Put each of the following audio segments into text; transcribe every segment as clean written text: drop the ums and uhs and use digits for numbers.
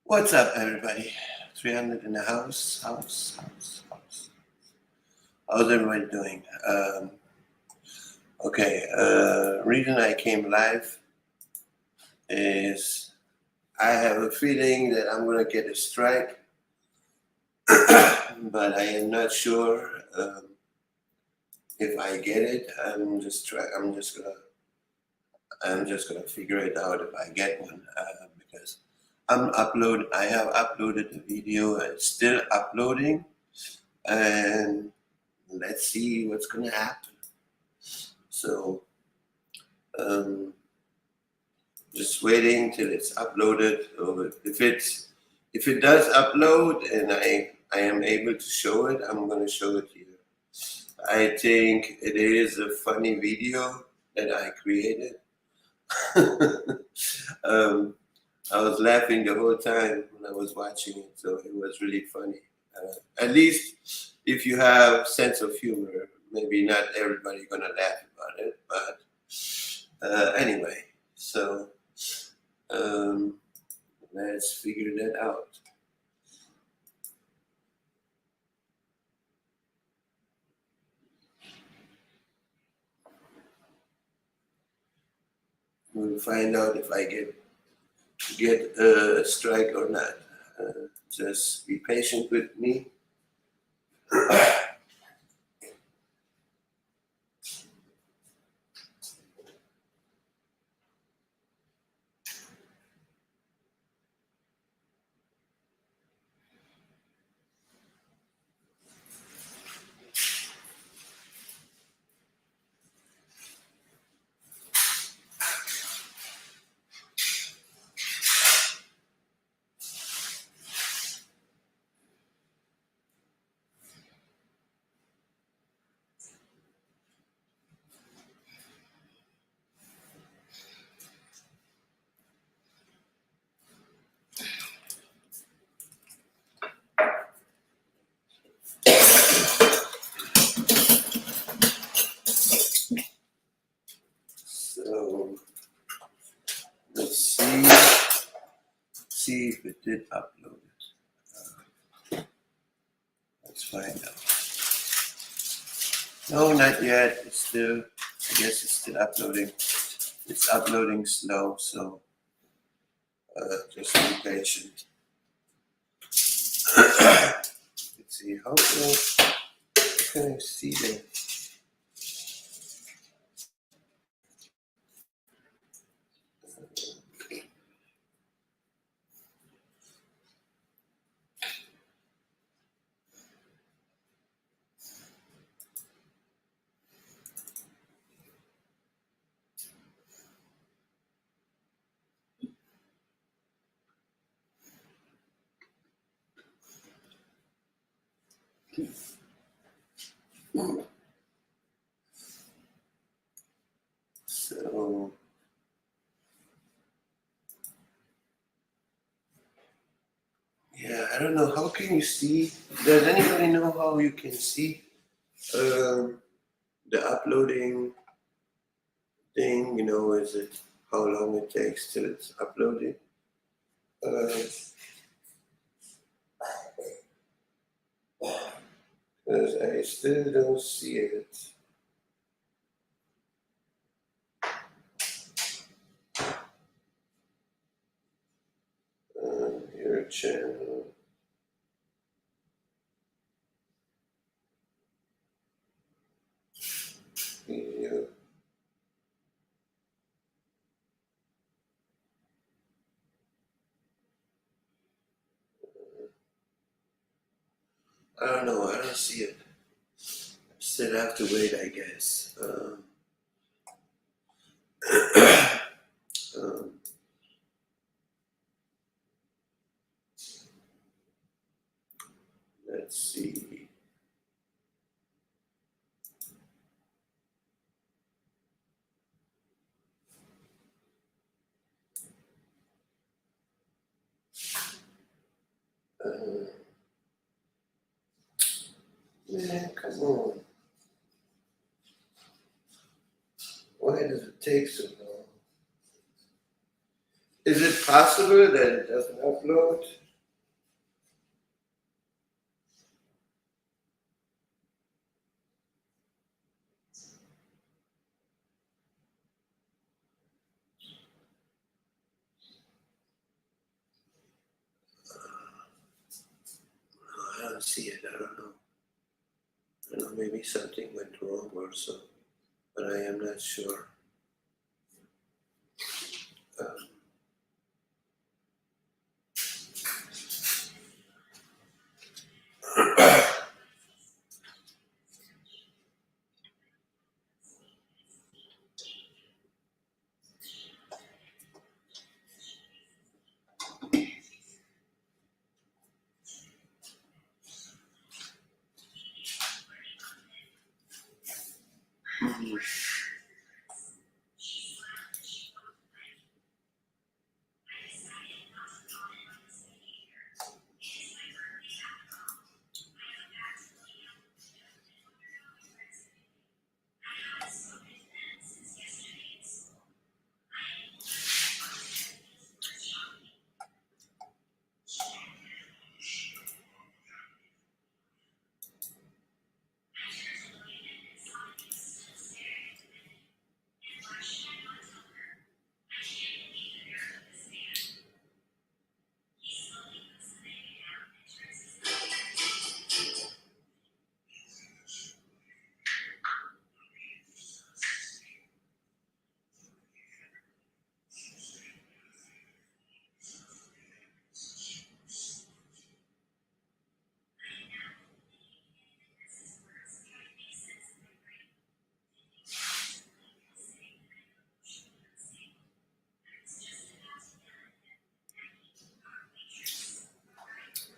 What's up, everybody? 300 in the house. How's everybody doing? Reason I came live is I have a feeling that I'm gonna get a strike, but I am not sure if I get it. I'm just gonna figure it out if I get one because I have uploaded the video. It's still uploading, and let's see what's gonna happen. So um, just waiting till it's uploaded. Or if it does upload and I am able to show it, I'm gonna show it here. I think it is a funny video that I created. um, I was laughing the whole time when I was watching it, so it was really funny. At least if you have sense of humor, maybe not everybody gonna laugh about it, but anyway, so um, let's figure that out. We'll find out if I get a strike or not. Just be patient with me. So let's see if it did upload it. Let's find out. No, not yet. I guess it's still uploading. It's uploading slow, so just be patient. Let's see, how can I see that? So yeah, I don't know. How can you see? Does anybody know how you can see the uploading thing? Is it how long it takes till it's uploaded? Because I still don't see it. Your channel. Video. I don't know. I don't see it. Still have to wait, I guess. Um, let's see. Man, come on. Why does it take so long? Is it possible that it doesn't upload? I don't see it. I don't know. I don't know, maybe something went wrong or so, but I am not sure. Um,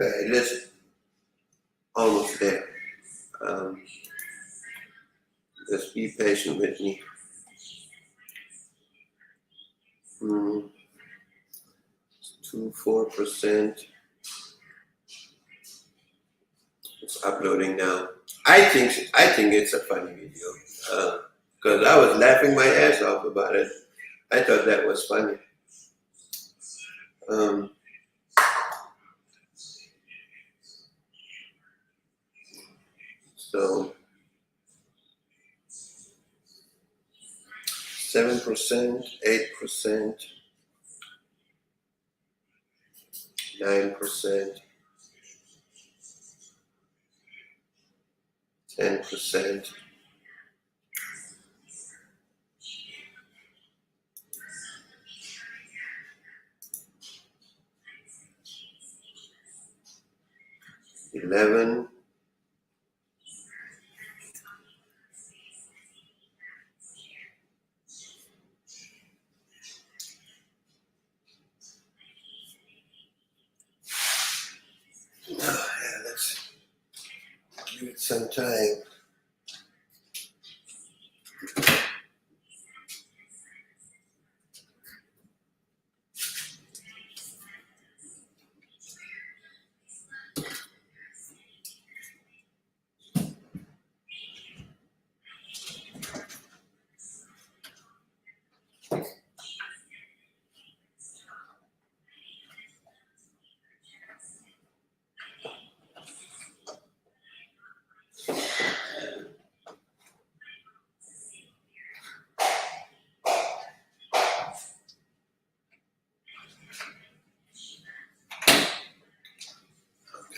okay, listen, almost there. Um, just be patient with me. 4%. It's uploading now. I think it's a funny video because I was laughing my ass off about it. I thought that was funny. Um, so 7%, 8%, 9%, 10%. $11, let's give it some time.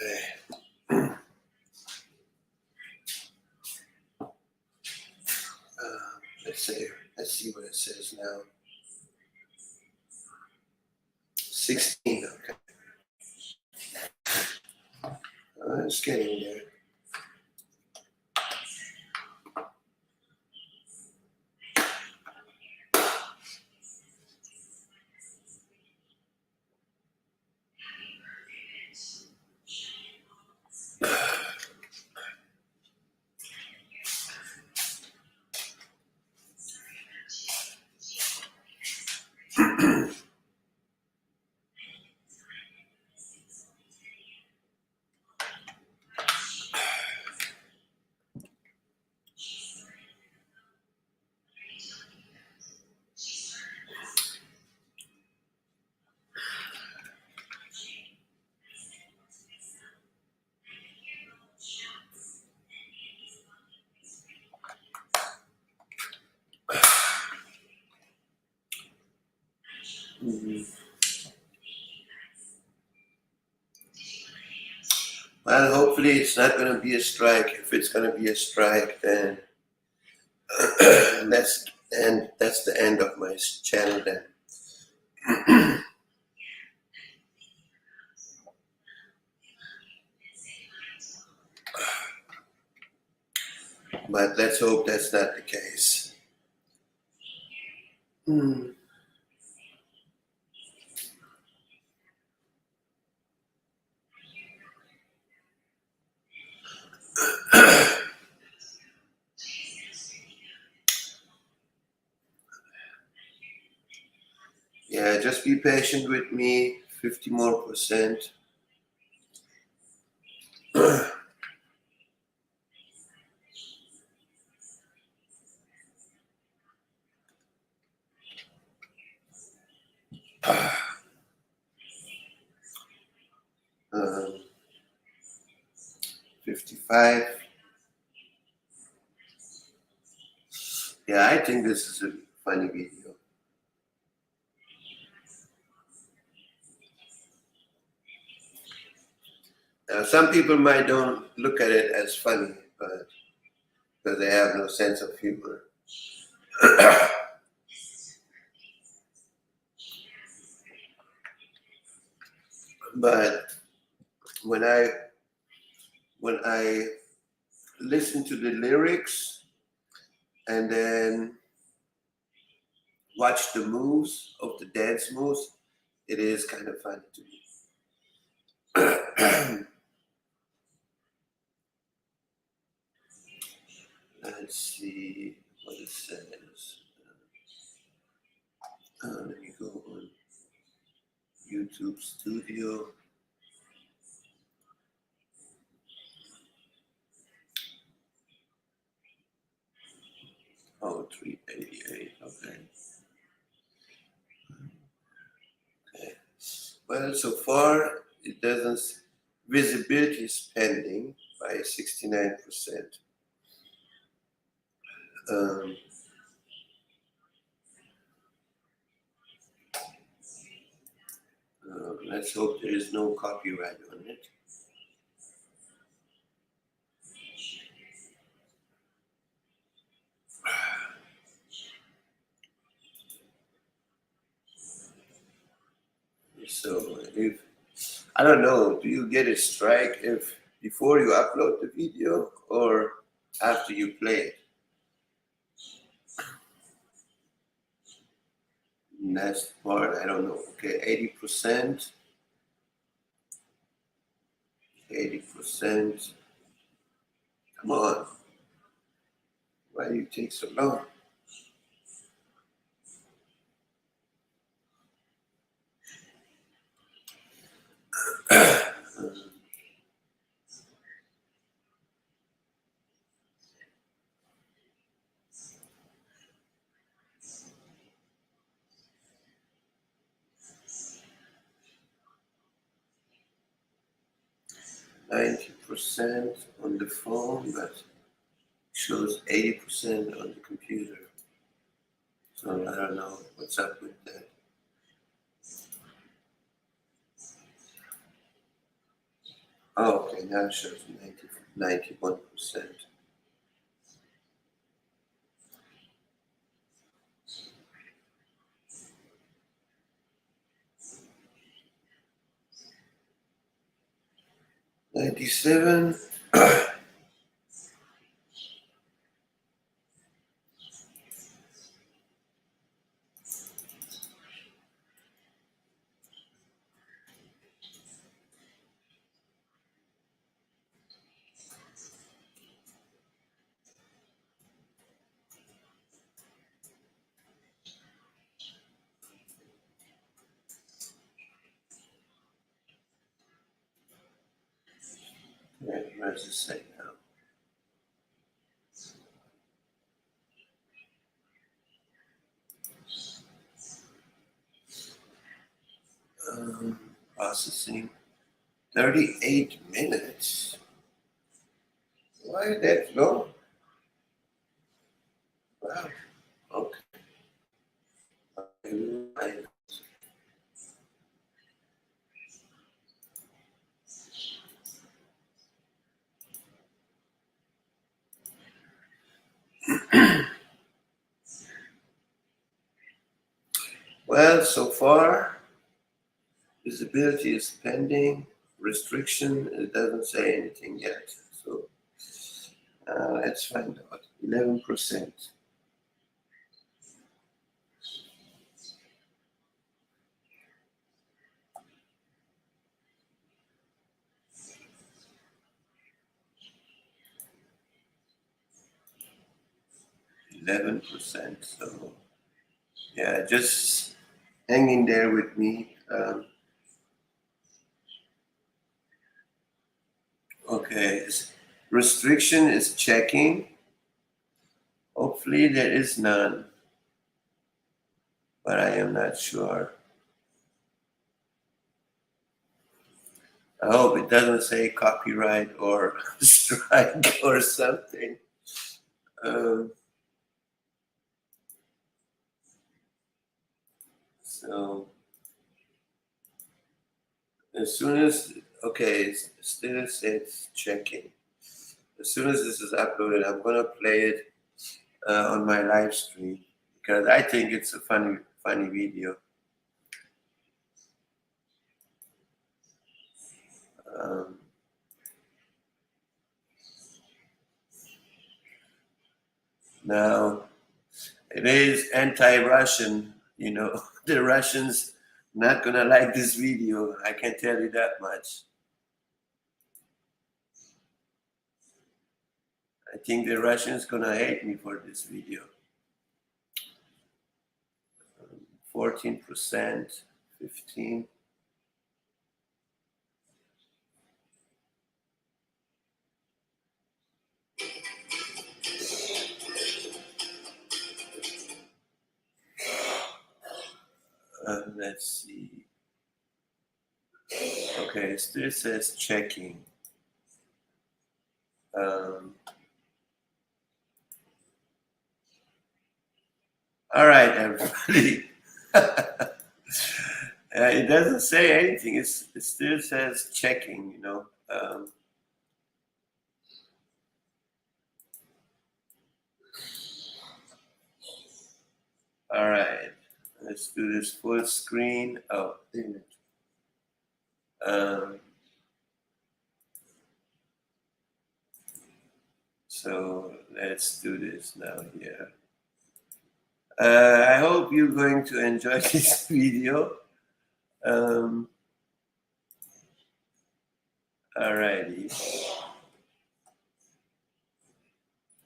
Okay. Let's see what it says now. 16, okay. It's getting there. Well, hopefully it's not going to be a strike. If it's going to be a strike, then that's the end of my channel then. But let's hope that's not the case. Yeah, just be patient with me. 50 more percent. um, 55. Yeah, I think this is a funny video. Some people might don't look at it as funny, but because they have no sense of humor. But when I listen to the lyrics and then watch the moves of the dance moves, it is kind of funny to me. Let's see what it says. Let me go on YouTube Studio. Oh, 388. Okay. Okay. Well, so far it doesn't. Visibility is pending by 69%. Let's hope there is no copyright on it. So if I don't know, do you get a strike if before you upload the video or after you play it? Next part, I don't know. Okay, 80%. 80%. Come on. Why do you take so long? Um, 90% on the phone, but shows 80% on the computer. So I don't know what's up with that. Oh, okay, now it shows 91%. $97. Where's it say now? Processing. 38 minutes. Why that long? Wow. Okay. Well, so far, visibility is pending. Restriction, it doesn't say anything yet. So let's find out. 11%. So yeah, just hang in there with me. Okay, restriction is checking. Hopefully there is none, but I am not sure. I hope it doesn't say copyright or strike or something. So as soon as, okay, it still says checking. As soon as this is uploaded, I'm gonna play it on my live stream because I think it's a funny video. Now, it is anti-Russian, you know. The Russians not gonna like this video. I can tell you that much. I think the Russians gonna hate me for this video. 14%, 15. Let's see. Okay, it still says checking. All right, everybody. It doesn't say anything. It still says checking, you know. All right, let's do this full screen. Oh, damn it. So let's do this now here. I hope you're going to enjoy this video. Alrighty.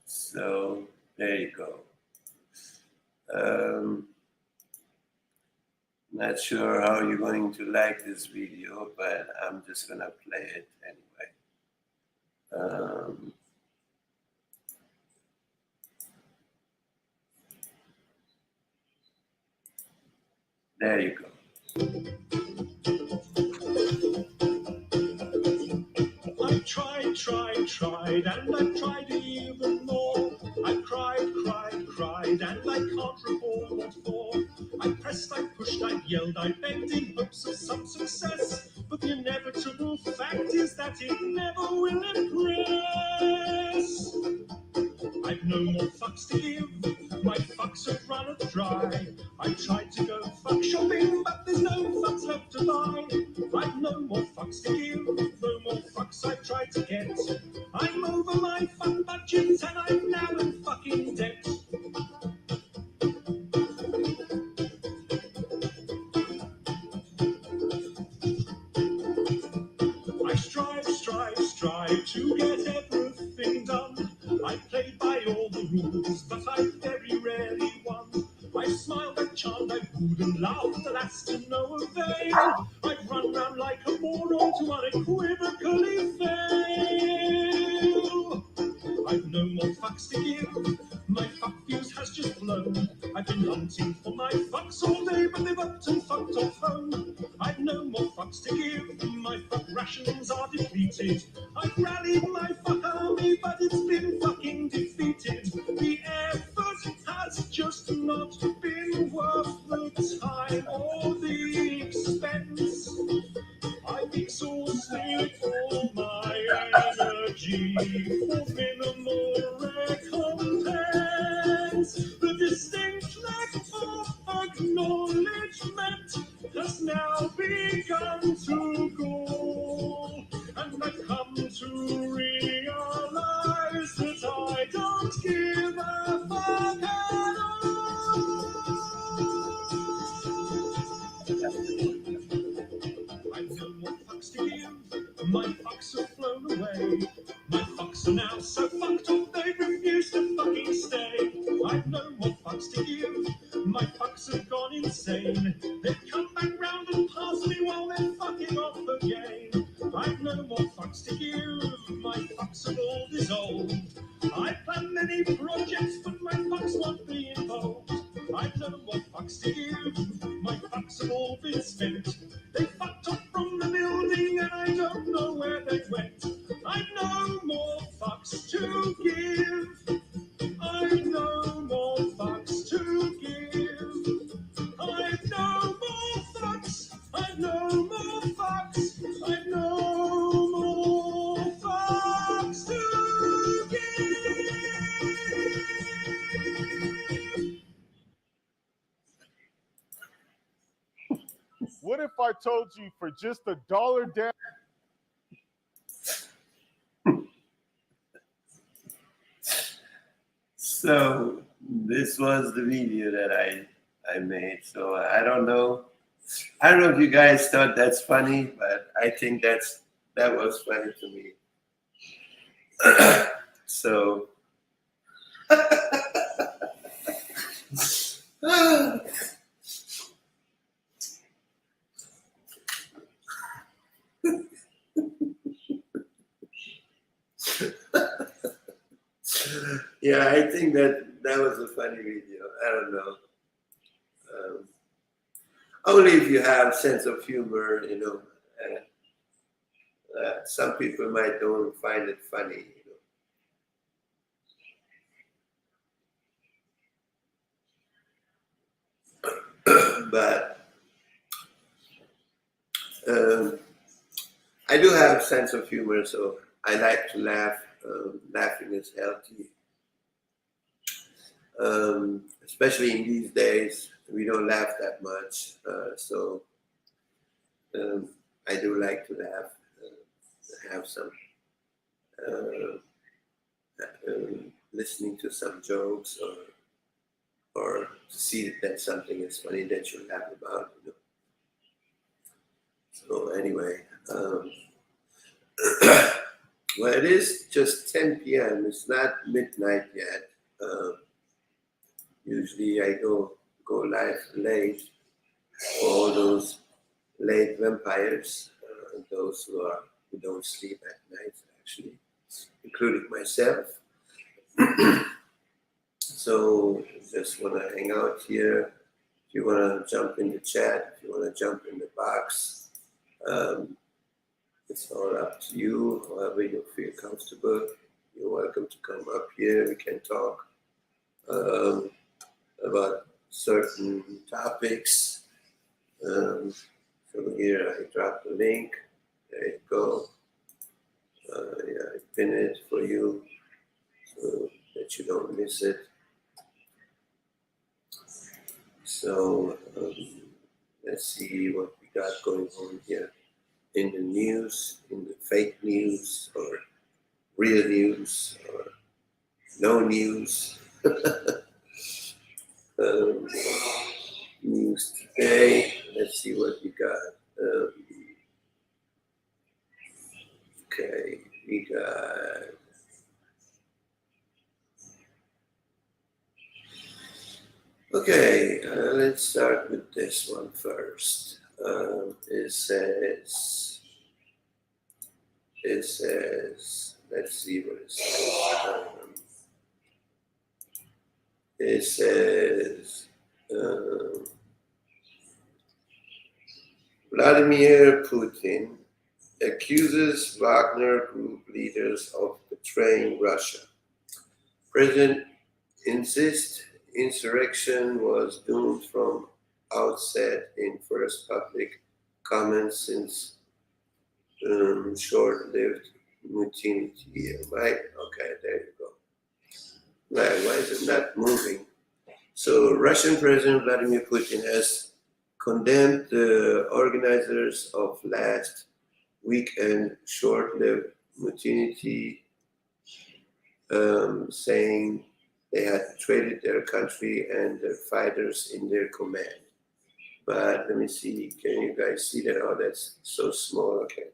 So there you go. Not sure how you're going to like this video, but I'm just gonna play it anyway. There you go. I tried, and I tried even more. I cried, and I can't recall what for. I pressed, I pushed, I yelled, I begged in hopes of some success. But the inevitable fact is that it never will impress. I've no more fucks to give, my fucks have run dry. I tried to go fuck shopping, but there's no fucks left to buy. I've no more fucks to give, no more fucks I've tried to get. I'm over my fuck budget and I'm now in fucking debt. I strive to get everything done. I played by all the rules, but I very rarely won. I smiled, I charmed, I wooed and laughed, alas to no avail. I've run round like a moron to unequivocally fail. I've no more fucks to give, my fuck fuse has just blown. I've been hunting for my fucks all day, but they've upped and fucked off home. I've no more fucks to give, my fuck rations are depleted. I've rallied my fuck army, but it's been fucking defeated. The effort has just not been worth the time or the expense. I've exhausted all my energy for minimal recompense. The distinct lack of acknowledgement and to go. And I've come to realize that I don't give a fuck at all. I've no more fucks to give. My fucks have flown away. My fucks are now so fucked up they refuse to fucking stay. I've no more fucks to give. My fucks have gone insane. They've come back round and passed me while they're fucking off again. I've no more fucks to give. My fucks have all dissolved. I plan many projects, but my fucks won't be involved. I've no more fucks to give. My fucks have all been spent. They fucked up from the building and I don't know where they went. I've no more fucks to give. I've no more fucks to give. I've no more fucks. I've no more fucks. I've no more fucks to give. What if I told you for just $1 down? So this was the video that I made. So I don't know if you guys thought that's funny, but I think that was funny to me. So yeah, I think that was a funny video. I don't know. Only if you have sense of humor, you know. Some people might don't find it funny, you know. But I do have a sense of humor, so I like to laugh. Laughing is healthy. Especially in these days, we don't laugh that much. So I do like to laugh, have some, listening to some jokes or to see that something is funny that you laugh about, you know. So anyway, well, it is just 10 p.m. It's not midnight yet. Usually I go live late for all those late vampires, those who don't sleep at night, actually, including myself. So just want to hang out here. If you want to jump in the chat, if you want to jump in the box, it's all up to you. However you feel comfortable, you're welcome to come up here. We can talk about certain topics. So here I dropped the link. There you go. I pin it for you so that you don't miss it. So let's see what we got going on here in the news, in the fake news or real news or no news. News today. Let's see what we got. Okay, we got. Okay, let's start with this one first. It says, let's see what it says. It says, Vladimir Putin accuses Wagner Group leaders of betraying Russia. President insists insurrection was doomed from outset in first public comments since short-lived mutiny. Right? Okay, there you go. Right, why is it not moving? So Russian President Vladimir Putin has condemned the organizers of last weekend short-lived mutiny, saying they had traded their country and their fighters in their command. But let me see, can you guys see that? Oh, that's so small. Okay,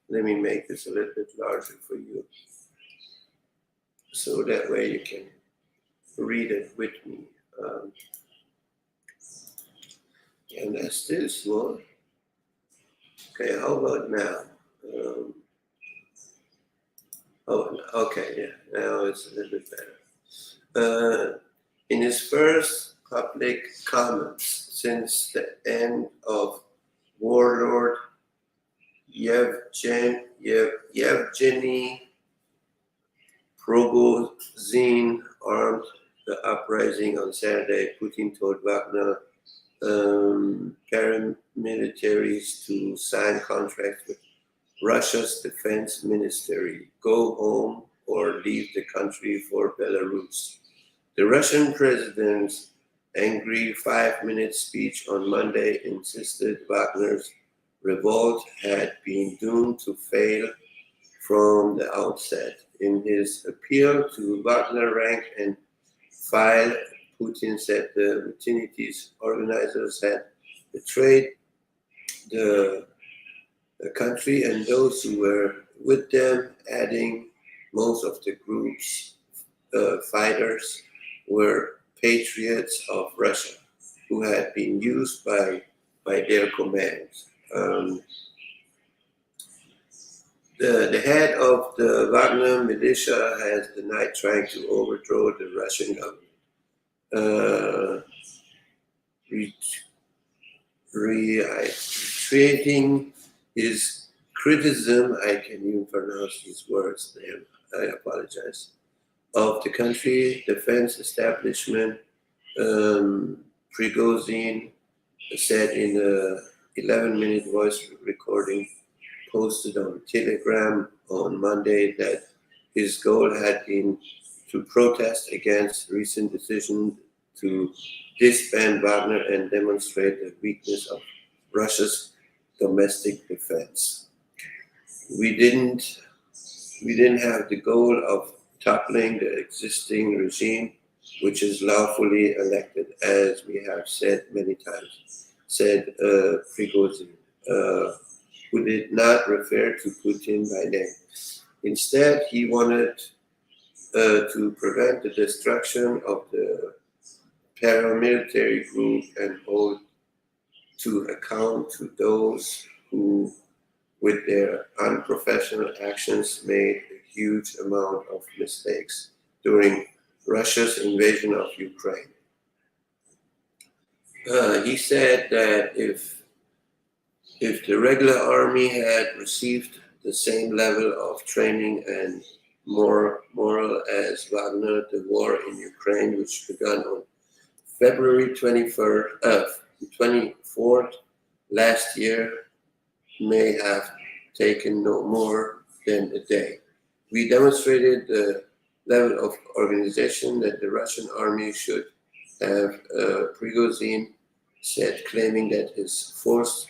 let me make this a little bit larger for you, so that way you can read it with me. And that's still small. Okay, how about now? Okay, yeah, now it's a little bit better. In his first public comments since the end of warlord Yevgeny Prigozhin armed the uprising on Saturday, Putin told Wagner paramilitaries to sign contracts with Russia's defense ministry, go home or leave the country for Belarus. The Russian president's angry 5-minute speech on Monday insisted Wagner's revolt had been doomed to fail from the outset. In his appeal to Wagner rank and file, Putin said the mutini's organizers had betrayed the country and those who were with them, adding most of the group's fighters were patriots of Russia who had been used by their commands. The head of the Wagner militia has denied trying to overthrow the Russian government, reiterating his criticism, I can even pronounce these words there, I apologize, of the country defense establishment. Prigozhin said in a 11-minute voice recording posted on Telegram on Monday that his goal had been to protest against recent decision to disband Wagner and demonstrate the weakness of Russia's domestic defense. We didn't have the goal of toppling the existing regime, which is lawfully elected, as we have said many times, said Prigozhin, who did not refer to Putin by name. Instead, he wanted to prevent the destruction of the paramilitary group and hold to account to those who, with their unprofessional actions, made a huge amount of mistakes during Russia's invasion of Ukraine. He said that if the regular army had received the same level of training and moral as Wagner, the war in Ukraine, which began on February 24th last year, may have taken no more than a day. We demonstrated the level of organization that the Russian army should have, Prigozhin said, claiming that his force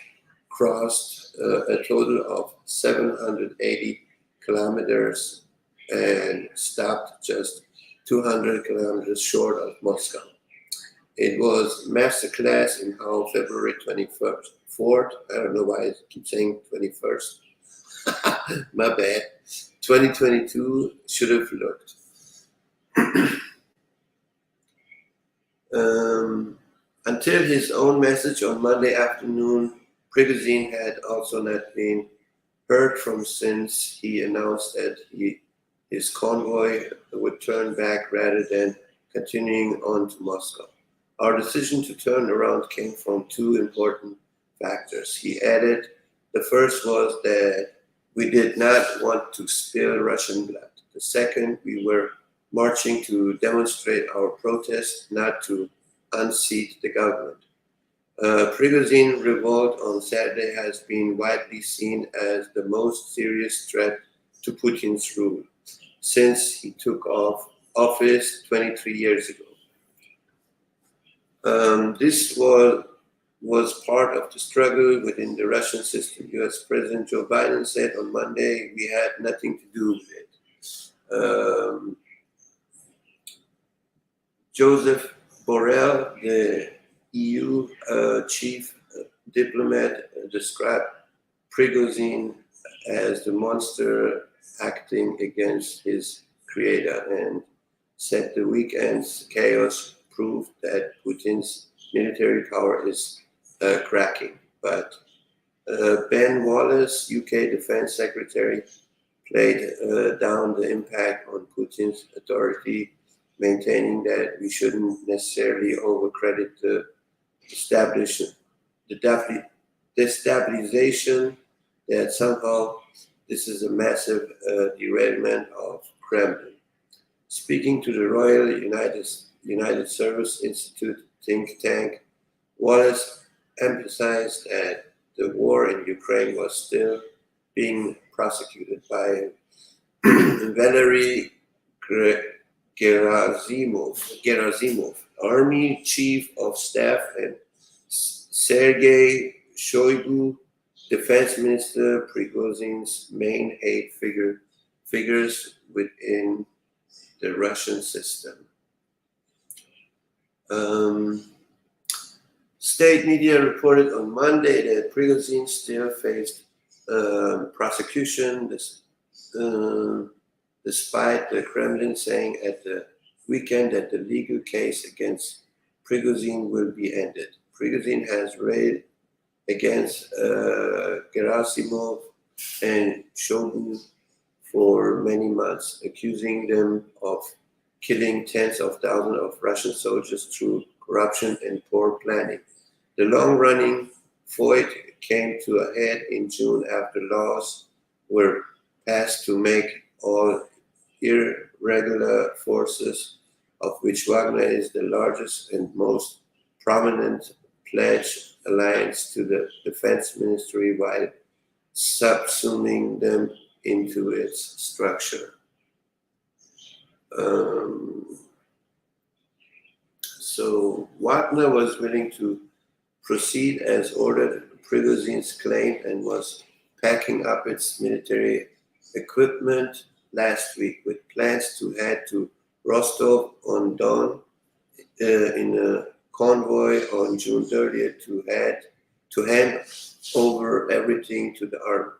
crossed a total of 780 kilometers and stopped just 200 kilometers short of Moscow. It was masterclass in how February 4th, I don't know why I keep saying 21st, my bad, 2022 should have looked. Until his own message on Monday afternoon, Prigozhin had also not been heard from since he announced that his convoy would turn back rather than continuing on to Moscow. Our decision to turn around came from two important factors. He added, the first was that we did not want to spill Russian blood. The second, we were marching to demonstrate our protest, not to unseat the government. Prigozhin's revolt on Saturday has been widely seen as the most serious threat to Putin's rule since he took office 23 years ago. This was was part of the struggle within the Russian system. US President Joe Biden said on Monday, we had nothing to do with it. Joseph Borrell, the EU chief diplomat, described Prigozhin as the monster acting against his creator and said the weekend's chaos proved that Putin's military power is cracking. But Ben Wallace, UK Defense Secretary, played down the impact on Putin's authority, maintaining that we shouldn't necessarily overcredit the destabilization, that somehow this is a massive derailment of Kremlin. Speaking to the Royal United Service Institute think tank, Wallace emphasized that the war in Ukraine was still being prosecuted by Valery Gerasimov, Army Chief of Staff, and Sergei Shoigu, Defense Minister, Prigozhin's main hate figures within the Russian system. State media reported on Monday that Prigozhin still faced prosecution, despite the Kremlin saying at the weekend that the legal case against Prigozhin will be ended. Prigozhin has railed against Gerasimov and Shoigu for many months, accusing them of killing tens of thousands of Russian soldiers through corruption and poor planning. The long-running fight came to a head in June after laws were passed to make all irregular forces, of which Wagner is the largest and most prominent, pledge alliance to the defense ministry while subsuming them into its structure. So Wagner was willing to proceed as ordered Prigozhin's claim and was packing up its military equipment last week with plans to head to Rostov-on-Don in a convoy on June 30th to hand over everything to the army.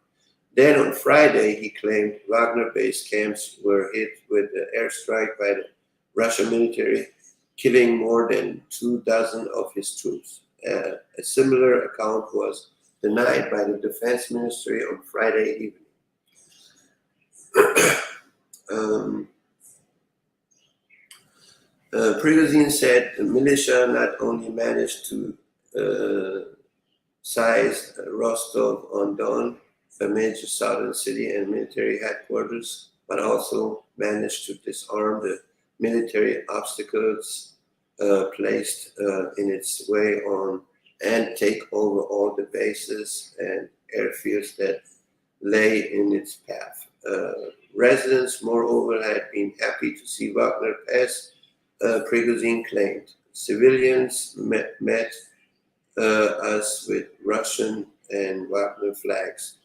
Then on Friday, he claimed Wagner base camps were hit with the airstrike by the Russian military, killing more than 24 of his troops. A similar account was denied by the defense ministry on Friday evening. Prigozhin said the militia not only managed to seize Rostov-on-Don, a major southern city and military headquarters, but also managed to disarm the military obstacles placed in its way on and take over all the bases and airfields that lay in its path. Residents, moreover, had been happy to see Wagner pass, Prigozhin claimed. Civilians met us with Russian and Wagner flags.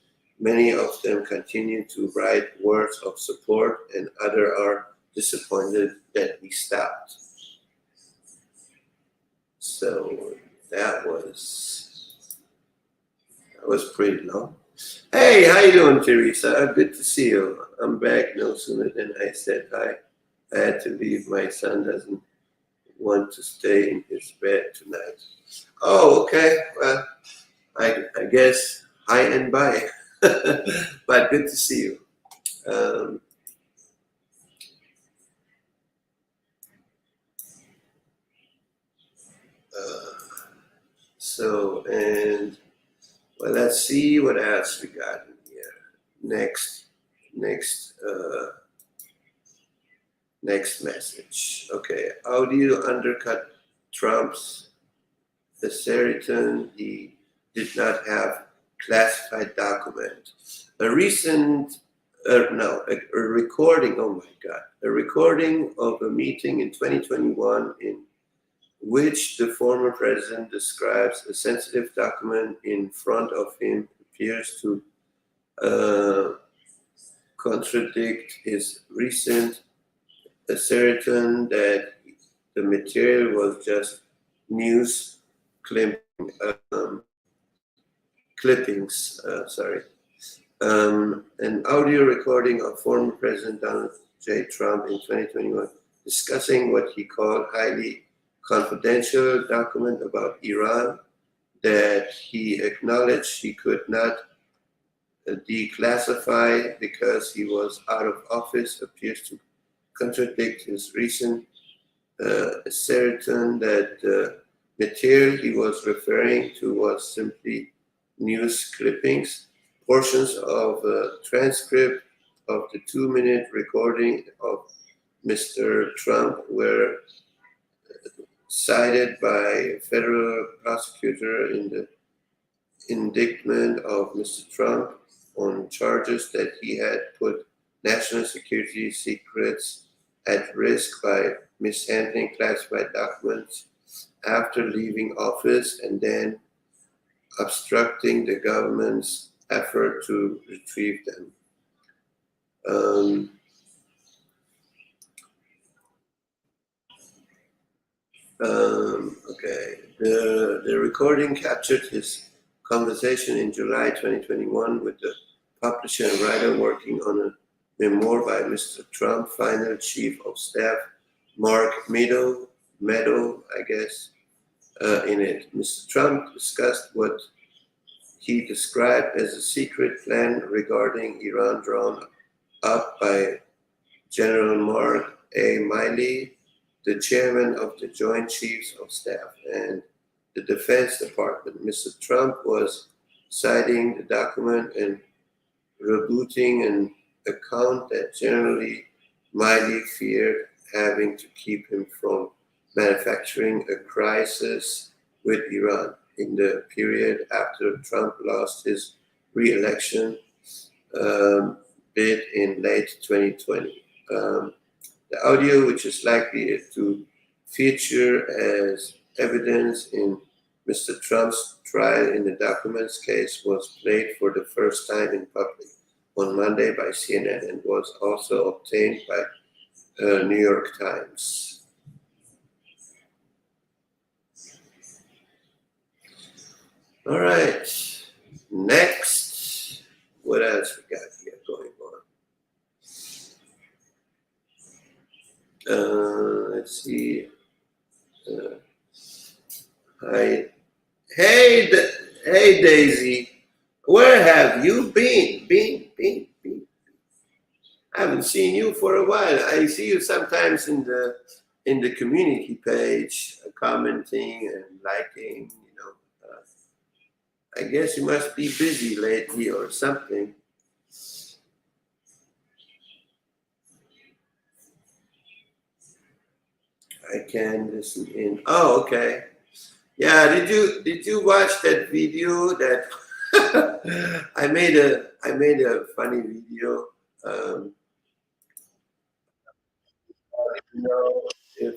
Many of them continue to write words of support, and others are disappointed that we stopped. So that was pretty long. Hey, how you doing, Teresa? Good to see you. I'm back no sooner than I said hi. I had to leave. My son doesn't want to stay in his bed tonight. Oh, okay. Well, I guess hi and bye. But good to see you. Well, let's see what else we got in here. Next message. Okay, how do you undercut Trump's assertion he did not have classified document? A recording, a recording of a meeting in 2021 in which the former president describes a sensitive document in front of him, appears to contradict his recent assertion that the material was just news clippings. An audio recording of former President Donald J. Trump in 2021 discussing what he called highly confidential document about Iran that he acknowledged he could not declassify because he was out of office appears to contradict his recent assertion that the material he was referring to was simply news clippings. Portions of a transcript of the 2-minute recording of Mr. Trump were cited by a federal prosecutor in the indictment of Mr. Trump on charges that he had put national security secrets at risk by mishandling classified documents after leaving office and then obstructing the government's effort to retrieve them. Okay, the recording captured his conversation in July 2021 with the publisher and writer working on a memoir by Mr. Trump, final chief of staff Mark Meadow, I guess, in it. Mr. Trump discussed what he described as a secret plan regarding Iran drawn up by General Mark A. Milley, the chairman of the Joint Chiefs of Staff and the Defense Department. Mr. Trump was citing the document and rebutting an account that generally Milley feared having to keep him from manufacturing a crisis with Iran in the period after Trump lost his re-election bid in late 2020. The audio, which is likely to feature as evidence in Mr. Trump's trial in the documents case, was played for the first time in public on Monday by CNN and was also obtained by New York Times. All right, next, what else we got here going on? Let's see. Hi. Hey, Daisy, where have you been? I haven't seen you for a while. I see you sometimes in the community page, commenting and liking. I guess you must be busy lately or something. I can listen in. Oh, okay. Yeah, did you watch that video that I made a funny video? I don't know if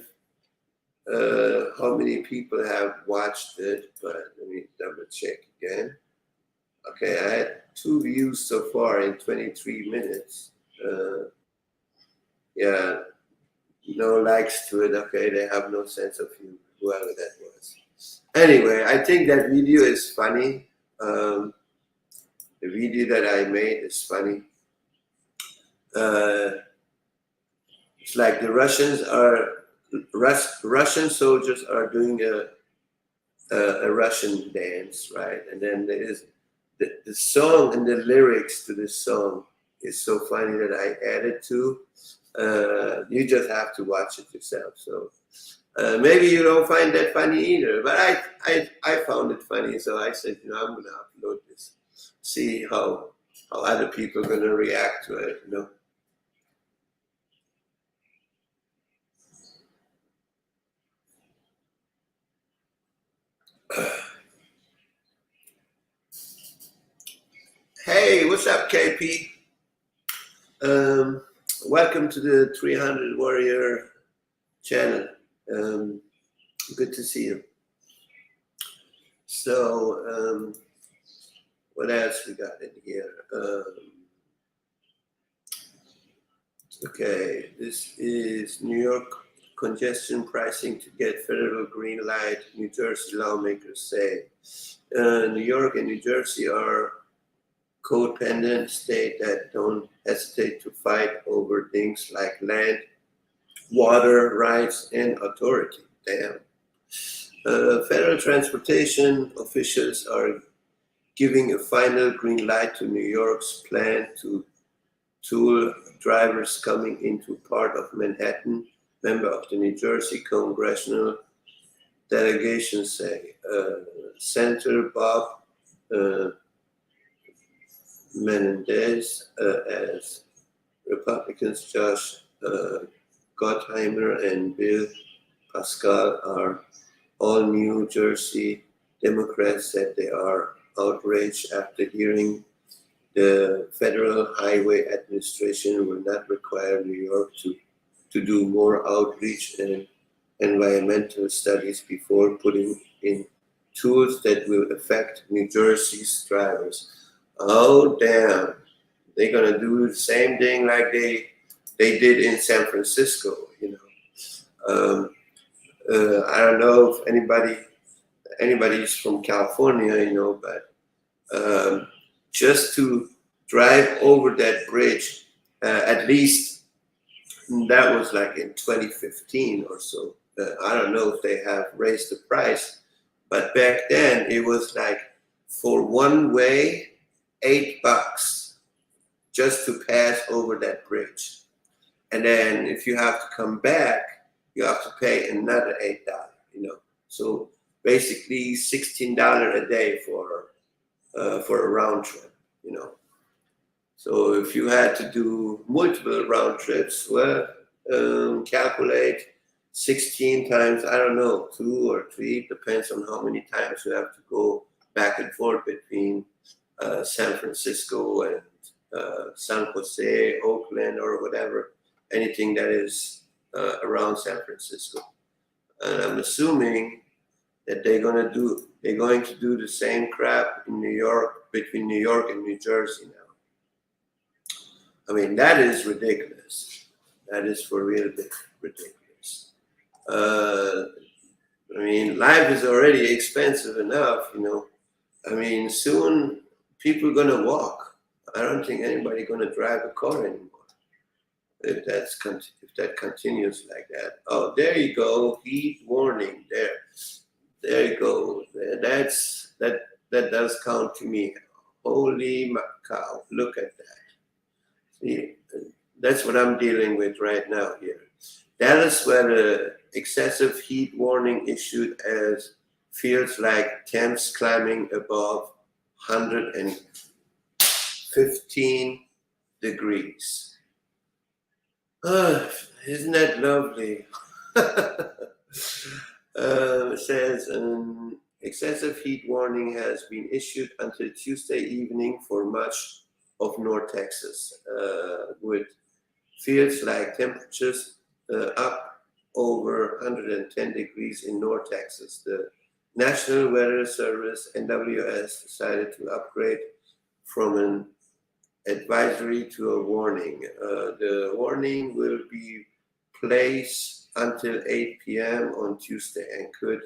how many people have watched it, but let me double check again. Okay, I had 2 views so far in 23 minutes. Yeah, no likes to it. Okay, they have no sense of humor, whoever that was. Anyway, I think that video is funny. The video that I made is funny. It's like the Russian soldiers are doing a Russian dance, right? And then there is the song and the lyrics to this song is so funny that I added to. You just have to watch it yourself. So maybe you don't find that funny either, but I found it funny. So I said, I'm going to upload this, see how other people are going to react to it, Hey, what's up, KP? Welcome to the 300 Warrior channel. Good to see you. So, what else we got in here? Okay, this is New York congestion pricing to get federal green light, New Jersey lawmakers say. New York and New Jersey are codependent state that don't hesitate to fight over things like land, water rights, and authority. Damn. Federal transportation officials are giving a final green light to New York's plan to toll drivers coming into part of Manhattan. Member of the New Jersey congressional delegation say. Senator Bob Menendez, as Republicans Josh Gottheimer and Bill Pascal are all New Jersey Democrats said they are outraged after hearing the Federal Highway Administration will not require New York to do more outreach and environmental studies before putting in tools that will affect New Jersey's drivers. Oh, damn. They're going to do the same thing like they did in San Francisco, you know. I don't know if anybody's from California, you know, but just to drive over that bridge, at least that was like in 2015 or so. I don't know if they have raised the price, but back then it was like for one way, $8 just to pass over that bridge. And then if you have to come back, you have to pay another $8, you know. So basically $16 a day for a round trip, you know. So if you had to do multiple round trips, well, calculate 16 times, I don't know, 2 or 3, depends on how many times you have to go back and forth between San Francisco and San Jose, Oakland, or whatever, anything that is around San Francisco. And I'm assuming that they're going to do the same crap in New York, between New York and New Jersey now. I mean, that is ridiculous. That is for real ridiculous. I mean, life is already expensive enough, you know. I mean, soon people are going to walk. I don't think anybody going to drive a car anymore. If that continues like that. Oh, there you go. Heat warning. There you go. That does count to me. Holy cow! Look at that. See, that's what I'm dealing with right now here. Dallas, where the excessive heat warning issued as feels like temps climbing above 115 degrees. Isn't that lovely? It says an excessive heat warning has been issued until Tuesday evening for much of North Texas, with feels like temperatures up over 110 degrees in North Texas. The National Weather Service, NWS, decided to upgrade from an advisory to a warning. The warning will be placed until 8 p.m. on Tuesday and could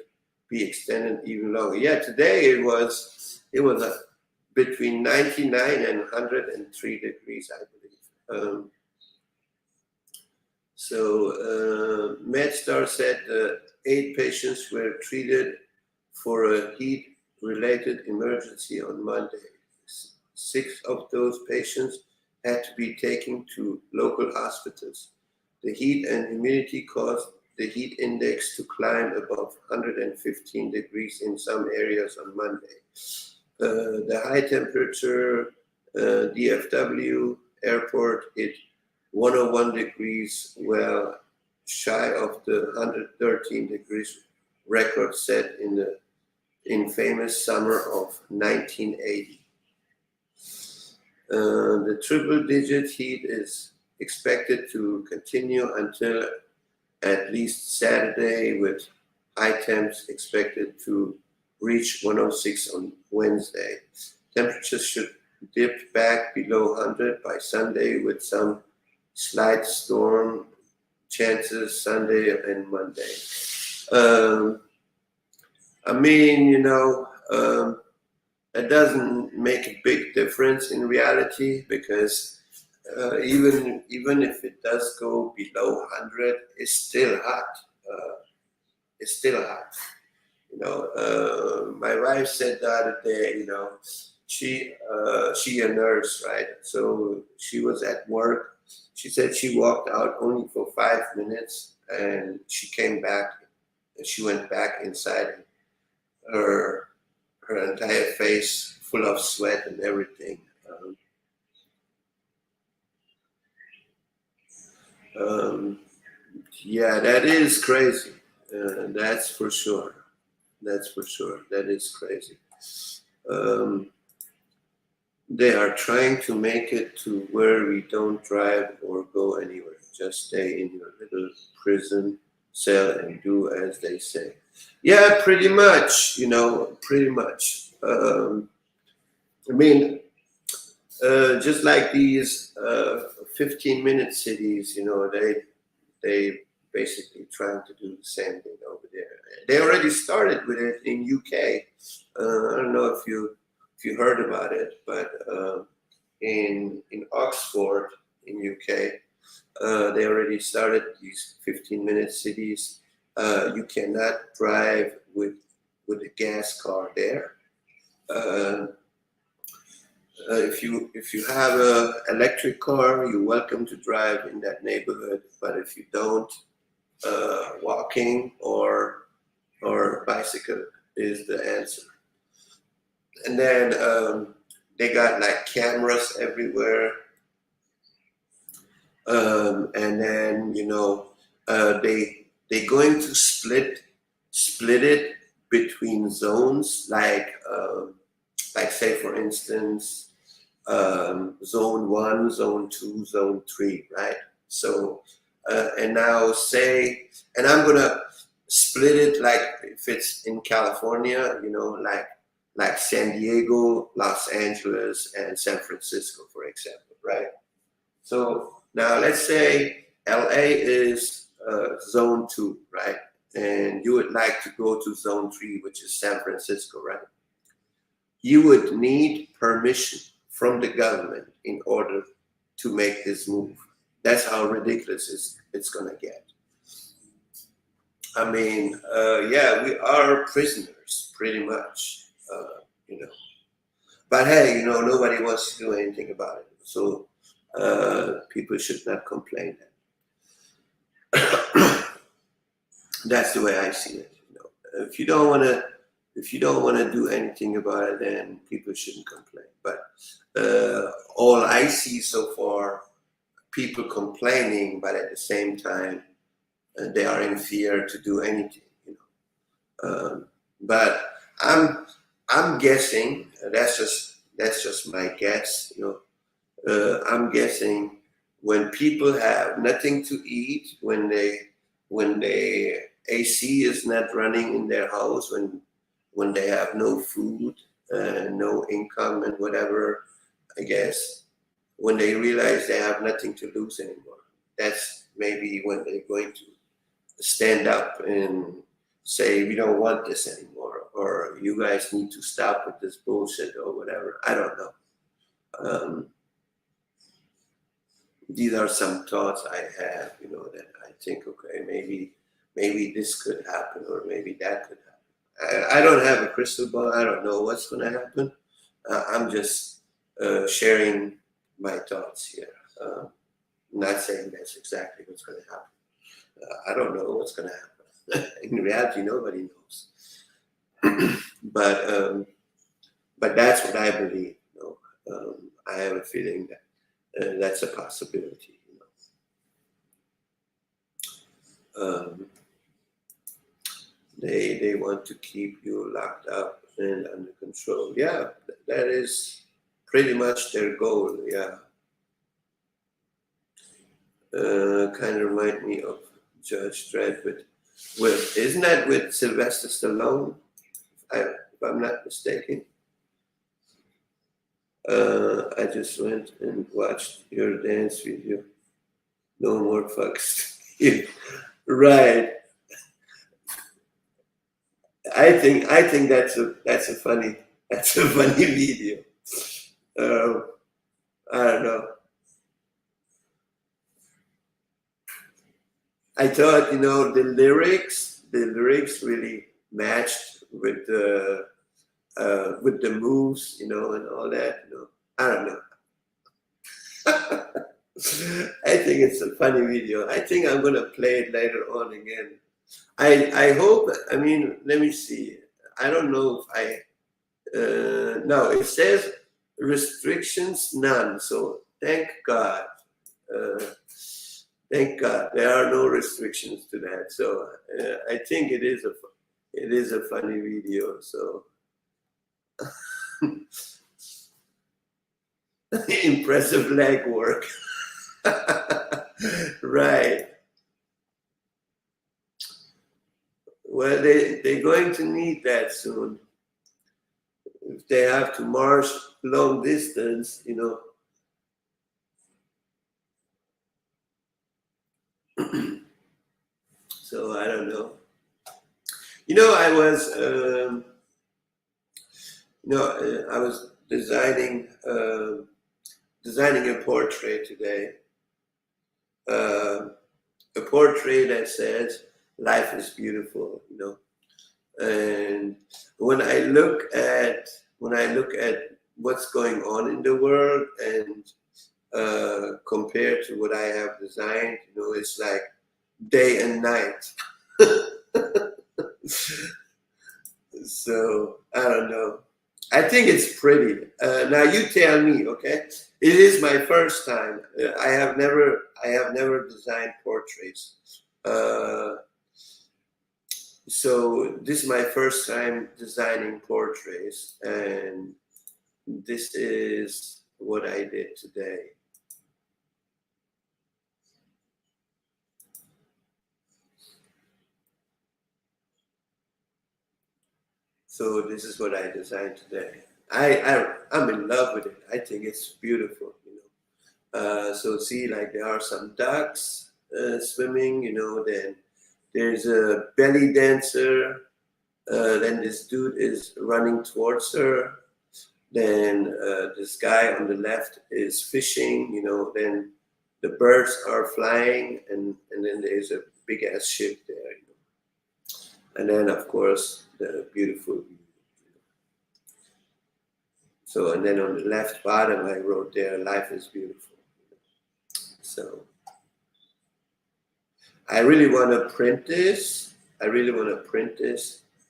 be extended even longer. Yeah, today it was between 99 and 103 degrees, I believe. MedStar said 8 patients were treated for a heat-related emergency on Monday. 6 of those patients had to be taken to local hospitals. The heat and humidity caused the heat index to climb above 115 degrees in some areas on Monday. The high temperature DFW airport hit 101 degrees, well shy of the 113 degrees record set in the infamous summer of 1980. The triple-digit heat is expected to continue until at least Saturday, with High temps expected to reach 106 on Wednesday. Temperatures should dip back below 100 by Sunday with some slight storm chances Sunday and Monday. I mean, it doesn't make a big difference in reality because even if it does go below 100, it's still hot. It's still hot. My wife said the other day, she a nurse, right? So she was at work. She said she walked out only for 5 minutes, and she came back, and she went back inside. Her entire face full of sweat and everything. Yeah, that is crazy. That's for sure. That's for sure. That is crazy. They are trying to make it to where we don't drive or go anywhere. Just stay in your little prison cell and do as they say. Yeah, pretty much. Pretty much. I mean, just like these 15-minute cities, they basically trying to do the same thing over there. They already started with it in UK. I don't know if you heard about it, but in Oxford in UK, they already started these 15-minute cities. You cannot drive with a gas car there. If you have an electric car, you're welcome to drive in that neighborhood. But if you don't, walking or bicycle is the answer. And then they got like cameras everywhere. And then they going to split it between zones, like say for instance, zone 1, zone 2, zone 3, right? So and now and I'm gonna split it like if it's in California, like San Diego, Los Angeles, and San Francisco, for example, right? So now let's say LA is zone 2, right? And you would like to go to zone 3, which is San Francisco, right? You would need permission from the government in order to make this move. That's how ridiculous it's gonna get. I mean, yeah, we are prisoners, pretty much, But hey, nobody wants to do anything about it. So people should not complain. That's the way I see it. If you don't want to do anything about it, then people shouldn't complain. But all I see so far, people complaining, but at the same time, they are in fear to do anything. But I'm guessing that's just my guess. I'm guessing when people have nothing to eat, when they AC is not running in their house, when they have no food, no income, and whatever, I guess when they realize they have nothing to lose anymore, that's maybe when they're going to stand up and say, we don't want this anymore, or you guys need to stop with this bullshit, or whatever. I don't know. These are some thoughts I have, that I think, okay, maybe this could happen, or maybe that could happen. I don't have a crystal ball. I don't know what's going to happen. I'm just sharing my thoughts here. Not saying that's exactly what's going to happen. I don't know what's going to happen. In reality, nobody knows. But that's what I believe. I have a feeling that that's a possibility. They want to keep you locked up and under control. Yeah, that is pretty much their goal. Yeah. Kind of remind me of Judge Dredd with isn't that with Sylvester Stallone? If I'm not mistaken. I just went and watched your dance video. No more fucks. Right. I think that's a funny video. I don't know. I thought, the lyrics really matched with the moves, and all that. I don't know. I think it's a funny video. I think I'm gonna play it later on again. I hope. I mean, let me see. I don't know if no, it says restrictions none. So thank God. Thank God there are no restrictions to that. So I think it is a funny video. So impressive leg work. Right. Well, they're going to need that soon. If they have to march long distance, So I don't know. I was, I was designing a portrait today. A portrait that says life is beautiful, and when I look at what's going on in the world and compared to what I have designed, it's like day and night. So I don't know. I think it's pretty. Now you tell me, okay? It is my first time. I have never designed portraits. So this is my first time designing portraits, and this is what I did today. So this is what I designed today. I'm in love with it. I think it's beautiful, So see, like there are some ducks swimming, then there's a belly dancer. Then this dude is running towards her. Then this guy on the left is fishing, then the birds are flying, and then there's a big ass ship there, And then of course the beautiful view. So, and then on the left bottom I wrote there, life is beautiful. So I really want to print this.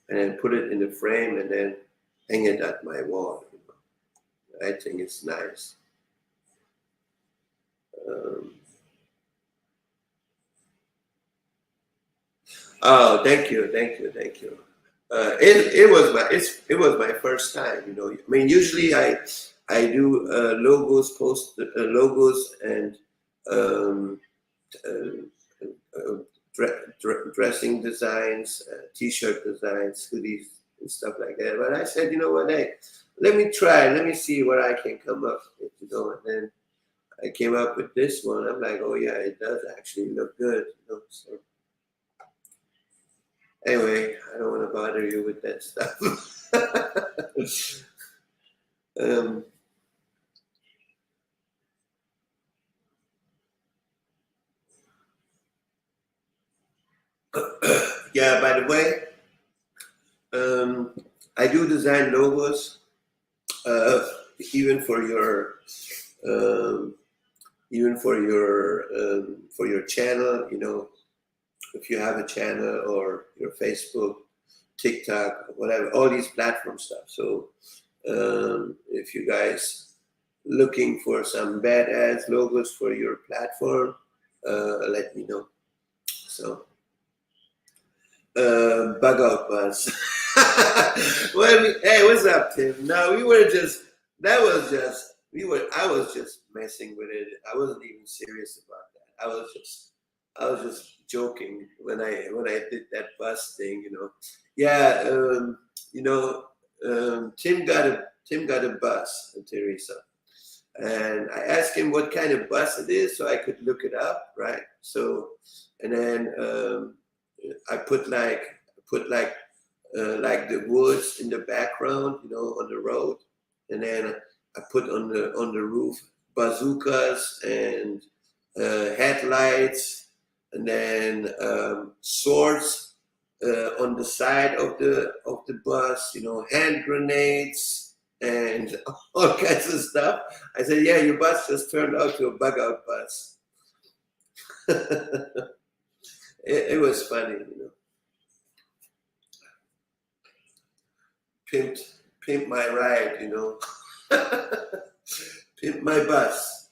And then put it in the frame and then hang it at my wall. I think it's nice. Oh, thank you. It was my first time. I mean, usually I do logos, logos, and dressing designs, T-shirt designs, hoodies, and stuff like that. But I said, you know what? Hey, let me try. Let me see what I can come up with. And then I came up with this one. I'm like, oh yeah, it does actually look good. So. Anyway, I don't want to bother you with that stuff. Yeah, by the way, I do design logos, even for your channel. If you have a channel or your Facebook, TikTok, whatever, all these platform stuff. So if you guys looking for some badass logos for your platform, let me know. So bug out buzz. Well, hey, what's up, Tim? No, I was just messing with it. I wasn't even serious about that. I was just I was just joking when I did that bus thing, you know. Yeah, you know, Tim got a bus, Teresa, and I asked him what kind of bus it is so I could look it up, right? So, and then I put like the woods in the background, you know, on the road, and then I put on the roof bazookas and headlights, and then swords on the side of the bus, you know, hand grenades and all kinds of stuff. I said, "Yeah, your bus just turned out to a bug out bus." It was funny, you know. Pimp my ride, you know. Pimp my bus.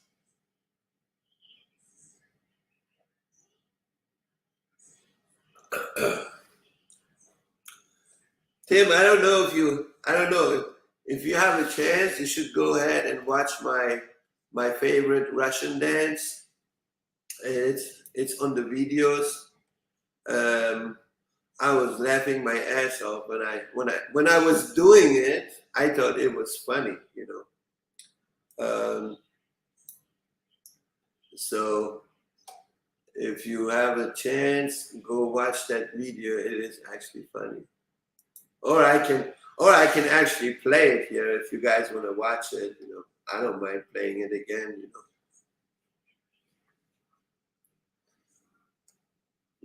Tim, I don't know if you have a chance, you should go ahead and watch my favorite Russian dance. It's on the videos. I was laughing my ass off when I was doing it. I thought it was funny, you know. So if you have a chance, go watch that video. It is actually funny. Or I can actually play it here if you guys want to watch it. You know, I don't mind playing it again. You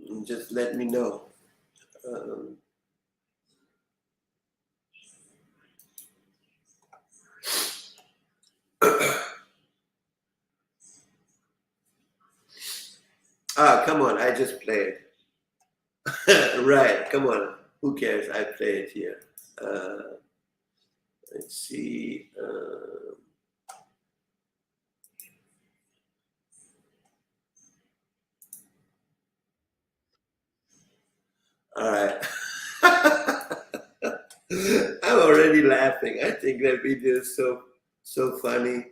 know, and just let me know. Come on, I just played. Right, come on. Who cares? I play it here. Let's see. All right. I'm already laughing. I think that video is so funny.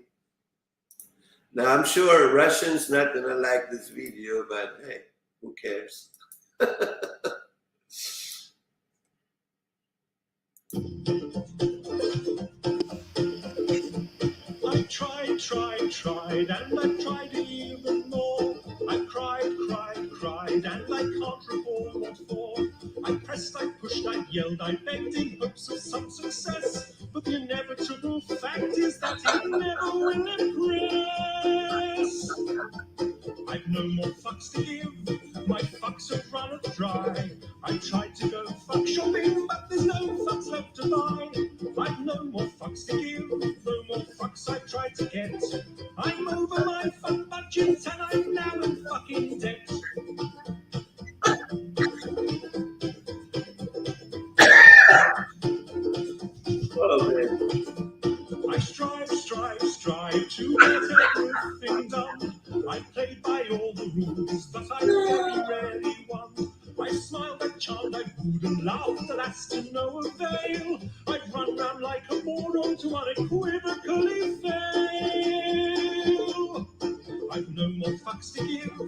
Now I'm sure Russians not gonna like this video, but hey, who cares? I tried, and I tried even more. I cried, and I can't recall what for. I pressed, I pushed, I yelled, I begged in hopes of some success. But the inevitable fact is that it never will impress. I've no more fucks to give, my fucks have run dry. I tried to go fuck shopping, but there's no fucks left to buy. I've no more fucks to give, no more fucks I tried to get. I'm over my fuck budget and I'm now in fucking debt. Oh man. I strive to get everything done. I played by all the rules, but I very rarely won. I smiled, I charmed, I wooed and laughed, alas to no avail. I'd run round like a moron to unequivocally fail. I've no more fucks to give,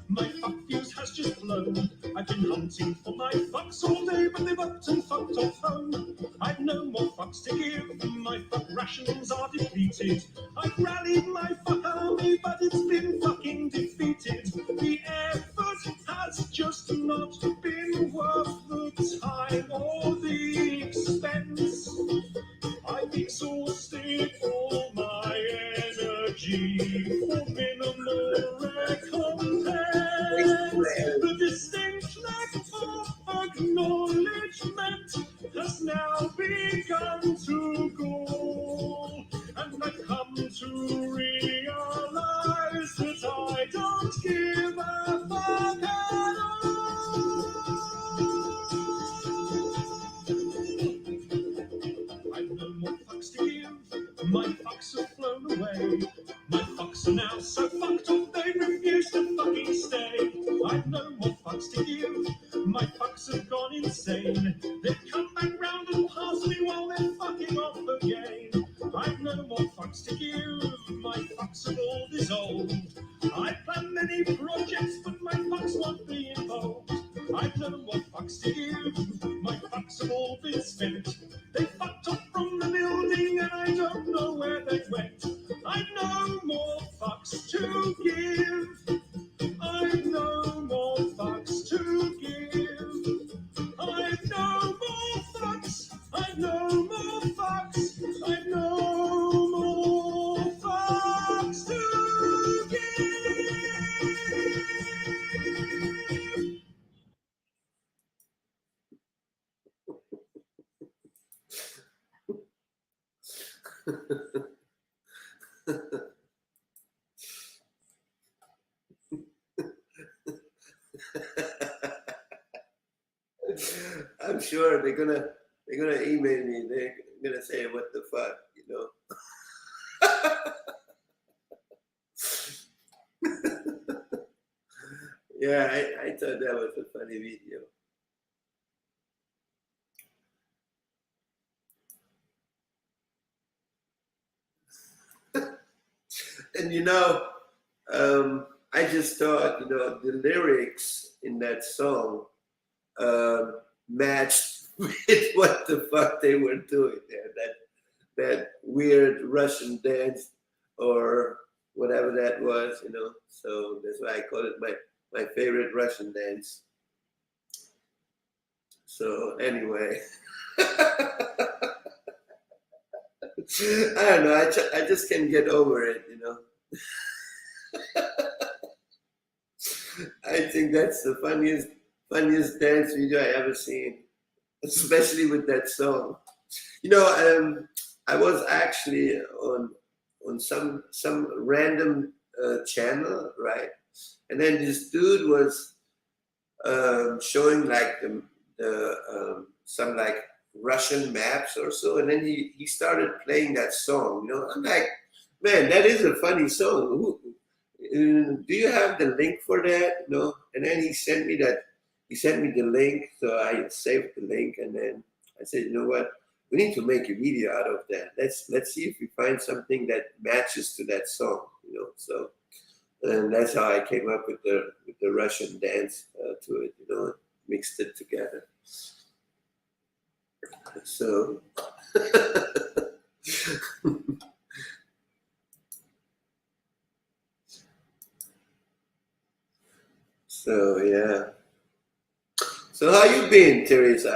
my fuck fuse has just blown. I've been hunting for my fucks all day, but they've upped and fucked off home. I've no more fucks to give, my fuck rations are depleted. I've rallied my fuck army, but it's been fucking defeated. The effort has just not been worth the time or the expense. I've exhausted all my energy for minimal recompense. The distinct lack of acknowledgement has now begun to go, and I've come to realize that I don't give a fuck at all. I've no more fucks to give, my fucks have flown away. My fucks are now so fucked up they refuse to fucking stay. I've no more fucks to give, my fucks have gone insane. They've come back round and passed me while they're fucking off again. I've no more fucks to give, my fucks have all dissolved. I plan many projects, but my fucks to give. I've no more fucks to give. I've no more fucks. I've no more fucks. I've no more fucks to give. I'm sure they're gonna email me. They're gonna say, "What the fuck," you know. Yeah, I thought that was a funny video. And I just thought, the lyrics in that song matched with what the fuck they were doing there. That weird Russian dance or whatever that was, So that's why I call it my favorite Russian dance. So anyway, I don't know. I just can't get over it, I think that's the funniest dance video I ever seen, especially with that song. I was actually on some random channel, right? And then this dude was showing like some like Russian maps or so, and then he started playing that song. I'm like, man, that is a funny song. Do you have the link for that? And then he sent me the link, so I saved the link, and then I said, you know what? We need to make a video out of that. Let's see if we find something that matches to that song, So, and that's how I came up with the Russian dance to it, mixed it together. So. So yeah. So how you been, Teresa?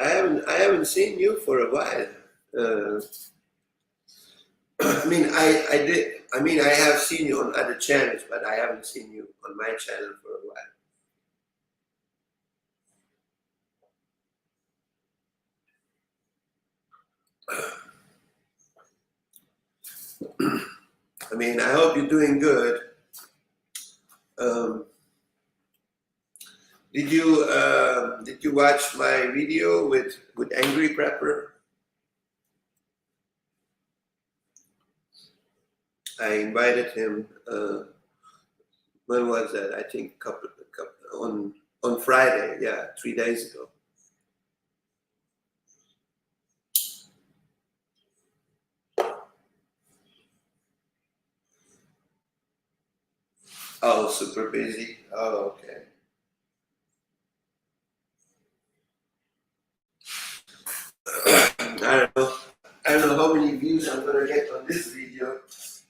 I haven't seen you for a while. I have seen you on other channels, but I haven't seen you on my channel for a while. I hope you're doing good. Did you watch my video with Angry Prepper? I invited him. When was that? I think on Friday. Yeah, 3 days ago. Oh, super busy. Oh, okay. I don't know how many views I'm gonna get on this video,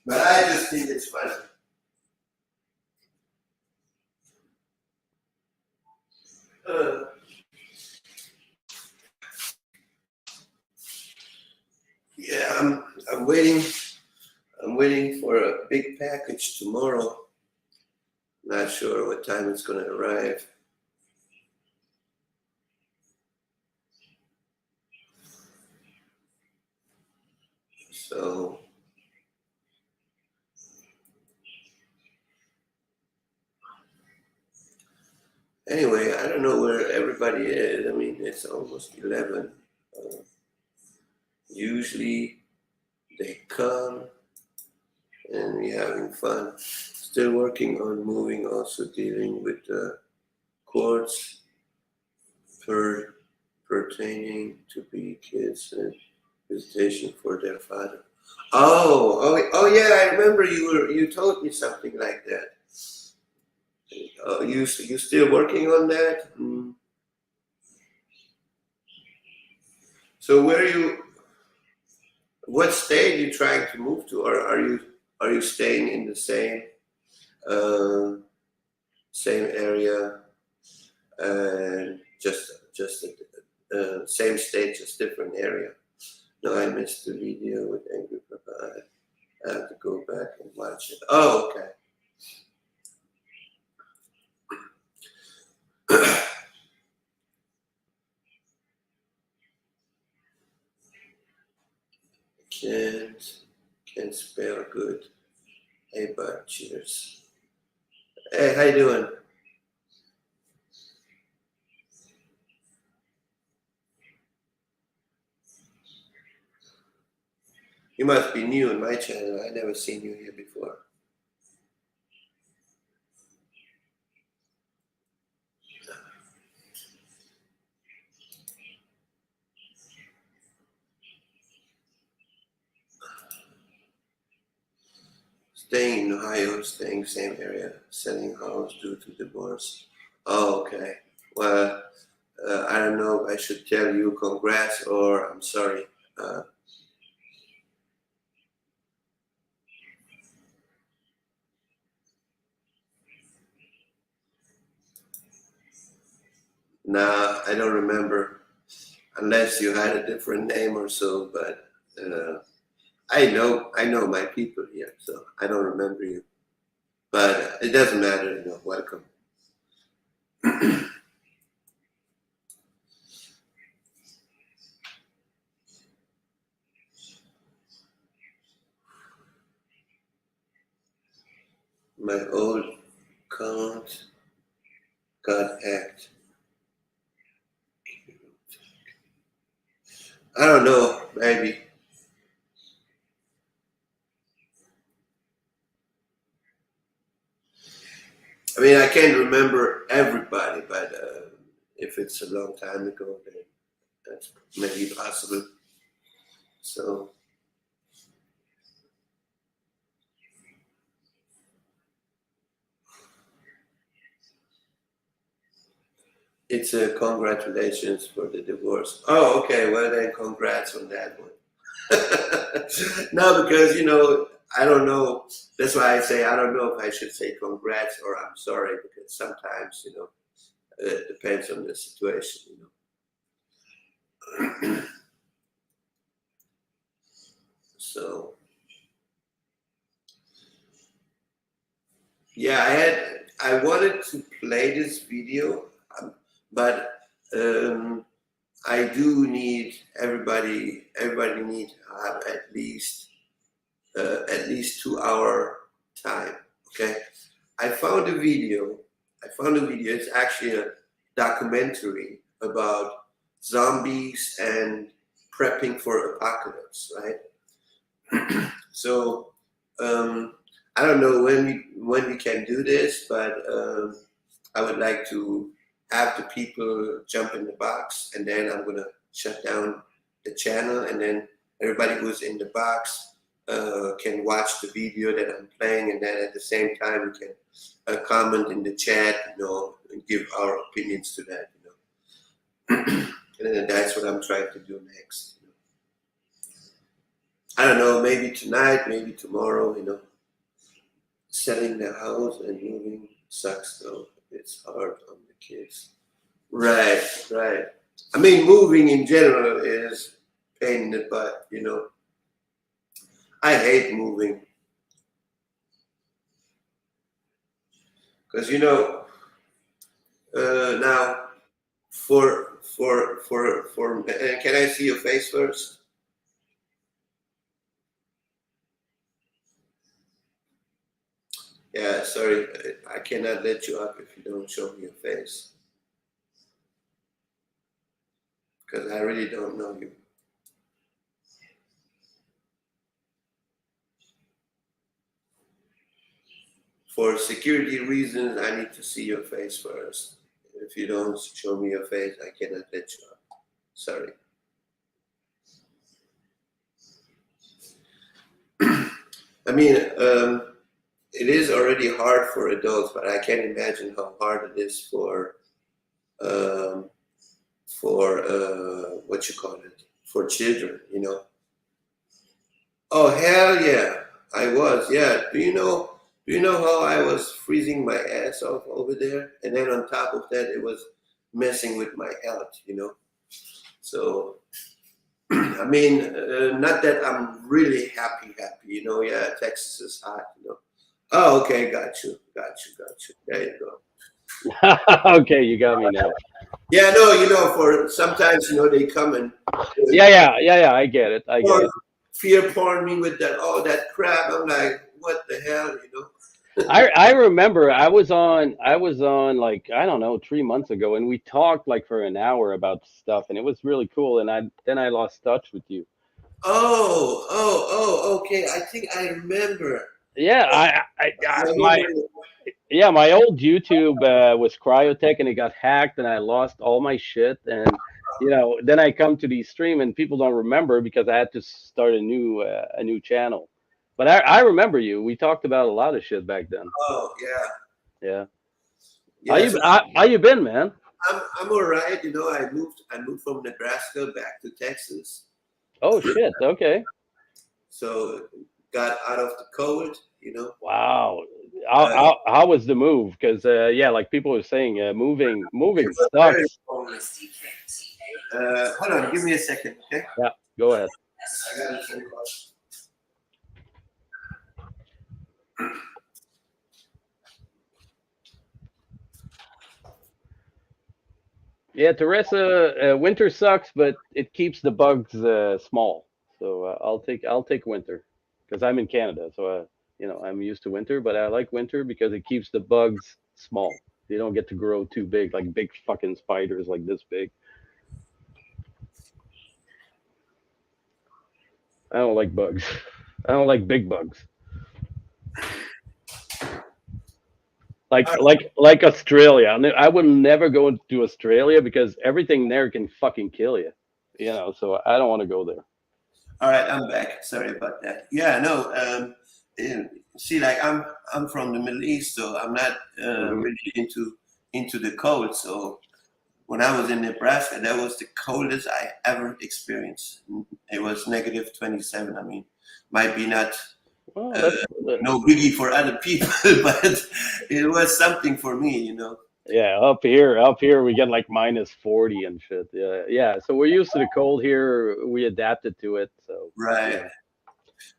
but I just think it's funny. Yeah, I'm waiting. I'm waiting for a big package tomorrow. Not sure what time it's gonna arrive. So anyway, I don't know where everybody is. It's almost 11. Usually they come and we're having fun. Still working on moving, also dealing with courts pertaining to be kids and visitation for their father. Oh yeah, I remember you told me something like that. You still working on that? So what state are you trying to move to, or are you staying in the same same area, and just same state, just different area. No, I missed the video with Angry Papa. I have to go back and watch it. Oh, okay. Can't spell good. Hey, bud, cheers. Hey, how you doing? You must be new in my channel. I never seen you here before. Staying in Ohio, staying same area, selling house due to divorce. Oh, okay. Well, I don't know if I should tell you congrats or I'm sorry. Nah, I don't remember, unless you had a different name or so. But I know my people here, so I don't remember you. But it doesn't matter. Welcome. My old account got hacked. I don't know, maybe. I mean, I can't remember everybody, but if it's a long time ago, then that's maybe possible. So it's a congratulations for the divorce. Oh, okay. Well, then congrats on that one. No, because I don't know. That's why I say I don't know if I should say congrats or I'm sorry, because sometimes it depends on the situation. So yeah, I wanted to play this video, but I do need everybody need to have at least 2 hour time. Okay, I found a video. It's actually a documentary about zombies and prepping for apocalypse, right? So I don't know when we can do this, but I would like to have the people jump in the box, and then I'm gonna shut down the channel, and then everybody who's in the box can watch the video that I'm playing, and then at the same time we can comment in the chat, and give our opinions to that, and then that's what I'm trying to do next. I don't know, maybe tonight, maybe tomorrow. Selling the house and moving sucks though. It's hard on the kids. Right. I mean, moving in general is pain in the butt. I hate moving because now for can I see your face first? Yeah, sorry, I cannot let you up if you don't show me your face, because I really don't know you. For security reasons, I need to see your face first. If you don't show me your face, I cannot let you up. Sorry. I mean, it is already hard for adults, but I can't imagine how hard it is for what you call it, for children. Oh hell yeah, I was. Yeah, do Do you know how I was freezing my ass off over there? And then on top of that, it was messing with my health, you know? So, I mean, not that I'm really happy, you know? Yeah, Texas is hot, you know? Oh, okay, got you. There you go. Okay, you got me now. Yeah, no, you know, for sometimes, you know, they come and Yeah. I get it. I get it. fear porn me with that, all that crap. I'm like, what the hell, you know? I remember I was on like I don't know 3 months ago, and we talked like for an hour about stuff, and it was really cool. And I lost touch with you. Okay. I think I remember. Yeah, I my remember. yeah, my old YouTube was Cryotech, and it got hacked, and I lost all my shit. And then I come to the stream, and people don't remember because I had to start a new channel. But I remember you. We talked about a lot of shit back then. Oh, yeah. Yeah. How Yeah, you so how you been, man? I'm all right. You know, I moved from Nebraska back to Texas. Oh shit. Okay. So got out of the cold, you know. Wow. How Uh, how, how was the move? Because yeah, like people were saying, moving it was very sucks. cold. Hold on, give me a second, okay? Yeah. Go ahead. I got a phone call. Yeah, Teresa, winter sucks, but it keeps the bugs small. So I'll take winter because I'm in Canada, so I'm used to winter, but I like winter because it keeps the bugs small. They don't get to grow too big, like big fucking spiders like this big. I don't like bugs. I don't like big bugs. Like All right, like Australia. I would never go to Australia because everything there can fucking kill you. So I don't want to go there. all right, I'm back. Sorry about that. Yeah, no. eh, See, like I'm from the Middle East, so I'm not Hmm. really into the cold. So when I was in Nebraska, that was the coldest I ever experienced. It was negative 27. I mean, might be not Well, uh, that's no biggie for other people, but it was something for me, you know. yeah. Up here, we get like minus 40 and shit. Yeah, yeah. So we're used to the cold here. We adapted to it. So Right.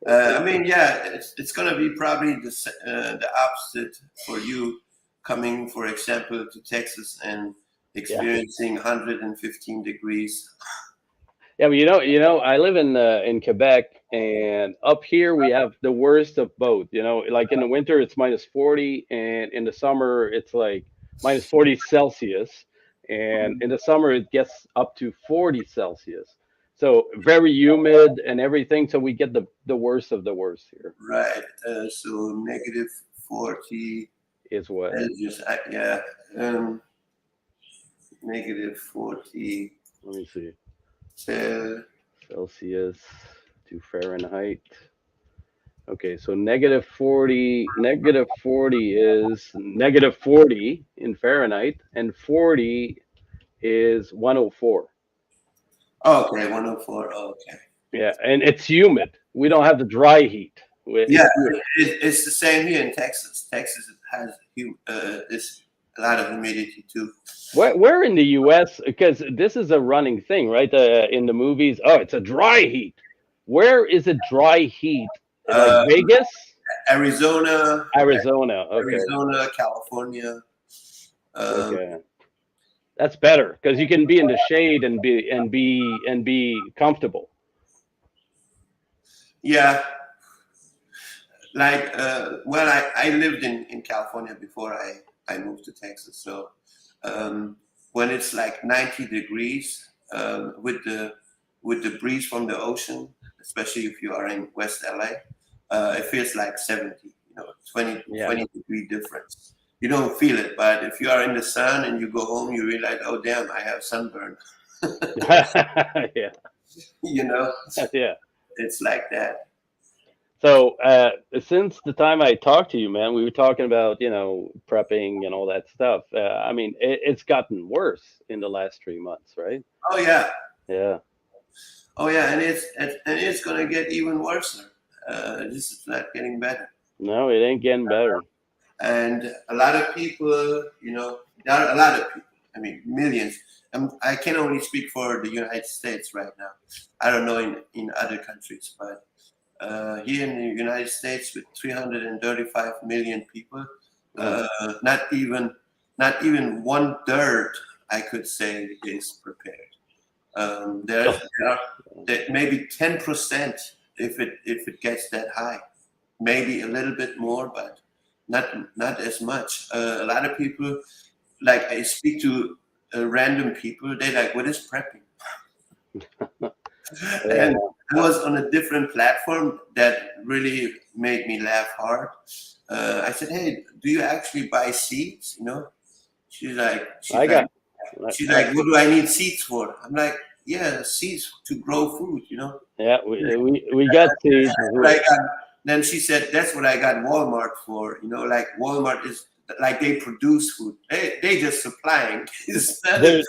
yeah, I mean, yeah, it's gonna be probably the opposite for you coming, for example, to Texas and yeah, experiencing 115 degrees. yeah. But I live in Quebec, and up here we have the worst of both. Like in the winter it's minus 40, and in the summer it's like minus 40 Celsius, and in the summer it gets up to 40 Celsius. So very humid and everything. So we get the worst of the worst here. Right. So negative 40 Is what? Celsius. Yeah. Um, negative 40 Let me see. Celsius. Celsius to Fahrenheit. Okay, so negative 40 is negative 40 in Fahrenheit, and 40 is 104. Okay, 104. Okay. Yeah, and it's humid. We don't have the dry heat. Yeah, It's humid. it's the same here in Texas. Texas has it's a lot of humidity too. Where in the U.S., because this is a running thing, right? In the movies, oh, it's a dry heat. Where is it dry heat? Like Uh, Vegas, Arizona, Arizona. Okay, Arizona, California. Um, okay. That's better because you can be in the shade and be comfortable. yeah, like well, I lived in California before I moved to Texas. So when it's like 90 degrees with the breeze from the ocean, especially if you are in West LA, it feels like 70. 20 Yeah, 20-degree difference. You don't feel it, but if you are in the sun and you go home, you realize, oh damn, I have sunburn. yeah, you know, yeah. it's like that. So since the time I talked to you, man, we were talking about prepping and all that stuff. I mean, it's gotten worse in the last 3 months, right? Oh yeah, Yeah. oh yeah, and it's gonna get even worse. This is not getting better. No, it ain't getting better. And a lot of people, there are a lot of people. I mean, millions. I can only speak for the United States right now. I don't know in other countries, but here in the United States, with 335 million people, not even 1/3, I could say, is prepared. There are maybe 10% if it gets that high, maybe a little bit more, but not as much. A lot of people, like I speak to random people, they like, what is prepping? And I was on a different platform that really made me laugh hard. I said, hey, do you actually buy seeds? She's like, she's like, what do I need seeds for? I'm like, yeah, seeds to grow food. Yeah, we got seeds. Then she said, that's what I got Walmart for. Like Walmart is like they produce food. They just supplying.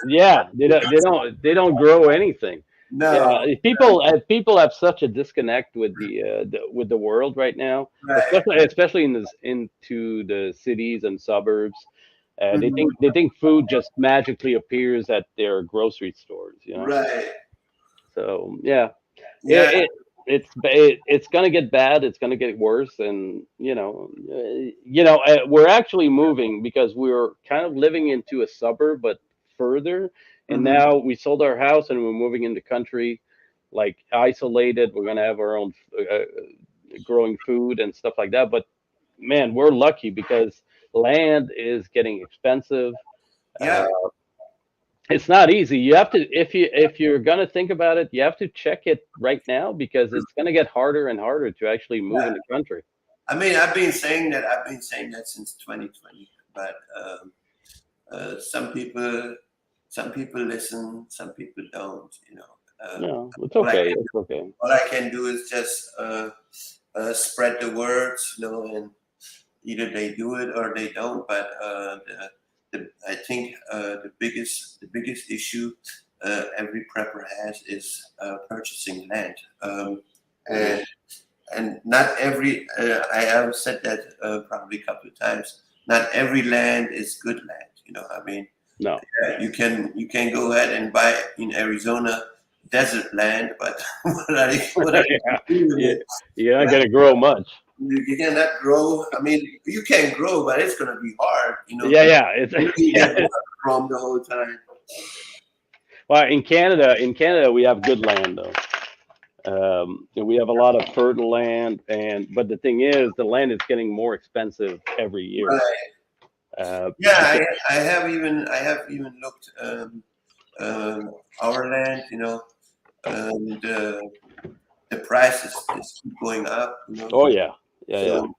Yeah, they don't grow anything. No. Yeah, people have such a disconnect with the world right now, Right. especially into the cities and suburbs. They Mhm. think food just magically appears at their grocery stores. Right. So yeah, Yeah. it's gonna get bad. It's gonna get worse, and we're actually moving because we were kind of living into a suburb, but further. And Mhm. now we sold our house and we're moving into country, like isolated. We're gonna have our own growing food and stuff like that. But man, we're lucky because land is getting expensive. Uh, Yeah. it's not easy. You have to if you're gonna think about it, you have to check it right now because it's gonna get harder and harder to actually move Yeah. in the country. I mean, I've been saying that since 2020, but some people listen, some people don't. No, it's All I okay. can It's okay. all I can do is just spread the words, and either they do it or they don't. But I think the biggest issue every prepper has is purchasing land, and not every. I have said that probably a couple of times. Not every land is good land. I mean, No, you can go ahead and buy in Arizona desert land, but what are you yeah, doing with yeah, it? you're not Right? gonna grow much. You cannot grow. I mean, you can grow, but it's gonna be hard. Yeah, yeah. It's You yeah. get water from the whole time. Well, in Canada, we have good land though. And we have a lot of fertile land, but the thing is, the land is getting more expensive every year. Right. Uh, Yeah, because, I have even looked our land. And the price is keep going up. oh yeah, yeah, yeah. So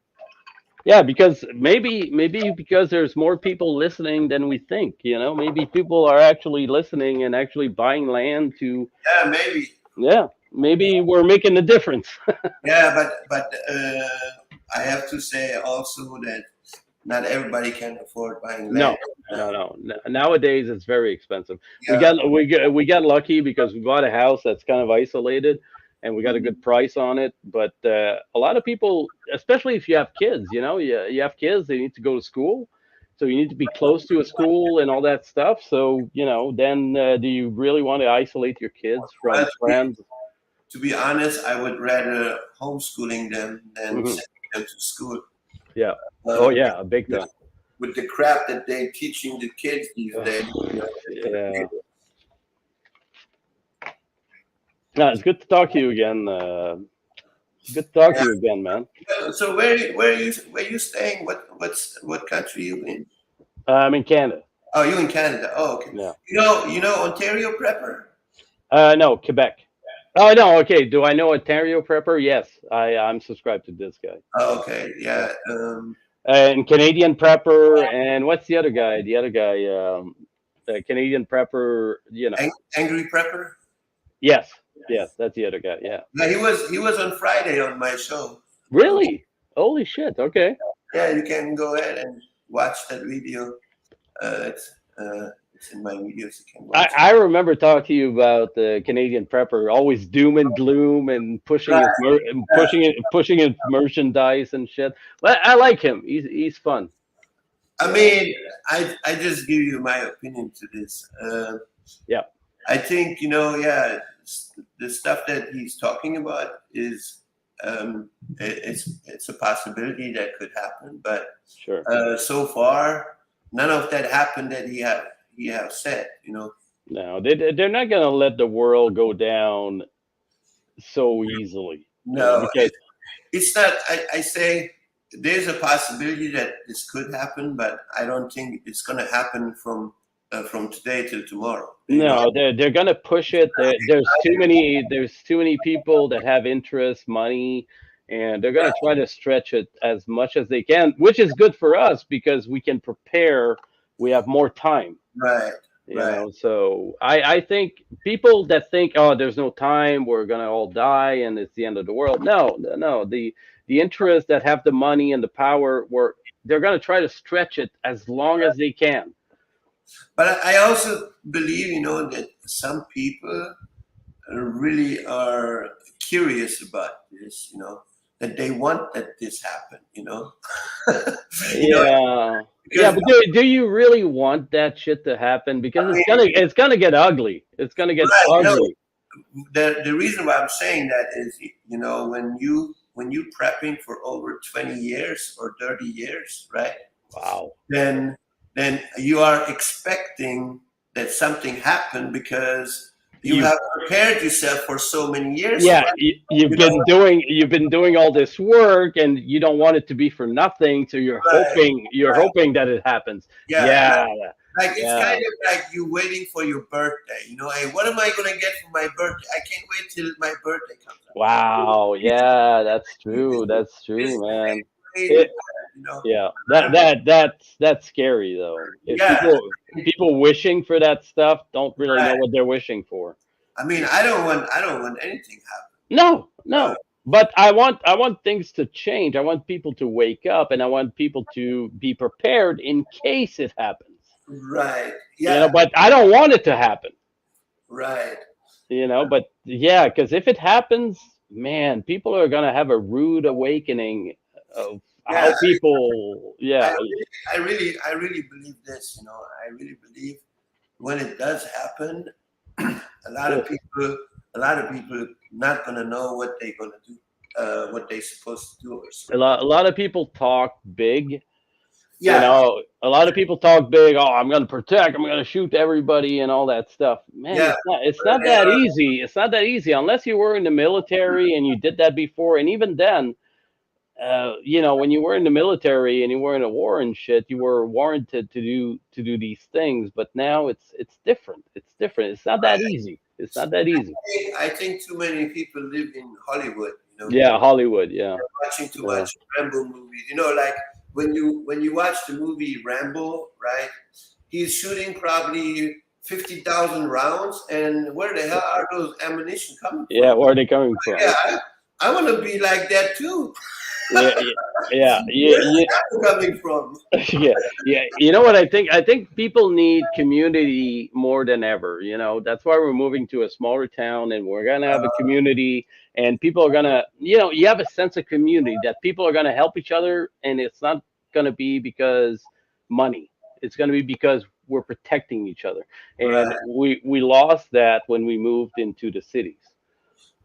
Yeah, because maybe because there's more people listening than we think. Maybe people are actually listening and actually buying land to. yeah, maybe. Yeah, maybe we're making a difference. Yeah, but I have to say also that not everybody can afford buying No, land. no, no. Nowadays, it's very expensive. We Yeah. got we got lucky because we bought a house that's kind of isolated, and we got a good price on it. But a lot of people, especially if you have kids, you have kids, they need to go to school, so you need to be close to a school and all that stuff. So then do you really want to isolate your kids Well, from friends? to be honest, I would rather homeschooling them than Hmm. sending them to school. Yeah. Oh Uh, yeah, big time. with the crap that they're teaching the kids these days. Yeah. No, it's good to talk to you again. Good to talk to you again, man. So where you staying? What country you in? I'm in Canada. Oh, you in Canada. Oh, okay. Yeah. You know Ontario Prepper. No, Quebec. Oh no. Okay. Do I know Ontario Prepper? Yes, I'm subscribed to this guy. Oh, okay, Yeah. yeah. And Canadian Prepper, and what's the other guy? The other guy, the Canadian Prepper. Angry Prepper. Yes, yes, that's the other guy. Yeah. Yeah, he was on Friday on my show. Really? Holy shit. Okay. Yeah, you can go ahead and watch that video. It's It's in my videos. You can watch. I remember talking to you about the Canadian prepper, always doom and gloom and pushing his Right. pushing his merchandise and shit. But I like him. He's fun. I mean, I just give you my opinion to this. Yeah, I think, yeah, the stuff that he's talking about is it's a possibility that could happen, but sure. so far none of that happened that he have said. No, they're not gonna let the world go down so easily. No, Because it's not. I say there's a possibility that this could happen, but I don't think it's going to happen from today till tomorrow. no, they're gonna push it. There's too many people that have interest, money, and they're gonna try to stretch it as much as they can, which is good for us because we can prepare. We have more time. Right, You right, know, so I think people that think, oh, there's no time, we're gonna all die and it's the end of the world. No, no, no. The interests that have the money and the power, they're gonna try to stretch it as long as they can. but I also believe that some people really are curious about this. That they want that this happen. you know, Yeah, yeah, because but do you really want that shit to happen? Because I mean, it's gonna get ugly. It's gonna get right, ugly. the reason why I'm saying that is, when you prepping for over 20 years or 30 years, right? Wow. Then you are expecting that something happened because you You have prepared yourself for so many years Yeah, for it. you've You know, you've been doing all this work, and you don't want it to be for nothing. So right, you're right, hoping that it happens. yeah. Yeah, Like it's yeah. kind of like you waiting for your birthday. Hey, what am I gonna get for my birthday? I can't wait till my birthday comes up. Wow. Yeah, that's true. That's This is true, the man. same way with It, that. yeah. That's scary though. If Yeah, people wishing for that stuff don't really know right. what they're wishing for. I mean, I don't want anything No, happen. no. But I want things to change. I want people to wake up, and I want people to be prepared in case it happens. Right. Yeah. But I don't want it to happen. Right. But yeah, because if it happens, man, people are gonna have a rude awakening of Yeah. how people. I Yeah, really, I really, I really believe this. I really believe when it does happen, a lot of people, not gonna know what they're gonna do, what they're supposed to do or a something. lot of people talk big. Yeah. A lot of people talk big. Oh, I'm gonna protect. I'm gonna shoot everybody and all that stuff. Man, Yeah. it's not They that are. easy. It's not that easy unless you were in the military and you did that before. And even then, when you were in the military and you were in a war and shit, you were warranted to do these things. But now it's different. It's different. It's not that easy. It's not that easy. I think too many people live in Hollywood. Yeah, Hollywood. Yeah, Watching too yeah, much Rambo movies. Like when you watch the movie Rambo, right? He's shooting probably 50,000 rounds, and where the hell are those ammunition coming yeah. from? Where are they coming from? Yeah, I want to be like that too. Yeah, yeah, yeah, Where's yeah. that coming from? Yeah, yeah. You know what I think? I think people need community more than ever. That's why we're moving to a smaller town, and we're gonna have a community, and people are gonna, you have a sense of community that people are gonna help each other, and it's not gonna be because money. It's gonna be because we're protecting each other, and Right, we lost that when we moved into the cities.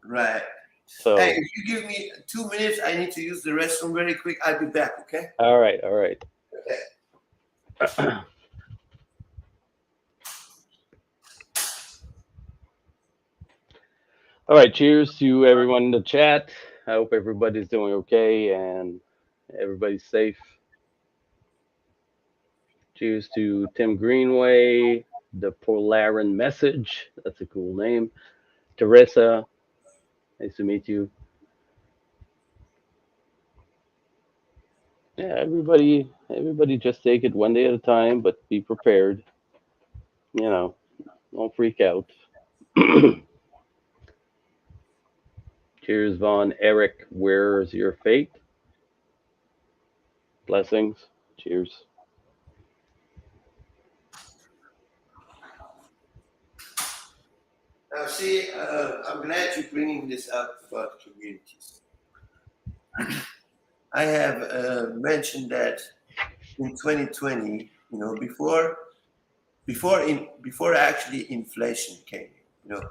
right. Hey, So, if you give me 2 minutes, I need to use the restroom very quick. I'll be back, okay? all right, all right. Okay. All right, cheers to everyone in the chat. I hope everybody's doing okay and everybody's safe. Cheers to Tim Greenway, the Polaran Message. That's a cool name. Teresa, nice to meet you. Yeah, everybody just take it one day at a time, but be prepared. Don't freak out. Cheers, Vaughn. Eric, where's your fate? Blessings. Cheers. Now, see, I'm glad you're bringing this up about communities. I have mentioned that in 2020, you know, before actually inflation came, you know,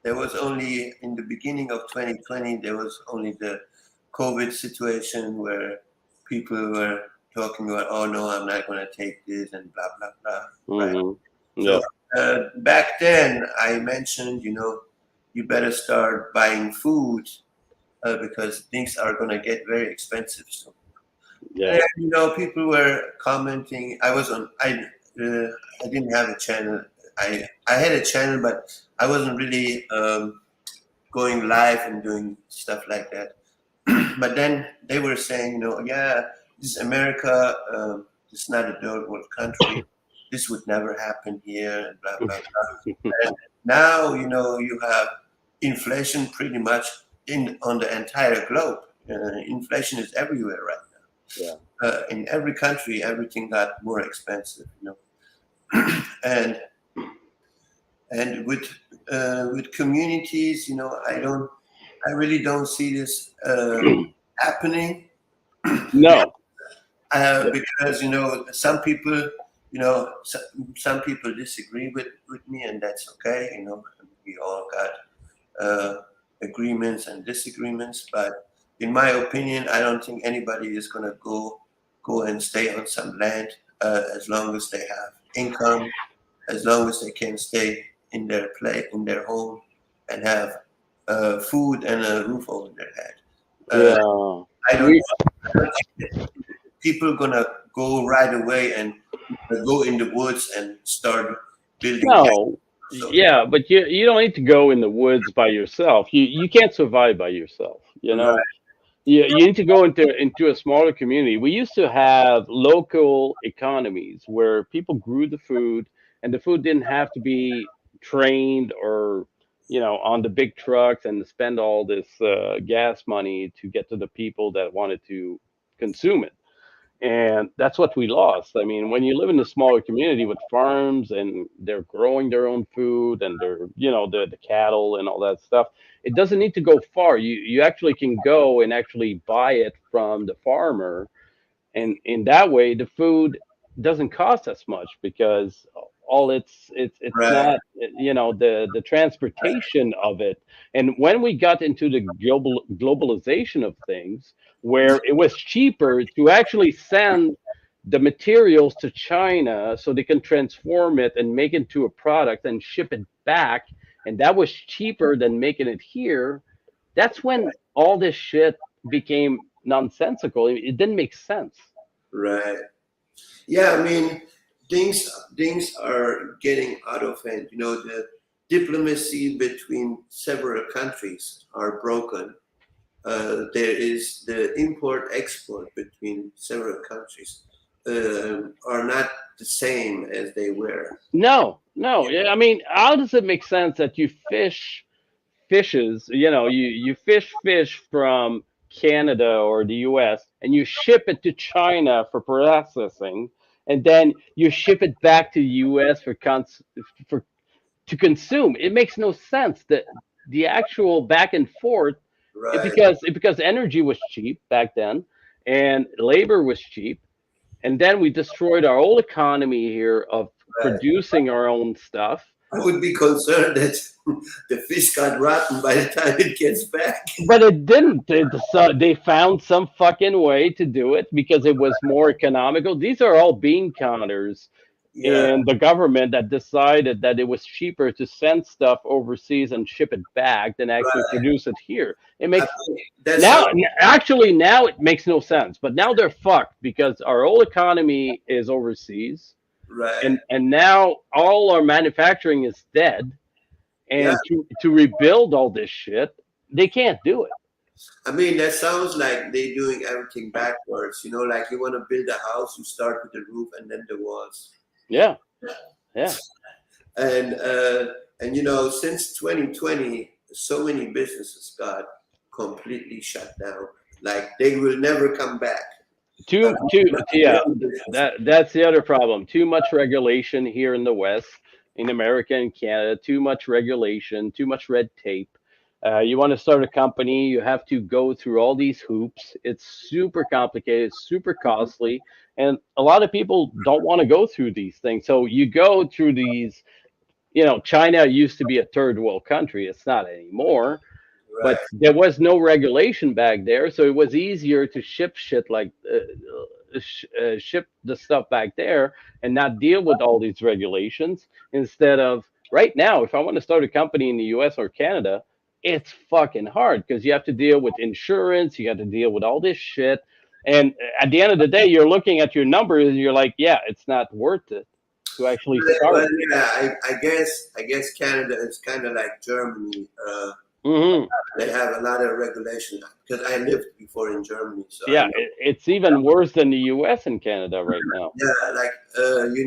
there was only in the beginning of 2020 there was only the COVID situation where people were talking about, oh no, I'm not going to take this and blah blah blah, right? Hmm. So Yeah. back then, I mentioned, you know, you better start buying food because things are going to get very expensive soon. Yeah. And, you know, people were commenting. I didn't have a channel. I had a channel, but I wasn't really going live and doing stuff like that. But then they were saying, you know, yeah, this is America. This is not a third world country. This would never happen here, and blah blah blah. And now, you know, you have inflation pretty much on the entire globe. Inflation is everywhere right Yeah. now. In every country, everything got more expensive. You know, and with communities, you know, I really don't see this happening No. because you know some people, you know, some people disagree with me, and that's okay. You know, we all got agreements and disagreements, but in my opinion, I don't think anybody is gonna go and stay on some land as long as they have income, as long as they can stay in their in their home, and have food and a roof over their head. Yeah. I don't, We, I don't think that people gonna go right away and go in the woods and start building. no. So, Yeah, but you don't need to go in the woods by yourself. You can't survive by yourself. You right, know, you need to go into a smaller community. We used to have local economies where people grew the food, and the food didn't have to be trained or on the big trucks and spend all this gas money to get to the people that wanted to consume it. And that's what we lost. I mean, when you live in a smaller community with farms and they're growing their own food and they're the cattle and all that stuff, it doesn't need to go far. You actually can go and actually buy it from the farmer, and in that way the food doesn't cost as much because all it's right, not the transportation of it. And when we got into the globalization of things, where it was cheaper to actually send the materials to China so they can transform it and make it into a product and ship it back, and that was cheaper than making it here, that's when all this shit became nonsensical. It didn't make sense. right. Yeah, I mean, things are getting out of hand. You know, the diplomacy between several countries are broken. There is the import export between several countries are not the same as they were. No, no. Yeah, I mean, how does it make sense that you fishes, you fish from Canada or the US and you ship it to China for processing, and then you ship it back to the US for to consume? It makes no sense that the actual back and forth, Right, because energy was cheap back then and labor was cheap, and then we destroyed our whole economy here of right. producing our own stuff. I would be concerned that the fish got rotten by the time it gets back. But it didn't. They found some fucking way to do it because it was more economical. These are all bean counters Yeah, in the government that decided that it was cheaper to send stuff overseas and ship it back than actually right. produce it here. It I makes think that's now how, actually now it makes no sense. But now they're fucked because our whole economy is overseas, right. and now all our manufacturing is dead. Yeah, And to rebuild all this shit, they can't do it. I mean, that sounds like they're doing everything backwards. You know, like you want to build a house, you start with the roof and then the walls. Yeah, yeah. And you know, since 2020, so many businesses got completely shut down. Like they will never come back. Uh, Yeah. That's the other problem. Too much regulation here in the West. in America and Canada. Too much regulation, too much red tape. You want to start a company, you have to go through all these hoops. It's super complicated, super costly, and a lot of people don't want to go through these things. So you go through these. China used to be a third world country. It's not anymore, Right. but there was no regulation back there, so it was easier to ship shit like ship the stuff back there and not deal with all these regulations. Instead of right now, if I want to start a company in the US or Canada, it's fucking hard because you have to deal with insurance, you got to deal with all this shit. And at the end of the day, you're looking at your numbers and you're like, yeah, it's not worth it to actually start. Well, yeah, I guess Canada is kind of like Germany. Hmm. They have a lot of regulation because I lived before in Germany. So I Yeah, know. it's even worse than the US and Canada right now. Yeah, like you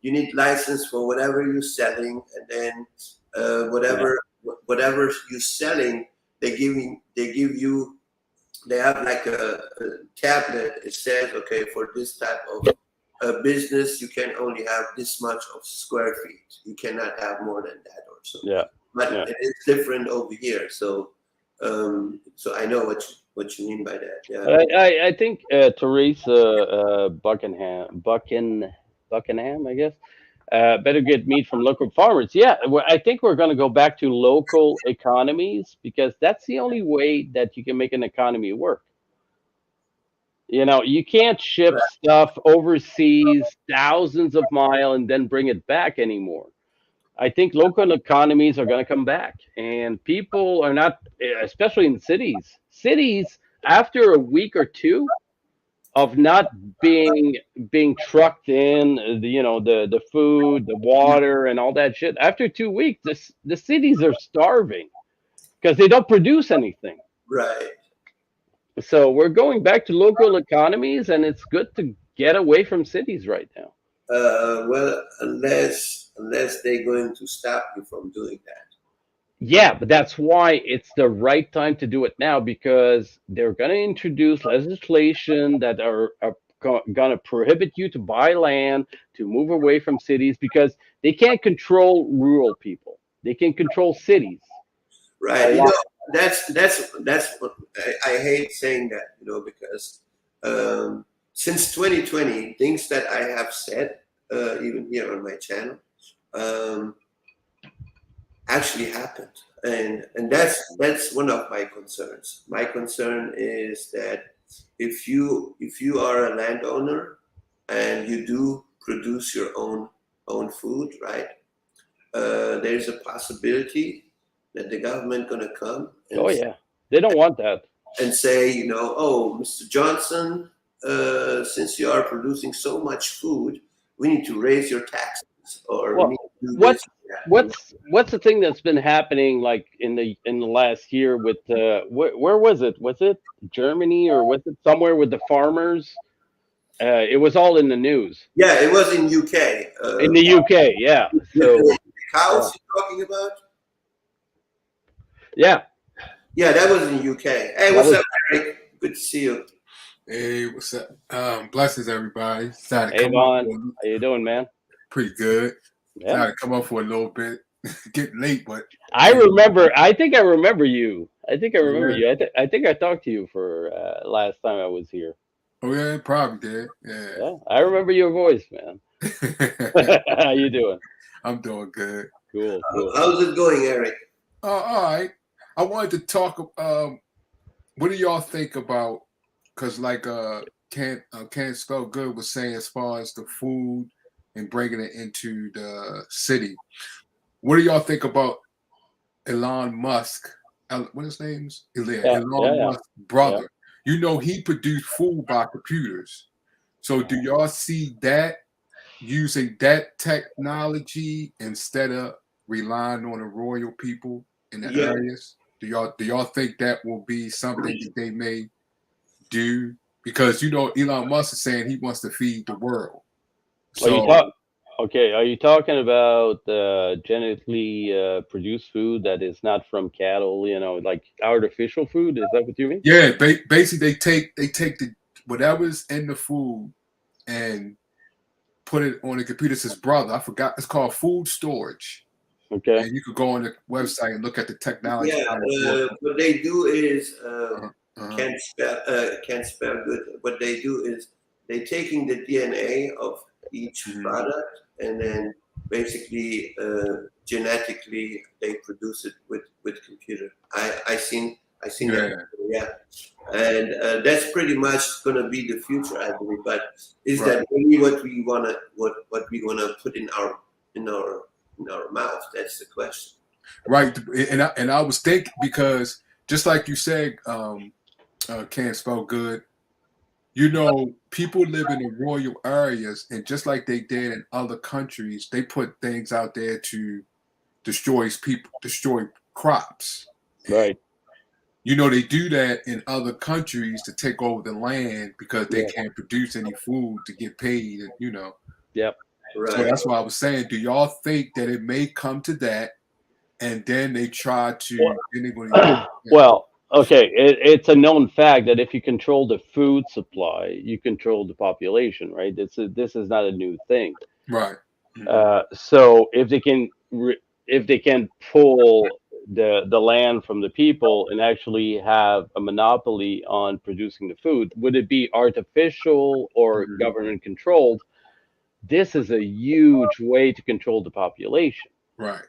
need license for whatever you're selling, and then whatever you're selling, they have like a tablet. It says, okay, for this type of business, you can only have this much of square feet. You cannot have more than that or so. Yeah. But Yeah. it's different over here. So I know what you mean by that. Yeah. I think Teresa Buckingham, I guess, better get meat from local farmers. Yeah, I think we're going to go back to local economies because that's the only way that you can make an economy work. You can't ship stuff overseas thousands of miles and then bring it back anymore. I think local economies are going to come back, and people are not, especially in cities. Cities, after a week or two of not being trucked in, the food, the water, and all that shit. After 2 weeks, the cities are starving because they don't produce anything. Right. So we're going back to local economies, and it's good to get away from cities right now. Well, unless they're going to stop you from doing that. Yeah, but that's why it's the right time to do it now because they're going to introduce legislation that are going to prohibit you to buy land, to move away from cities because they can't control rural people. They can control cities. Right. A lot. That's what I hate saying that, because since 2020, things that I have said, even here on my channel, actually happened, and that's one of my concerns. My concern is that if you are a landowner and you do produce your own food, right? There's a possibility that the government gonna come and, Oh yeah, they don't want that. and say, oh, Mr. Johnson, since you are producing so much food, we need to raise your taxes, or Well, we need to do what's this. or that, what's the thing that's been happening like in the last year with where was it? Was it Germany or was it somewhere with the farmers? It was all in the news Yeah, it was in UK. in the UK. Yeah. So The cows you're talking about? yeah, Yeah, that was in UK. Hey, what's up, Eric? Good to see you. Hey, what's up? Blessings, everybody. Decided to hey come Vaughn, up how you doing, man? pretty good. Yeah, Decided to come up for a little bit. Getting late, but I remember. I think I remember you. I think I remember Yeah. you. I think I talked to you for last time I was here. oh yeah, probably did. Yeah. Yeah, I remember your voice, man. How you doing? I'm doing good. Cool, cool. How's it going, Eric? All right. I wanted to talk. What do y'all think about? Because like can't spell good was saying as far as the food and bringing it into the city. What do y'all think about Elon Musk? What his name's? Yeah, Elon yeah. Musk's brother. He produced food by computers. So do y'all see that using that technology instead of relying on the royal people in the Yeah. areas? Do y'all think that will be something that they may do? Because Elon Musk is saying he wants to feed the world. Are you talking about genetically produced food that is not from cattle? Like artificial food? Is that what you mean? Yeah, basically they take the whatever's in the food and put it on the computer. It's his brother. I forgot. It's called Food Storage. Okay. And you could go on the website and look at the technology. Yeah, how it's working. what they do is Uh-huh. can't spell good. What they do is they taking the DNA of each Mhm. product and then basically genetically they produce it with computer. I seen that. Yeah, and that's pretty much gonna be the future, I believe. But is that really what we wanna put in our mouth? That's the question. Right, and I was thinking, because just like you said, can't spell good. You know, people live in the rural areas, and just like they did in other countries, they put things out there to destroy crops. Right. You know, they do that in other countries to take over the land because they can't produce any food to get paid, and you know. Yep. Right. So that's why I was saying, do y'all think that it may come to that, and then they try to? Well, okay, it's a known fact that if you control the food supply, you control the population, right? This is not a new thing. Right. So if they can pull the land from the people and actually have a monopoly on producing the food, would it be artificial or government controlled? This is a huge way to control the population. Right.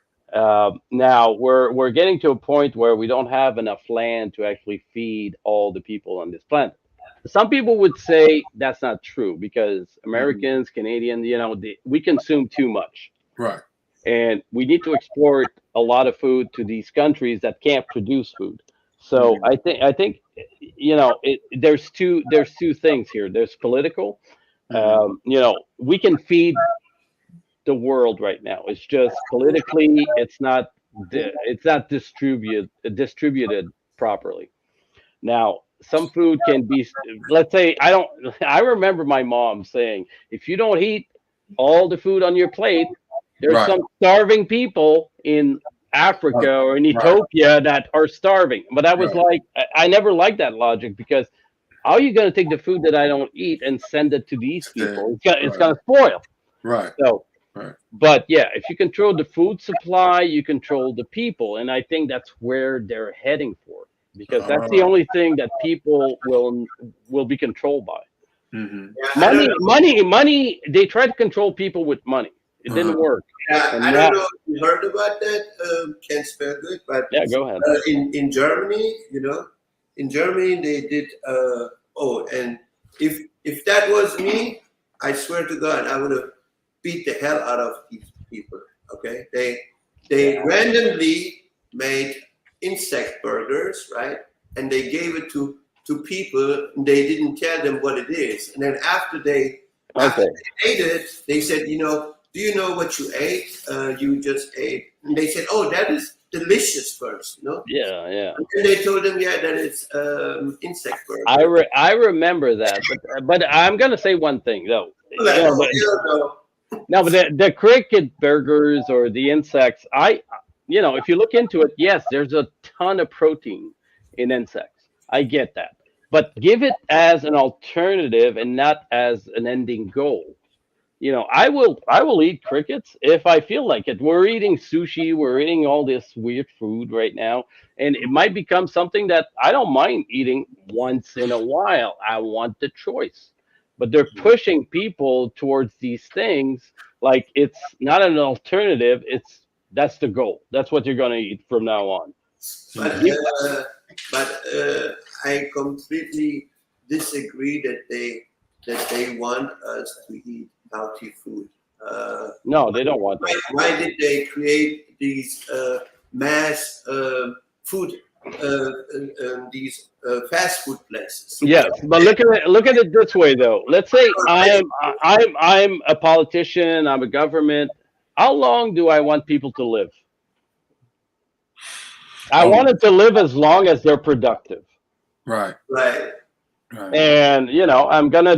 Now we're getting to a point where we don't have enough land to actually feed all the people on this planet. Some people would say that's not true because Americans, Canadians, you know, we consume too much. Right. And we need to export a lot of food to these countries that can't produce food. So I think you know, there's two things here. There's political. You know, we can feed the world right now. It's just politically, it's not distributed properly. Now, some food can be, let's say, I remember my mom saying, if you don't eat all the food on your plate, there's some starving people in Africa or in Ethiopia that are starving. But I was like, I never liked that logic, because how are you going to take the food that I don't eat and send it to these people? It's going to spoil. Right. So, but yeah, if you control the food supply, you control the people. And I think that's where they're heading for, because that's the only thing that people will be controlled by. Money. They try to control people with money. It didn't work. Yeah, I don't know if you heard about that, can't spell good, but yeah, go ahead. In Germany, you know, in Germany they did. And if that was me, I swear to God, I would have beat the hell out of these people. Okay, they randomly made insect burgers, right? And they gave it to people. And they didn't tell them what it is. And then after they ate it, they said, you know, do you know what you ate? You just ate. And they said, oh, that is delicious first, you know? Yeah. And then they told them, that it's insect burger. I remember that, but I'm gonna say one thing though. No, but the cricket burgers or the insects, if you look into it, yes, there's a ton of protein in insects. I get that, but give it as an alternative and not as an ending goal. You know, I will eat crickets if I feel like it. We're eating sushi, we're eating all this weird food right now, and it might become something that I don't mind eating once in a while. I want the choice. But they're pushing people towards these things like it's not an alternative, that's the goal. That's what you're going to eat from now on. But I completely disagree that they want us to eat healthy food. No, they don't want that. Why did they create these mass food, these fast food places? Yes, but look at it this way though. Let's say I'm a politician, I'm a government. How long do I want people to live? I want them to live as long as they're productive. Right. And you know, I'm gonna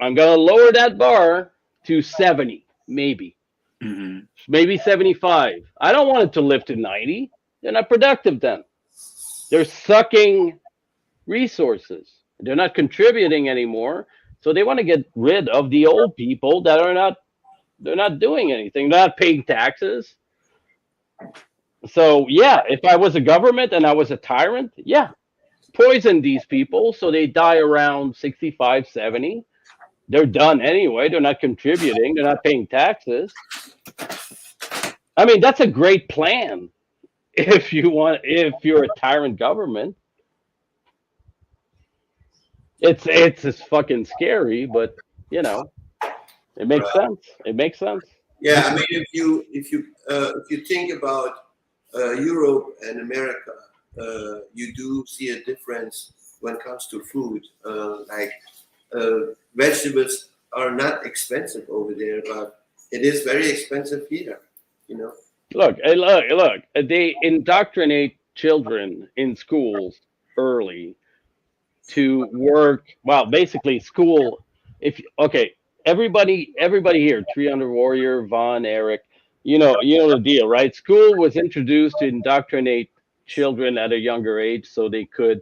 lower that bar to 70, maybe, maybe 75. I don't want it to live to 90. They're not productive then. They're sucking resources. They're not contributing anymore. So they want to get rid of the old people that are not they're not doing anything. They're not paying taxes. So yeah, if I was a government and I was a tyrant, yeah, poison these people so they die around 65, 70. They're done anyway. They're not contributing. They're not paying taxes. I mean, that's a great plan if you're a tyrant government. It's just fucking scary, but you know, it makes Right. sense. It makes sense. Yeah, I mean, if you think about Europe and America, you do see a difference when it comes to food. Vegetables are not expensive over there, but it is very expensive here. You know. Look. They indoctrinate children in schools early to work. Well, basically, school. If okay, everybody here, 300 Warrior, Von, Eric, you know the deal, right? School was introduced to indoctrinate children at a younger age so they could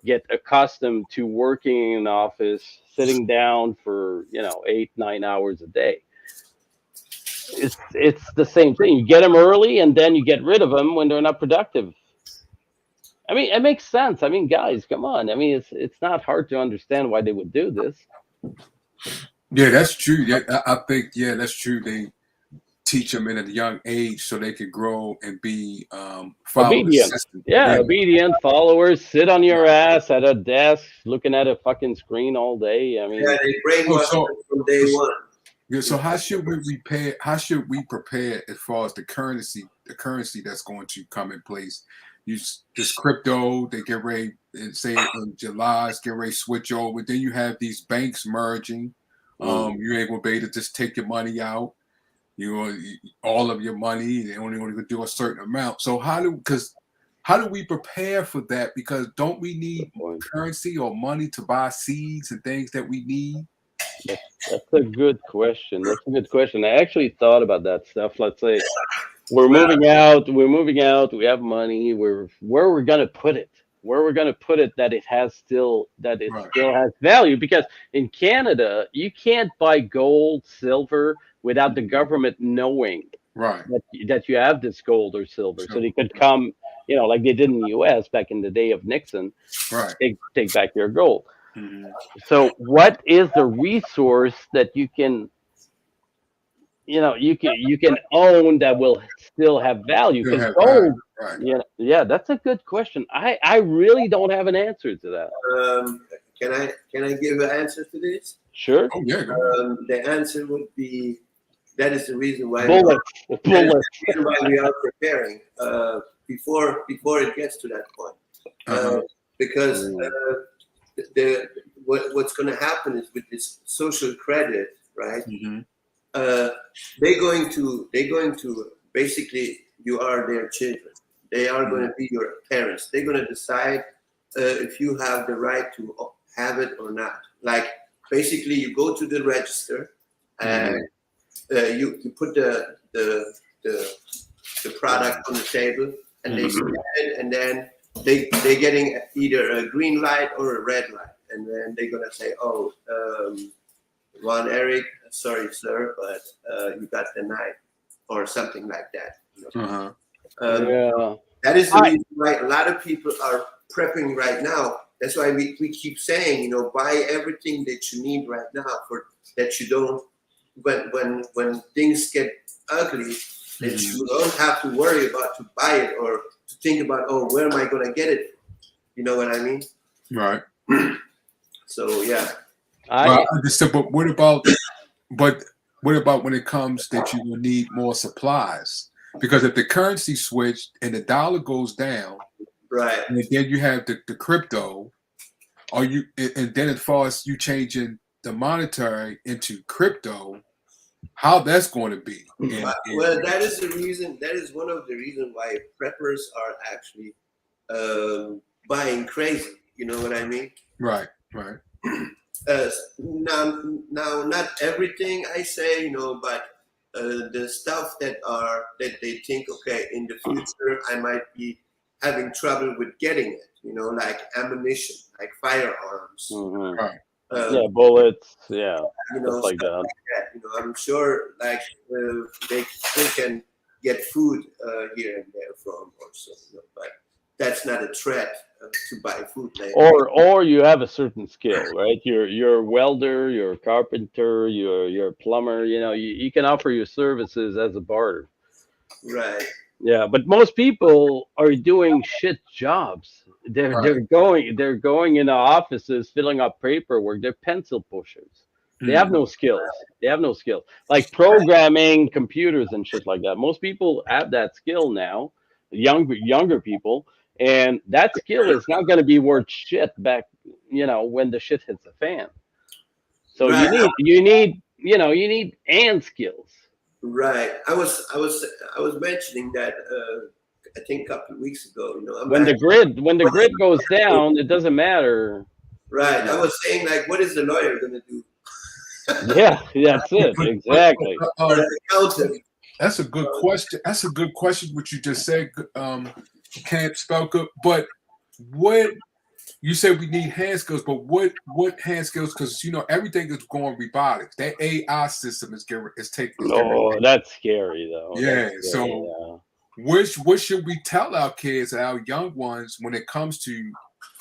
get accustomed to working in an office, sitting down for 8, 9 hours a day. It's the same thing. You get them early, and then you get rid of them when they're not productive. I mean, it makes sense. I mean, guys, come on. I mean, it's not hard to understand why they would do this. Yeah, that's true. Yeah, I think that's true. They teach them at a young age so they could grow and be follow the Obedient. system. Yeah, obedient followers. Sit on your ass at a desk looking at a fucking screen all day. I mean, Yeah, they brainwash So- them from day one. Yeah, so how should we prepare? How should we prepare as far as the currency that's going to come in place? This crypto, they get ready and say in July, get ready to switch over. Then you have these banks merging. You're able to be able to just take your money out. All of your money. They only want to do a certain amount. So how do we prepare for that? Because don't we need currency or money to buy seeds and things that we need? that's a good question. That's a good question. I actually thought about that stuff. Let's say we're moving out. We have money. Where we're gonna put it? Where we're gonna put it that it still has value? Because in Canada, you can't buy gold, silver without the government knowing Right. that you have this gold or silver. So they could come, like they did in the U.S. back in the day of Nixon, Right. take back your gold. Mhm. So what is the resource that you can own that will still have value? Still Because have gold, value, right. yeah, that's a good question. I really don't have an answer to that. Can I give an answer to this? Sure. Oh yeah. The answer would be that is the reason why Bullets. that is the reason why we are preparing before it gets to that point. Because what's going to happen is with this social credit, right? Mm-hmm. They're going to basically, you are their children. They are going to be your parents. They're going to decide if you have the right to have it or not. Like basically, you go to the register and you put the product on the table and they scan it, and then they're getting either a green light or a red light, and then they're gonna say, "Oh, Ron Eric, sorry, sir, but you got denied," or something like that. Yeah. That is the reason why a lot of people are prepping right now. That's why we keep saying, buy everything that you need right now for that you don't. When things get ugly, that you don't have to worry about to buy it or to think about, oh, where am I going to get it? You know what I mean? Right. So yeah. Well, I understand, but what about when it comes that you will need more supplies? Because if the currency switched and the dollar goes down, right, and then you have the crypto, and then as far as you changing the monetary into crypto, how that's going to be? Well, that is the reason. That is one of the reasons why preppers are actually buying crazy. You know what I mean? Right. Now, not everything I say, but the stuff that they think, okay, in the future I might be having trouble with getting it, like ammunition, like firearms, Right. Yeah, bullets. Yeah, You know, stuff like stuff that. like that. You know, I'm sure like they still can get food here and there from also, you know, but that's not a threat to buy food later. Or you have a certain skill, right? You're a welder, you're a carpenter, you're a plumber. You know, you can offer your services as a barter. Right. Yeah, but most people are doing shit jobs. They're Right. they're going into offices, filling up paperwork. They're pencil pushers. They have no skills. They have no skills. Like programming computers and shit like that. Most people have that skill now, younger people, and that skill is not going to be worth shit back, when the shit hits the fan. So you Right. need and skills. Right. I was mentioning that I think a couple of weeks ago. You know, I'm When like, the what is grid goes down, it doesn't matter. right. I was saying like, what is the lawyer going to do? Yeah, that's it. Exactly. Or the accountant? That's a good question. That's a good question. What you just said, Camp Spelker. But what you said we need hand skills, but what hand skills? Because everything is going robotics. That AI system is taking. Oh, that's scary though. Yeah. That's scary, So what should we tell our kids, our young ones, when it comes to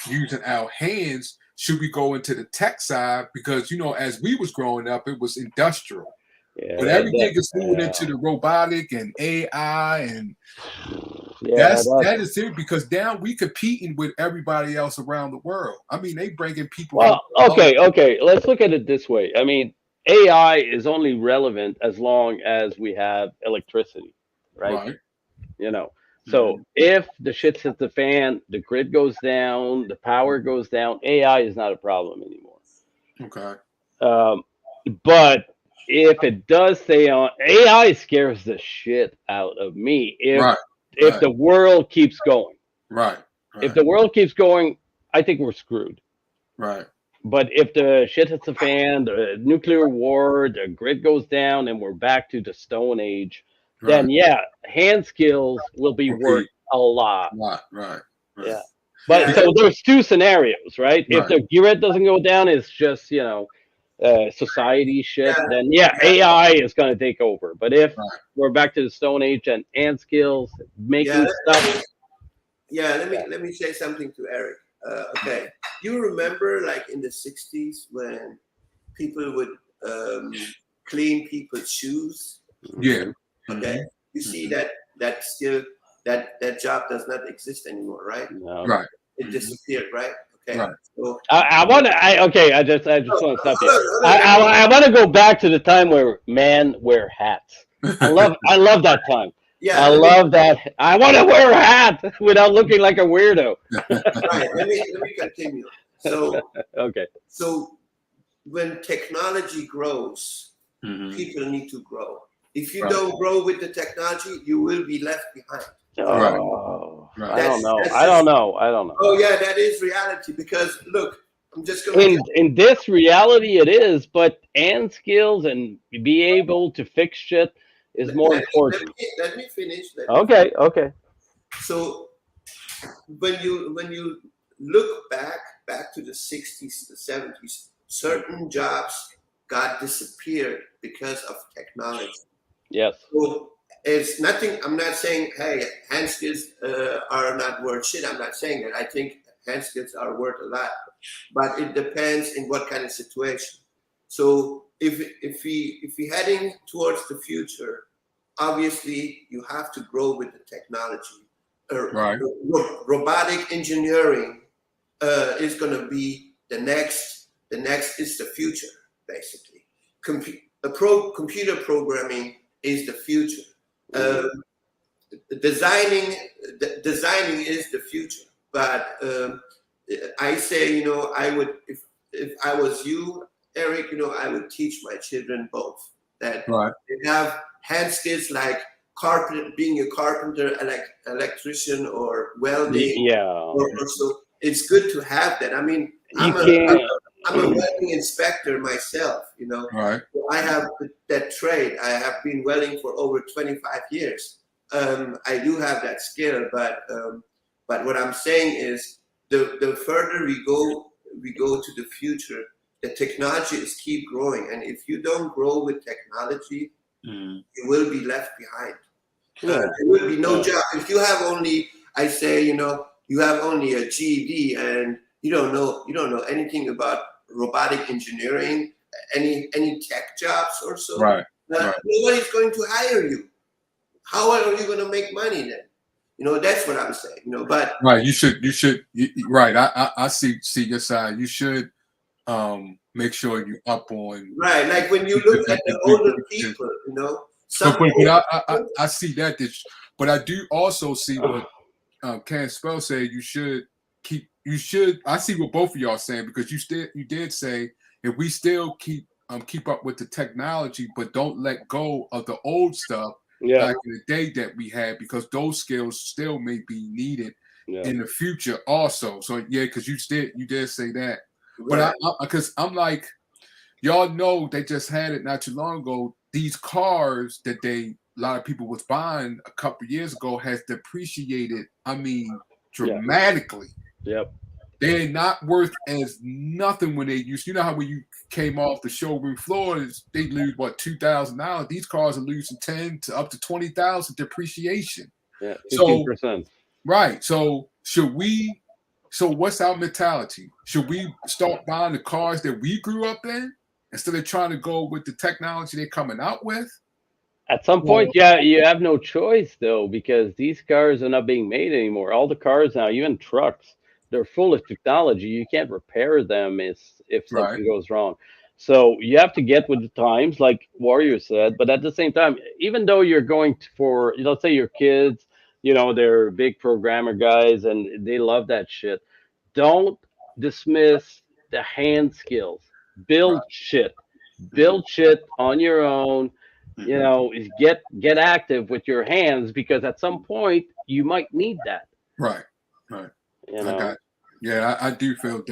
using our hands? Should we go into the tech side? Because as we was growing up, it was industrial. yeah, But everything is moving into the robotic and AI, and that is it. Because now we competing with everybody else around the world. I mean, they bringing people. Well, okay. Let's look at it this way. I mean, AI is only relevant as long as we have electricity, right? So if the shit hits the fan, the grid goes down, the power goes down, AI is not a problem anymore. Okay. But if it does stay on, AI scares the shit out of me if the world keeps going. Right. If the world keeps going, I think we're screwed. Right. But if the shit hits the fan, the nuclear war, the grid goes down, and we're back to the Stone Age, then hand skills will be worth a lot. Right. Yeah. But so there's two scenarios, right? If the grid doesn't go down, it's just society shit. Then AI is going to take over. But if we're back to the Stone Age and hand skills, making stuff. Let me say something to Eric. Okay, you remember like in the 60s when people would clean people's shoes? Yeah. Okay, you see that still that job does not exist anymore, right? No. Right. It disappeared, right? Okay. Right. So I want to. I just want to stop you. I want to go back to the time where men wear hats. I love that time. Yeah, I love that. I want to wear a hat without looking like a weirdo. Right. Let me continue. So Okay. So when technology grows, people need to grow. If you don't grow with the technology, you will be left behind. Oh, Right. I don't know. I don't know. Oh yeah, that is reality. Because look, I'm just going to. In this reality, it is, but hand skills and be able to fix shit is more important. Let me finish. Okay. So when you look back to the 60s, the 70s, certain jobs got disappeared because of technology. Yes. So it's nothing. I'm not saying, hey, hand skills are not worth shit. I'm not saying that. I think hand skills are worth a lot, but it depends in what kind of situation. So if we heading towards the future, obviously you have to grow with the technology. Robotic engineering is going to be the next. The next is the future, basically. Computer programming is the future. Designing is the future. But I say, I would, if I was you, Eric, I would teach my children both. That they have hand skills like being a carpenter, electrician, or welding. Yeah. Or so it's good to have that. I mean, I'm a welding inspector myself, Right. So I have that trade. I have been welding for over 25 years. I do have that skill, but what I'm saying is the further we go to the future, the technology is keep growing, and if you don't grow with technology, Mm. you will be left behind. Yeah. There will be no Yeah. job if you have only. I say, you have only a GED and you don't know anything about robotic engineering, any tech jobs or so. Right. Right. Nobody's going to hire you. How are you going to make money then? That's what I'm saying. But Right. You should. Right. I see your side. You should make sure you up on. right, like when you look at the older people, some But I see that. But I do also see what Ken Spell said. You should keep. You should. I see what both of y'all saying because you did say if we still keep up with the technology, but don't let go of the old stuff Yeah. back in the day that we had because those skills still may be needed Yeah. in the future also. So yeah, because you did say that. right, But because I'm like, y'all know they just had it not too long ago. These cars that a lot of people was buying a couple years ago has depreciated. I mean, dramatically. Yep. They're not worth as nothing when they used. You know how when you came off the showroom floor, they lose what $2,000. These cars are losing 10 to up to 20,000 depreciation. Yeah. So 15%. right. So should we? So what's our mentality? Should we start buying the cars that we grew up in instead of trying to go with the technology they're coming out with? At some point, yeah, you have no choice though, because these cars are not being made anymore. All the cars now, even trucks, they're full of technology. You can't repair them if something goes wrong. So you have to get with the times, like Warrior said. But at the same time, even though you're going for, let's say your kids, they're big programmer guys and they love that shit. Don't dismiss the hand skills. Build shit. Build shit on your own. Is get active with your hands because at some point you might need that. Right. Yeah, I do feel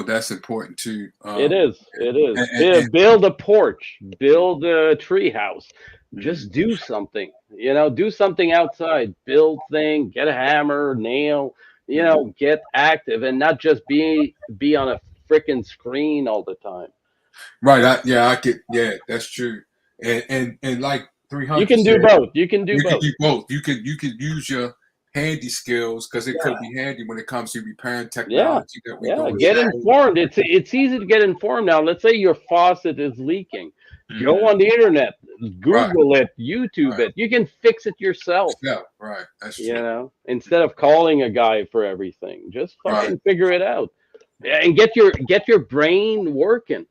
that's important too. It is. and- Build a porch, build a tree house. Just do something. Do something outside. Build thing. Get a hammer, nail. Get active and not just be on a freaking screen all the time. Right. That's true. And like 300, you can do both. You can do you both. can do both. You could use your handy skills because it could be handy when it comes to repairing technology that we go get informed. It's easy to get informed now. Let's say your faucet is leaking. Go on the internet, Google it, YouTube it. You can fix it yourself. Yeah, right. That's true. Instead of calling a guy for everything, just fucking figure it out and get your brain working.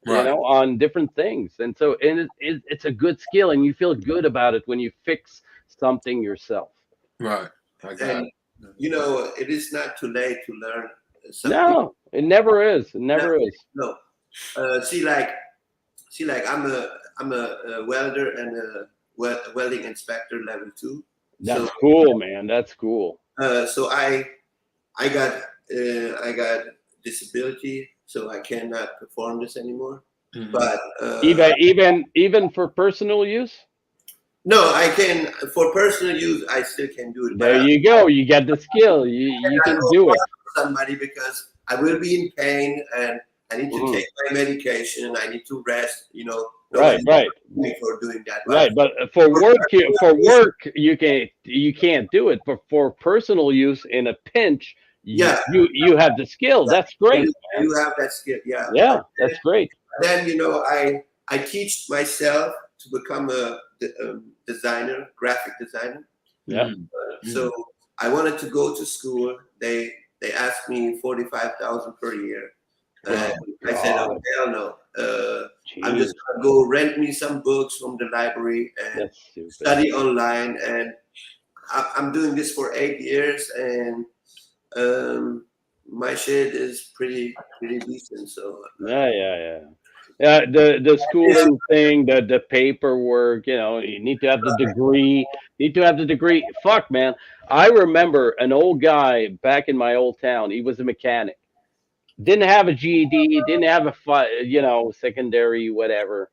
On different things, and so it's a good skill, and you feel good about it when you fix something yourself. Right. And it is not too late to learn something. No, it never is. It never is. No. See, like I'm a welder and a welding inspector level 2. That's cool, man. That's cool. So I got disability, so I cannot perform this anymore. But even for personal use. No, I can for personal use. I still can do it. There you go. You got the skill. You can do it. Somebody because I will be in pain and I need to take my medication. I need to rest. Right. For doing that. Right, but for work, you can't do it. But for personal use in a pinch, you have the skill. That's great. You have that skill. Yeah. Yeah, that's great. Then I teach myself to become a designer, graphic designer. Yeah. So I wanted to go to school. They asked me $45,000 per year. I said, oh, hell no. I'm just gonna go rent me some books from the library and study online. And I'm doing this for 8 years, and my shit is pretty decent. So yeah. The schooling thing, the paperwork. You need to have the degree. Fuck, man. I remember an old guy back in my old town. He was a mechanic. Didn't have a GED, didn't have a secondary whatever,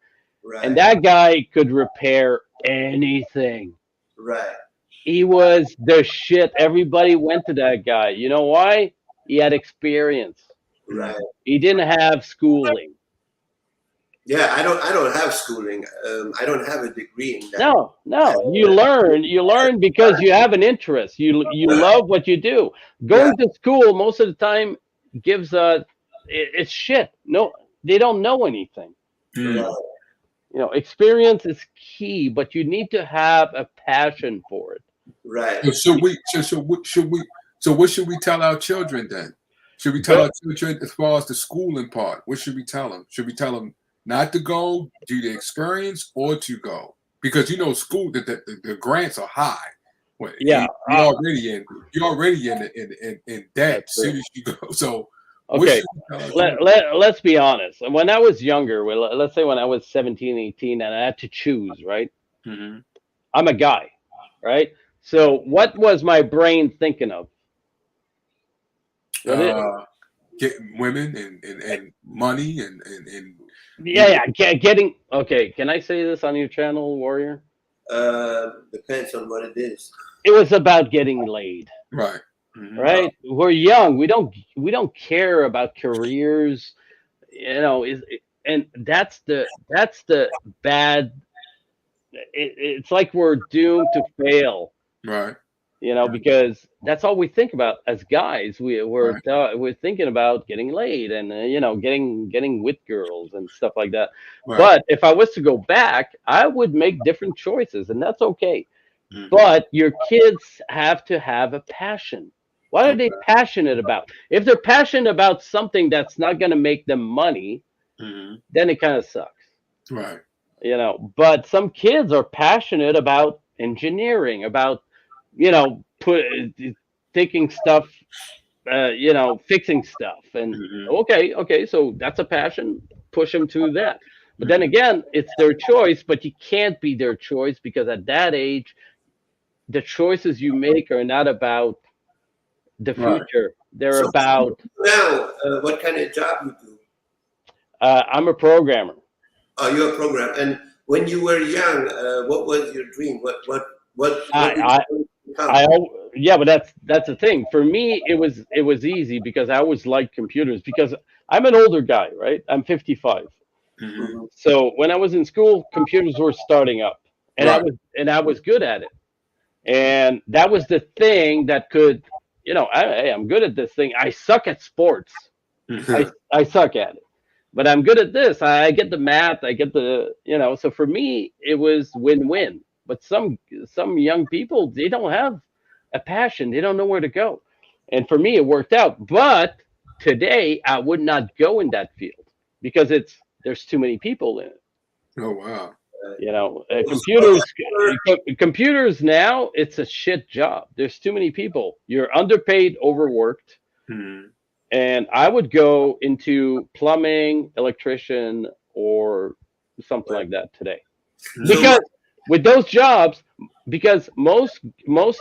and that guy could repair anything. Right. He was the shit. Everybody went to that guy. You know why? He had experience. Right. He didn't have schooling. Yeah, I don't have schooling. I don't have a degree in that. No. You learn because you have an interest. You love what you do. Going to school most of the time gives it's shit. No, they don't know anything. Mm. Experience is key, but you need to have a passion for it. Right. So what should we tell our children then? Should we tell our children as far as the schooling part? What should we tell them? Should we tell them not to go, do the experience, or to go? Because school the grants are high. Well, Yeah, you're already in debt as soon as you go. So okay, let's be honest. When I was younger, let's say when I was 17, 18, and I had to choose, right? Mm-hmm. I'm a guy, right? So what was my brain thinking of? Getting women and money and getting. Okay, can I say this on your channel, Warrior? Depends on what it is. It was about getting laid. Right. Mm-hmm. Right. We're young. We don't care about careers, and that's the bad. It's like we're doomed to fail. Right. Because that's all we think about as guys. We're thinking about getting laid and getting with girls and stuff like that. Right. But if I was to go back, I would make different choices, and that's okay. Mm-hmm. But your kids have to have a passion. What are they passionate about? If they're passionate about something that's not going to make them money, then it kind of sucks. Right. But some kids are passionate about engineering, about taking stuff, fixing stuff, and okay, so that's a passion. Push them to that. But then again, it's their choice. But you can't be their choice because at that age, the choices you make are not about the future. They're about now. What kind of job you do? I'm a programmer. Oh, you're a programmer. And when you were young, what was your dream? But that's the thing. For me, it was easy because I always liked computers because I'm an older guy, right? I'm 55. Mm-hmm. So when I was in school, computers were starting up, and I was good at it. And that was the thing that could, I'm good at this thing. I suck at sports. I suck at it. But I'm good at this. I get the math. I get the, so for me, it was win-win. But some young people, they don't have a passion. They don't know where to go. And for me, it worked out. But today, I would not go in that field because there's too many people in it. Oh, wow. Computers now, it's a shit job. There's too many people. You're underpaid, overworked. Mm-hmm. And I would go into plumbing, electrician, or something like that today. Because with those jobs, because most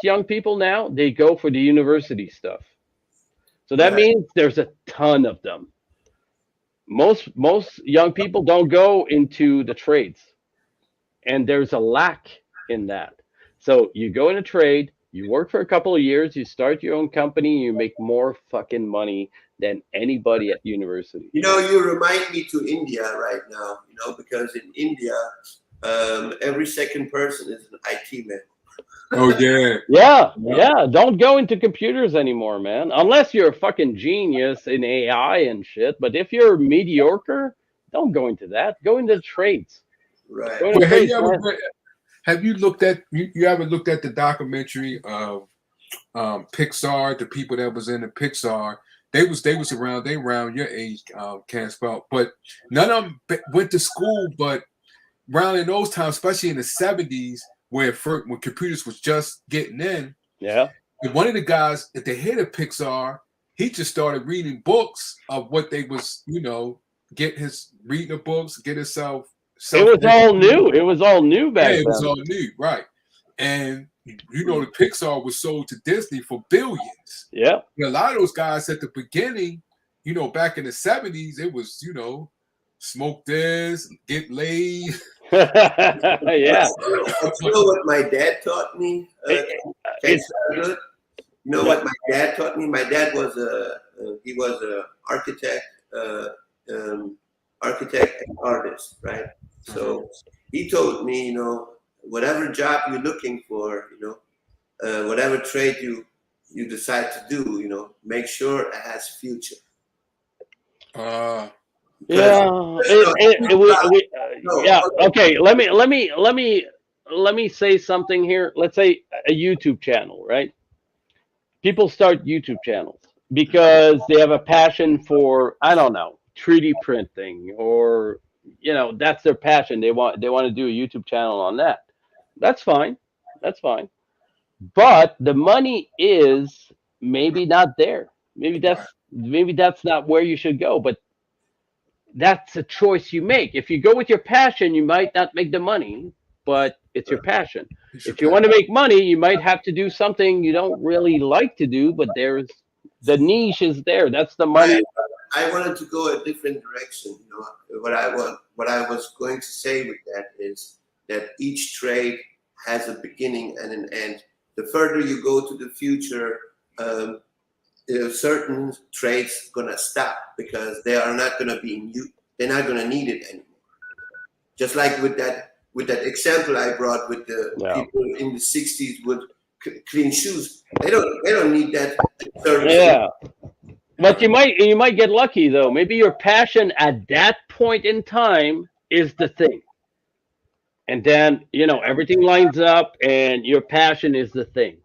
young people now, they go for the university stuff. So that means there's a ton of them. Most young people don't go into the trades. And there's a lack in that. So you go in a trade, you work for a couple of years, you start your own company, you make more fucking money than anybody at university. You remind me to India right now, because in India, every second person is an IT man. Oh, yeah. Yeah. Don't go into computers anymore, man. Unless you're a fucking genius in AI and shit. But if you're mediocre, don't go into that. Go into trades. Right. Have you looked at you ever looked at the documentary of Pixar? The people that was in the Pixar, they was around your age, can't spell, but none of them went to school. But around in those times, especially in the 70s, when computers was just getting in, and one of the guys at the head of Pixar, he just started reading books of what they was, reading the books, get himself. It was all new. It was all new back then. It was all new, right? And the Pixar was sold to Disney for billions. Yeah. And a lot of those guys at the beginning, back in the 70s, it was, smoke this, get laid. Yeah. You know what my dad taught me? What my dad taught me? My dad was he was an architect, architect and artist, right? So he told me, you know, whatever job you're looking for, you know, whatever trade you decide to do, you know, make sure it has future. Uh, Yeah, No, yeah. Okay, let me say something here. Let's say a YouTube channel, right? People start YouTube channels because they have a passion for, I don't know, 3D printing, or that's their passion. They want to do a YouTube channel on that. That's fine. That's fine. But the money is maybe not there. Maybe that's not where you should go. But that's a choice you make. If you go with your passion, you might not make the money, but it's your passion. If you want to make money, you might have to do something you don't really like to do, but there's the niche is there. That's the money. I wanted to go a different direction. You know, what I was going to say with that is that each trade has a beginning and an end. The further you go to the future, certain trades gonna stop because they are not gonna be new. They're not gonna need it anymore. Just like with that example I brought with the people in the '60s with clean shoes, they don't need that service. Yeah. But you might get lucky though. Maybe your passion at that point in time is the thing. And then, everything lines up and your passion is the thing.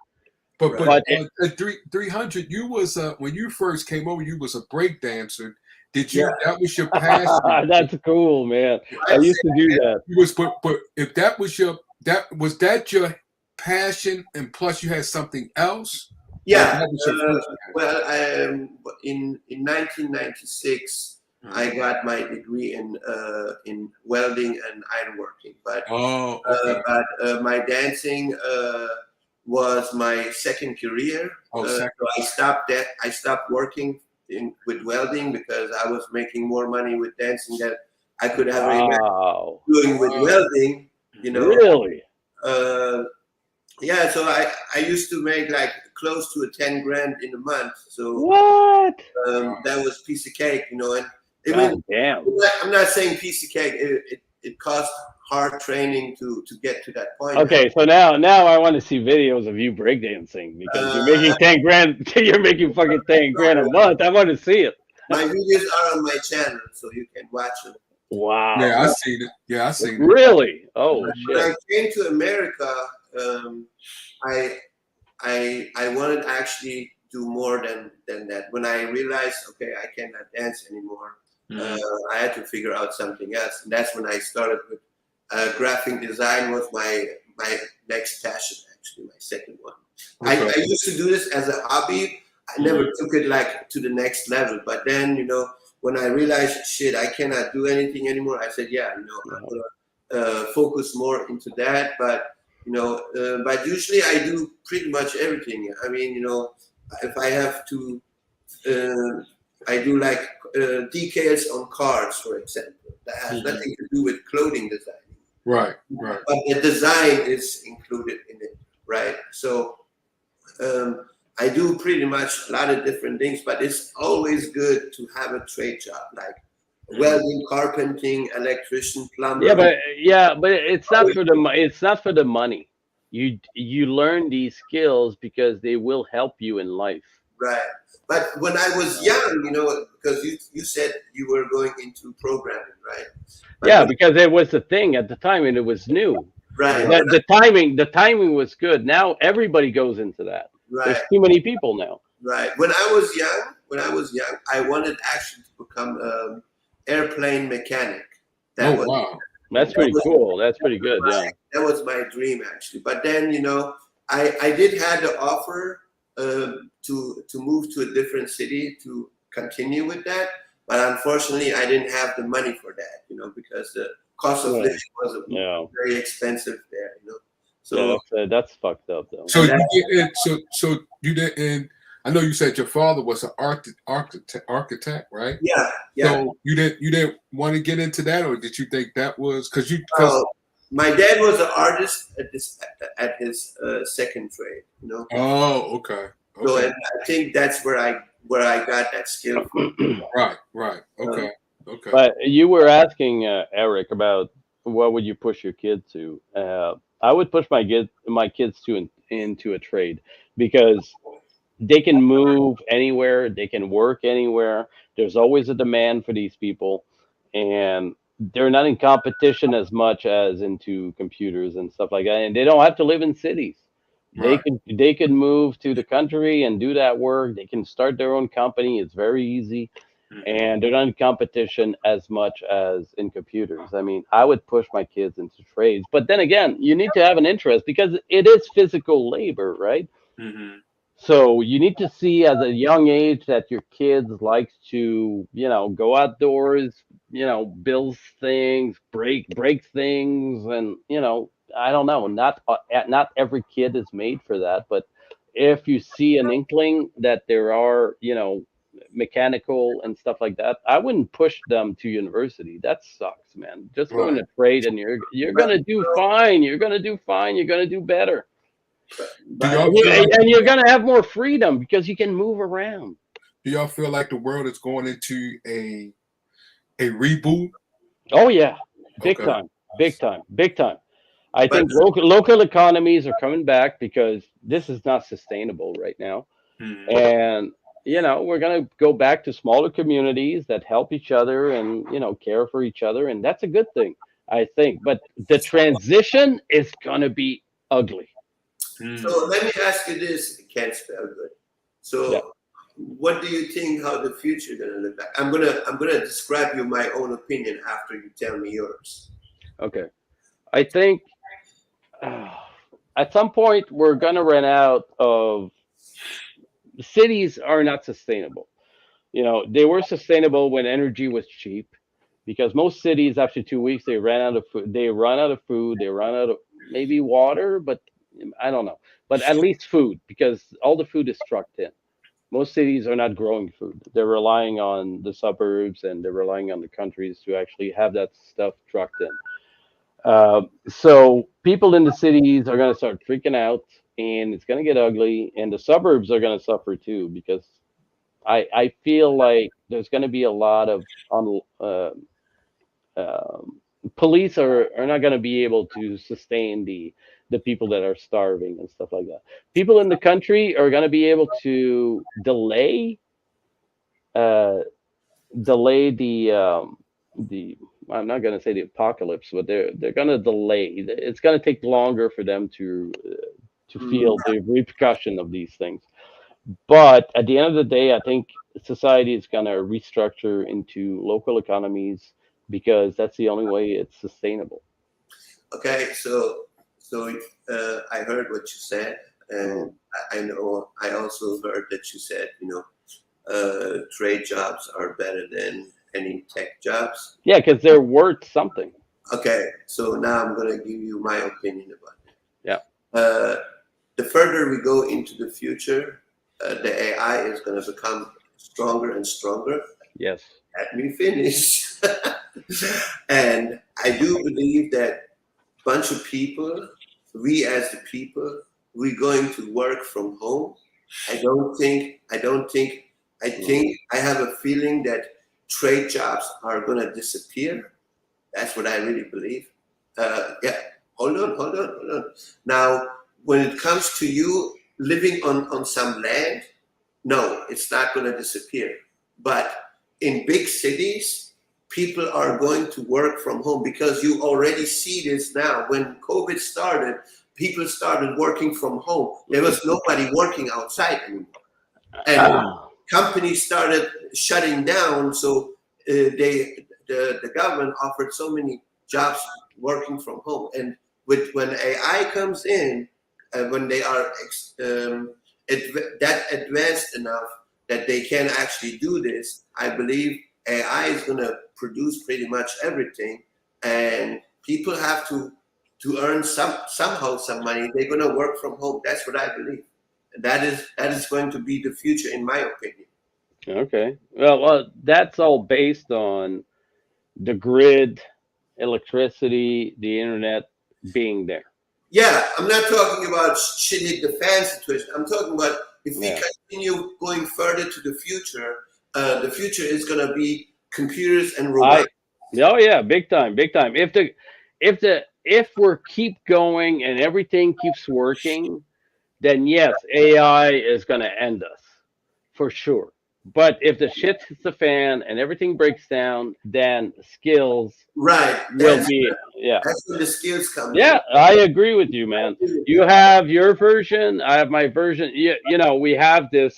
But at 300, you was when you first came over, you was a break dancer. Did you? Yeah. That was your passion. That's cool, man. I used to do that. You was, but if that was your your passion, and plus you had something else. Yeah. That was your first passion? Well, in 1996, I got my degree in welding and ironworking. But my dancing was my second career. So I stopped that. I stopped working with welding because I was making more money with dancing than I could have doing with welding. Really? Yeah. So I used to make like close to 10 grand in a month. So what? That was piece of cake, and damn. I'm not saying piece of cake. It cost hard training to get to that point. Okay, so now I want to see videos of you breakdancing because you're making 10 grand. You're making fucking 10 grand a month. I want to see it. My videos are on my channel, so you can watch them. Wow. Yeah, I seen it. Yeah, I seen it. Really? Oh shit. When I came to America, I wanted to actually do more than that. When I realized, okay, I cannot dance anymore, I had to figure out something else, and that's when I started with graphic design. Was my next passion, actually, my second one. Okay. I used to do this as a hobby. I never took it like to the next level, but then when I realized, shit, I cannot do anything anymore, I said, yeah, I'm gonna focus more into that. But but usually I do pretty much everything. I mean, if I have to, I do like decals on cars, for example. That has nothing to do with clothing design. Right. But the design is included in it, right? So I do pretty much a lot of different things, but it's always good to have a trade job like welding, carpenting, electrician, plumber. Yeah, but it's not for the it's not for the money. You learn these skills because they will help you in life. Right. But when I was young, because you said you were going into programming, right? But because it was a thing at the time and it was new. Right. The timing was good. Now everybody goes into that. Right. There's too many people now. Right. When I was young, I wanted actually to become an airplane mechanic. Wow. That's pretty cool. That's pretty good. Yeah. That was my dream actually. But then, I did have the offer to move to a different city to continue with that. But unfortunately, I didn't have the money for that, because the cost of living was very expensive there, So that's fucked up though. So you didn't. I know you said your father was an architect, right? Yeah. So you didn't want to get into that, or did you think that was because you? My dad was an artist at his second trade, Oh, okay. So and I think that's where I where I got that skill from. Right. Okay. Okay. But you were asking Eric about what would you push your kid to? I would push my kids to into a trade because they can move anywhere, they can work anywhere. There's always a demand for these people, and they're not in competition as much as into computers and stuff like that. And they don't have to live in cities. Right. They could move to the country and do that work. They can start their own company. It's very easy, and they're not in competition as much as in computers. I mean, I would push my kids into trades, but then again, you need to have an interest because it is physical labor, right? Mm-hmm. So you need to see at a young age that your kids likes to, go outdoors, build things, break things, and I don't know. Not every kid is made for that, but if you see an inkling that there are, mechanical and stuff like that, I wouldn't push them to university. That sucks, man. Just go into trade, and you're gonna do fine. You're gonna do fine. You're gonna do better. Do y'all feel like, And you're gonna have more freedom because you can move around. do y'all feel like the world is going into a reboot? Oh yeah, big Okay. time, big time, big time. I But- think local economies are coming back because this is not sustainable right now, Mm-hmm. and we're gonna go back to smaller communities that help each other and care for each other, and that's a good thing, I think. But the transition is gonna be ugly. So let me ask you this, it can't spell good. So Yeah. what do you think how the future gonna look like? I'm gonna describe you my own opinion after you tell me yours. Okay, I think at some point we're gonna run out of cities are not sustainable. They were sustainable when energy was cheap, because most cities after 2 weeks they ran out of food. They run out of food. They run out of maybe water, but I don't know. But at least food, because all the food is trucked in. Most cities are not growing food. They're relying on the suburbs and they're relying on the countries to actually have that stuff trucked in. So people in the cities are going to start freaking out, and it's going to get ugly. And the suburbs are going to suffer too, because I feel like there's going to be a lot of police are not going to be able to sustain the people that are starving and stuff like that. People in the country are going to be able to uh, delay the I'm not going to say the apocalypse, but they're going to delay. It's going to take longer for them to feel the repercussion of these things. But at the end of the day, I think society is going to restructure into local economies because that's the only way it's sustainable. Okay, so I heard what you said, and I know I also heard that you said trade jobs are better than any tech jobs. Yeah, because they're worth something. Okay, so now I'm gonna give you my opinion about it. Yeah. The further we go into the future, the AI is gonna become stronger and stronger. Yes. Let me finish. And I do believe that bunch of people, we as the people, we're going to work from home. I think I have a feeling that trade jobs are gonna disappear. That's what I really believe. Hold on. Now, when it comes to you living on some land, no, it's not gonna disappear. But in big cities, people are going to work from home, because you already see this now. When COVID started, people started working from home. There was nobody working outside anymore. And companies started shutting down, so the government offered so many jobs working from home. And when AI comes in, when they are that advanced enough that they can actually do this, I believe AI is going to produce pretty much everything, and people have to earn somehow some money. They're going to work from home. That's what I believe. That is going to be the future, in my opinion. Okay. Well, that's all based on the grid, electricity, the internet being there. Yeah, I'm not talking about shit hit the fan situation. I'm talking about if we Yeah. continue going further to the future is going to be computers and robots. Oh yeah, big time, big time. If we're keep going and everything keeps working, then yes, AI is going to end us for sure. But if the shit hits the fan and everything breaks down, then skills Right. will be yeah. That's where the skills come in. Yeah, I agree with you, man. You have your version, I have my version. You know, we have this.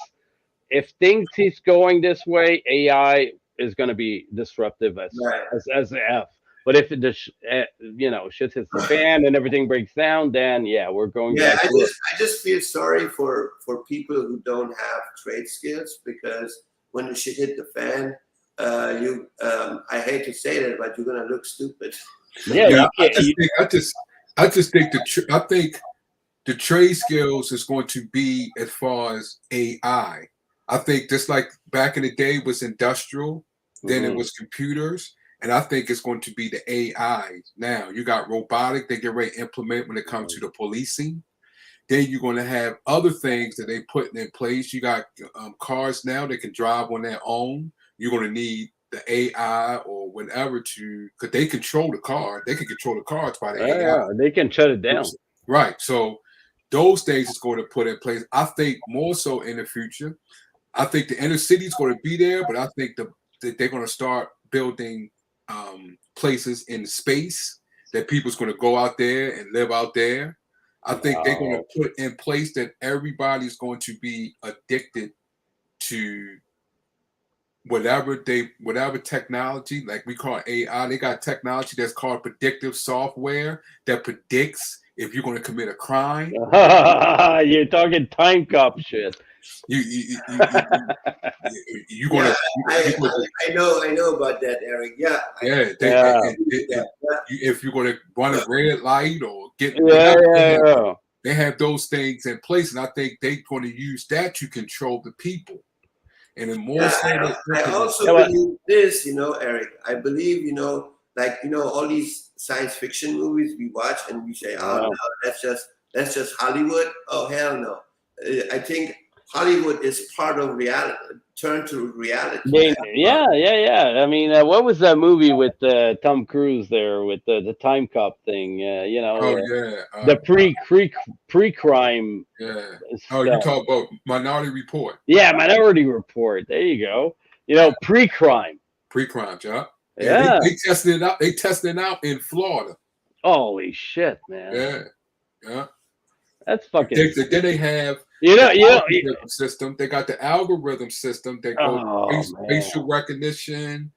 If things keeps going this way, AI is going to be disruptive Right. as F. But if you know, shit hits the fan and everything breaks down, then yeah, we're going Yeah, back I to it. just feel sorry for people who don't have trade skills, because when the shit hit the fan, I hate to say that, but you're gonna look stupid. Yeah, Yeah, you can't. I just think I think the trade skills is going to be as far as AI. I think just like back in the day was industrial, then it Mhm. was computers, and I think it's going to be the AI. Now you got robotic they get ready to implement when it comes to the policing. Then you're going to have other things that they put in place. You got cars now that can drive on their own. You're going to need the AI or whatever to, because they control the car. They can control the cars by the AI. Yeah, they can shut it down. Right. So those things is going to put in place. I think more so in the future. I think the inner city is going to be there, but I think that they're going to start building places in space that people's going to go out there and live out there. I think they're going to put in place that everybody's going to be addicted to whatever technology, like we call AI. They got technology that's called predictive software that predicts if you're going to commit a crime. You're talking time cop shit. You're going to. I know about that, Eric. Yeah. If you're going to run a red light or get they have those things in place, and I think they're going to use that to control the people. And then more I also believe this, Eric. I believe, all these science fiction movies we watch and we say, oh no, that's just Hollywood. Oh hell no. I think Hollywood is part of reality. Turn to reality. Yeah. I mean, what was that movie with Tom Cruise there with the time cop thing? The pre-crime. Yeah. Oh, you talk about Minority Report. Yeah, Minority Report. There you go. Pre-crime. Pre-crime, yeah. Yeah. They tested it out. They tested it out in Florida. Holy shit, man. Yeah. That's fucking. Then they have system. They got the algorithm system that goes facial recognition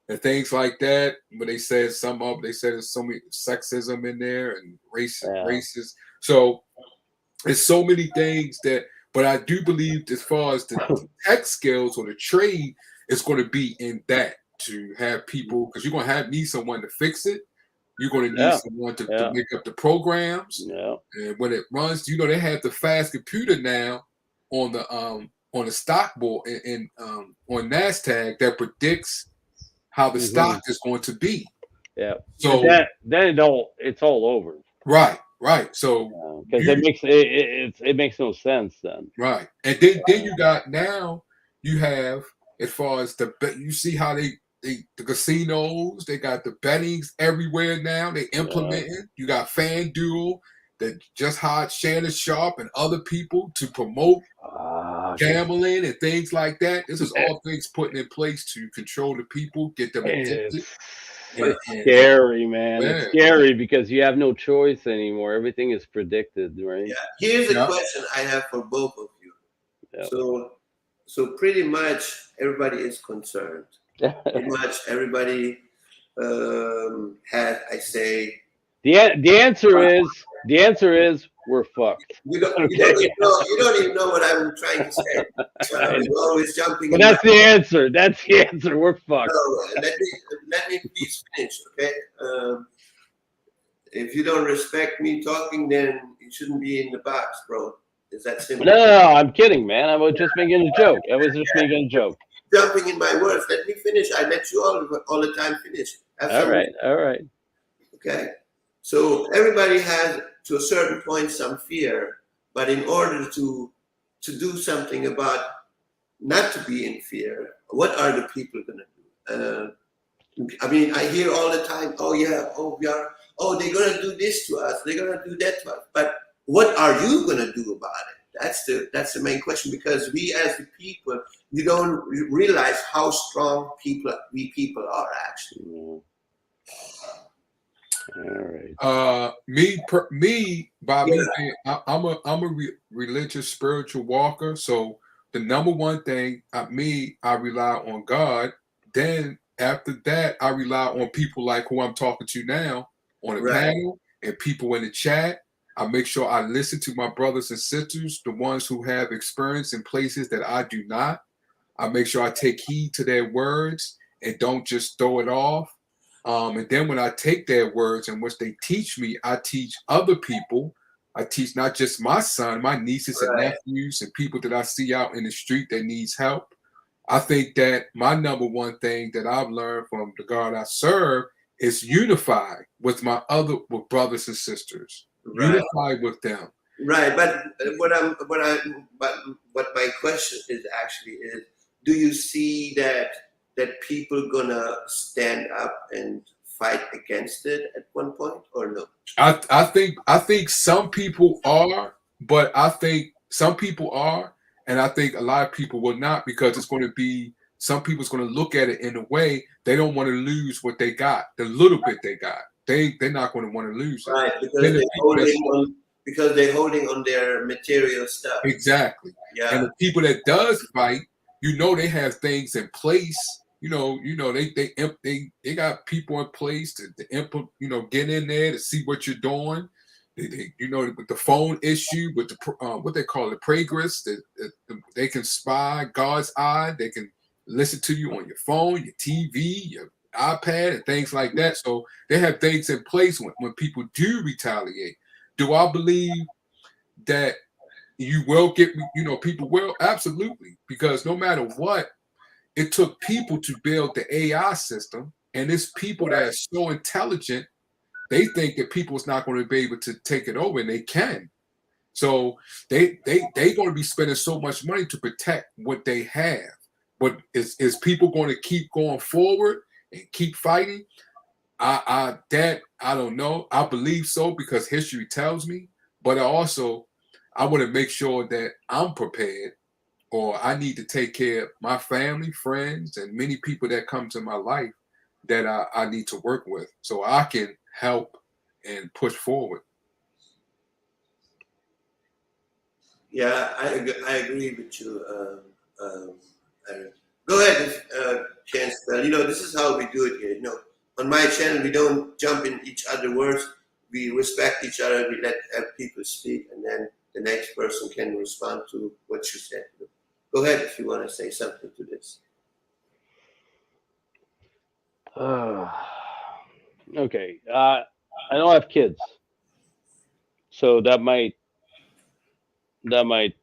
and things like that. But they said there's so many sexism in there and racist. So there's so many things that. But I do believe as far as the tech skills or the trade, it's going to be in that to have people, because you're going to need someone to fix it. You're going to need someone to make up the programs. Yeah. And when it runs, they have the fast computer now on the stock board and on NASDAQ that predicts how the stock is going to be. Yeah. So then it's all over. Right. So because it makes no sense then. Right. And then you have, as far as you see how the casinos, they got the bettings everywhere now. They implementing. You got FanDuel that just hired Shannon Sharp and other people to promote gambling and things like that. This is all things put in place to control the people, get them addicted. It's scary, man. Yeah. It's scary because you have no choice anymore. Everything is predicted, right? Yeah. Here's a question I have for both of you. Yeah. So pretty much everybody is concerned. Pretty much everybody has, I say. The answer is we're fucked. You don't even know what I'm trying to say. You're always jumping. But that's the answer. That's the answer. We're fucked. So, let me please finish, okay? If you don't respect me talking, then you shouldn't be in the box, bro. Is that simple? No, I'm kidding, man. I was just making a joke. Making a joke. Jumping in my words. Let me finish. I let you all the time finish. All right. Okay. So everybody has, to a certain point, some fear, but in order to to do something about not to be in fear, what are the people going to do? I mean, I hear all the time, oh yeah, oh we are, oh they're going to do this to us, they're going to do that to us. But what are you going to do about it? That's the main question, because we as the people, you don't realize how strong we people are actually. Yeah. All right. Me, by me Yeah. being, I'm a religious spiritual walker. So the number one thing, I rely on God. Then after that, I rely on people like who I'm talking to now on the Right. panel and people in the chat. I make sure I listen to my brothers and sisters, the ones who have experience in places that I do not. I make sure I take heed to their words and don't just throw it off. And then when I take their words and what they teach me, I teach other people. I teach not just my son, my nieces and Right. nephews and people that I see out in the street that needs help. I think that my number one thing that I've learned from the God I serve is unify with with brothers and sisters. Right. Unify with them. Right, but what my question is actually is, do you see that people gonna stand up and fight against it at one point, or no? I think some people are, but I think some people are, and I think a lot of people will not, because it's going to be some people's going to look at it in a way they don't want to lose what they got, the little bit they got. They're not going to want to lose it. Right, because Then the they're people that's- holding on, because they're holding on their material stuff. Exactly. Yeah. And the people that does fight, they have things in place. They got people in place to get in there to see what you're doing. With the phone issue, with the what they call it, progress, that they can spy God's eye. They can listen to you on your phone, your TV, your iPad, and things like that. So they have things in place when people do retaliate. Do I believe that you will get, people will? Absolutely. Because no matter what, it took people to build the AI system, and it's people that are so intelligent, they think that people's not going to be able to take it over, and they can. So they're going to be spending so much money to protect what they have. But is people going to keep going forward and keep fighting? I don't know. I believe so because history tells me. But I want to make sure that I'm prepared, or I need to take care of my family, friends, and many people that come to my life that I need to work with, so I can help and push forward. Yeah, I agree with you. Aaron. Go ahead, Chancellor. This is how we do it here. On my channel, we don't jump in each other's words. We respect each other. We let people speak, and then the next person can respond to what you said. Go ahead if you want to say something to this. Okay. I don't have kids, so that might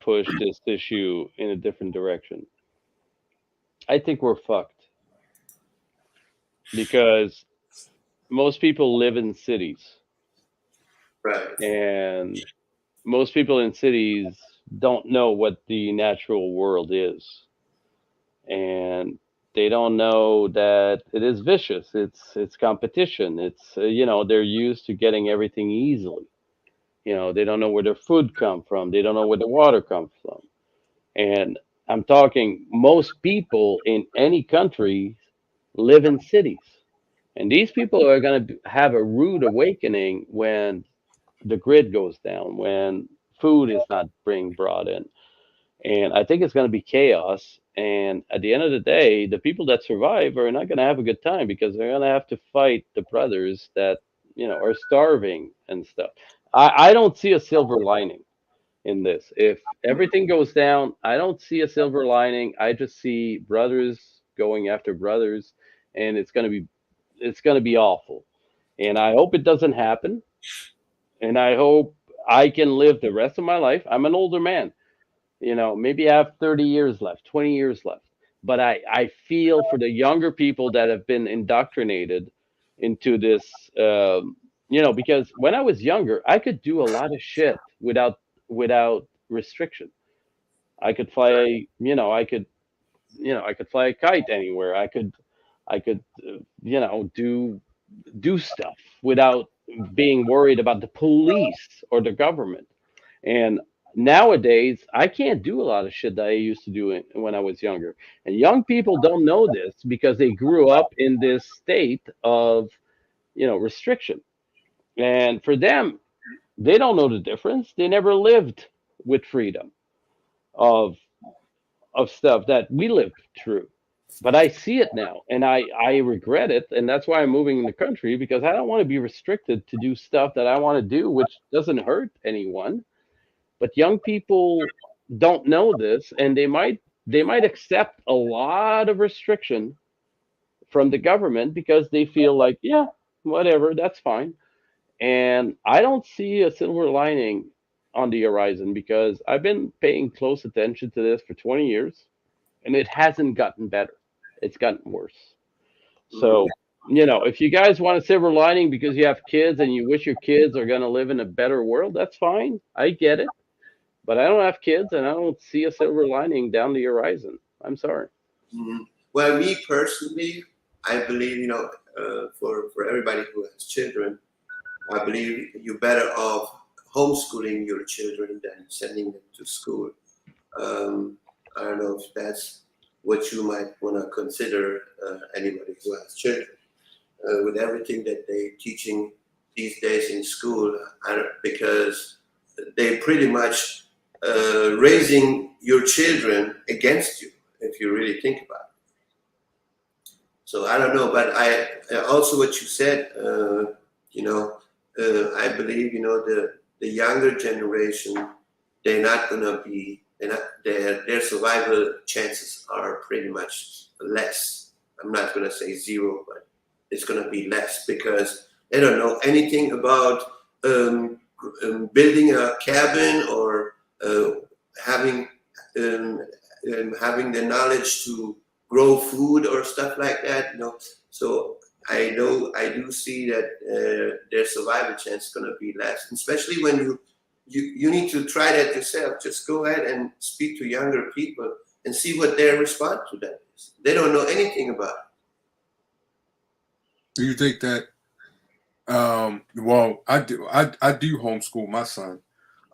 push this issue in a different direction. I think we're fucked because most people live in cities, Right. and most people in cities don't know what the natural world is, and they don't know that it is vicious. It's competition. It's they're used to getting everything easily. They don't know where their food come from. They don't know where the water comes from. And I'm talking most people in any country live in cities. And these people are going to have a rude awakening when the grid goes down, when food is not being brought in. And I think it's going to be chaos. And at the end of the day, the people that survive are not going to have a good time because they're going to have to fight the brothers that, are starving and stuff. I don't see a silver lining in this. If everything goes down, I don't see a silver lining. I just see brothers going after brothers, and it's going to be awful. And I hope it doesn't happen. And I hope I can live the rest of my life. I'm an older man. Maybe I have 30 years left, 20 years left. But I feel for the younger people that have been indoctrinated into this, because when I was younger, I could do a lot of shit without restriction. I could fly, I could fly a kite anywhere. I could do stuff without being worried about the police or the government. And nowadays, I can't do a lot of shit that I used to do when I was younger. And young people don't know this because they grew up in this state of, restriction. And for them, they don't know the difference. They never lived with freedom of stuff that we lived through. But I see it now, and I regret it, and that's why I'm moving in the country because I don't want to be restricted to do stuff that I want to do, which doesn't hurt anyone. But young people don't know this, and they might accept a lot of restriction from the government because they feel like, yeah, whatever, that's fine. And I don't see a silver lining on the horizon because I've been paying close attention to this for 20 years and it hasn't gotten better. It's gotten worse. So, if you guys want a silver lining because you have kids and you wish your kids are going to live in a better world, that's fine. I get it. But I don't have kids and I don't see a silver lining down the horizon. I'm sorry. Mhm. Well, me personally, I believe, for everybody who has children, I believe you're better off homeschooling your children than sending them to school. I don't know if that's what you might want to consider, anybody who has children. With everything that they're teaching these days in school, because they pretty much raising your children against you, if you really think about it. So I don't know, but I also what you said, I believe the younger generation, they're not gonna be, their survival chances are pretty much less. I'm not gonna say zero, but it's gonna be less because they don't know anything about building a cabin or having having the knowledge to grow food or stuff like that. So I do see that their survival chance is going to be less, especially when you need to try that yourself. Just go ahead and speak to younger people and see what their response to that is. They don't know anything about it. Do you think that? Well, I do. I do homeschool my son.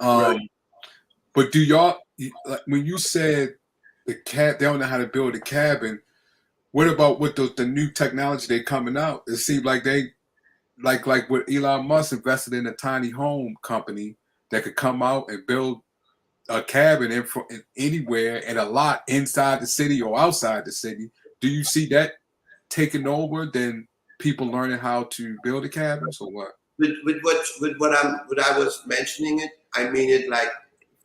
Right. But do y'all like when you said they don't know how to build a cabin? What about with the new technology they coming out? It seems like they like what Elon Musk invested in a tiny home company that could come out and build a cabin in anywhere and a lot inside the city or outside the city. Do you see that taking over than people learning how to build a cabin or what? With what I was mentioning it, I mean it like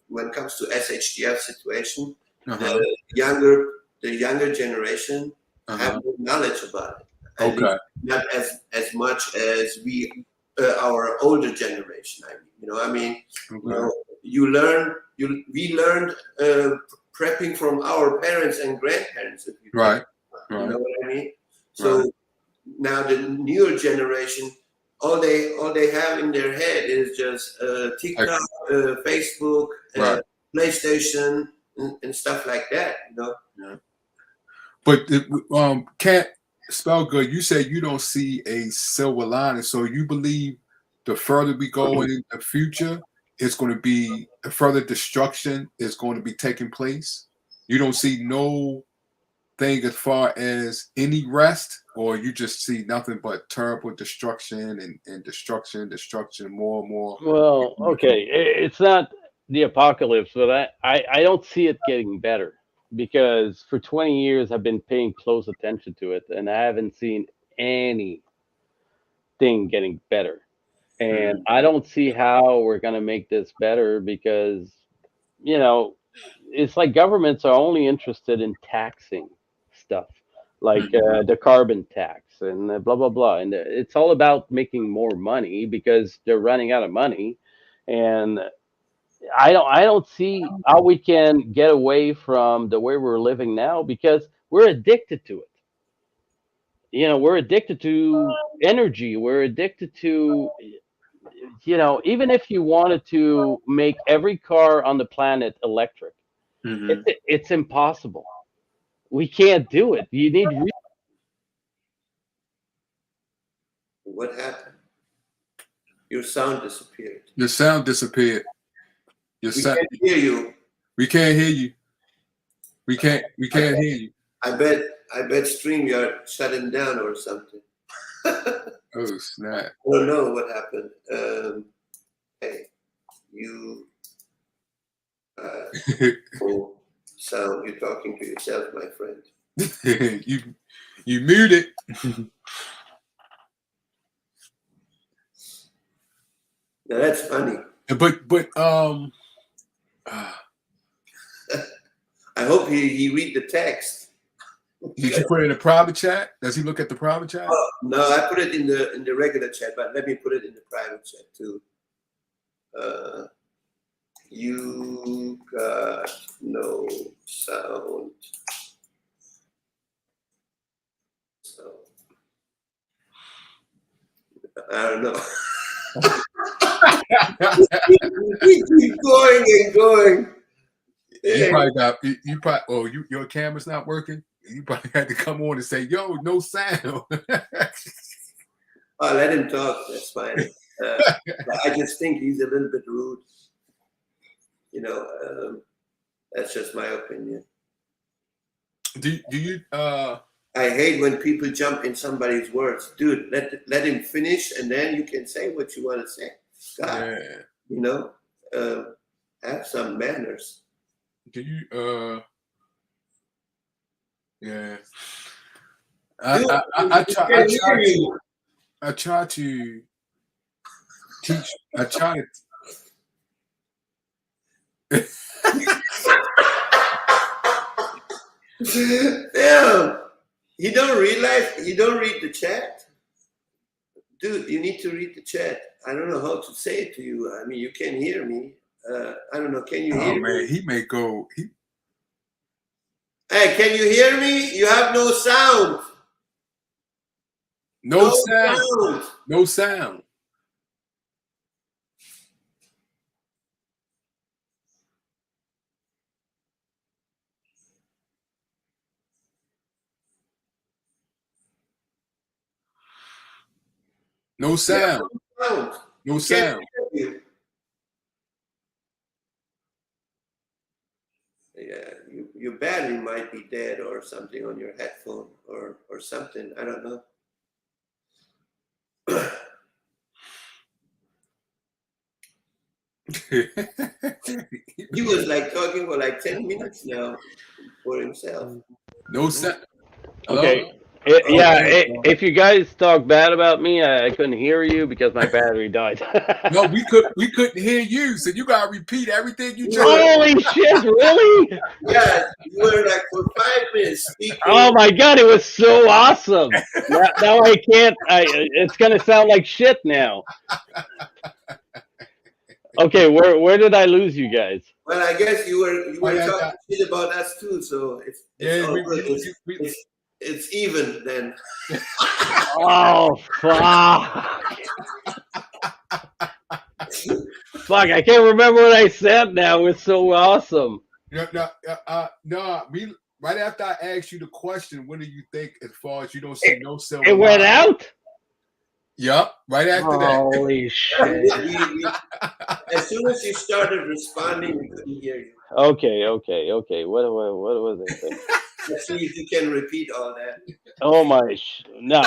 when it comes to SHTF situation, Uh-huh. the younger generation have no knowledge about it. I Okay. think not as much as our older generation. Okay. We learned prepping from our parents and grandparents. If you Right. you Right. know what I mean? So now the newer generation, all they have in their head is just TikTok, Facebook, Right. PlayStation, and stuff like that. Yeah. But Cat Spell Good, you said you don't see a silver lining. So you believe the further we go in the future, it's going to be the further destruction is going to be taking place. You don't see no thing as far as any rest, or you just see nothing but terrible destruction and destruction, more and more. Well, okay, it's not the apocalypse, but I don't see it getting better because for 20 years I've been paying close attention to it and I haven't seen anything getting better. And I don't see how we're going to make this better because, you know, it's like governments are only interested in taxing stuff like the carbon tax and blah blah blah, and it's all about making more money because they're running out of money. And I don't see how we can get away from the way we're living now because we're addicted to it. We're addicted to energy, we're addicted to, even if you wanted to make every car on the planet electric, Mhm. It's impossible. We can't do it. You need What happened? Your sound disappeared. Your sound disappeared. Your We sound. can't hear you. We can't hear you. We can't hear you. I bet StreamYard shut him down or something. Oh snap. I don't know what happened. Hey, you oh, sound, you're talking to yourself, my friend. you muted. Now that's funny. But I hope he read the text. did you put it in a private chat? Does he look at the private chat? Oh, no, I put it in the regular chat, but let me put it in the private chat too. You got no sound. So I don't know. We keep going and going. You probably got you probably your camera's not working. You probably had to come on and say, "Yo, no sound." Oh, let him talk. That's fine. I just think he's a little bit rude. You know, that's just my opinion. do you I hate when people jump in somebody's words, dude. Let him finish, and then you can say what you want to say. God, yeah. you know, have some manners. Do you yeah. Dude, I I try to teach. I try to. Damn, you don't realize you don't read the chat, dude. You need to read the chat. I don't know how to say it to you. I mean, you can hear me. I don't know. Can you Oh hear man, me? he may go. Hey, can you hear me? You have no sound. No sound. sound. No sound. No sound. Sound. No You can't sound. hear you. Yeah, your battery might be dead or something on your headphone or something. I don't know. He was like talking for like 10 minutes now for himself. No sound. Hello? Okay. If you guys talk bad about me, I couldn't hear you because my battery died. No, we couldn't hear you, so you gotta repeat everything you just. Holy shit! Really? Yeah, you were like for 5 minutes speaking. Oh my god! It was so awesome. Now I can't. It's gonna sound like shit now. Okay, where did I lose you guys? Well, I guess you were yeah, talking shit about us too, so it's all good. It's even then. Oh fuck! Fuck! I can't remember what I said now. It was so awesome. No. We right after I asked you the question, what do you think as far as you don't see no silver? It went out. Yup, right after that. Holy shit! As soon as you started responding, we couldn't hear you. Okay. What was I saying? Let's see if you can repeat all that. Oh my! Now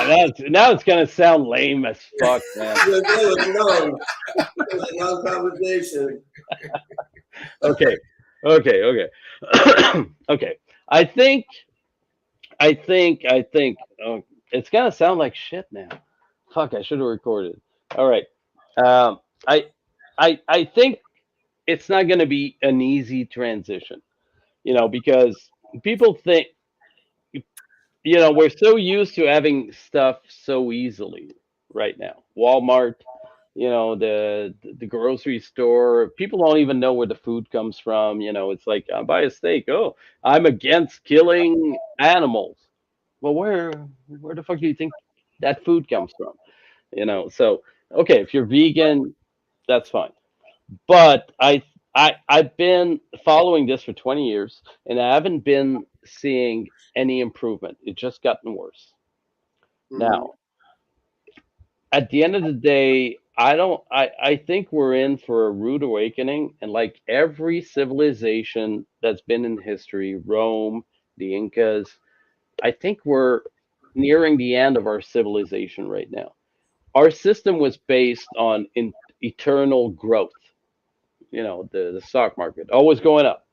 it's gonna sound lame as fuck, man. It was a long conversation. Okay. Okay. I think. It's gonna sound like shit now. Fuck! I should have recorded. All right. I think it's not gonna be an easy transition. Because people think. We're so used to having stuff so easily right now. Walmart, the grocery store. People don't even know where the food comes from. It's like I buy a steak. Oh, I'm against killing animals. Well, where the fuck do you think that food comes from? So okay, if you're vegan, that's fine. But I've been following this for 20 years, and I haven't been seeing any improvement. It's just gotten worse. Mhm. Now, at the end of the day, I think we're in for a rude awakening, and like every civilization that's been in history, Rome, the Incas, I think we're nearing the end of our civilization right now. Our system was based on eternal growth. The stock market always going up.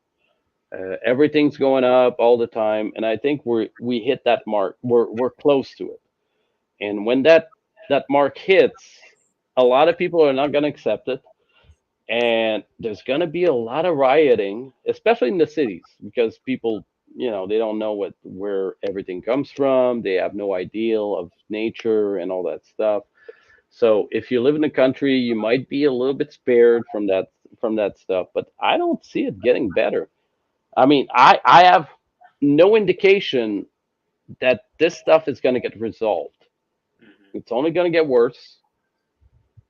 Everything's going up all the time, and I think we hit that mark. We're close to it. And when that mark hits, a lot of people are not going to accept it, and there's going to be a lot of rioting, especially in the cities, because people, they don't know where everything comes from. They have no idea of nature and all that stuff. So if you live in the country, you might be a little bit spared from that stuff, but I don't see it getting better. I mean, I have no indication that this stuff is going to get resolved. It's only going to get worse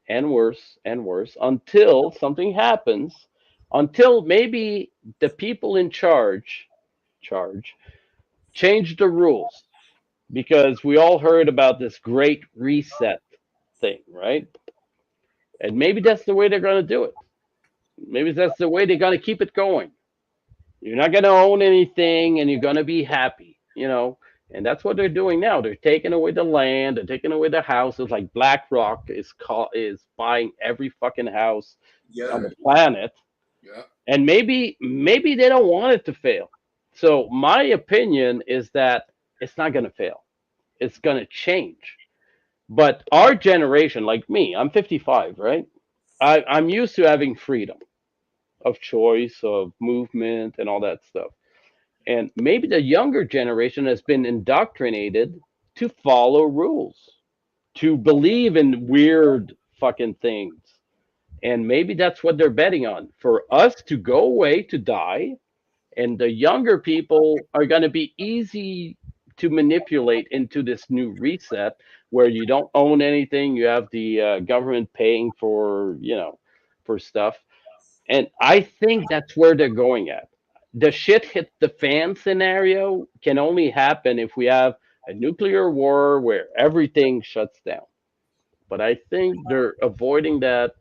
and worse and worse until something happens, until maybe the people in charge change the rules, because we all heard about this great reset thing, right? And maybe that's the way they're going to do it. Maybe that's the way they're going to keep it going. You're not going to own anything, and you're going to be happy. And that's what they're doing now. They're taking away the land. They're taking away the houses. Like BlackRock is buying every fucking house on Yeah. the planet. Yeah. And maybe they don't want it to fail. So my opinion is that it's not going to fail. It's going to change. But our generation, like me, I'm 55, right? I'm used to having freedom of choice, of movement, and all that stuff. And maybe the younger generation has been indoctrinated to follow rules, to believe in weird fucking things. And maybe that's what they're betting on, for us to go away to die, and the younger people are going to be easy to manipulate into this new reset where you don't own anything. You have the government paying for stuff, and I think that's where they're going at. The shit hit the fan scenario can only happen if we have a nuclear war where everything shuts down. But I think they're avoiding that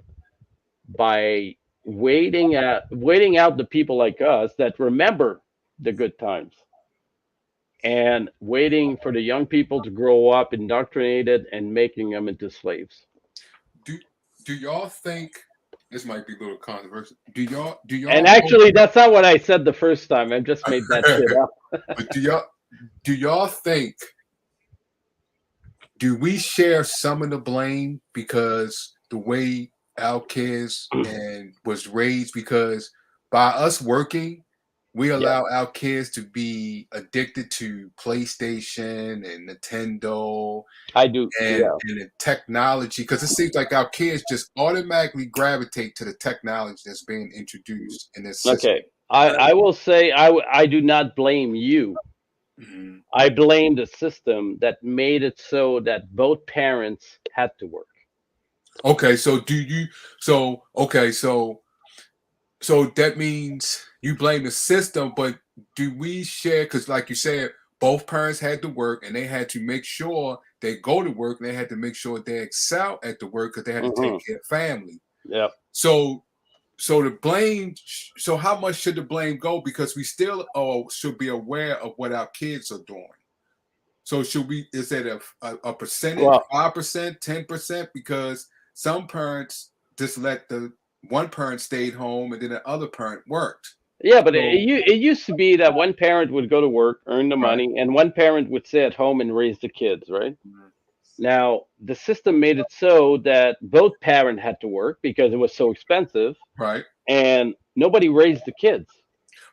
by waiting out the people like us that remember the good times, and waiting for the young people to grow up indoctrinated and making them into slaves. Do do y'all think this might be a little controversial? Do y'all And actually, that's not what I said the first time. I just made that shit up. but do y'all think, do we share some of the blame because the way our kids and was raised, because by us working, we Yeah, allow our kids to be addicted to PlayStation and Nintendo I do. and Yeah. and the technology, because it seems like our kids just automatically gravitate to the technology that's being introduced in this system. Okay. I will say I do not blame you. Mhm. I blame the system that made it so that both parents had to work. Okay, so do you? So okay, so that means you blame the system, but do we share? Because, like you said, both parents had to work, and they had to make sure they go to work, and they had to make sure they excel at the work because they had to take Hmm. care of family. Yeah. So, so the blame. So, how much should the blame go? Because we still should be aware of what our kids are doing. So, should we? Is it a percentage, Well, 5%, 10%? Because some parents just let the one parent stayed home and then the other parent worked. yeah, but it, So it used to be that one parent would go to work, earn the right. money, and one parent would stay at home and raise the kids, right? Mhm. Now, the system made it so that both parents had to work because it was so expensive, Right. and nobody raised the kids.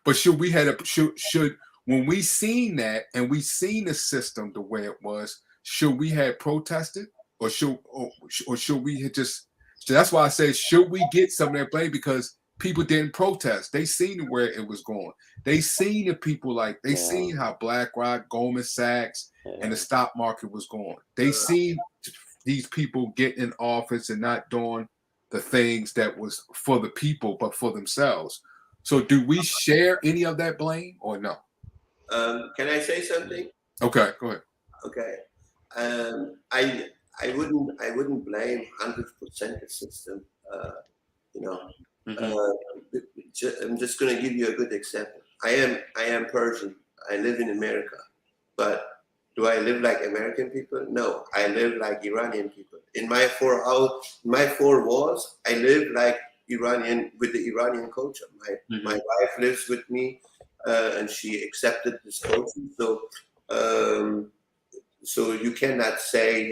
But should we had a should when we seen that and we seen the system the way it was, should we have protested or should we have just? So that's why I say, should we get some of that blame, because people didn't protest. They seen where it was going. They seen the people, like they Yeah, seen how BlackRock, Goldman Sachs, and yeah. the stock market was going. They seen these people get in office and not doing the things that was for the people, but for themselves. So, do we share any of that blame or no? Can I say something? Okay, go ahead. Okay. I wouldn't blame 100% the system. You know, I'm just going to give you a good example. I am Persian. I live in America, but do I live like American people? No, I live like Iranian people. In my four walls, I live like Iranian with the Iranian culture. My wife lives with me, and she accepted this culture. So you cannot say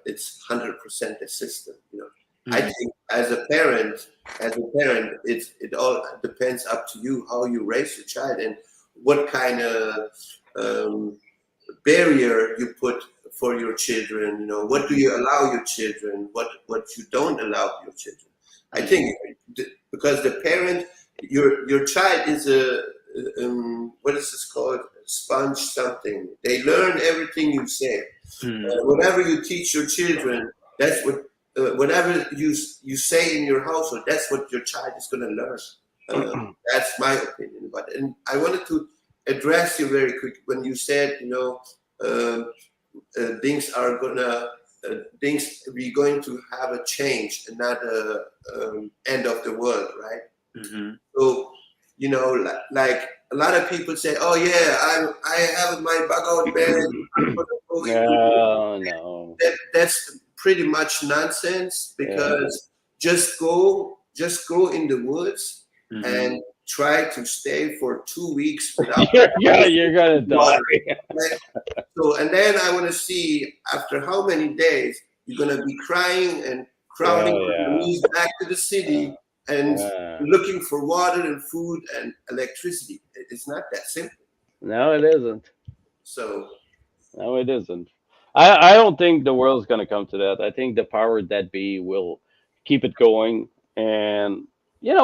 it's 100% the system. I think as a parent, it all depends up to you how you raise your child and what kind of barrier you put for your children. What do you allow your children? What you don't allow your children. I think because the parent, your child is a what is this called? Sponge something. They learn everything you say. Whatever you teach your children, that's what. Whatever you say in your household, that's what your child is going to learn. That's my opinion. And I wanted to address you very quick when you said, things are we're going to have a change and not a end of the world, right? So, like a lot of people say, oh yeah, I have my bug out bed. No. That's pretty much nonsense because just go in the woods and try to stay for 2 weeks without you're gonna die. So, and then I want to see after how many days you're gonna be crying and crowding on your knees back to the city and looking for water and food and electricity. It's not that simple. No, it isn't. So No, it isn't. I don't think the world's going to come to that. I think the power that be will keep it going. And,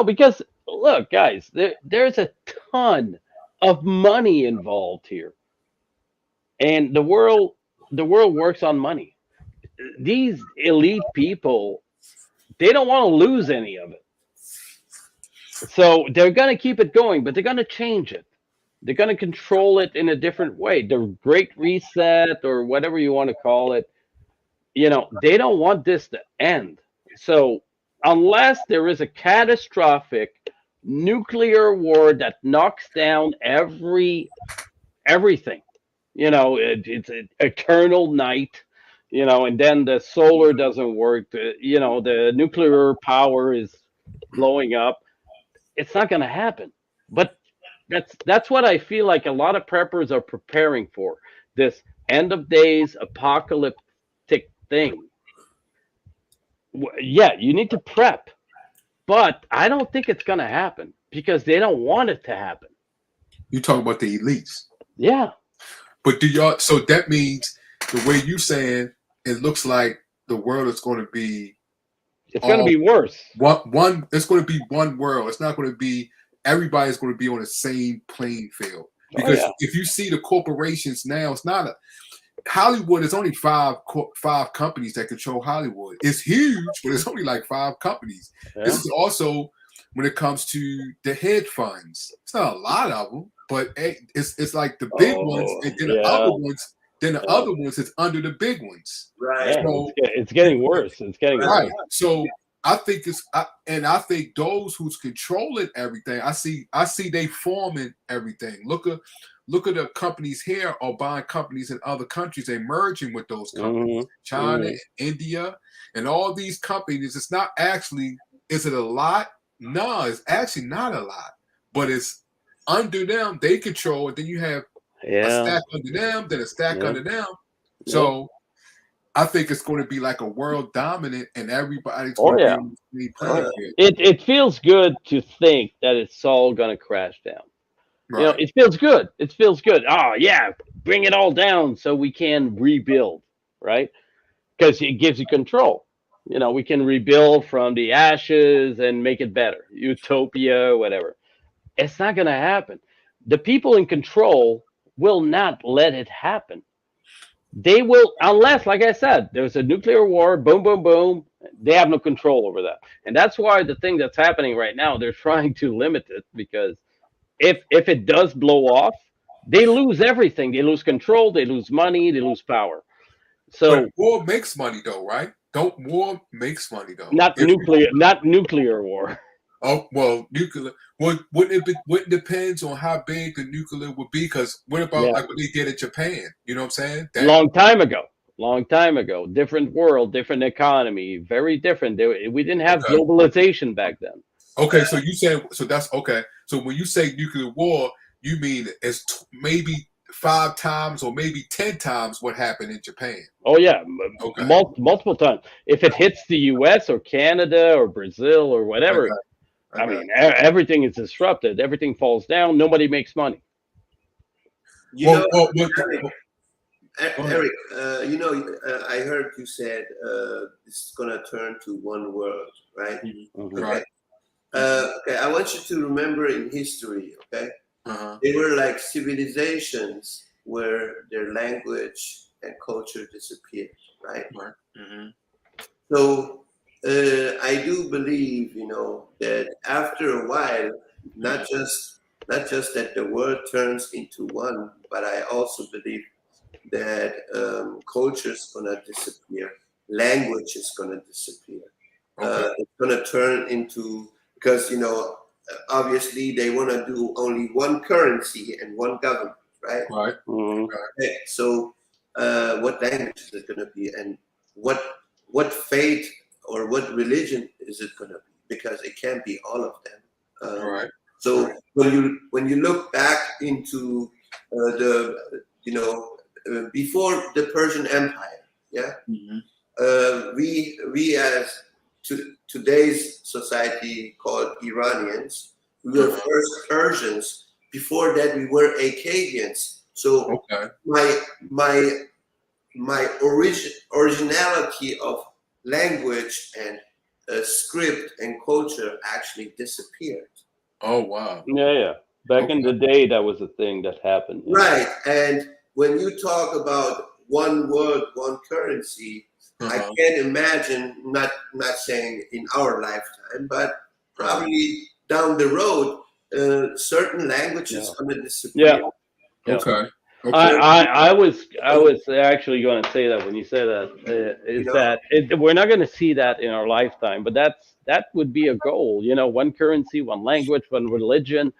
because, look, guys, there's a ton of money involved here. And the world works on money. These elite people, they don't want to lose any of it. So they're going to keep it going, but they're going to change it. They're going to control it in a different way. The Great Reset or whatever you want to call it, they don't want this to end. So unless there is a catastrophic nuclear war that knocks down everything, it's an eternal night, and then the solar doesn't work, the nuclear power is blowing up. It's not going to happen. But that's what I feel like a lot of preppers are preparing for, this end of days apocalyptic thing. Yeah, you need to prep, but I don't think it's going to happen because they don't want it to happen. You talk about the elites. Yeah. But so that means the way you saying, it looks like the world is going to be. It's going to be worse. It's going to be one world. It's not going to be. Everybody's going to be on the same playing field because if you see the corporations now, it's not Hollywood. It's only five companies that control Hollywood. It's huge, but it's only like 5 companies. Yeah. This is also when it comes to the hedge funds. It's not a lot of them, but it's like the big ones, and then the other ones. Then the other ones is under the big ones. Right. So, it's getting worse. It's getting right. worse. So. I think I think those who's controlling everything. I see they forming everything. Look at the companies here are buying companies in other countries. They're merging with those companies, China, India, and all these companies. It's not actually. Is it a lot? No, it's actually not a lot. But it's under them. They control it. Then you have a stack under them, then a stack under them. So. I think it's going to be like a world dominant, and everybody's going to be playing it. It feels good to think that it's all going to crash down. Right. It feels good. It feels good. Oh yeah, bring it all down so we can rebuild, right? Because it gives you control. We can rebuild from the ashes and make it better. Utopia, whatever. It's not going to happen. The people in control will not let it happen. They will, unless, like I said, there's a nuclear war, boom, boom, boom, They have no control over that, and that's why the thing that's happening right now, they're trying to limit it, because if it does blow off, they lose everything. They lose control. They lose money. They lose power. So But war makes money though, right? Don't war makes money though? not If- nuclear war. Oh well, nuclear. Wouldn't it depends on how big the nuclear would be? Because what about Yeah. like what they did in Japan? You know what I'm saying? Long time ago, different world, different economy, very different. We didn't have Okay. globalization back then. Okay, so you said so that's okay. So when you say nuclear war, you mean it's maybe 5 times or maybe 10 times what happened in Japan. Oh yeah, Okay. multiple times. If it hits the U.S. or Canada or Brazil or whatever, Okay. I mean, everything is disrupted. Everything falls down. Nobody makes money. You Well, know, well, Eric, I heard you said it's gonna turn to one world, right? Mhm. right. Okay, I want you to remember in history, okay, Uh-huh. they were like civilizations where their language and culture disappeared, right? Right. Mm-hmm. So I do believe, that after a while, not just that the world turns into one, but I also believe that culture is gonna disappear, language is gonna disappear. Okay. It's gonna turn into, because obviously they want to do only one currency and one government, right? Right. Mhm. Okay, so what language is it going to be, and what faith or what religion is it going to be? Because it can't be all of them. Right. So when you look back into before the Persian Empire, yeah, Mm-hmm. we as today's society called Iranians, we were first Persians. Before that, we were Akkadians. So Okay. my originality of language and script and culture actually disappeared. Oh wow. Yeah. Back in the day, that was a thing that happened. Yeah. Right. And when you talk about one world, one currency, I Uh-huh. can't imagine, not saying in our lifetime, but probably down the road, certain languages Yeah. going to disappear. Yeah. Okay. Okay. I was actually going to say that when you say that we're not going to see that in our lifetime, but that would be a goal. One currency, one language, one religion,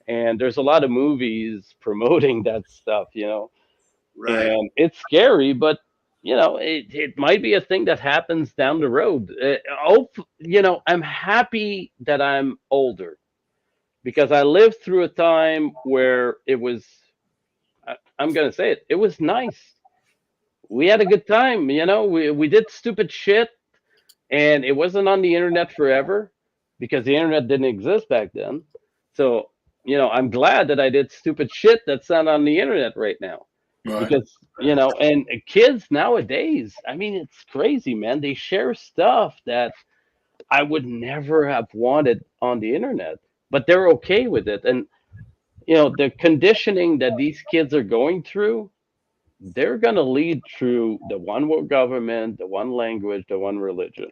and there's a lot of movies promoting that stuff. Right. And it's scary, but it might be a thing that happens down the road. I'm happy that I'm older, because I lived through a time where it was. I'm gonna say it. It was nice. We had a good time. We did stupid shit, and it wasn't on the internet forever, because the internet didn't exist back then. So I'm glad that I did stupid shit that's not on the internet right now. Right. Because and kids nowadays, I mean, it's crazy, man. They share stuff that I would never have wanted on the internet, but they're okay with it. And the conditioning that these kids are going through, they're going to lead through the one world government, the one language, the one religion.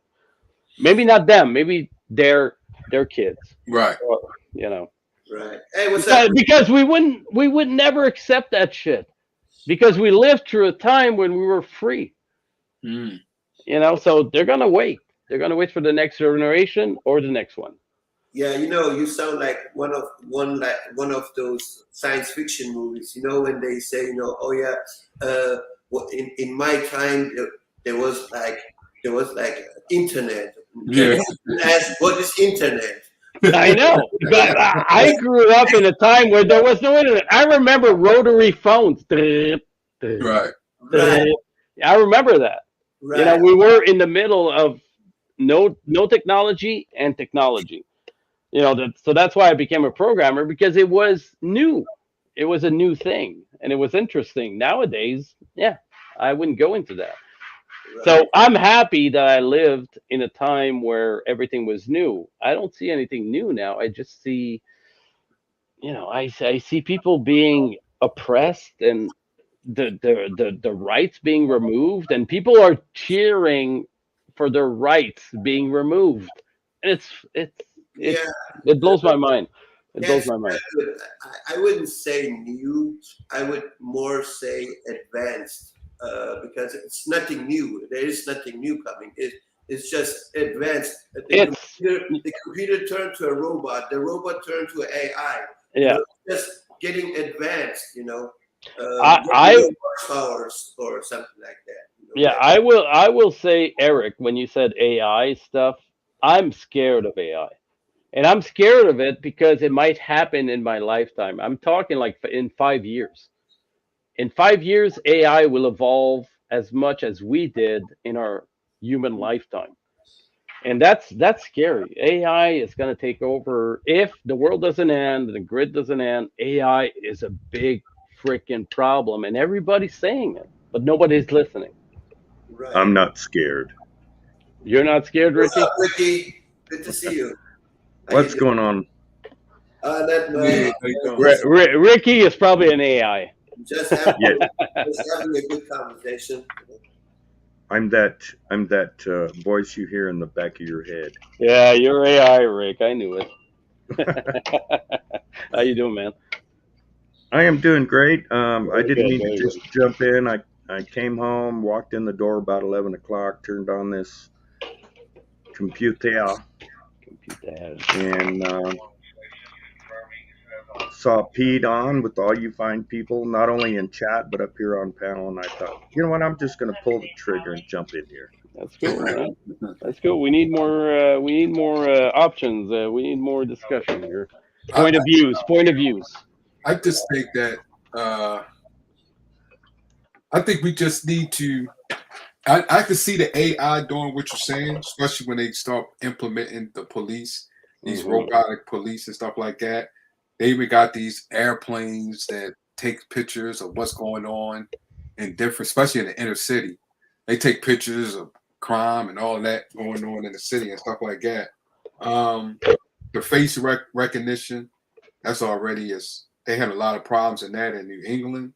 Maybe not them, maybe their kids. Right. Or, Right. Hey, what's up? because we would never accept that shit, because we lived through a time when we were free. Mm. So they're going to wait. They're going to wait for the next generation or the next one. Yeah, you sound like one of those science fiction movies. When they say, oh yeah, in my time there was like internet. Yeah. Ask, what is internet? I know, but I grew up in a time where there was no internet. I remember rotary phones. Right. Right. I remember that. Right. We were in the middle of no technology and technology. So that's why I became a programmer, because it was new. It was a new thing, and it was interesting. Nowadays, I wouldn't go into that. Right. So I'm happy that I lived in a time where everything was new. I don't see anything new now. I just see, I see people being oppressed, and the rights being removed, and people are cheering for their rights being removed, and it's Yeah, it blows my mind. It blows yes, my mind. I wouldn't say new. I would more say advanced because it's nothing new. There is nothing new coming. It's just advanced. It's The computer turned to a robot. The robot turned to AI. yeah. Just getting advanced. I getting powers or something like that. Yeah, I will say, Eric, when you said AI stuff, I'm scared of AI. And I'm scared of it because it might happen in my lifetime. I'm talking like in 5 years. In 5 years, AI will evolve as much as we did in our human lifetime. And that's scary. AI is going to take over. If the world doesn't end, the grid doesn't end, AI is a big freaking problem. And everybody's saying it, but nobody's listening. Right. I'm not scared. You're not scared, What's Ricky? up, Ricky? Good to see you. How What's you going on? doing? How you doing? Ricky is probably an AI. Just having, Yeah. just having a good conversation. I'm that voice you hear in the back of your head. Yeah, you're AI, Rick. I knew it. How you doing, man? I am doing great. I didn't good, mean to very just jump in. I came home, walked in the door about 11 o'clock, turned on this computer, and saw Pete on with all you fine people, not only in chat but up here on panel. And I thought, you know what? I'm just going to pull the trigger and jump in here. That's cool, man. That's cool. We need more. We need more options. We need more discussion here. Point of views. Point of views. I just think that I think we just need to. I can see the AI doing what you're saying, especially when they start implementing the police, these robotic police and stuff like that. They even got these airplanes that take pictures of what's going on in different, especially in the inner city. They take pictures of crime and all that going on in the city and stuff like that. The face recognition, that's already they have a lot of problems in that in New England.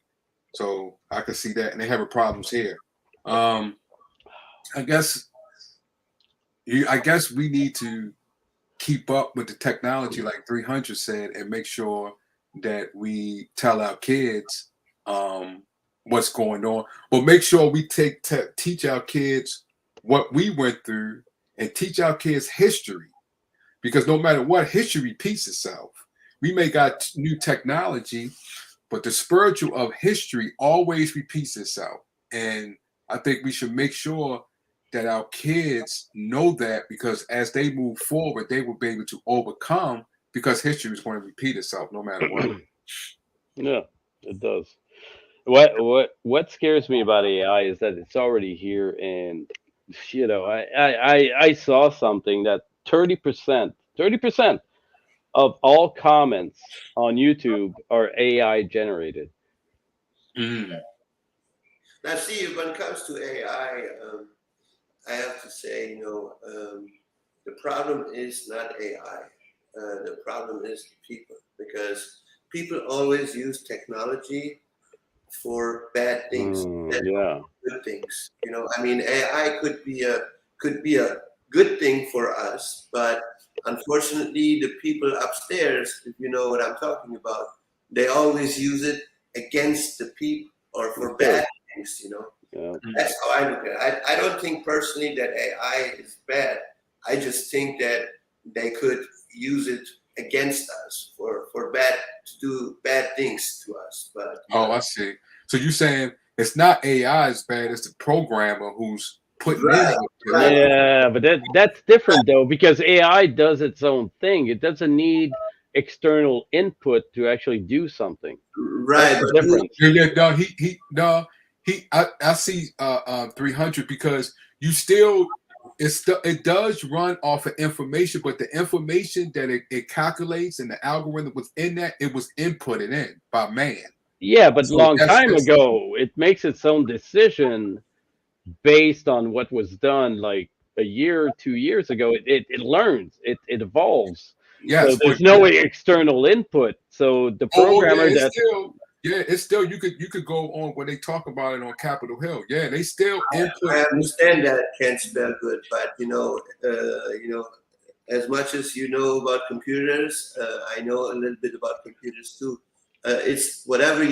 So I could see that, and they have problems here. I guess we need to keep up with the technology, like 300 said, and make sure that we tell our kids what's going on. But make sure we teach our kids what we went through and teach our kids history, because no matter what, history repeats itself. We may got new technology, but the spiritual of history always repeats itself. And I think we should make sure that our kids know that, because as they move forward, they will be able to overcome, because history is going to repeat itself no matter what. Yeah, it does. What scares me about AI is that it's already here, and I saw something that 30% of all comments on YouTube are AI generated. Now, see, when it comes to AI, I have to say, the problem is not AI. The problem is people, because people always use technology for bad things, Yeah. good things. AI could be a good thing for us, but unfortunately, the people upstairs, if you know what I'm talking about, they always use it against the people or for bad things. Yeah. That's how I look at it. I don't think personally that AI is bad. I just think that they could use it against us for to do bad things to us. But I see. So you're saying it's not AI is bad; it's the programmer who's putting Right, in. right. Yeah, but that's different though, because AI does its own thing. It doesn't need external input to actually do something. Right. That's the difference. I see 300, because you still it does run off of information, but the information that it calculates and the algorithm within that, it was inputted in by man. Yeah, but So long that's- time that's- ago, it makes its own decision based on what was done like a year, 2 years ago. It learns, it evolves. Yes, So there's but- no external input. So the programmer it's that still Yeah, it's still you could go on where they talk about it on Capitol Hill. Yeah, they still input. I understand that it can't spell good, but as much as you know about computers, I know a little bit about computers too. It's whatever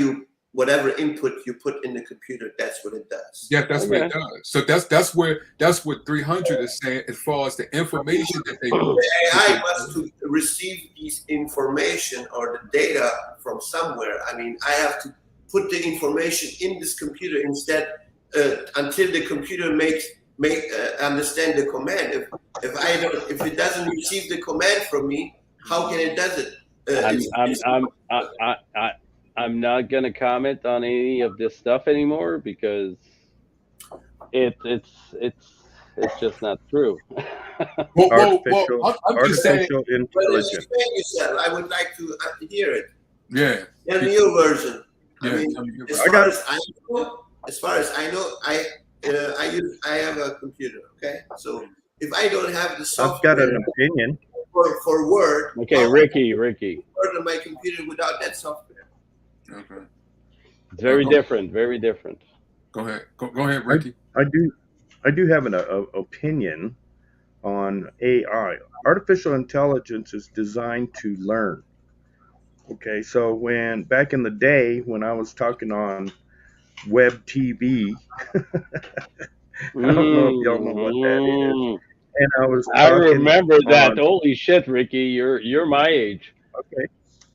input you put in the computer, that's what it does. Yeah, that's what it does. So that's what 300 is saying as far as the information that they put. The AI must to receive this information or the data from somewhere. I mean, I have to put the information in this computer instead until the computer understand the command. If it doesn't receive the command from me, how can it does it? I'm not gonna comment on any of this stuff anymore because it's just not true. Artificial I'm just saying. Well, intelligence. explain yourself. I would like to hear it. Yeah. Tell me your version. Yeah, I mean, tell me your as far as I know, I have a computer. Okay, so if I don't have the I've software got an opinion. for Word, Okay, how Ricky. Word on my computer without that software. Okay. It's very different. Very different. Go ahead. Go ahead, Ricky. I do have an opinion on AI. Artificial intelligence is designed to learn. Okay, so back in the day when I was talking on web TV, I don't know if y'all know what that is. And I was remember that. Holy shit, Ricky, you're my age. Okay.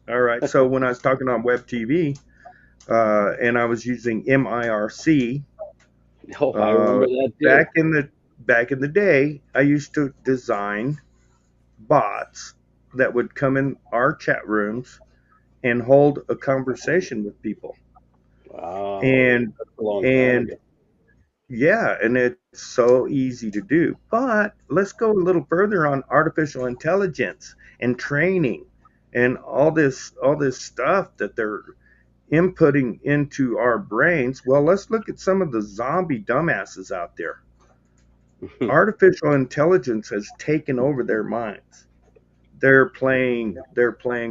All right. So when I was talking on web TV, and I was using MIRC. Oh, I remember that too. Back in the day, I used to design bots that would come in our chat rooms and hold a conversation with people. Wow. And That's a long time ago. yeah, and it's so easy to do. But let's go a little further on artificial intelligence and training and all this stuff that they're inputting into our brains. Well, let's look at some of the zombie dumbasses out there. Artificial intelligence has taken over their minds. They're playing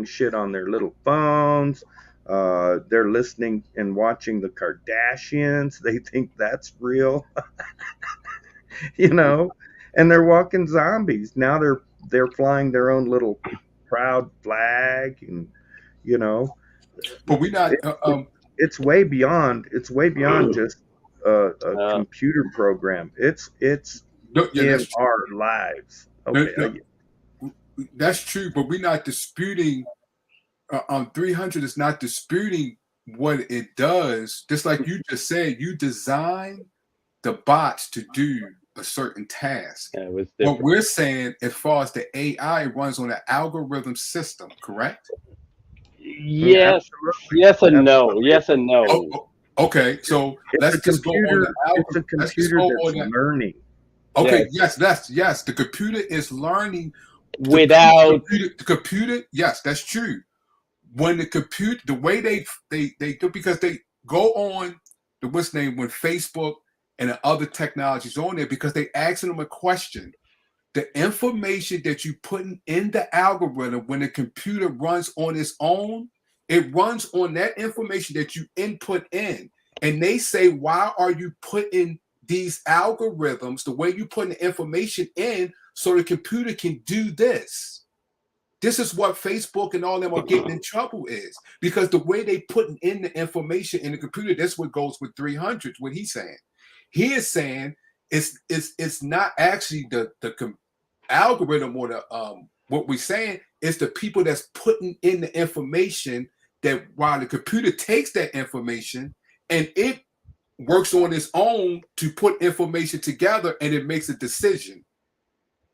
shit on their little phones. They're listening and watching the Kardashians. They think that's real, and they're walking zombies. Now they're flying their own little proud flag, and But we not. It's way beyond just a computer program. It's in our lives. Okay. That's true, but we're not disputing. 300 is not disputing what it does. Just like you just said, you design the bots to do a certain task. Yeah, what we're saying, as far as the AI, runs on an algorithm system, correct? Yes, yes and no. Yes and no. Okay, so let's just go on the algorithm. It's a computer that's learning. Okay, yes, the computer is learning without the computer. Yes, that's true. When the computer, the way they do, because they go on the when Facebook and the other technologies on there, because they asking them a question. The information that you putting in the algorithm, when the computer runs on its own, it runs on that information that you input in. And they say, why are you putting these algorithms, the way you putting the information in, so the computer can do this? This is what Facebook and all them are getting in trouble is, because the way they putting in the information in the computer, that's what goes with 300, what he's saying. He is saying it's not actually the algorithm or the what we're saying, is the people that's putting in the information, that while the computer takes that information and it works on its own to put information together and it makes a decision.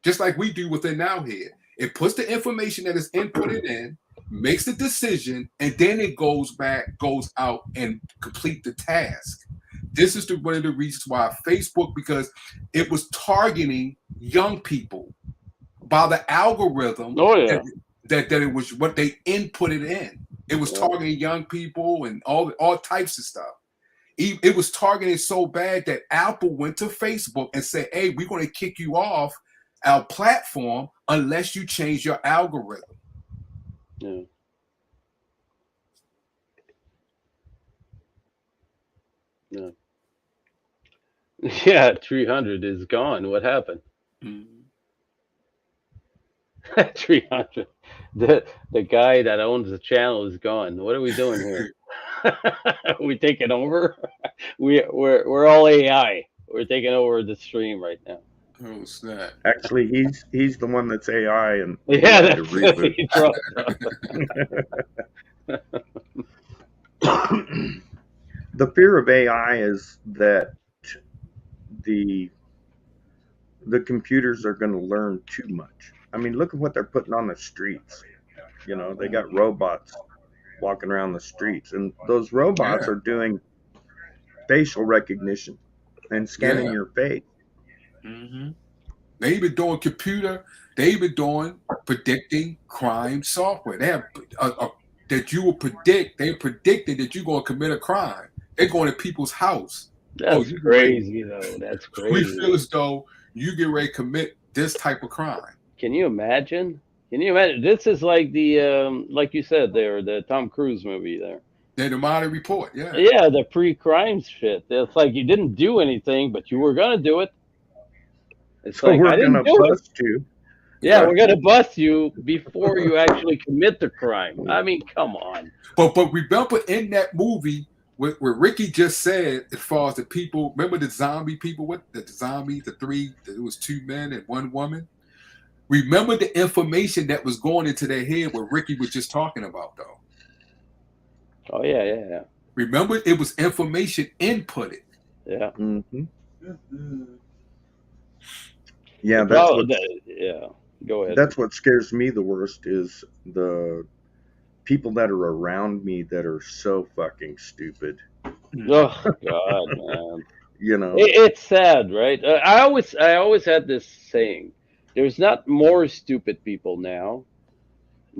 Just like we do within our head. It puts the information that is inputted in, makes the decision, and then it goes out and complete the task. This is one of the reasons why Facebook, because it was targeting young people by the algorithm. Oh yeah. That it was what they inputted in. It was targeting young people and all types of stuff. It was targeted so bad that Apple went to Facebook and said, "Hey, we're going to kick you off our platform unless you change your algorithm." Yeah. Yeah. Yeah, 300 is gone. What happened? Mhm. 300. The guy that owns the channel is gone. What are we doing here? We taking over? We're all AI. We're taking over the stream right now. Oh snap! Actually, he's the one that's AI, and he Yeah, had to that's reboot. he dropped off. The fear of AI is that the the computers are going to learn too much. I mean, look at what they're putting on the streets. You know, they got robots walking around the streets, and those robots Yeah, are doing facial recognition and scanning yeah. your face. hmm They even doing computer. They even doing predicting crime software. They have that you will predict. They're predicting that you're going to commit a crime. They're going to people's house. Oh, That's you get ready. crazy though. That's We crazy. feel as though you get ready to commit this type of crime. Can you imagine? Can you imagine? This is like the like you said there, the Tom Cruise movie there. They're the Minority Report. Yeah. Yeah, the pre-crime shit. It's like you didn't do anything, but you were gonna do it. It's So like I we're going didn't to do it. bust you. Yeah, Right. we're gonna bust you before you actually commit the crime. I mean, come on. But remember in that movie what Ricky just said, as far as the people, remember the zombie people, what the zombie, the three, it was 2 men and 1 woman. Remember the information that was going into their head, what Ricky was just talking about, though. Oh yeah. Remember, it was information inputted. Yeah. Mm-hmm. Yeah, The that's problem- what yeah. Go ahead. that's what scares me the worst is the people that are around me that are so fucking stupid. Oh God, man. You know, It's sad, right? I always had this saying: there's not more stupid people now.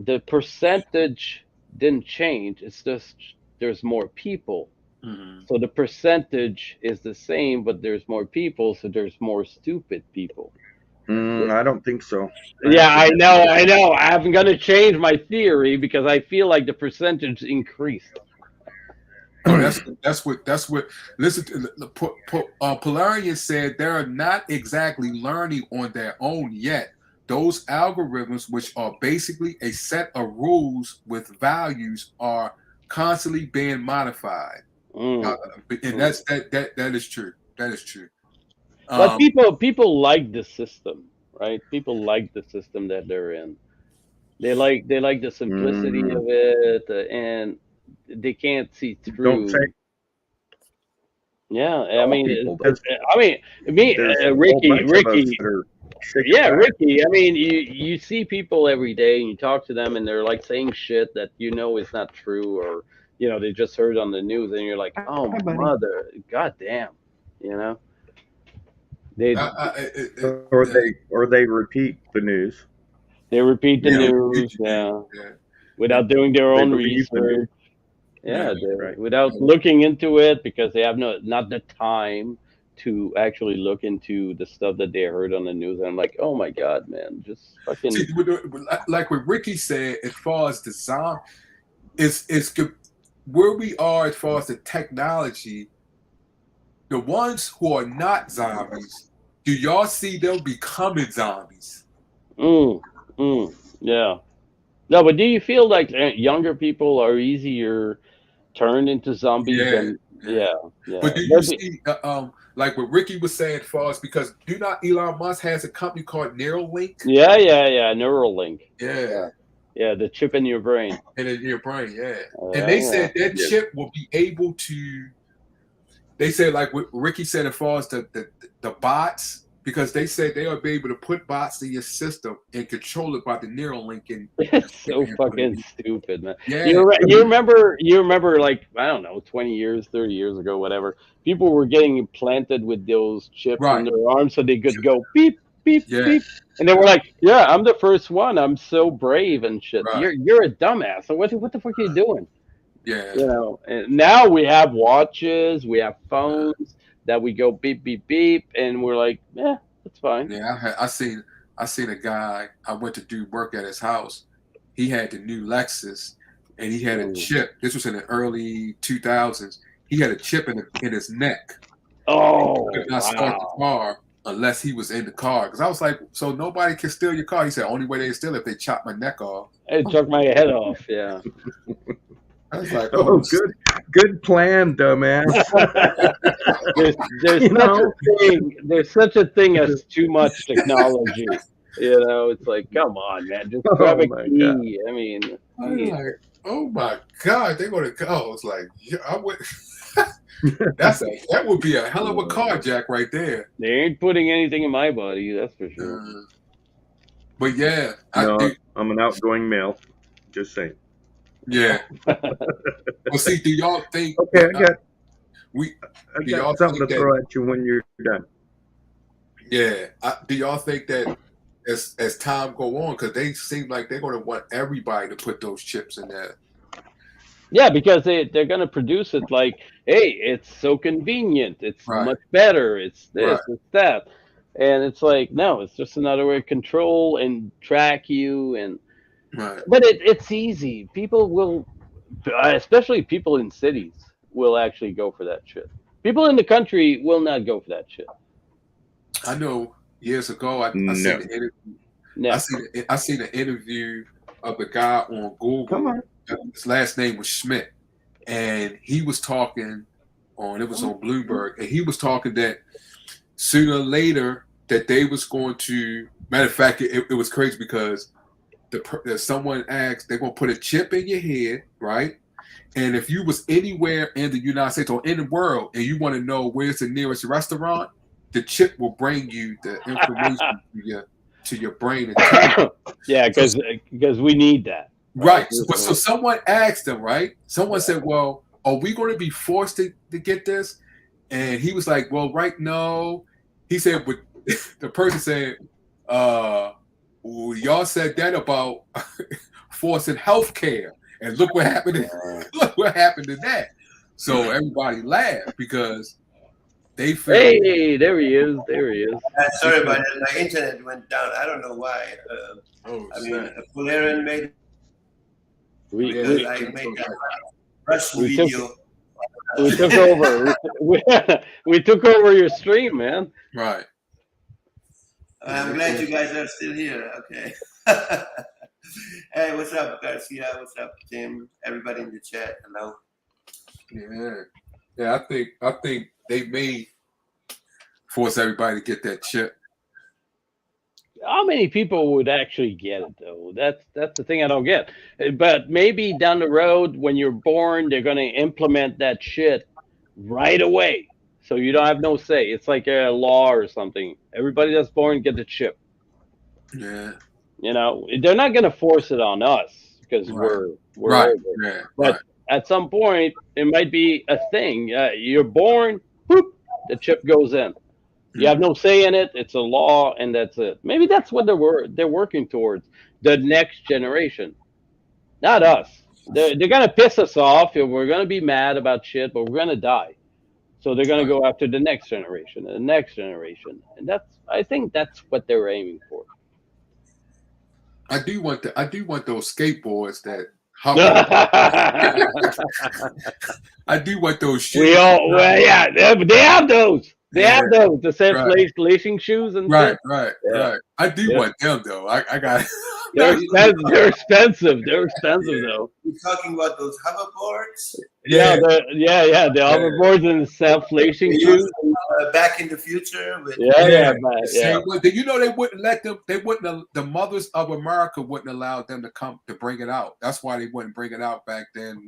The percentage didn't change. It's just there's more people. Mhm. So the percentage is the same, but there's more people, so there's more stupid people. I don't think so. Yeah, I know. I'm gonna change my theory because I feel like the percentage increased. Oh, that's what. Listen, to Polarian said they're not exactly learning on their own yet. Those algorithms, which are basically a set of rules with values, are constantly being modified, Mm. and that is true. That is true. But people like the system, right? People like the system that they're in. They like the simplicity Mm, of it, and they can't see don't through. say Yeah, I all mean, people. There's me, a whole Ricky, bunch of us Ricky, that are sick yeah, of that. Ricky. I mean, you see people every day, and you talk to them, and they're like saying shit that you know is not true, or they just heard on the news, and you're like, oh Hi, buddy. mother, goddamn, you know, they Or they repeat the news. they repeat the Yeah, news, yeah. without doing their They own believe the news. research. Yeah, Right. without looking into it because they have not the time to actually look into the stuff that they heard on the news. And I'm like, oh my god, man, just fucking. See, like what Ricky said, as far as design, it's where we are as far as the technology. The ones who are not zombies, do y'all see them becoming zombies? Yeah. No, but do you feel like younger people are easier turned into zombies Yeah, than yeah. yeah. But do you see, like what Ricky was saying, as far as because do not Elon Musk has a company called Neuralink? Yeah, Neuralink. Yeah, Yeah, the chip in your brain. and in your brain, yeah. And they said that Yeah. chip will be able to. They said like what Ricky said, as far as the bots, because they said they'll be able to put bots in your system and control it by the Neuralink. And It's so fucking stupid, man. yeah, You remember like, I don't know, 20 years, 30 years ago, whatever. People were getting implanted with those chips in Right. their arms so they could go beep, beep, Yeah. beep. And they were like, yeah, I'm the first one. I'm so brave and shit. Right. You're a dumbass. So what the fuck are you doing? yeah. And now we have watches, we have phones that we go beep, beep, beep. And we're like, yeah, that's fine. Yeah, I seen a guy. I went to do work at his house. He had the new Lexus, and he had a chip. This was in the early 2000s. he had a chip in his neck. Oh, He could not start the car unless he was in the car. Because I was like, so nobody can steal your car. He said, only way they steal it if they chop my neck off. it took my head off. Yeah. I was like, Oh, good plan, dumbass. There's You such know? a thing. There's such a thing as too much technology. You know, it's like, come on, man, just grab a Oh, my key. God. I mean, I was like, oh my God, they're gonna go. It's like, yeah, I would. That would be a hell of a carjack right there. they ain't putting anything in my body. That's for sure. But yeah, No, I'm an outgoing male. Just saying. yeah. Well, see, do y'all think? Okay, I got do y'all something to think throw at you when you're done. Yeah, do y'all think that as time go on, because they seem like they're going to want everybody to put those chips in there? Yeah, because they're gonna produce it like, hey, it's so convenient. It's Right. much better. It's this. Right. It's that. And it's like, no, it's just another way to control and track you. And Right. but it's easy. People will, especially people in cities, will actually go for that shit. People in the country will not go for that shit. I know years ago, I seen No. an interview. No. I seen an interview of the guy on Google. Come on. His last name was Schmidt, and he was talking on. It was on Bloomberg, and he was talking that sooner or later that they was going to. Matter of fact, it was crazy because someone asked they're going to put a chip in your head, right? And if you was anywhere in the United States or in the world, and you want to know where's the nearest restaurant, the chip will bring you the information to your brain. And Yeah, because we need that. right. So someone asked him, right? Someone said, well, are we going to be forced to get this? And he was like, well, right, no. He said, but the person said, well, y'all said that about forcing health care. And look what happened. Look what happened to that. So everybody laughed because they feel. Hey, there he is. There he is. Sorry about that. My internet went down. I don't know why. I mean, Polarin made because I made that Russian we took- video. We took over. We took over your stream, man. Right. I'm glad you guys are still here. Okay. Hey, what's up, Garcia? What's up, Tim? Everybody in the chat. Hello. Yeah. I think they may force everybody to get that chip. How many people would actually get it, though? That's the thing I don't get. But maybe down the road, when you're born, they're going to implement that shit right away, so you don't have no say. It's like a law or something. Everybody that's born get the chip. Yeah. You know, they're not going to force it on us because Right. we're Right. older. Yeah. But Right. at some point, it might be a thing. You're born, whoop, the chip goes in. You have no say in it. It's a law, and that's it. Maybe that's what they're working towards. The next generation, not us. They're gonna piss us off. We're gonna be mad about shit, but we're gonna die. So they're gonna go after the next generation and the next generation, and I think that's what they're aiming for. I do want those skateboards that I do want those shoes. Yeah, they have those. They have those. The same Right. lacing shoes and Right, shit. right, Yeah. right. I do Yeah. want them though. I got. They're expensive. They're expensive though. You're talking about those hoverboards? Yeah, the hoverboards and the self-lacing shoes. Back in the Future with Yeah. Same way. You know, they wouldn't let them. They wouldn't. The mothers of America wouldn't allow them to come to bring it out. That's why they wouldn't bring it out back then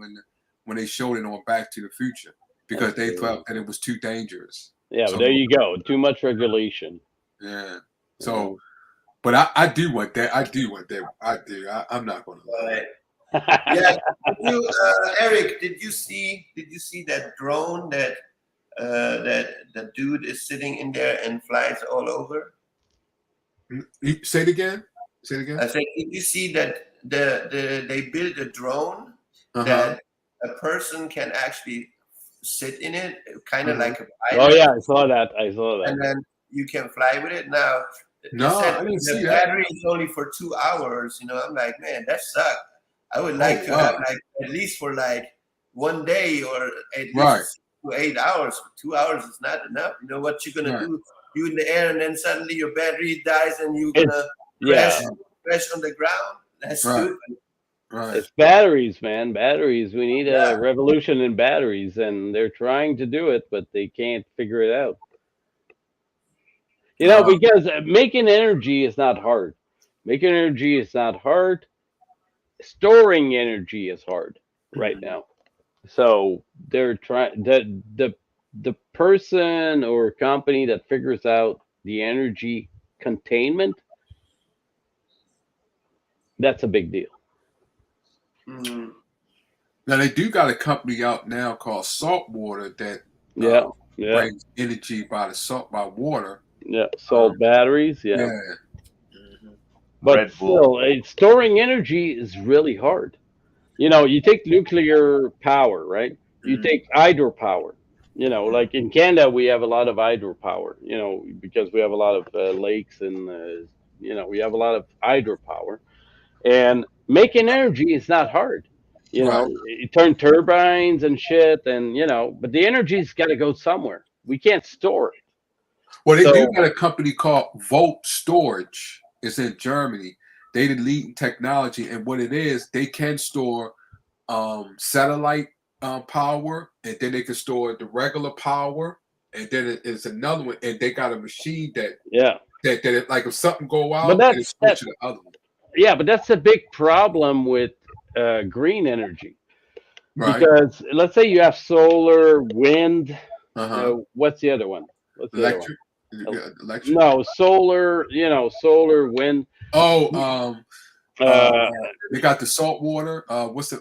when they showed it on Back to the Future, because they felt that it was too dangerous. Yeah, So- but there you go. Too much regulation. Yeah. So, but I do want that. I do want that. I do. I'm not going to lie. Right. Yeah. Eric, did you see that drone that the dude is sitting in there and flies all over? Say it again. Say it again. I said, did you see that they built a drone Uh-huh. that a person can actually sit in it, kind of Mhm. like a Oh pilot, yeah, I saw that. and then you can fly with it. Now, they No, said I didn't the see that. battery is only for 2 hours. You know, I'm like, man, that sucks. I would like to wow. have like at least for like one day or at least Right. to 8 hours. 2 hours is not enough. You know what you're gonna Right. do? You in the air, and then suddenly your battery dies, and you're It's gonna yeah, crash on the ground. That's Right. stupid. Right. it's batteries, man. Batteries. We need Yeah. a revolution in batteries, and they're trying to do it, but they can't figure it out. You know, Uh, because making energy is not hard. Making energy is not hard. Storing energy is hard right now. So they're trying the person or company that figures out the energy containment, that's a big deal. Mm. Now they do got a company out now called Saltwater that Yeah, yeah, brings energy by water. yeah. Salt batteries, yeah. Yeah. But Red Bull. still, storing energy is really hard. You know, you take nuclear power, right? You take hydropower. You know, like in Canada, we have a lot of hydropower. You know, because we have a lot of lakes and you know, we have a lot of hydropower. And making energy is not hard. You know, Right. you turn turbines and shit, and you know, but the energy's got to go somewhere. We can't store it. Well, they do So got a company called Volt Storage. It's in Germany. They the leading technology, and what it is, they can store satellite power, and then they can store the regular power, and then it is another one, and they got a machine that yeah, it, like if something go but out, it that's switch to the other one. yeah, but that's a big problem with green energy Right. because let's say you have solar, wind. Uh-huh. What's the other one? What's the other one? Electric. Electric. No, solar. You know, solar, wind. Oh, Uh, they got the salt water. What's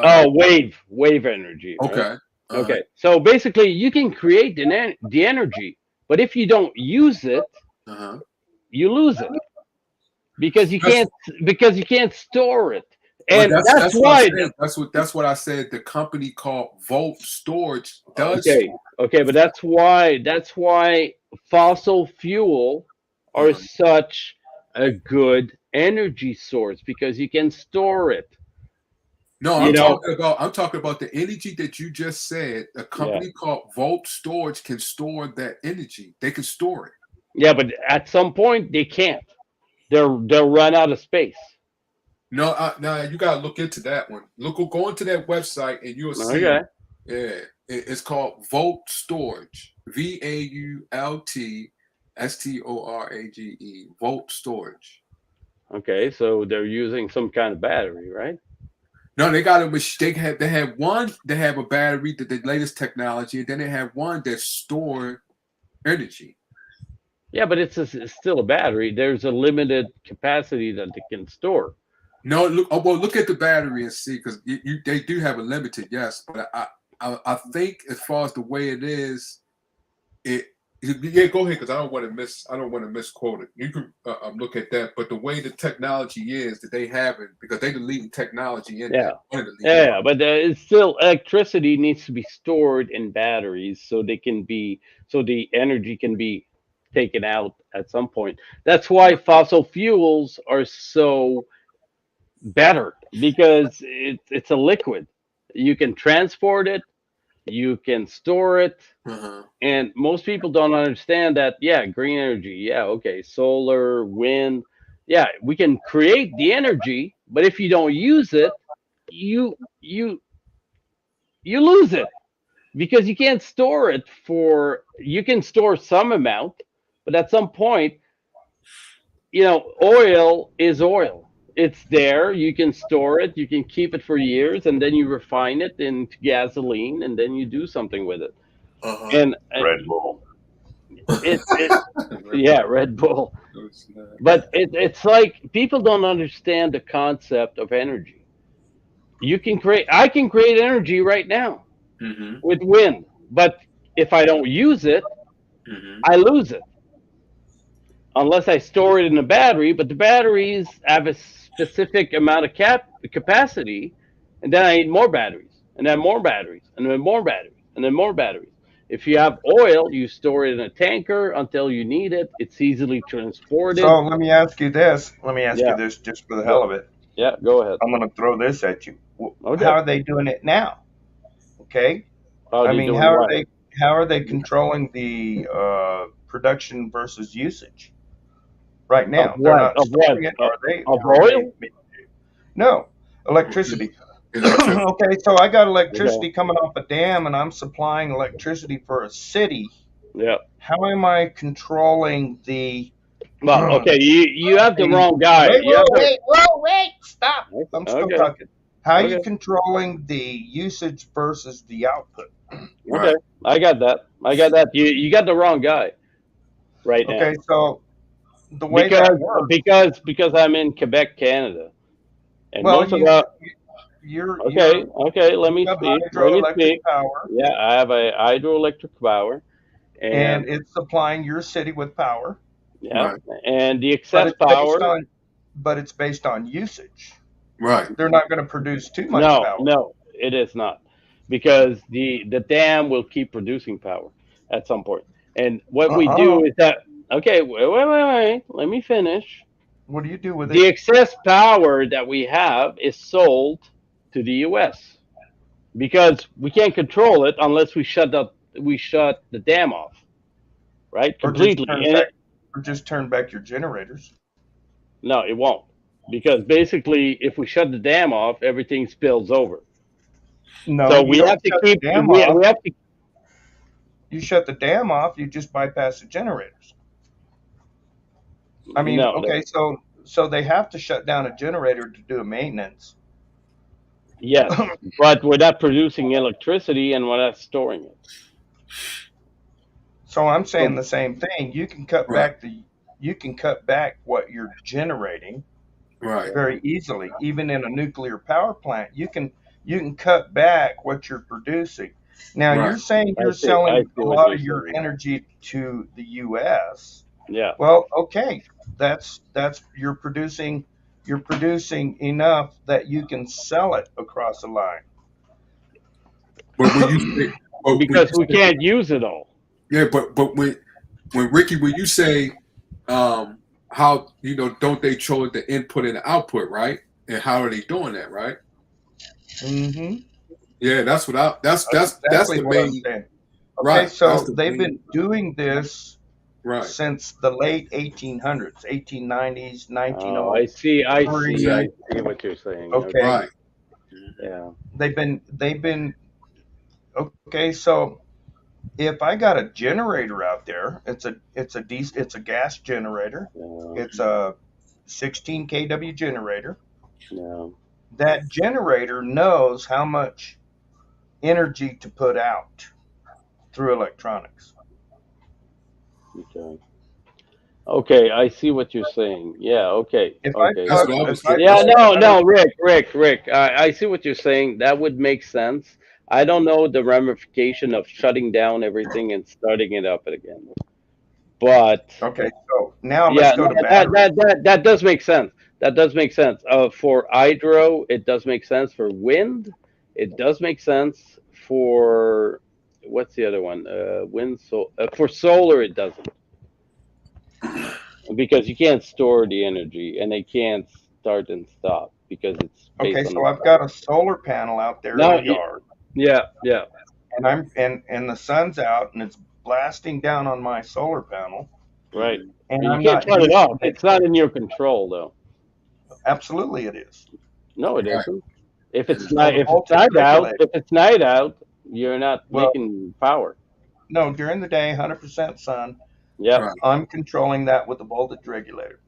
wave energy. Right? okay. Okay, so basically, you can create the energy, but if you don't use it, Uh-huh. you lose it because you That's- can't store it, Well, and that's that's what I why. said. That's what I said. The company called Volt Storage does. Okay, okay, but that's why fossil fuel are Mhm. such a good energy source because you can store it. No, You know, I'm talking about the energy that you just said. A company called Volt Storage can store that energy. They can store it. yeah, but at some point they can't. They'll run out of space. No, now you gotta look into that one. Go into that website and you'll see. Okay. Yeah, it's called Volt Storage. VAULTSTORAGE. Volt Storage. Okay, so they're using some kind of battery, right? No, they got a machine. They have one. They have a battery, the latest technology, and then they have one that store energy. Yeah, but it's still a battery. There's a limited capacity that it can store. No, look at the battery and see, because they do have a limited, yes, but I think as far as the way it is, yeah, go ahead, because I don't want to misquote it. You can look at that, but the way the technology is that they have it, because they the leading technology in Yeah. that. One of the leading Yeah, but it's still electricity needs to be stored in batteries so the energy can be taken out at some point. That's why fossil fuels are so better because it's a liquid. You can transport it, you can store it, Uh-huh. and most people don't understand that. Yeah, green energy. Yeah, okay, solar, wind. Yeah, we can create the energy, but if you don't use it, you lose it because you can't store it you can store some amount, but at some point, you know, oil is oil. It's there. You can store it. You can keep it for years, and then you refine it into gasoline, and then you do something with it. Uh-huh. And Red Bull. yeah, Red Bull. But it's like people don't understand the concept of energy. I can create energy right now Mm-hmm. with wind, but if I don't use it, Mm-hmm. I lose it. Unless I store it in a battery, but the batteries have a specific amount of capacity, and then I need more batteries, and then more batteries, and then more batteries, and then more batteries. If you have oil, you store it in a tanker until you need it. It's easily transported. So let me ask you this. Let me ask Yeah. you this just for the hell of it. Yeah, go ahead. I'm going to throw this at you. Okay. How are they doing it now? Okay. How are I they mean, doing how are what? they controlling the production versus usage right Of now? They're what? not Of what? storing it, are they? Of Or are they? oil? No, electricity. Electricity. Okay, so I got Okay. electricity coming off a dam, and I'm supplying electricity for a city. Yeah. How am I controlling the? Well, okay, you have the wrong guy. Wait, You have the wait! Stop! I'm still okay. talking. How are you Okay. controlling the usage versus the output? Okay. Right. I got that. I got that. You got the wrong guy right now. Okay, so the way that works. Because I'm in Quebec, Canada, and Well, most of the you're okay. Let you me have speak. Let me hydroelectric speak. power, Yeah, I have a hydroelectric power, and and it's supplying your city with power, yeah, Right. and the but excess it's based power. on usage. Right. They're not going to produce too much No, power. no, it is not, because the dam will keep producing power at some point. And what we Uh-uh. do is that okay, wait. Let me finish. What do you do with The it? excess power that we have is sold to the U.S. because we can't control it unless we shut the dam off, right? Or just Completely. turn And back, or just turn back your generators. no, it won't, because basically, if we shut the dam off, everything spills over. No, So you we don't have to shut keep the dam we off. have to You shut the dam off. You just bypass the generators. I mean, no. okay, so they have to shut down a generator to do a maintenance. Yes, but we're not producing electricity and we're not storing it. So I'm saying So the same thing. Right. You can cut back what you're generating Right. very easily. Even in a nuclear power plant, you can cut back what you're producing. Now Right. you're saying I you're see. I selling see a what lot you're of your saying. energy to the US. Yeah. Well, okay. That's you're producing enough that you can sell it across the line. But when you say, Because we can't use it all. yeah, but when Ricky, when you say, how don't they show the input and the output, right? And how are they doing that, right? Mm-hmm. Yeah, that's what that's Exactly the what I'm main saying. Okay, right. so That's the they've main been doing this right. since the late 1800s, 1890s, Oh, I see. I see. Exactly. I see what you're saying. Okay, Right. Yeah. they've been okay. So if I got a generator out there, it's a gas generator. Yeah. It's a 16 kW generator. Yeah. That generator knows how much energy to put out through electronics. Okay. Okay, I see what you're saying. Yeah. Okay. If I Okay. That's plug, what I if was I Yeah. plug No. 100, No. Rick. I see what you're saying. That would make sense. I don't know the ramification of shutting down everything and starting it up again. But okay, so now let's yeah, go to that batteries. that that that does make sense. That does make sense. For hydro, it does make sense. For wind, it does make sense. For what's the other one? Wind. For solar, it doesn't, because you can't store the energy and they can't start and stop because it's Okay, based on the so I've sun. got a solar panel out there in No. the yard, Yeah. and and the sun's out, and it's blasting down on my solar panel, Right. and But you I'm can't not turn it using off. it. It's not in your control, though. Absolutely, it is. No, it right. isn't. If It it's is Well, night, the if it's voltage night out, regulator. if it's night out, you're not Well, making power. no, during the day, 100% sun. Yep. right. I'm controlling that with the voltage regulator.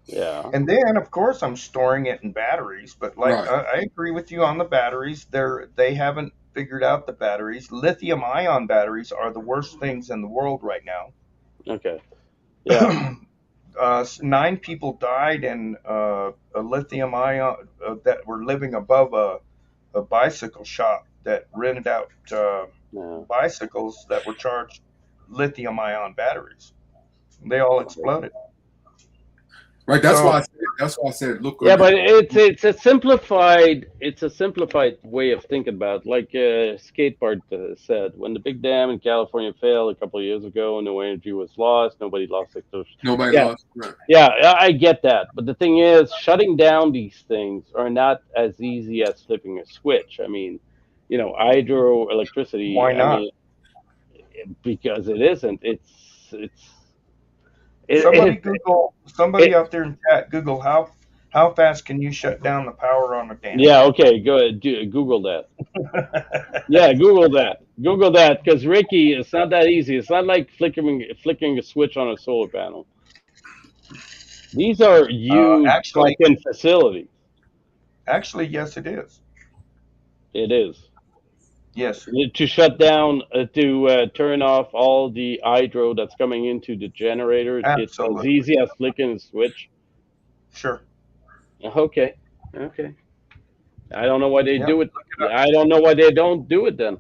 Yeah. And then, of course, I'm storing it in batteries. But like Right. I agree with you on the batteries. They haven't figured out the batteries. Lithium-ion batteries are the worst things in the world right now. Okay. Yeah. 9 people died in a lithium-ion that were living above a bicycle shop that rented out Yeah. bicycles that were charged lithium-ion batteries. They all exploded. Right. That's why So I said look Yeah, on but it. it's a simplified way of thinking about it. Like Skateboard said, when the big dam in California failed a couple of years ago, no energy was lost, nobody lost their. Nobody Yeah, lost. Right. yeah, I get that. But the thing is, shutting down these things are not as easy as flipping a switch. I mean, hydroelectricity. Why I not? mean, because it isn't. Somebody It, Google, somebody it out there in chat, Google how fast can you shut down the power on a dam? yeah, okay, go ahead. Google that. Yeah, Google that. Google that, because Ricky, it's not that easy. It's not like flickering a switch on a solar panel. These are huge Actually, fucking facilities. yes, it is. It is. Yes, To shut down, to turn off all the hydro that's coming into the generator, it's as absolutely. easy as flicking a switch. Sure. Okay, okay. I don't know why they Yep. do it. I don't know why they don't do it then.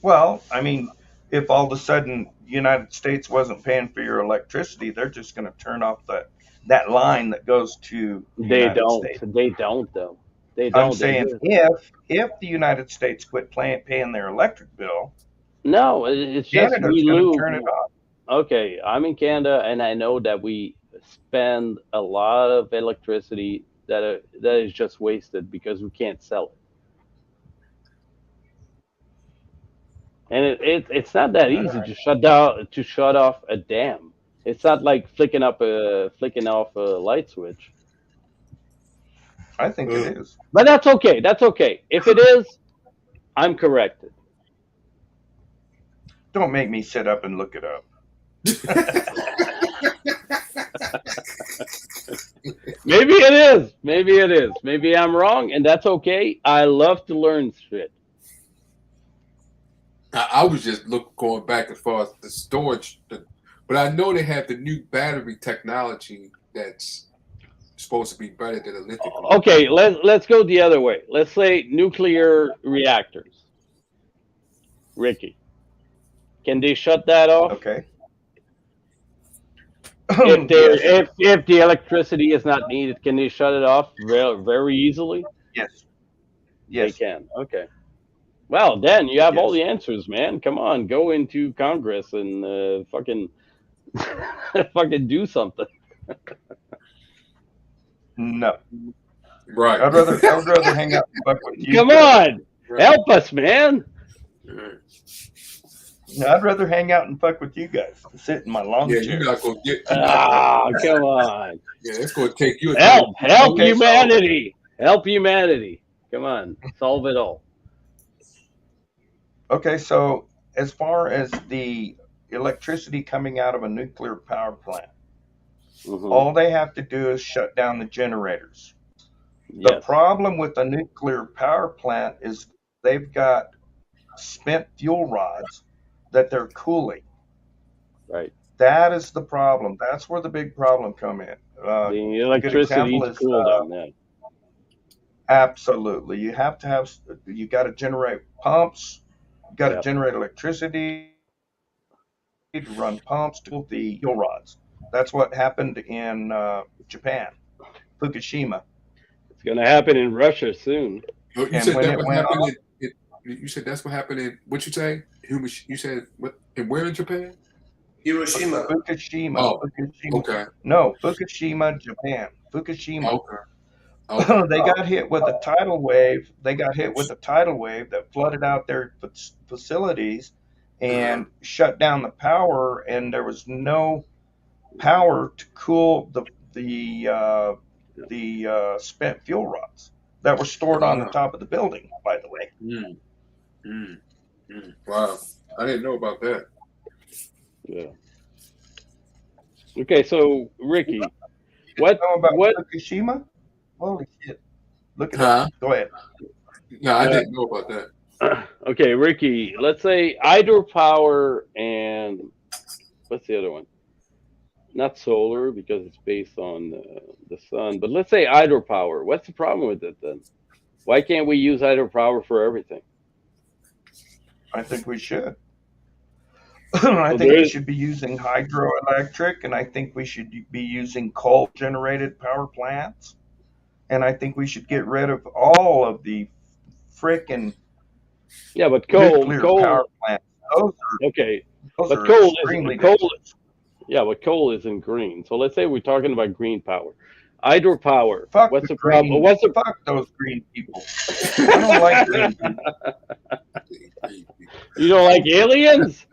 Well, I mean, if all of a sudden the United States wasn't paying for your electricity, they're just going to turn off that line that goes to the They United don't. States. They don't though. They I'm don't. They saying just if the United States quit paying their electric bill, no. It's just Canada's we going to lose. turn it off. Okay, I'm in Canada, and I know that we spend a lot of electricity that is just wasted because we can't sell it. And it's not that All easy right. to shut off a dam. It's not like flicking off a light switch. I think it is. But that's okay. That's okay. If it is, I'm corrected. Don't make me sit up and look it up. Maybe it is. Maybe it is. Maybe I'm wrong, and that's okay. I love to learn shit. I was just going back as far as the storage, but I know they have the new battery technology that's supposed to be better than a lithium. Okay, let's go the other way. Let's say nuclear reactors. Ricky, can they shut that off? Okay. If the electricity is not needed, can they shut it off very easily? Yes. They Yes. can. Okay. Well, then you have all Yes. the answers, man. Come on, go into Congress and fucking fucking do something. No. Right. I would rather hang out and fuck with you. Come guys. on, help us, man. No, I'd rather hang out and fuck with you guys. Sit in my lawn Yeah, chair. you're not gonna get. Ah, come on. Yeah, it's gonna take you. Help Okay, humanity. Help humanity. Come on, solve it all. Okay, so as far as the electricity coming out of a nuclear power plant, Mhm. all they have to do is shut down the generators. The Yes. problem with a nuclear power plant is they've got spent fuel rods that they're cooling. Right. That is the problem. That's where the big problem come in. The electricity example is is, cool down there. Absolutely. You got to generate pumps. You got to Yep. generate electricity to run pumps to cool the fuel rods. That's what happened in Japan, Fukushima. It's gonna happen in Russia soon. You And said when that it what went happened off, you said that's what happened in what you say? You said what? And where in Japan? Hiroshima. Fukushima. Oh, Fukushima. okay. No, Fukushima, Japan. Fukushima. Okay. Okay. They got hit with a tidal wave. They got hit with a tidal wave that flooded out their facilities and shut down the power, and there was no power to cool the spent fuel rods that were stored on the top of the building. By the way, Wow. I didn't know about that. Yeah. Okay, so Ricky, what know about what Fukushima? Holy shit! Look at Huh? that. Go ahead. No, I didn't know about that. okay, Ricky, let's say hydropower and what's the other one? Not solar because it's based on the sun, but let's say hydropower. What's the problem with it then? Why can't we use hydropower for everything? I think we should. I think we should be using hydroelectric, and I think we should be using coal-generated power plants, and I think we should get rid of all of the frickin' Yeah, but nuclear coal. power plants. Okay, Those but are coal extremely is coal. dangerous. Yeah, but coal isn't green. So let's say we're talking about green power. Hydropower. Fuck What's the the problem? green. What's the Fuck those green people. I don't like green people. You don't like aliens?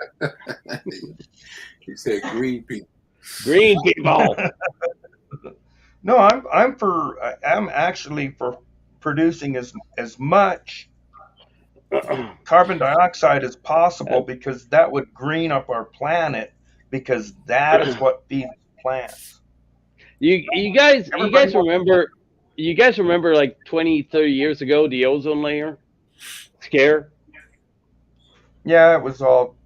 He said green people. Green people. No, I'm actually for producing as much carbon dioxide as possible because that would green up our planet because that is what feeds plants. You guys Everybody remember like 20, 30 years ago the ozone layer scare? Yeah, it was all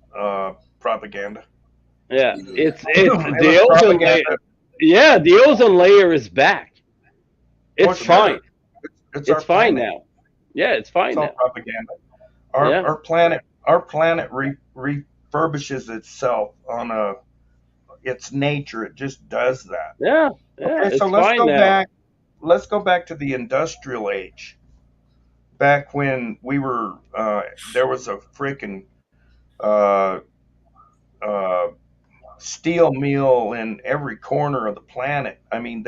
propaganda. Yeah, it's It the was ozone layer. propaganda. Yeah, the ozone layer is back. Oh, It's sure. fine. It's our It's fine planet. now. Yeah, it's fine It's all now. propaganda. Yeah. Our planet refurbishes itself on its nature. It just does that. Yeah, Okay, it's so let's fine go now. back. Let's go back to the industrial age. Back when we were, there was a freaking uh, uh, steel mill in every corner of the planet. I mean,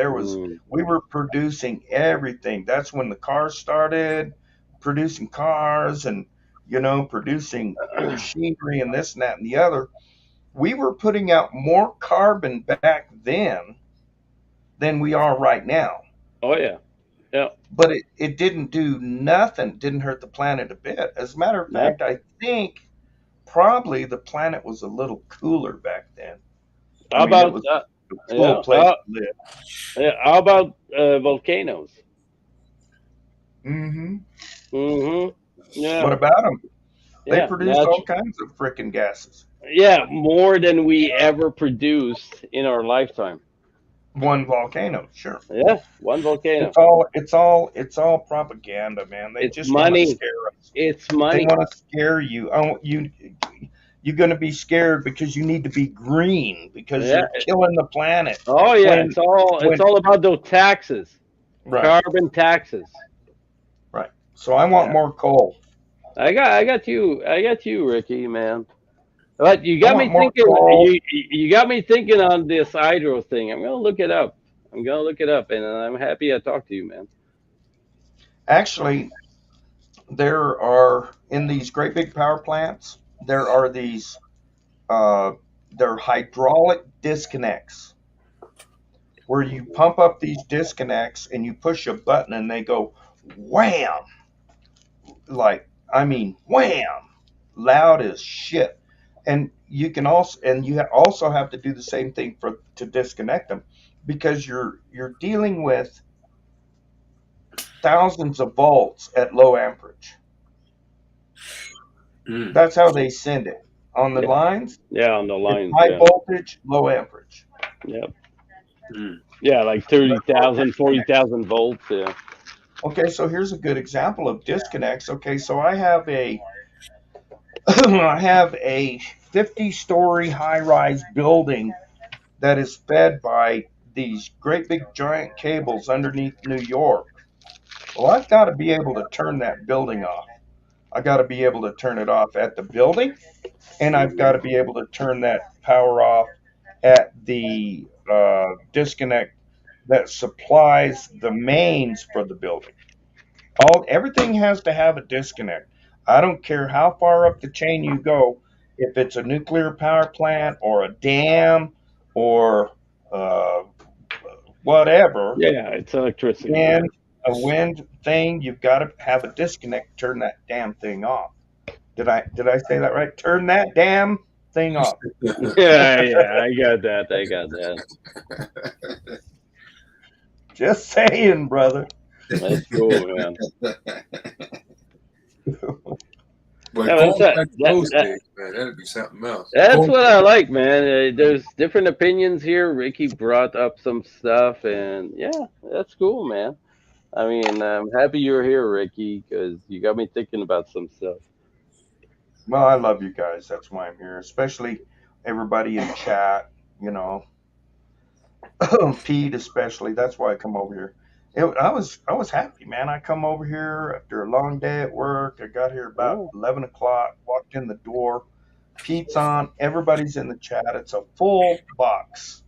we were producing everything. That's when the cars started, producing cars and, producing machinery and this and that and the other. We were putting out more carbon back then than we are right now. Oh yeah, yeah. But it didn't do nothing, didn't hurt the planet a bit. As a matter of No. fact, I think probably the planet was a little cooler back then. How It about was a yeah, cool place to live. how about volcanoes? Mm-hmm. Yeah, What about them? They yeah. produce all kinds of frickin' gases. Yeah, more than we ever produced in our lifetime. One volcano, sure. Yeah, one volcano. It's all propaganda, man. They It's just want to money. scare us. It's They money. want to scare you. You're going to be scared because you need to be green because Yeah. you're killing the planet. Oh yeah, When- it's all about those taxes, Right, carbon taxes. right. So I want Yeah. more coal. I got you, Ricky, man. But you got I me want more thinking. coal. You got me thinking on this hydro thing. I'm gonna look it up. and I'm happy I talked to you, man. Actually, there are in these great big power plants, there are these they're hydraulic disconnects where you pump up these disconnects and you push a button and they go wham, wham, loud as shit. And you also have to do the same thing to disconnect them because you're dealing with thousands of volts at low amperage. That's how they send it on the Yeah. lines. Yeah, on the It's line. high Yeah. voltage, low amperage. Yep. Yeah, like 30,000, 40,000 volts. Yeah. Okay, so here's a good example of disconnects. Okay, so I have a I have a 50-story high-rise building that is fed by these great big giant cables underneath New York. Well, I've got to be able to turn that building off. I got to be able to turn it off at the building, and I've got to be able to turn that power off at the disconnect that supplies the mains for the building. Everything has to have a disconnect. I don't care how far up the chain you go, if it's a nuclear power plant or a dam or whatever. Yeah, it's electricity. And a wind thing, you've got to have a disconnect to turn that damn thing off. Did I say that right? Turn that damn thing off. Yeah, I got that. Just saying, brother. That's cool, man. But Yeah, going that's back to those days, man, that'd be something else. That's Going- what I like, man. There's different opinions here. Ricky brought up some stuff, and yeah, that's cool, man. I mean, I'm happy you're here, Ricky, because you got me thinking about some stuff. Well, I love you guys. That's why I'm here, especially everybody in chat. Pete especially. That's why I come over here. I was happy, man. I come over here after a long day at work. I got here about 11 o'clock. Walked in the door. Pete's on. Everybody's in the chat. It's a full box,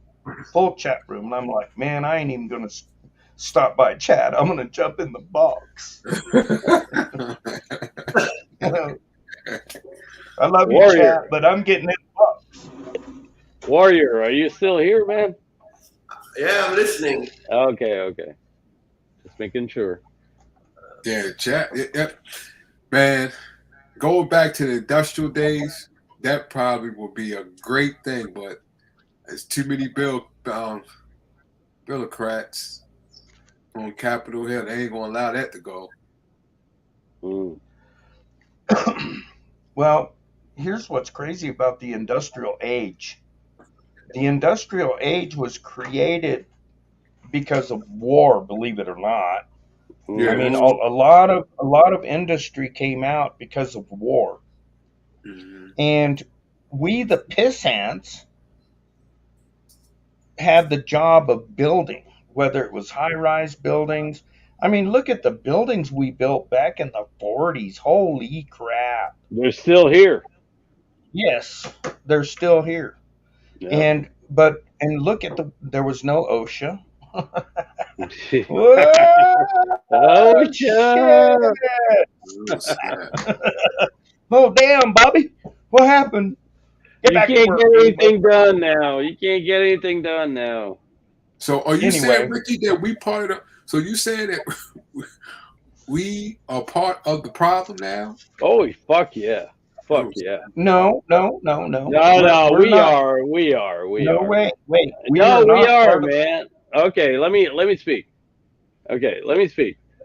full chat room. And I'm like, man, I ain't even gonna stop by, Chad. I'm gonna jump in the box. I love you, Warrior. Chad, but I'm getting in the box. Warrior, are you still here, man? Yeah, I'm listening. Okay. Just making sure. Yeah, chat. Yeah. Man, going back to the industrial days, that probably will be a great thing, but there's too many bureaucrats on Capitol Hill. They ain't gonna allow that to go. Mm. Well, here's what's crazy about the industrial age. The industrial age was created because of war, believe it or not. Yeah. I mean, a lot of industry came out because of war. Mhm. And we, the pissants, had the job of building, whether it was high-rise buildings. I mean, look at the buildings we built back in the 40s. Holy crap. They're still here. Yes, they're still here. Yeah. And look at there was no OSHA. Oh, shit. yeah. Oh, snap. Oh, damn, Bobby. What happened? Get You back to can't work, get dude. anything done now. You can't get anything done now. So are you Anyway. saying, Ricky, that we part of so you saying that we are part of the problem now? Oh, fuck yeah. Fuck yeah. No. No, We're we not. are. No, are. wait. No, we not are, part of- man. Okay, let me speak.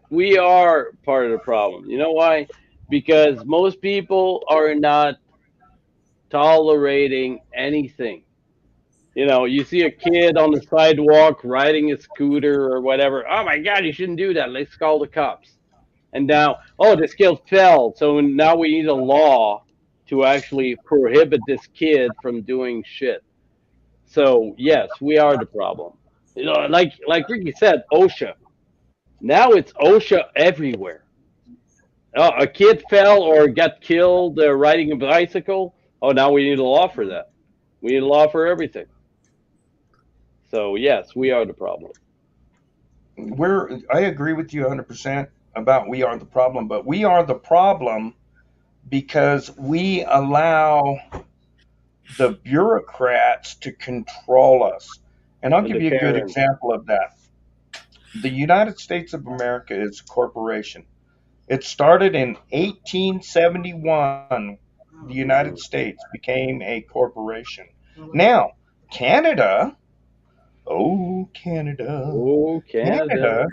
We are part of the problem. You know why? Because most people are not tolerating anything. You know, you see a kid on the sidewalk riding a scooter or whatever. Oh my God, you shouldn't do that. Let's call the cops. And now, oh, this kid fell. So now we need a law to actually prohibit this kid from doing shit. So yes, we are the problem. You know, like Ricky said, OSHA. Now it's OSHA everywhere. A kid fell or got killed riding a bicycle. Oh, now we need a law for that. We need a law for everything. So yes, we are the problem. I agree with you 100% about we are the problem, but we are the problem because we allow the bureaucrats to control us. And I'll And give the you a good Karens. example of that. The United States of America is a corporation. It started in 1871. The United States became a corporation. Now, Canada, oh, Canada. Oh, Canada.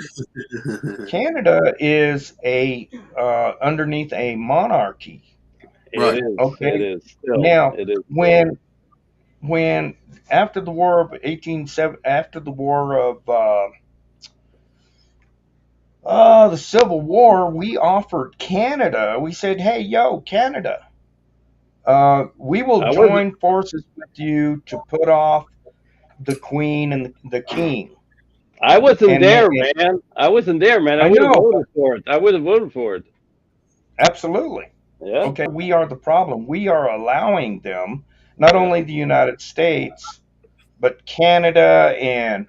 Canada is underneath a monarchy. Right. It is. Okay. It is still. Now, It is. when after the War of 1870, after the War of the Civil War, we offered Canada. We said, "Hey, yo, Canada, we will I wasn't- join forces with you to put off the Queen and the King." I wasn't And there, then- man. I wasn't there, man. I I would have know. voted for it. I would have voted for it. Absolutely. Yeah. Okay, we are the problem. We are allowing them, not only the United States, but Canada and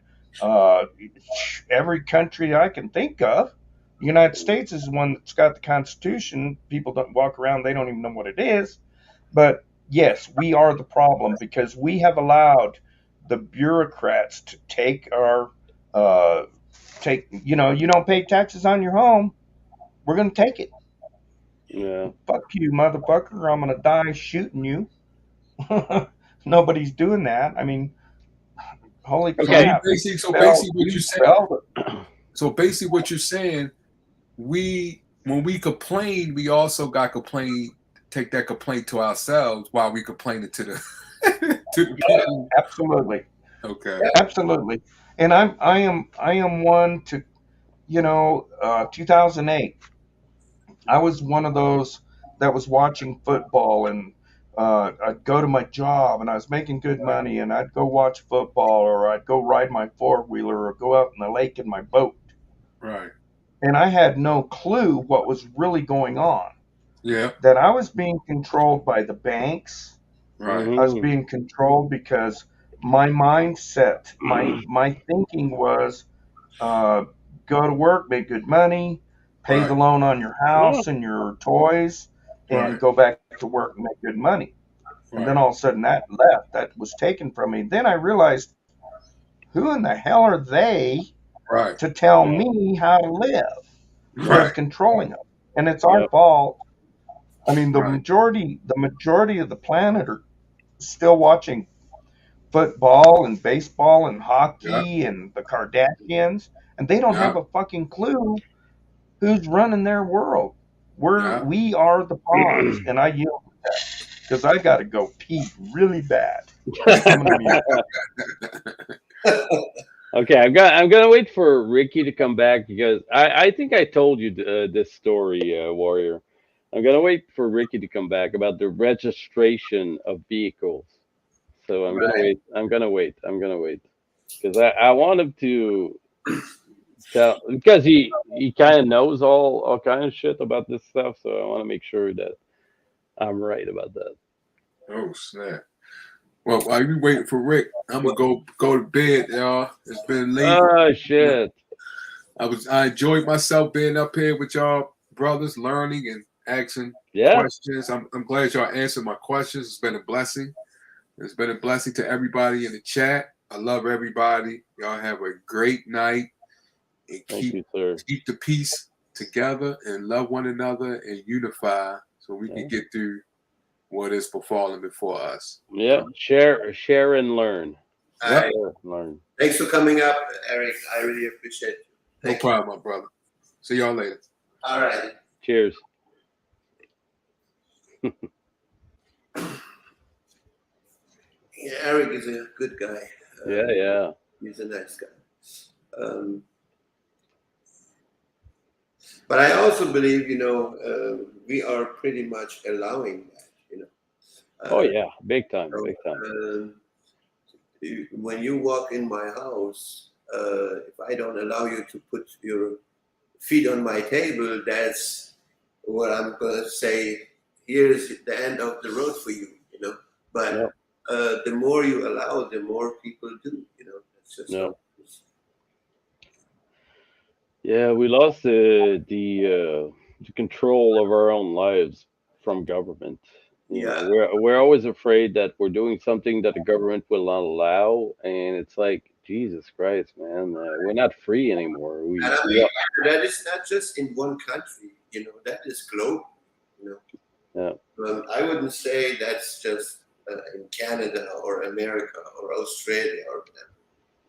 every country I can think of. The United States is the one that's got the Constitution. People don't walk around, they don't even know what it is. But yes, we are the problem because we have allowed the bureaucrats to take you don't pay taxes on your home, we're going to take it. Yeah. Fuck you, motherfucker. I'm going to die shooting you. Nobody's doing that. I mean, holy Okay. crap. So basically what you're saying, when we complain, we also got take that complaint to ourselves while we complain it to the to the people. Absolutely. Okay. Absolutely. And I am one to 2008. I was one of those that was watching football, and I'd go to my job and I was making good money, and I'd go watch football, or I'd go ride my four-wheeler, or go out in the lake in my boat. Right. And I had no clue what was really going on. Yeah. That I was being controlled by the banks. Right. I was being controlled because my mindset, my thinking was go to work, make good money, pay the Right. loan on your house and your toys, and Right. go back to work and make good money. And then Right. all of a sudden that left, that was taken from me. Then I realized, who in the hell are they Right. to tell Yeah. me how to live? Who's Right. controlling them? And it's Yeah. our fault. I mean, Right. the majority of the planet are still watching football and baseball and Yeah. hockey and the Kardashians, and they don't Yeah. have a fucking clue who's running their world. Yeah. We are the pawns, and I yield with that because I got to go pee really bad. I'm gonna mute. Okay, I'm gonna wait for Ricky to come back because I think I told you this story, Warrior. I'm gonna wait for Ricky to come back about the registration of vehicles. So I'm gonna Right. wait. I'm gonna wait because I want him to tell because he kind of knows all kind of shit about this stuff. So I want to make sure that I'm right about that. Oh snap! Well, while you waiting for Rick, I'm gonna go to bed, y'all. It's been late. Oh shit! I enjoyed myself being up here with y'all brothers, learning and asking Yeah, questions. I'm glad y'all answered my questions. It's been a blessing. It's been a blessing to everybody in the chat. I love everybody. Y'all have a great night and thank you, sir. keep the peace together and love one another and unify so we Yeah. can get through what is befalling before us. Yeah, share and learn. All Yep. right. Share and learn. Thanks for coming up, Eric. I really appreciate it. No Thank you. problem, my brother. See y'all later. All right. Cheers. Yeah, Eric is a good guy. Yeah. He's a nice guy. But I also believe, we are pretty much allowing that, Oh yeah, big time, So, big time. when you walk in my house, if I don't allow you to put your feet on my table, that's what I'm gonna say. Here's the end of the road for you, But Yep. the more you allow, the more people do, It's just Yep. how it is. Yeah, we lost the control of our own lives from government. Yeah. We're always afraid that we're doing something that the government will not allow, and it's like Jesus Christ, man, we're not free anymore. And I mean, that is not just in one country, that is global, Yeah. I wouldn't say that's just in Canada or America or Australia or whatever.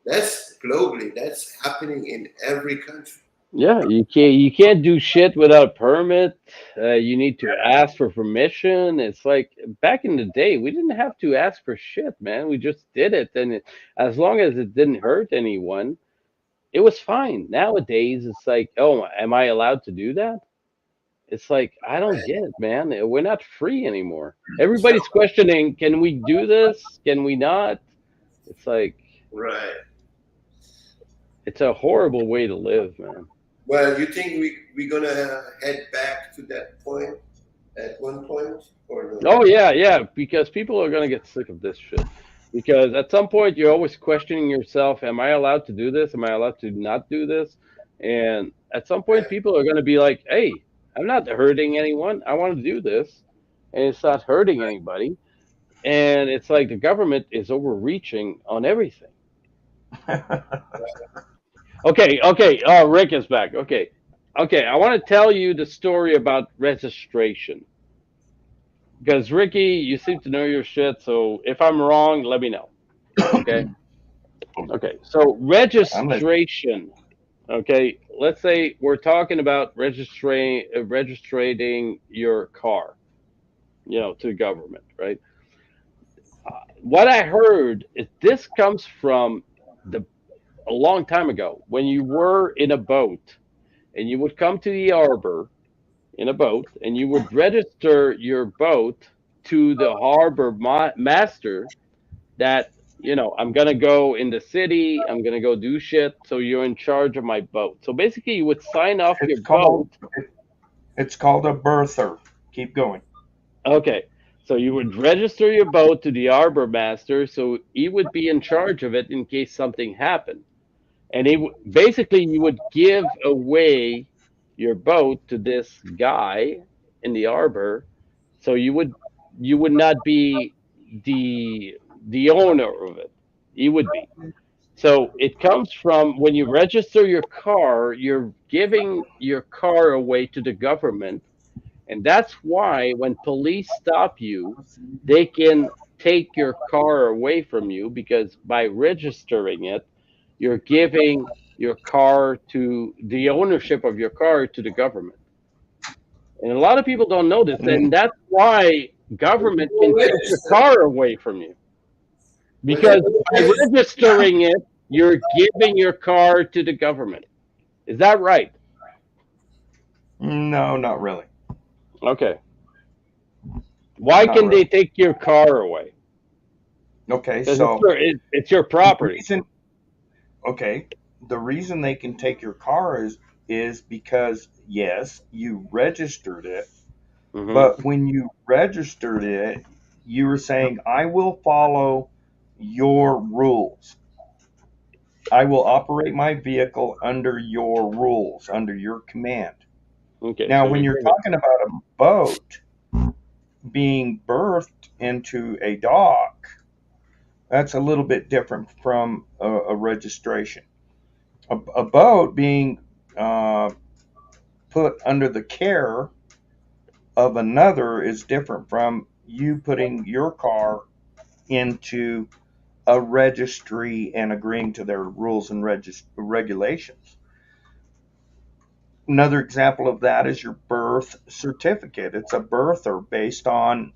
That's globally. That's happening in every country. Yeah, you can't do shit without a permit. You need to ask for permission. It's like back in the day, we didn't have to ask for shit, man. We just did it, and as long as it didn't hurt anyone, it was fine. Nowadays, it's like, oh, am I allowed to do that? It's like I don't get it, man. We're not free anymore. Everybody's questioning, can we do this? Can we not? It's like Right. it's a horrible way to live, man. Well, you think we're gonna head back to that point at one point or no? Oh yeah, because people are gonna get sick of this shit. Because at some point you're always questioning yourself, am I allowed to do this? Am I allowed to not do this? And at some point people are gonna be like, hey, I'm not hurting anyone. I want to do this. And it's not hurting anybody. And it's like the government is overreaching on everything. Okay. Oh, Rick is back. Okay. I want to tell you the story about registration. Because Ricky, you seem to know your shit, so if I'm wrong, let me know. Okay. So registration. Okay. Let's say we're talking about registrating your car, to the government, right? What I heard is this comes from a long time ago when you were in a boat and you would come to the harbor in a boat and you would register your boat to the harbor master that I'm gonna go in the city, I'm gonna go do shit, so you're in charge of my boat. So basically you would sign off your boat. It's called a berther. Keep going. Okay, so you would register your boat to the harbor master so he would be in charge of it in case something happened. and basically you would give away your boat to this guy in the harbor, so you would not be the owner of it. He would be. So it comes from when you register your car, you're giving your car away to the government. And that's why when police stop you, they can take your car away from you because by registering it, you're giving your car to the ownership of your car to the government. And a lot of people don't know this. And that's why government You can take your register. car away from you. When Because you by register, registering it, you're giving your car to the government. Is that right? No, not really. Okay. Why Not can they really. take your car away? Okay, Because so it's your the property. reason, okay, the reason they can take your car is because yes, you registered it, Hmm. but when you registered it, you were saying, I will follow your rules. I will operate my vehicle under your rules, under your command. Okay, so Now, when you're you're giving. talking about a boat being berthed into a dock, that's a little bit different from a registration. A boat being uh, put under the care of another is different from you putting your car into a registry and agreeing to their rules and regulations. Another example of that is your birth certificate. It's a birther based on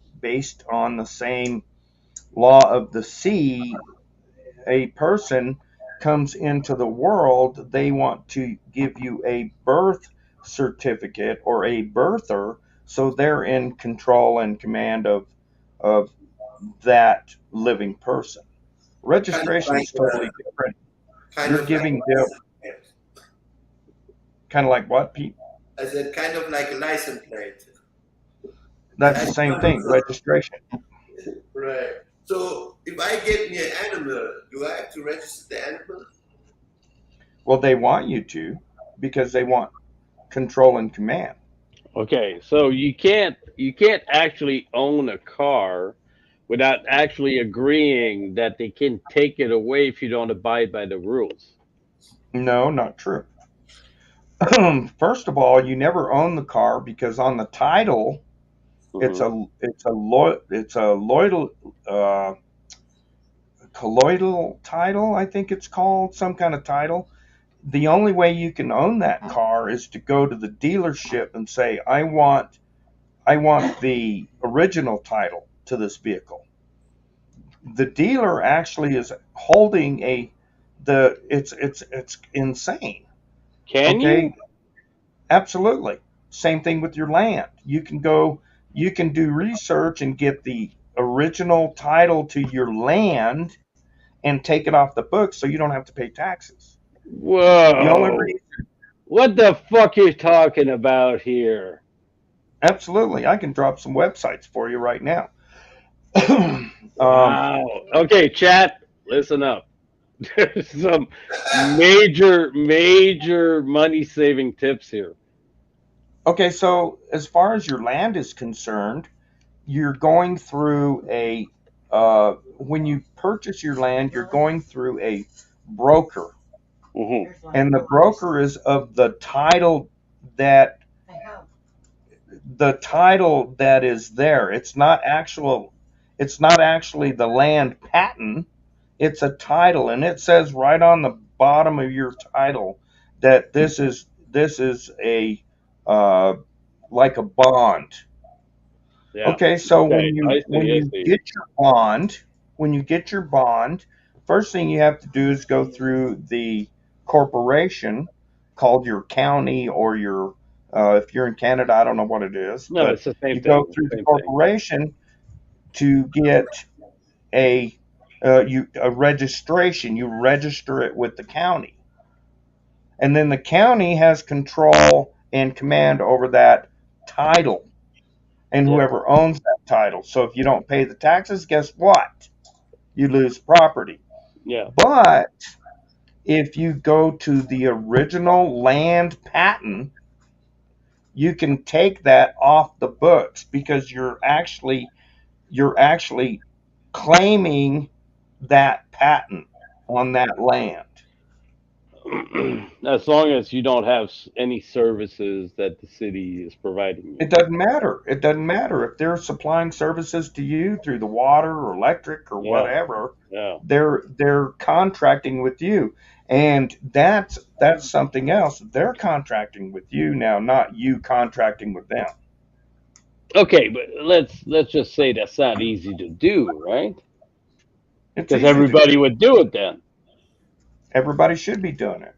the same law of the sea. A person comes into the world, they want to give you a birth certificate or a birther, so they're in control and command of that living person. kind of Registration like is totally different. kind You're of like giving a them license plate. kind of like what, Pete? I said kind of like a license plate. That's I the same have a thing, truck. registration. Right. So if I get me an animal, do I have to register the animal? Well, they want you to because they want control and command. Okay, so you can't actually own a car without actually agreeing that they can take it away if you don't abide by the rules. No, not true. First of all, you never own the car because on the title, it's Hmm. a uh, colloidal title. I think it's called some kind of title. The only way you can own that car is to go to the dealership and say, I want the original title to this vehicle. The dealer actually is holding it's insane. Can you? Okay, absolutely. Same thing with your land. You can do research and get the original title to your land and take it off the books so you don't have to pay taxes. The only Whoa! reason, What the fuck you talking about here? absolutely, I can drop some websites for you right now. um, Wow. Okay, chat, listen up. There's some major money saving tips here. okay, so as far as your land is concerned, you're going through when you purchase your land, you're going through a broker, Hmm. and the broker is of that the title that is there. It's not actually the land patent. It's a title, and it says right on the bottom of your title that this is a uh, like a bond. Yeah. Okay, so Okay. I see. I see. when you get your bond, first thing you have to do is go through the corporation called your county or your if you're in Canada, I don't know what it is, No, but it's the same you go thing. through the Same thing. corporation to get a a registration. You register it with the county, and then the county has control and command over that title and Yeah. whoever owns that title. So if you don't pay the taxes, guess what? You lose property. Yeah. But if you go to the original land patent, you can take that off the books because you're actually claiming that patent on that land. As long as you don't have any services that the city is providing you. It doesn't matter. It doesn't matter if they're supplying services to you through the water or electric or Yeah. whatever. Yeah. They're contracting with you, and that's something else. They're contracting with you now, not you contracting with them. Okay, but let's just say that's not easy to do, right? It's Because easy to everybody do. would do it then. Everybody should be doing it.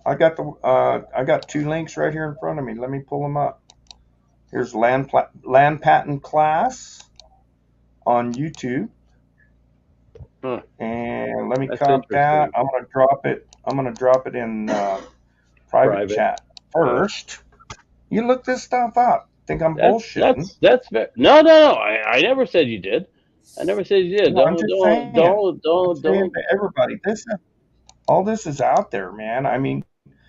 I got two links right here in front of me. Let me pull them up. Here's land patent class on YouTube. Huh. And let me That's copy that. interesting. I'm gonna drop it in private chat first. You look this stuff up. Think I'm bullshitting? That's very, no. I never said you did. I never said you did. No, I'm just saying. Don't. To everybody, all this is out there, man. I mean,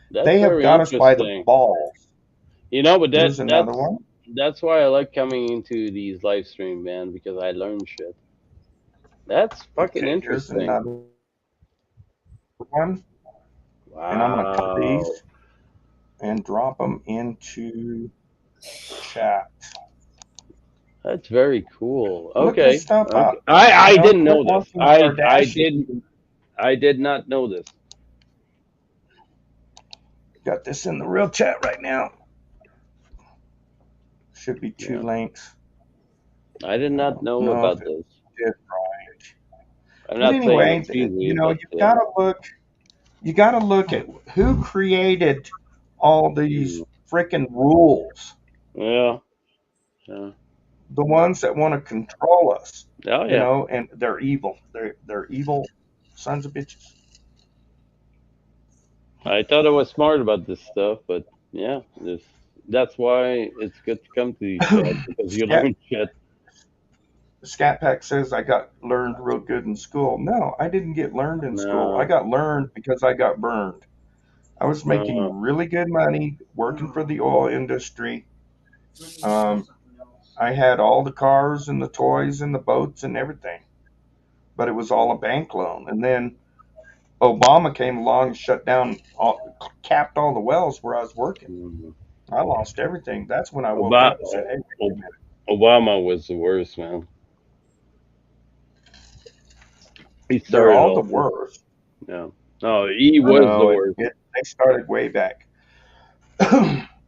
That's they have very got us by the interesting. balls. You know, but Here's another one. That's why I like coming into these live stream, man, because I learn shit. That's fucking Okay, here's interesting. another one. Wow. And I'm gonna cut these and drop them into chat. That's very cool. Look Okay. this stuff up. I You know, didn't know quit this. watching I Kardashian. did not know this. Got this in the real chat right now. Should be two Yeah. links. I did not know No, about if this. Did right. I'm But not anyway, saying it's easy, you know, but you gotta look at who created all these freaking rules. yeah. The ones that want to control us. Oh You yeah. know, and they're evil. They're evil sons of bitches. I thought I was smart about this stuff, but yeah, that's why it's good to come to these chats because you learn shit. Scat Pack says I got learned real good in school. No, I didn't get learned in school. I got learned because I got burned. I was making really good money working for the oil industry. I had all the cars and the toys and the boats and everything, but it was all a bank loan. And then Obama came along and shut down, capped all the wells where I was working. I lost everything. That's when I woke up and said, "Hey, wait a minute." Obama was the worst, man. He They're started all the worst. Yeah. No, he was the worst. They started way back.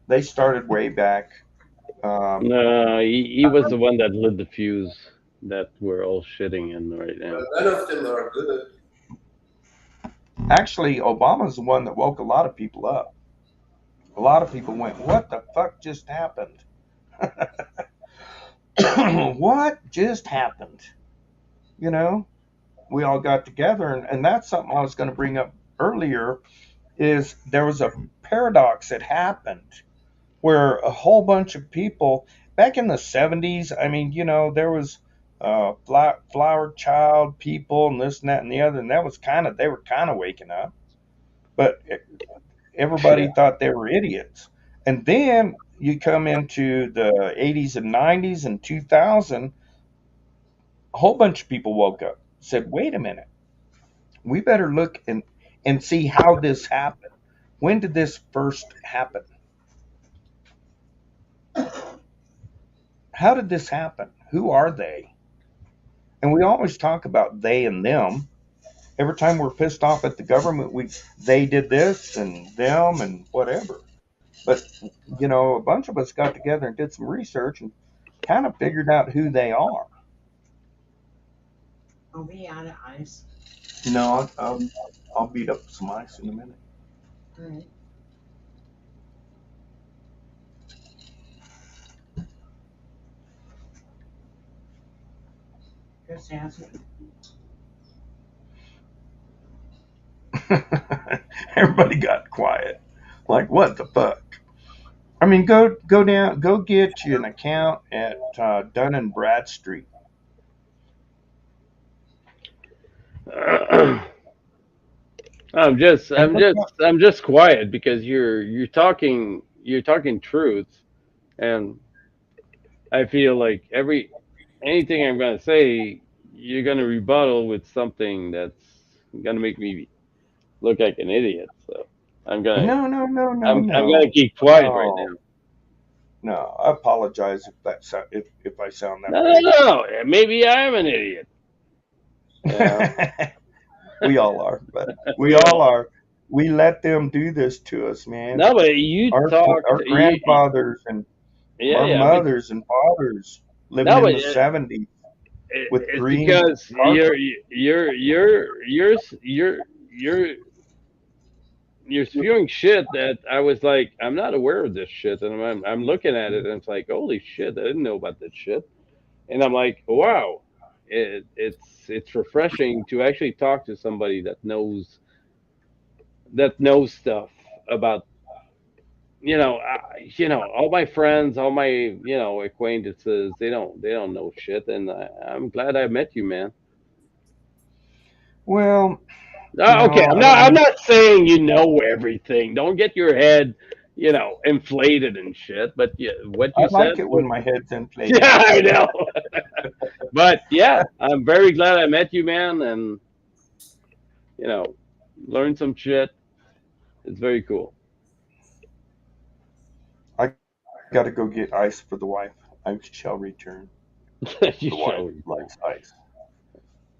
They started way back. No, he was the one that lit the fuse that we're all shitting in right now. None of them are good. Actually, Obama's the one that woke a lot of people up. A lot of people went, "What the fuck just happened?" What just happened? You know, we all got together, and that's something I was going to bring up earlier, is there was a paradox that happened where a whole bunch of people back in the 70s, I mean, you know, there was flower child people and this and that and the other, and they were kind of waking up, but everybody thought they were idiots. And then you come into the 80s and 90s and 2000, a whole bunch of people woke up, said, "Wait a minute, we better look and see how this happened. When did this first happen? How did this happen? Who are they?" And we always talk about they and them. Every time we're pissed off at the government, they did this and them and whatever. But, you know, a bunch of us got together and did some research and kind of figured out who they are. Are we out of ice? No, I'll beat up some ice in a minute. All right. Just ask it. Everybody got quiet. Like, what the fuck? I mean, go get you an account at Dun and Bradstreet. I'm just quiet because you're talking truth, and I feel like anything I'm gonna say, you're gonna rebuttal with something that's gonna make me look like an idiot. So I'm gonna No, no, no, no, I'm gonna no, keep quiet right no, now. no. I apologize if I sound that No, no, way. no. Maybe I'm an idiot. We all are, but we We all all. are. We let them do this to us, man. No, but you talked. Our grandfathers and Yeah, our yeah. But mothers and fathers living no, in but the 70s with it's green because carpet. you're you're spewing shit that I was like, I'm not aware of this shit, and I'm looking at it, and it's like, holy shit, I didn't know about this shit, and I'm like, wow, it's refreshing to actually talk to somebody that knows stuff about all my friends, all my acquaintances, they don't know shit, and I'm glad I met you, man. Well, Okay, no, I'm I not. don't I'm mean. not saying you know everything. Don't get your head, inflated and shit. But yeah, what I you said like it was, when my head's inflated. yeah, I know. But yeah, I'm very glad I met you, man, and you know, learned some shit. It's very cool. I got to go get ice for the wife. I shall return. You The wife show me. likes ice.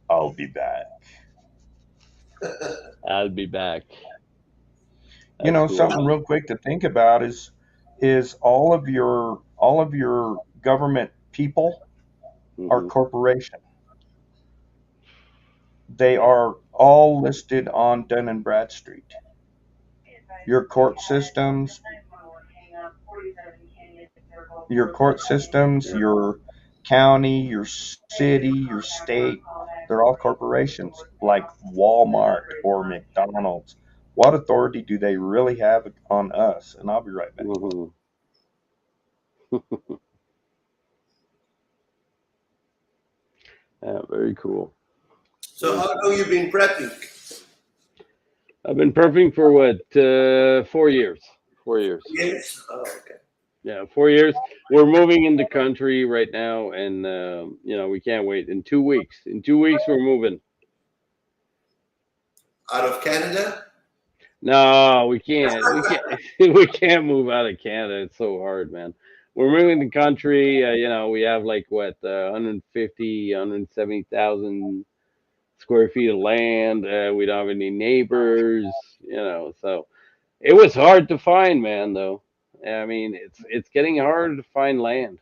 I'll be back. I'll be back. You That's know, cool, something man. real quick to think about is all of your government people are Hmm. corporations. They are all listed on Dun and Bradstreet. Your court systems, your county, your city, your state, they're all corporations like Walmart or McDonald's. What authority do they really have on us? And I'll be right back. Hmm. Yeah, very cool. So Very how cool. long you been prepping? I've been prepping for what 4 years. 4 years. Yes. Oh, okay. Yeah, 4 years. We're moving in the country right now, and we can't wait. In 2 weeks. In 2 weeks, we're moving. Out of Canada? No, we can't. We can't. We can't move out of Canada. It's so hard, man. We're moving the country. We have like what 150, 170,000 square feet of land. We don't have any neighbors. So it was hard to find, man. Though, I mean, it's getting hard to find land.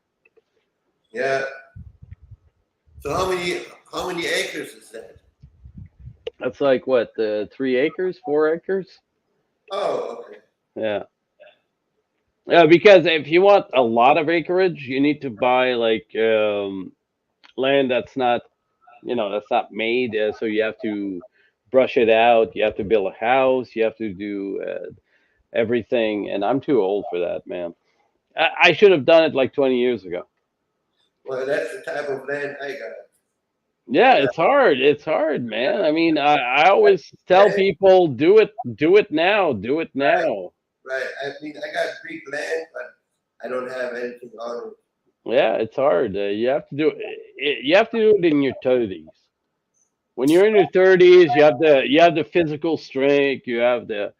Yeah. So how many acres is that? That's like what, 3 acres, 4 acres? Oh, okay. Yeah. Yeah, because if you want a lot of acreage, you need to buy like land that's not made. So you have to brush it out. You have to build a house. You have to do everything. And I'm too old for that, man. I should have done it like 20 years ago. Well, that's the type of land I got. Yeah, I got it's hard. It's hard, man. I mean, I always tell land, people, do it now, do it right? now. Right. I mean, I got big land, but I don't have anything on it. Yeah, it's hard. You have to do it. You have to do it in your 30s. When you're in your 30s, you have the physical strength. You have the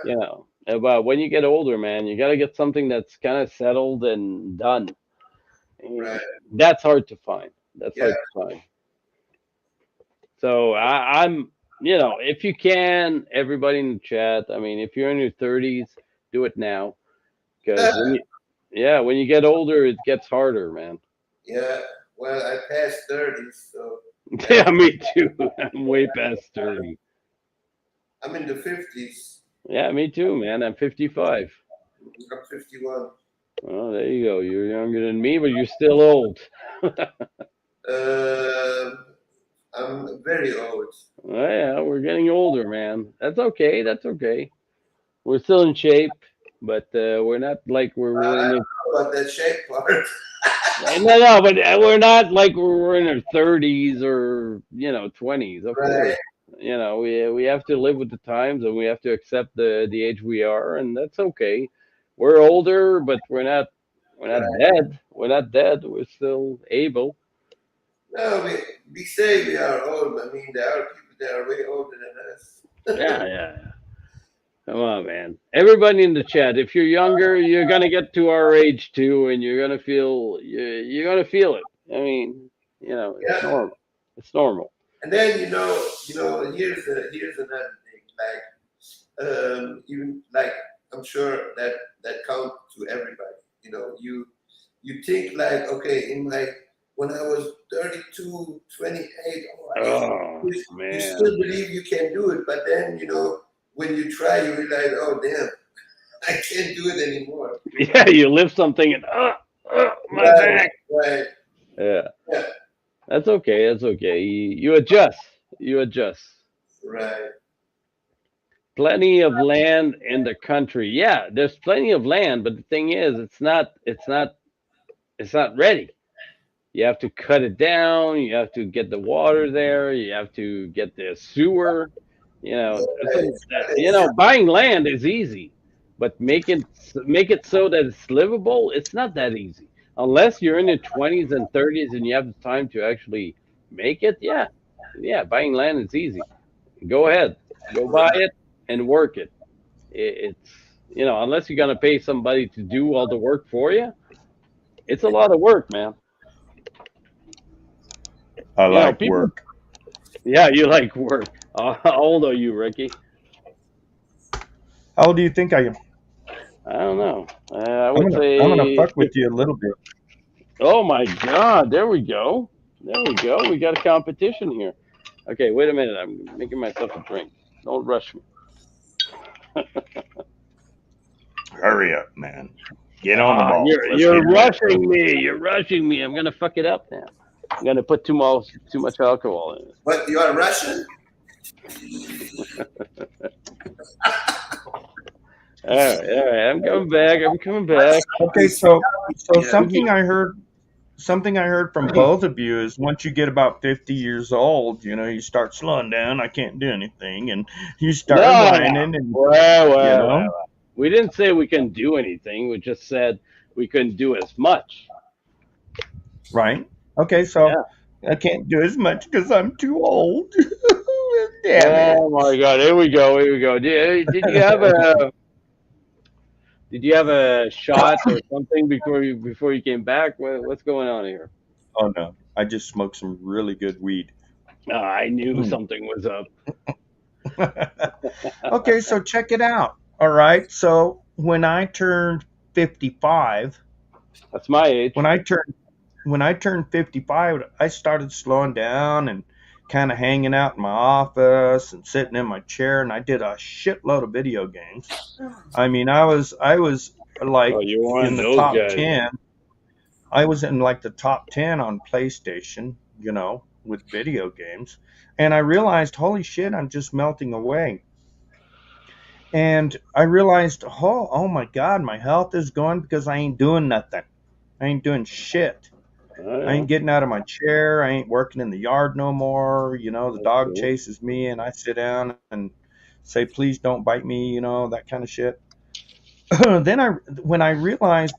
Yeah. But when you get older, man, you got to get something that's kind of settled and done. And Right. that's hard to find. That's Yeah. hard to find. So if you can, everybody in the chat. I mean, if you're in your 30s, do it now, because when you get older, it gets harder, man. Yeah. Well, I passed 30, so Yeah, me too. I'm way past 30. I'm in the 50s. Yeah, me too, man. I'm 55. I'm 51. Oh, there you go. You're younger than me, but you're still old. Um, I'm very old. Oh, yeah, we're getting older, man. That's okay. That's okay. We're still in shape, but we're not like we're I in don't our know about that shape part. no, but we're not like we're in our 30s or 20s, of Right. course. You know, we have to live with the times, and we have to accept the age we are, and that's okay. We're older, but we're not Right. dead. We're not dead. We're still able. No, we say we are old. I mean, there are people that are way older than us. Yeah, yeah. Come on, man. Everybody in the chat, if you're younger, you're gonna get to our age too, and you're gonna feel it. I mean, it's Yeah. normal. It's normal. And then here's another thing. Like even like I'm sure that counts to everybody. You think like, okay, when I was 32, 28, Oh you man. still believe you can do it, but then when you try, you realize, oh damn, I can't do it anymore. Yeah, you lift something and my Right, back. right, Yeah, yeah, that's okay. That's okay. You adjust. You adjust. right. Plenty of land in the country. Yeah, there's plenty of land, but the thing is, it's not ready. You have to cut it down. You have to get the water there. You have to get the sewer. Right. Buying land is easy, but make it so that it's livable. It's not that easy unless you're in your 20s and 30s and you have the time to actually make it. Yeah, yeah. Buying land is easy. Go ahead, go buy it and work it. It's unless you're gonna pay somebody to do all the work for you, it's a lot of work, man. I like People. work. Yeah, you like work. How old are you, Ricky? How old do you think I am? I don't know. I I'm would gonna say. fuck with you a little bit. Oh my God! There we go. There we go. We got a competition here. Okay, wait a minute. I'm making myself a drink. Don't rush me. Hurry up, man. Get on the Ah, ball. you're Let's you're get ready. rushing me. You're rushing me. I'm gonna fuck it up now. I'm gonna put too much alcohol in it. What, you are Russian? All right. I'm coming back. I'm coming back. Okay, so Yeah. something I heard from both of you is once you get about 50 years old, you start slowing down. I can't do anything, and you start No, whining, and well. We didn't say we couldn't do anything. We just said we couldn't do as much. right? Okay, so Yeah. I can't do as much because I'm too old. Damn Oh my God! Here we go. Here we go. Did you have a shot or something before you came back? What's going on here? Oh no, I just smoked some really good weed. I knew something was up. Okay, so check it out. All right, so when I turned 55, That's my age. when I turned 55, I started slowing down and kind of hanging out in my office and sitting in my chair, and I did a shitload of video games. I mean, I was like Oh, you one in of the those top guys. 10. I was in like the top 10 on PlayStation, with video games. And I realized, holy shit, I'm just melting away. And I realized, oh my God, my health is gone because I ain't doing nothing. I ain't doing shit. I ain't getting out of my chair. I ain't working in the yard no more. The dog chases me and I sit down and say, please don't bite me, that kind of shit. Then when I realized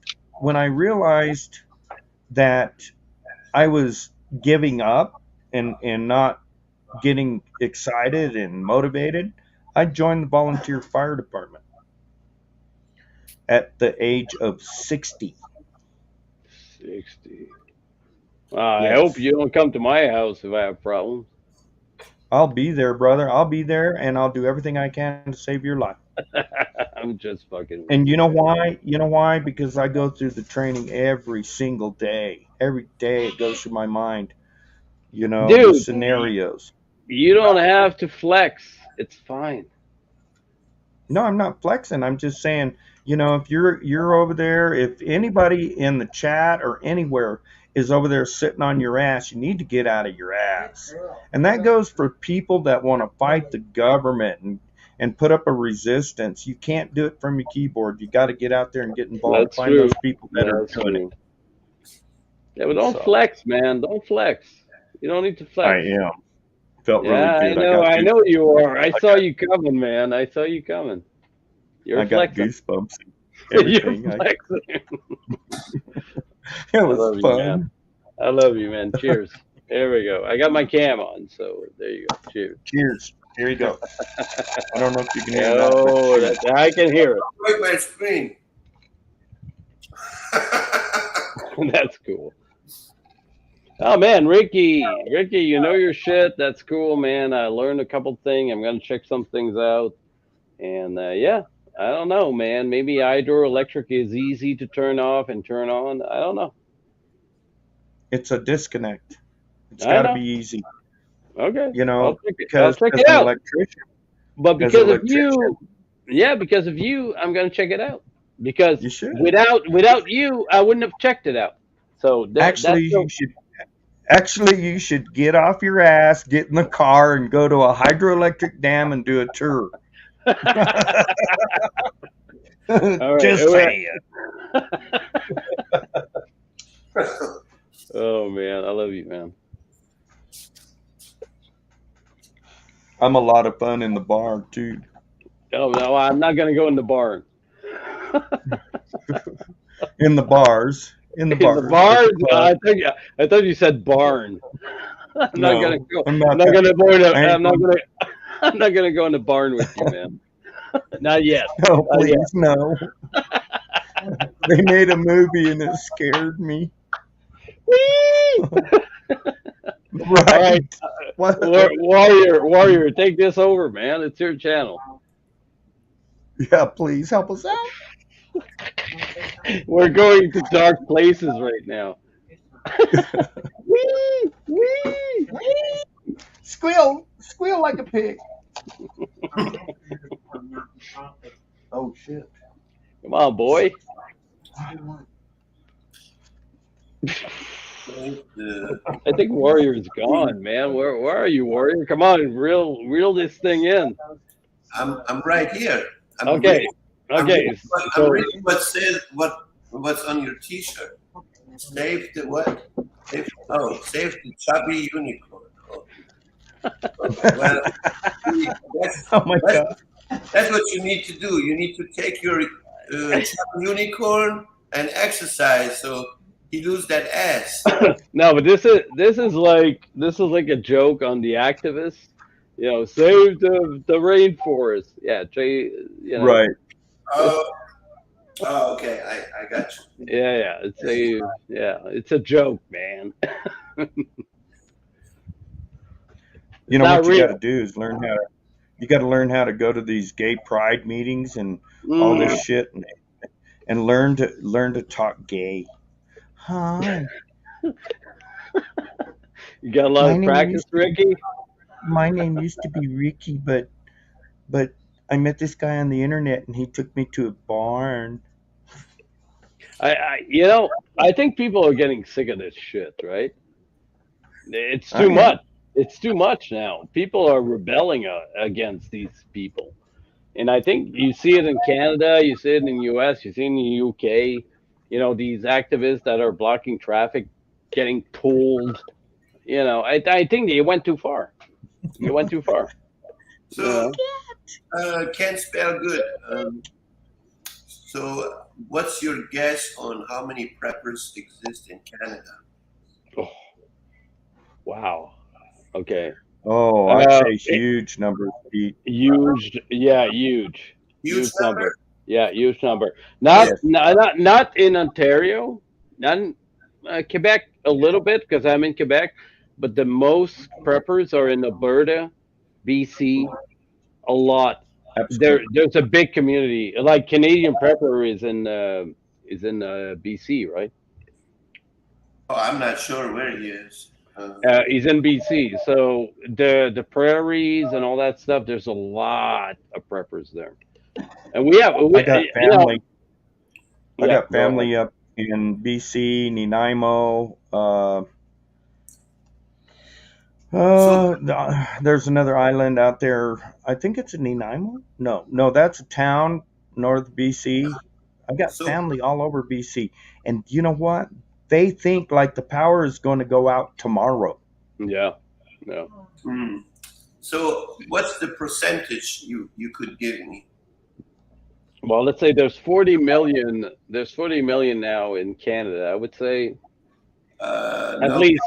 that I was giving up and not getting excited and motivated, I joined the volunteer fire department at the age of 60. 60. I Yes. hope you don't come to my house if I have problems. I'll be there, brother. I'll be there, and I'll do everything I can to save your life. I'm just fucking. And you know why? Because I go through the training every single day. Every day it goes through my mind. The Dude, scenarios. you don't have to flex. It's fine. No, I'm not flexing. I'm just saying, if you're over there, if anybody in the chat or anywhere is over there sitting on your ass, you need to get out of your ass. And that goes for people that want to fight the government and put up a resistance. You can't do it from your keyboard. You got to get out there and get involved. That's Find true. those people that are That's doing true. it. Yeah, but don't So. flex, man. Don't flex. You don't need to flex. I am Felt really Yeah, good. I know you are. I saw you coming, man. I saw you coming. You're I got flexing. goosebumps and You're everything. flexing. It I was love you, fun. man. I love you, man. Cheers. There we go. I got my cam on, so there you go. Cheers. Cheers. Here you go. I don't know if you can hear that. Oh, But cheers. I can hear Break my screen. it. That's cool. Oh man, Ricky, you know your shit. That's cool, man. I learned a couple things. I'm gonna check some things out, and yeah, I don't know, man. Maybe hydroelectric is easy to turn off and turn on. I don't know. It's a disconnect. It's I got to know. be easy, Okay, you know, I'll check because it as an out. electrician, But as because an of you, electrician, yeah, because of you, I'm gonna check it out. Because you should. without you, I wouldn't have checked it out. So Actually, you should get off your ass, get in the car, and go to a hydroelectric dam and do a tour. All right, Just all right. saying. Oh man, I love you, man. I'm a lot of fun in the bar too. Oh no, I'm not gonna go in the barn. In the bars. In the In the bars. bars? I thought you said barn. I'm not No, gonna go. I'm not I'm not that- gonna go in. I ain't I'm not gonna. I'm not gonna go in the barn with you, man. Not yet. Oh, please, no. They made a movie and it scared me. Whee! Right. All right, What? warrior, take this over, man. It's your channel. Yeah, please help us out. We're going to dark places right now. Whee! Whee! Squeal like a pig. Oh shit. Come on, boy. I think Warrior's gone, man. Where are you, Warrior? Come on, reel this thing in. I'm right here. I'm Okay. reading- I'm Okay. reading what- So I'm reading what says what's on your T-shirt. Save the what? Save the chubby unicorn. Oh. Well, that's, Oh my god. that's what you need to do. You need to take your chubby unicorn and exercise so he lose that ass. no, but this is like a joke on the activists. You know, save the rainforest. Yeah, Jay. You know, Right. Oh, okay. I got you. Yeah. It's a joke, man. You know Not what you real. got to do is learn how to go to these gay pride meetings and all Mm. this shit and learn to talk gay. Hi, You got a lot My of name practice, is- Ricky. my name used to be Ricky, but I met this guy on the internet and he took me to a barn. I think people are getting sick of this shit, right? It's I too am. much. It's too much now. People are rebelling against these people, and I think you see it in Canada, you see it in the U.S., you see it in the UK. You know, these activists that are blocking traffic, getting pulled. You know, I think they went too far. You went too far. So, can't spell good. So, what's your guess on how many preppers exist in Canada? Oh, wow. Okay. Oh, I'd say it- huge numbers, Pete. Huge. Yeah, huge. Huge number. Yeah, huge number. Not Yes. not in Ontario, not in Quebec a little bit because I'm in Quebec, but the most preppers are in Alberta, BC, a lot. There's a big community. Like Canadian Prepper is in BC, right? Oh, I'm not sure where he is. He's in BC. So the prairies and all that stuff. There's a lot of preppers there, and we have. I got family. I Yeah, got family up in BC, Nanaimo. There's another island out there. I think it's in Nanaimo. No, that's a town north of BC. I got So- family all over BC, and you know what? They think like the power is going to go out tomorrow. Yeah. Hmm. So what's the percentage you could give me? Well, let's say there's 40 million. There's 40 million now in Canada. I would say at No. least.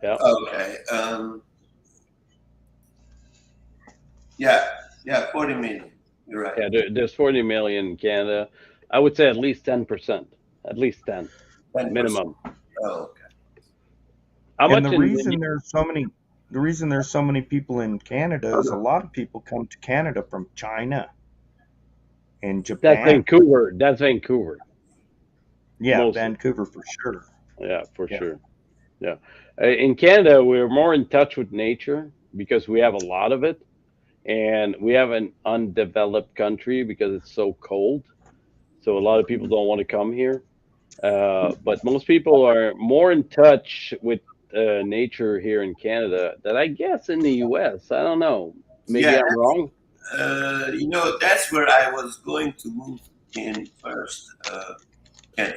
Yeah. Okay. Yeah, 40 million. You're right. Yeah. There's 40 million in Canada. I would say at least 10%. At least 10 10%. minimum. Oh, okay. How And much the in reason there's so many people in Canada is a lot of people come to Canada from China and That's Japan. Vancouver. That's Vancouver. Yeah, mostly. Vancouver for sure. Yeah, for Yeah. sure. Yeah. In Canada, we're more in touch with nature because we have a lot of it, and we have an undeveloped country because it's so cold. So a lot of people don't want to come here. But most people are more in touch with nature here in Canada than I guess in the U.S. I don't know. Maybe Yeah, I'm wrong. that's where I was going to move in first. Kent.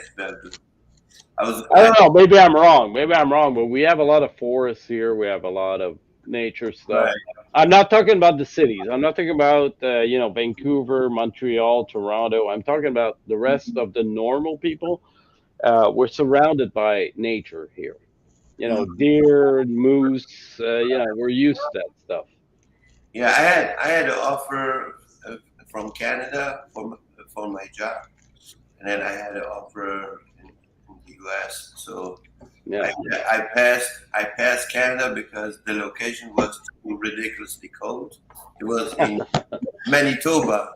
I was. I don't know. Maybe I'm wrong. Maybe I'm wrong. But we have a lot of forests here. We have a lot of nature stuff. Right. I'm not talking about the cities. I'm not talking about Vancouver, Montreal, Toronto. I'm talking about the rest of the normal people. We're surrounded by nature here. Deer, moose. We're used to that stuff. Yeah, I had an offer from Canada for my job, and then I had an offer in the U.S. So Yeah. I passed Canada because the location was too ridiculously cold. It was in Manitoba.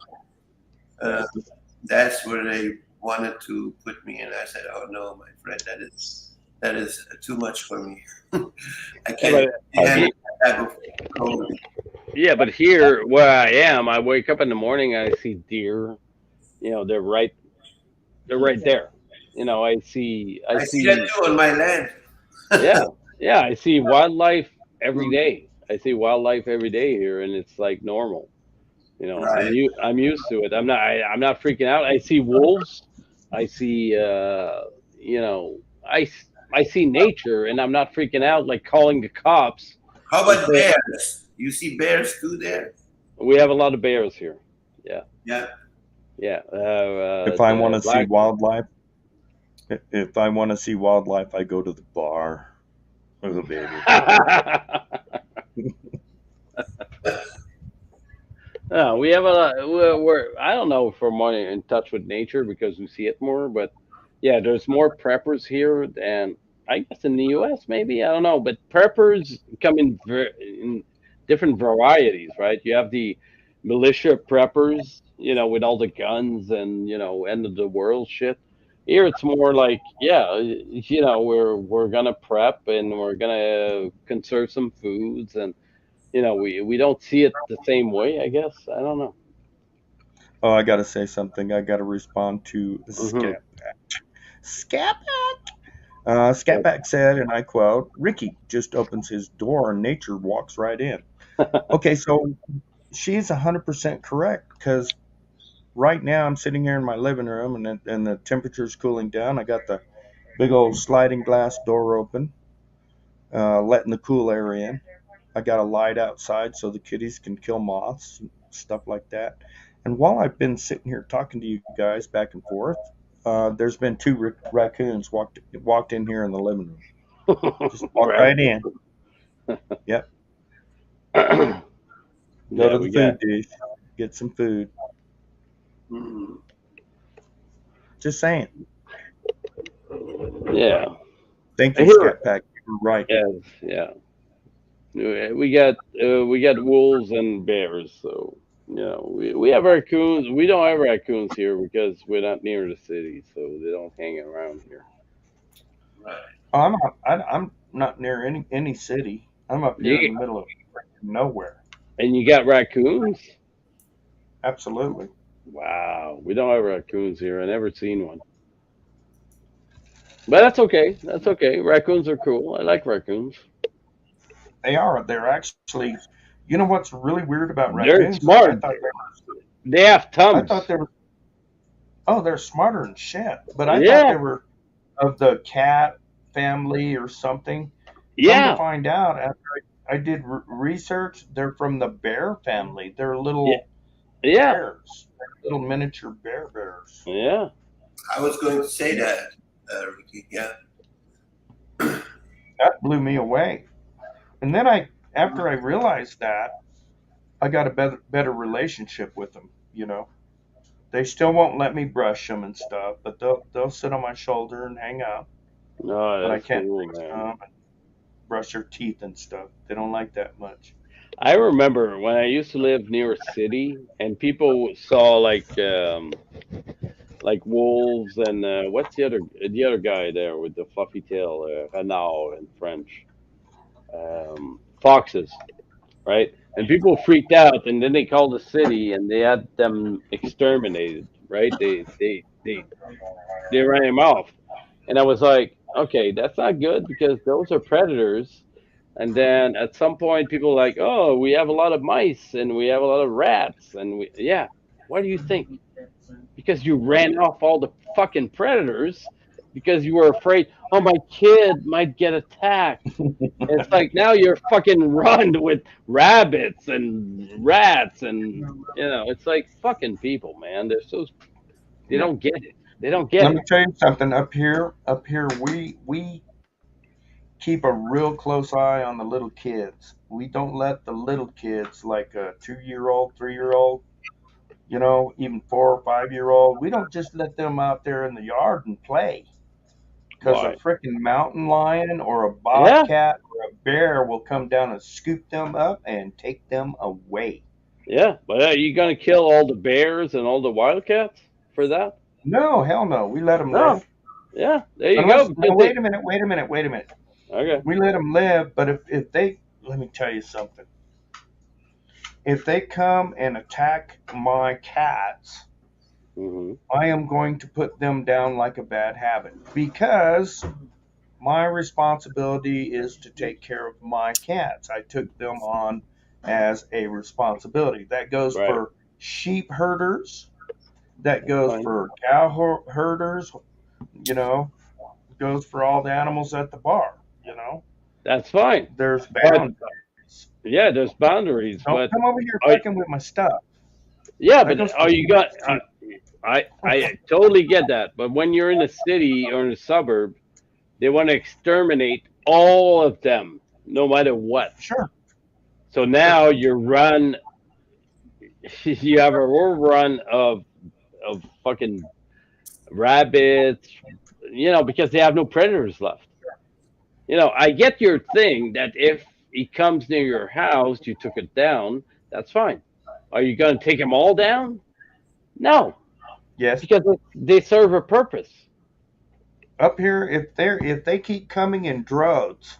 That's where they wanted to put me, and I said, "Oh no, my friend, that is too much for me. I can't handle that type of cold." Yeah, but here where I am, I wake up in the morning, I see deer. They're right there. I see I see that too on my land. yeah, I see wildlife every day. I see wildlife every day here, and it's like normal. Right. I'm used to it. I'm not freaking out. I see wolves. I see I see nature, and I'm not freaking out like calling the cops. How about bears? You see bears too there? We have a lot of bears here. Yeah. Yeah. Yeah. If I want to see black- wildlife, I go to the bar. Oh, baby. No, we have a lot. We're I don't know if we're more in touch with nature because we see it more, but yeah, there's more preppers here than I guess in the U.S. Maybe I don't know, but preppers come in different varieties, right? You have the militia preppers, with all the guns and end of the world shit. Here it's more like, yeah, we're gonna prep and we're gonna conserve some foods and we don't see it the same way, I guess. I don't know. Oh, I got to say something. I got to respond to Mhm. Scatback. Scatback said, and I quote, "Ricky just opens his door and nature walks right in." Okay, so she's 100% correct because right now I'm sitting here in my living room and the temperature's cooling down. I got the big old sliding glass door open, letting the cool air in. I got a light outside so the kitties can kill moths and stuff like that. And while I've been sitting here talking to you guys back and forth, there's been two raccoons walked in here in the living room. Just walk right in. Yep. Go Yeah, to we the got food dish, get some food. Mhm. Just saying. yeah. Thank you, Here- Scatpack. You're right. Yeah. We got wolves and bears, so we have raccoons. We don't have raccoons here because we're not near the city, so they don't hang around here. Right. I'm not near any city. I'm up here in the middle of freaking nowhere. And you got raccoons? Absolutely. Wow, we don't have raccoons here. I never seen one. But that's okay. That's okay. Raccoons are cool. I like raccoons. They are. They're actually. You know what's really weird about They're raccoons? smart. They have I thumbs. thought they were. Oh, they're smarter than shit. But I Yeah. thought they were of the cat family or something. Come Yeah. to find out, I did research. They're from the bear family. They're little Yeah, bears, little miniature bears. yeah. I was going to say that, Ricky. Yeah. That blew me away. And then after I realized that, I got a better relationship with them. You know, they still won't let me brush them and stuff, but they'll sit on my shoulder and hang out. No, But I that's can't cool, brush man. them and brush their teeth and stuff. They don't like that much. I remember when I used to live near a city, and people saw like wolves and what's the other guy there with the fluffy tail, renard in French, foxes, right? And people freaked out, and then they called the city, and they had them exterminated, right? They ran them off, and I was like, okay, that's not good because those are predators. And then at some point, people were like, oh, we have a lot of mice and we have a lot of rats, and yeah. What do you think? Because you ran off all the fucking predators because you were afraid, oh, my kid might get attacked. It's like now you're fucking run with rabbits and rats, and it's like fucking people, man. They're so they Yeah. don't get it. They don't get Let it. me tell you something. Up here, we keep a real close eye on the little kids. We don't let the little kids, like a 2-year-old, 3-year-old, even 4 or 5-year-old. We don't just let them out there in the yard and play. Because a Why? freaking mountain lion or a Yeah, bobcat or a bear will come down and scoop them up and take them away. yeah. But are you gonna kill all the bears and all the wildcats for that? No, hell no. We let them No. live. Yeah, there you go. Unless, now, Because wait a minute, wait a minute, wait a minute. okay. We let them live, but if they, let me tell you something. If they come and attack my cats, Hmm. I am going to put them down like a bad habit because my responsibility is to take care of my cats. I took them on as a responsibility. That goes Right. for sheep herders, that That's goes fine. for cow herders, goes for all the animals at the bar. That's fine. There's But boundaries. yeah, there's boundaries. Don't But come over here are, fucking with my stuff. yeah, That but goes are for you sheep got? too. I totally get that. But when you're in a city or in a suburb, they want to exterminate all of them, no matter what. Sure. So now you run, you have a overrun of fucking rabbits, because they have no predators left. I get your thing that if he comes near your house, you took it down. That's fine. Are you going to take them all down? No, Yes. because they serve a purpose. Up here, if they keep coming in droves,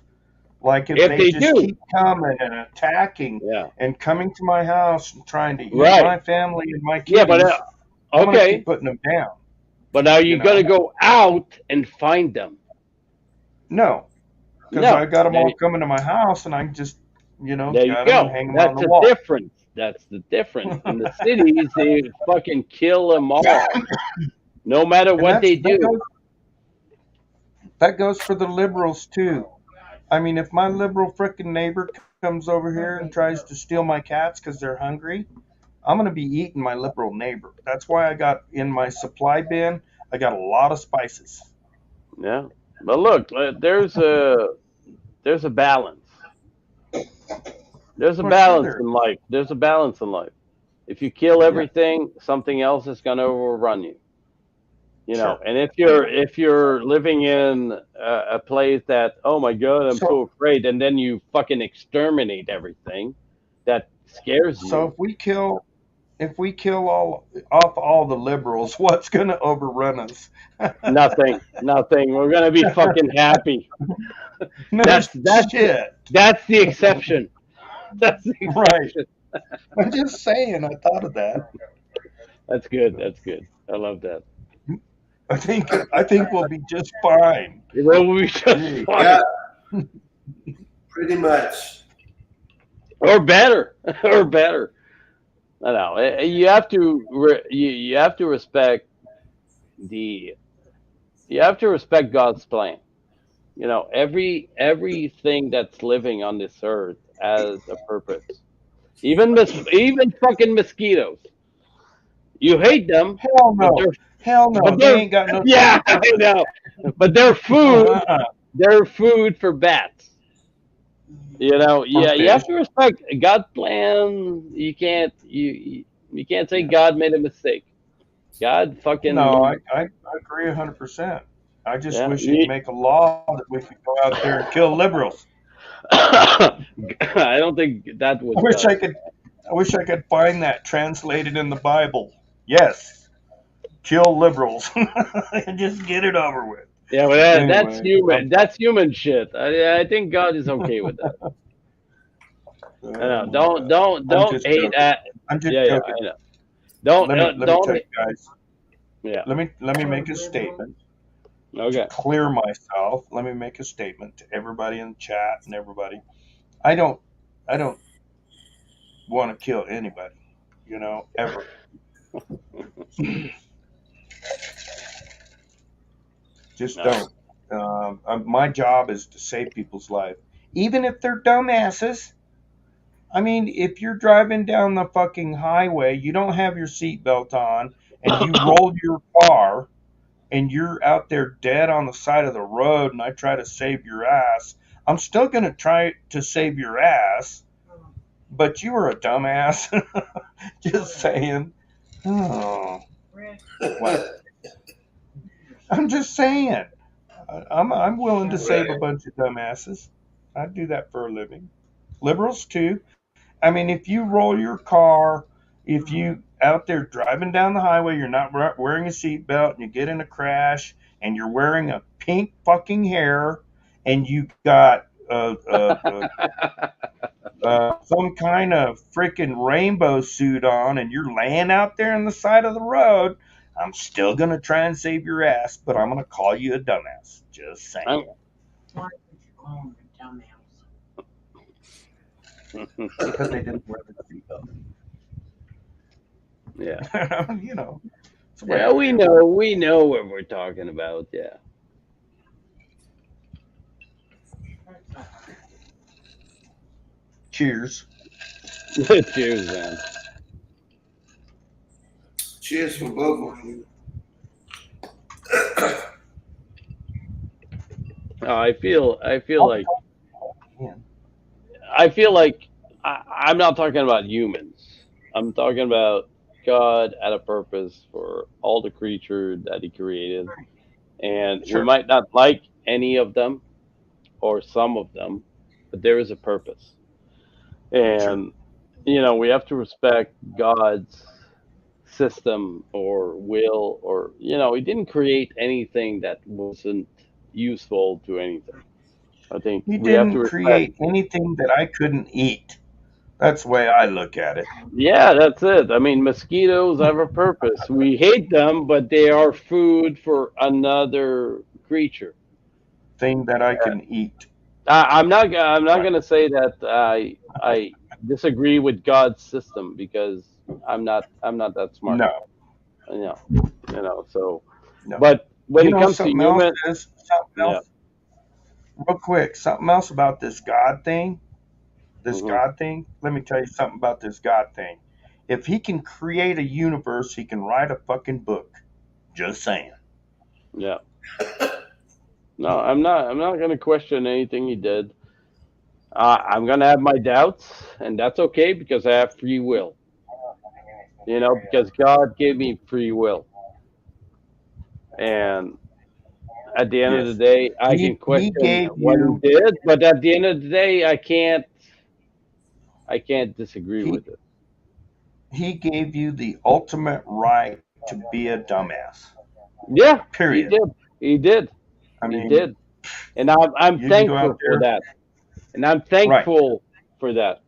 like if If they they just do, keep coming and attacking yeah, and coming to my house and trying to eat right, my family and my yeah, but kitties, I'm gonna okay, keep putting them down. but are You you going to know? go out and find them? No, because I No. got them all coming to my house, and I just, There you got them and go. hang them on That's the the wall. difference. That's the difference. In the cities, they fucking kill them all, no matter And what they do. that goes for the liberals too. I mean, if my liberal frickin' neighbor comes over here and tries to steal my cats because they're hungry, I'm gonna be eating my liberal neighbor. That's why I got in my supply bin. I got a lot of spices. Yeah, but look, there's a balance. There's a Well, sure balance there. in life. There's a balance in life. If you kill Yeah, everything, something else is gonna overrun you. sure. And if you're living in a place that, oh my god, I'm So so afraid, and then you fucking exterminate everything, that scares so you. if we kill all the liberals, what's gonna overrun us? Nothing. We're gonna be fucking happy. No That's shit. that's the exception. That's the Right. exception. I'm just saying. I thought of that. That's good. That's good. I love that. I think we'll be just fine. Well, we just Gee. fine. Yeah, pretty much. Or better, or better. I know. You have to you have to respect the you have to respect God's plan. Everything that's living on this earth has a purpose. Even fucking mosquitoes. You hate them, Hell but no. Hell no. but They they're ain't got no. yeah, I know. But they're food. They're food for bats. You know, yeah, you have fish. to respect God's plan. You can't say God made a mistake. God fucking No, I agree 100%. I just yeah. wish he'd make a law that we could go out there and kill liberals. I don't think that was I wish I could find that translated in the Bible. Yes, kill liberals and just get it over with. Yeah, but that's Anyway, human. That's human shit. I think God is okay with that. I know. Don't I'm just hate. joking. I'm just Yeah, joking. I know. Don't Let me don't. tell you guys. Yeah. Let me make a statement. Okay. Clear myself. Let me make a statement to everybody in the chat and everybody. I don't want to kill anybody, ever. Just No. don't. My job is to save people's life, even if they're dumbasses. I mean, if you're driving down the fucking highway, you don't have your seatbelt on, and you roll your car, and you're out there dead on the side of the road, and I try to save your ass, I'm still going to try to save your ass, but you were a dumbass. Just saying. Oh, what? I'm just saying. I'm willing to save a bunch of dumbasses. I do that for a living. Liberals too. I mean, if you roll your car, if you out there driving down the highway, you're not wearing a seatbelt, and you get in a crash, and you're wearing a pink fucking hair, and you got some kind of freaking rainbow suit on, and you're laying out there on the side of the road, I'm still gonna try and save your ass, but I'm gonna call you a dumbass. Just saying. Why would you call him a dumbass? Because they didn't wear the seatbelt. Yeah. It's the way Yeah, I we feel. know what we're talking about. Yeah. Cheers. Cheers, man. Cheers for both of you. I feel like Yeah. I'm not talking about humans. I'm talking about God had a purpose for all the creatures that He created, and we Sure. might not like any of them or some of them, but there is a purpose, and we have to respect God's system or will, or He didn't create anything that wasn't useful to anything. I think He we have to didn't respect. create anything that I couldn't eat. That's the way I look at it. Yeah, that's it. I mean, mosquitoes have a purpose. We hate them, but they are food for another creature. Thing that I can eat. I'm not gonna say that I disagree with God's system, because I'm not that smart. No, So, no. but when it comes to Something else human, is something yeah. else. Real quick, something else about this God thing. Mhm. God thing. Let me tell you something about this God thing. If he can create a universe, he can write a fucking book. Just saying. Yeah. No, I'm not gonna question anything He did. I'm gonna have my doubts, and that's okay, because I have free will. Because God gave me free will, and at the end of the Yes. day, I can He question gave what you He did, but at the end of the day, I can't disagree he with it. he gave you the ultimate right to be a dumbass. Yeah, Period. He did, I He mean, did, and I'm you can go out thankful for there. that, and I'm Right. thankful for that,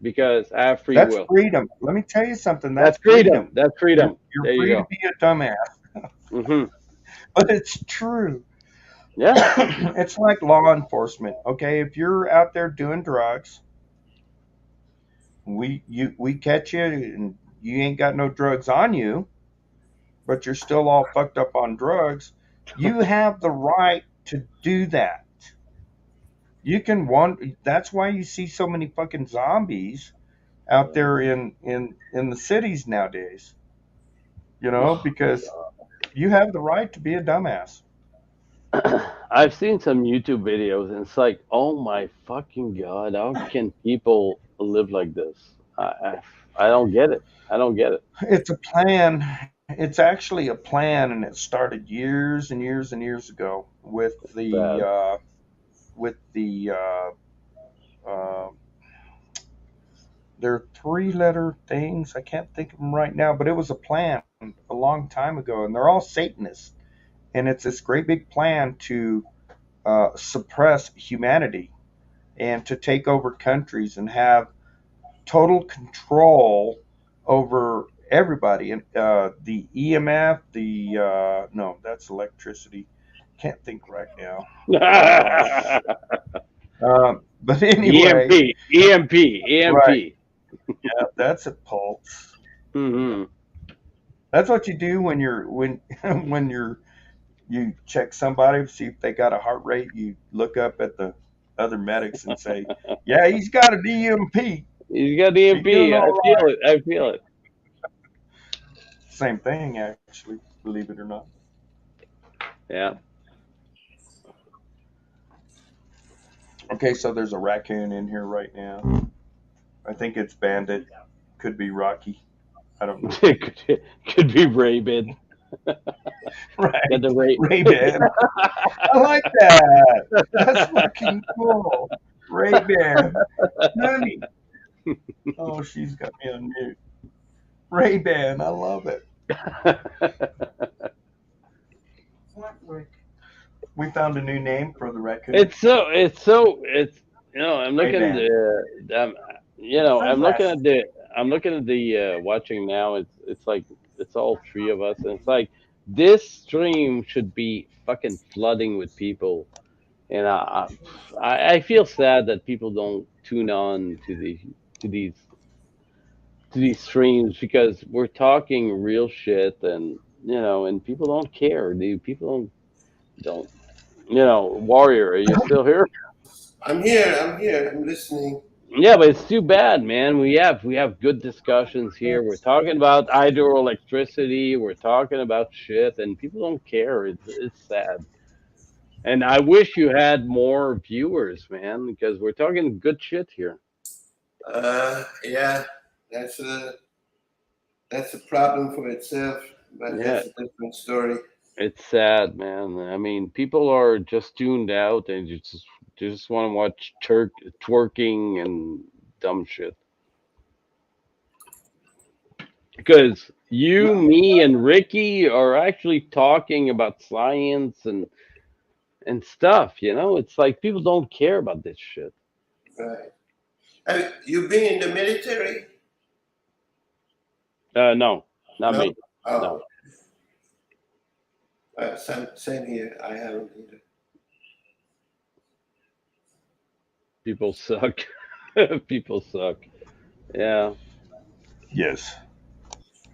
because I have free That's will. freedom. Let me tell you something. That's That's freedom. freedom. That's freedom. You're There you free to go. be a dumbass, Hmm. but it's true. Yeah. It's like law enforcement. Okay, if you're out there doing drugs, we catch you and you ain't got no drugs on you, but you're still all fucked up on drugs. You have the right to do that. You can want. That's why you see so many fucking zombies out there in the cities nowadays. Because you have the right to be a dumbass. I've seen some YouTube videos, and it's like, oh my fucking god, how can people live like this? I don't get it. I don't get it. It's a plan. It's actually a plan, and it started years and years and years ago Bad. with the uh, they're three-letter things. I can't think of them right now, but it was a plan a long time ago, and they're all Satanists. And it's this great big plan to suppress humanity and to take over countries and have total control over everybody. And the EMF, no, that's electricity. Can't think right now. But anyway, EMP, EMP, right? EMP. Yeah, that's a pulse. Hmm. That's what you do when when you check somebody, see if they got a heart rate. You look up at the other medics and say, "Yeah, he's got an EMP. He's got He's doing EMP. I all feel right." it. I feel it. Same thing, actually, believe it or not. Yeah. Okay, so there's a raccoon in here right now. I think it's Bandit. Could be Rocky. I don't know. Could be Ray-Ban. Right, Get the Ray. Ray-Ban. I like that. That's fucking cool. Ray-Ban. Honey. Oh, she's got me on mute. Ray-Ban. I love it. What, Rick? We found a new name for the raccoon. It's I'm looking at Ray-Ban. I'm looking Sunglasses. at the watching now. It's like it's all three of us, and it's like this stream should be fucking flooding with people, and I feel sad that people don't tune on to these to these streams because we're talking real shit, and and people don't care. People don't. Warrior, are you still here? I'm here. I'm here. I'm listening. Yeah, but it's too bad, man. We have good discussions here. We're talking about hydroelectricity. We're talking about shit, and people don't care. It's sad. And I wish you had more viewers, man, because we're talking good shit here. Yeah, that's a that's a problem for itself, but Yeah, that's a different story. it's sad, man. I mean, people are just tuned out and just want to watch twerking and dumb shit. Because you, me, and Ricky are actually talking about science and stuff. It's like people don't care about this shit. Right. You been in the military? No, not No. me. Oh, No, same here. I haven't either. people suck. People suck. Yeah, Yes.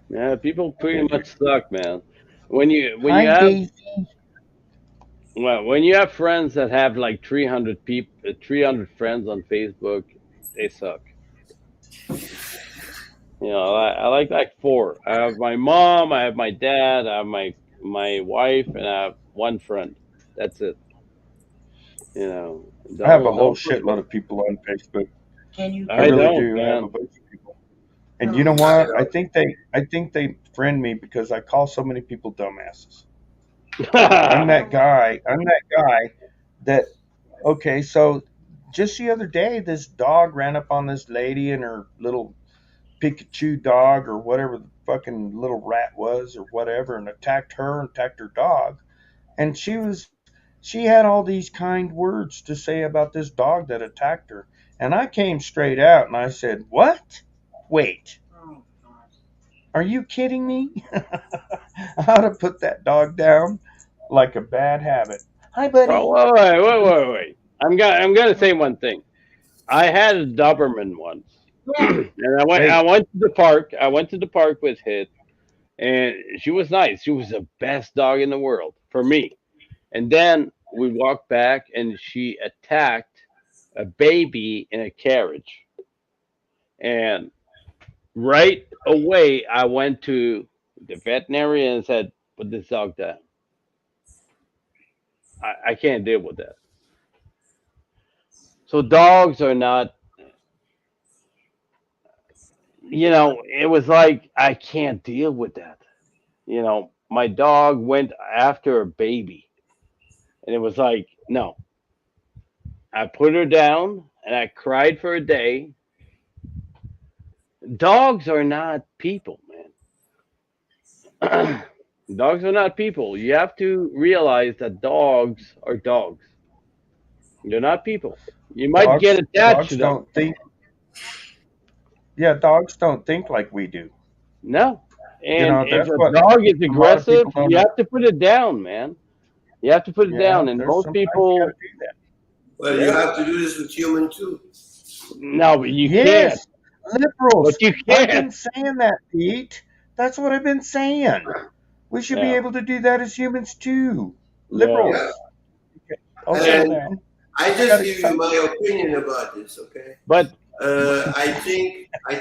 yeah. People They pretty do. much suck, man. When you Hi, have Daisy. when you have friends that have like 300 friends on Facebook, they suck. I like four. I have my mom, I have my dad, I have my wife, and I have one friend. That's it. I have a whole Don't. shitload of people on Facebook. Can you I I really don't, do. I have a man. bunch of people. And you know I what? don't. I think they friend me because I call so many people dumbasses. I'm that guy. I'm that guy that okay, so just the other day this dog ran up on this lady and her little Pikachu dog or whatever the fucking little rat was or whatever and attacked her and attacked her dog. And she had all these kind words to say about this dog that attacked her. And I came straight out and I said, "What? Wait. Oh, God. Are you kidding me?" I ought to put that dog down like a bad habit. Hi, Oh, buddy. wait. I'm gonna say one thing. I had a Doberman once, Yeah. and I went. Hey, I went to the park. I went to the park with Hit, and she was nice. She was the best dog in the world for me. And then we walked back, and she attacked. a baby in a carriage, and right away I went to the veterinarian and said, "Put this dog down. I can't deal with that." So dogs are not, it was like I can't deal with that. My dog went after a baby, and it was like, no. I put her down and I cried for a day. Dogs are not people, man. Dogs are not people. You have to realize that dogs are dogs. They're not people. You might get attached to Dogs them. don't think. Yeah, dogs don't think like we do. No. You And know, if that's a what dog is a lot of aggressive, people don't. you have to put it down, man. You have to put it Yeah, down. And there's most sometimes you got people, to do that. Well, you have to do this with human too. no, but you can't. Yes, liberals. But you I've been can't. saying that, Pete. That's what I've been saying. We should be Yeah. able to do that as humans too. Yeah. Yeah. Liberals. Okay, And man. I I just got give you excited. my opinion about this, okay? But I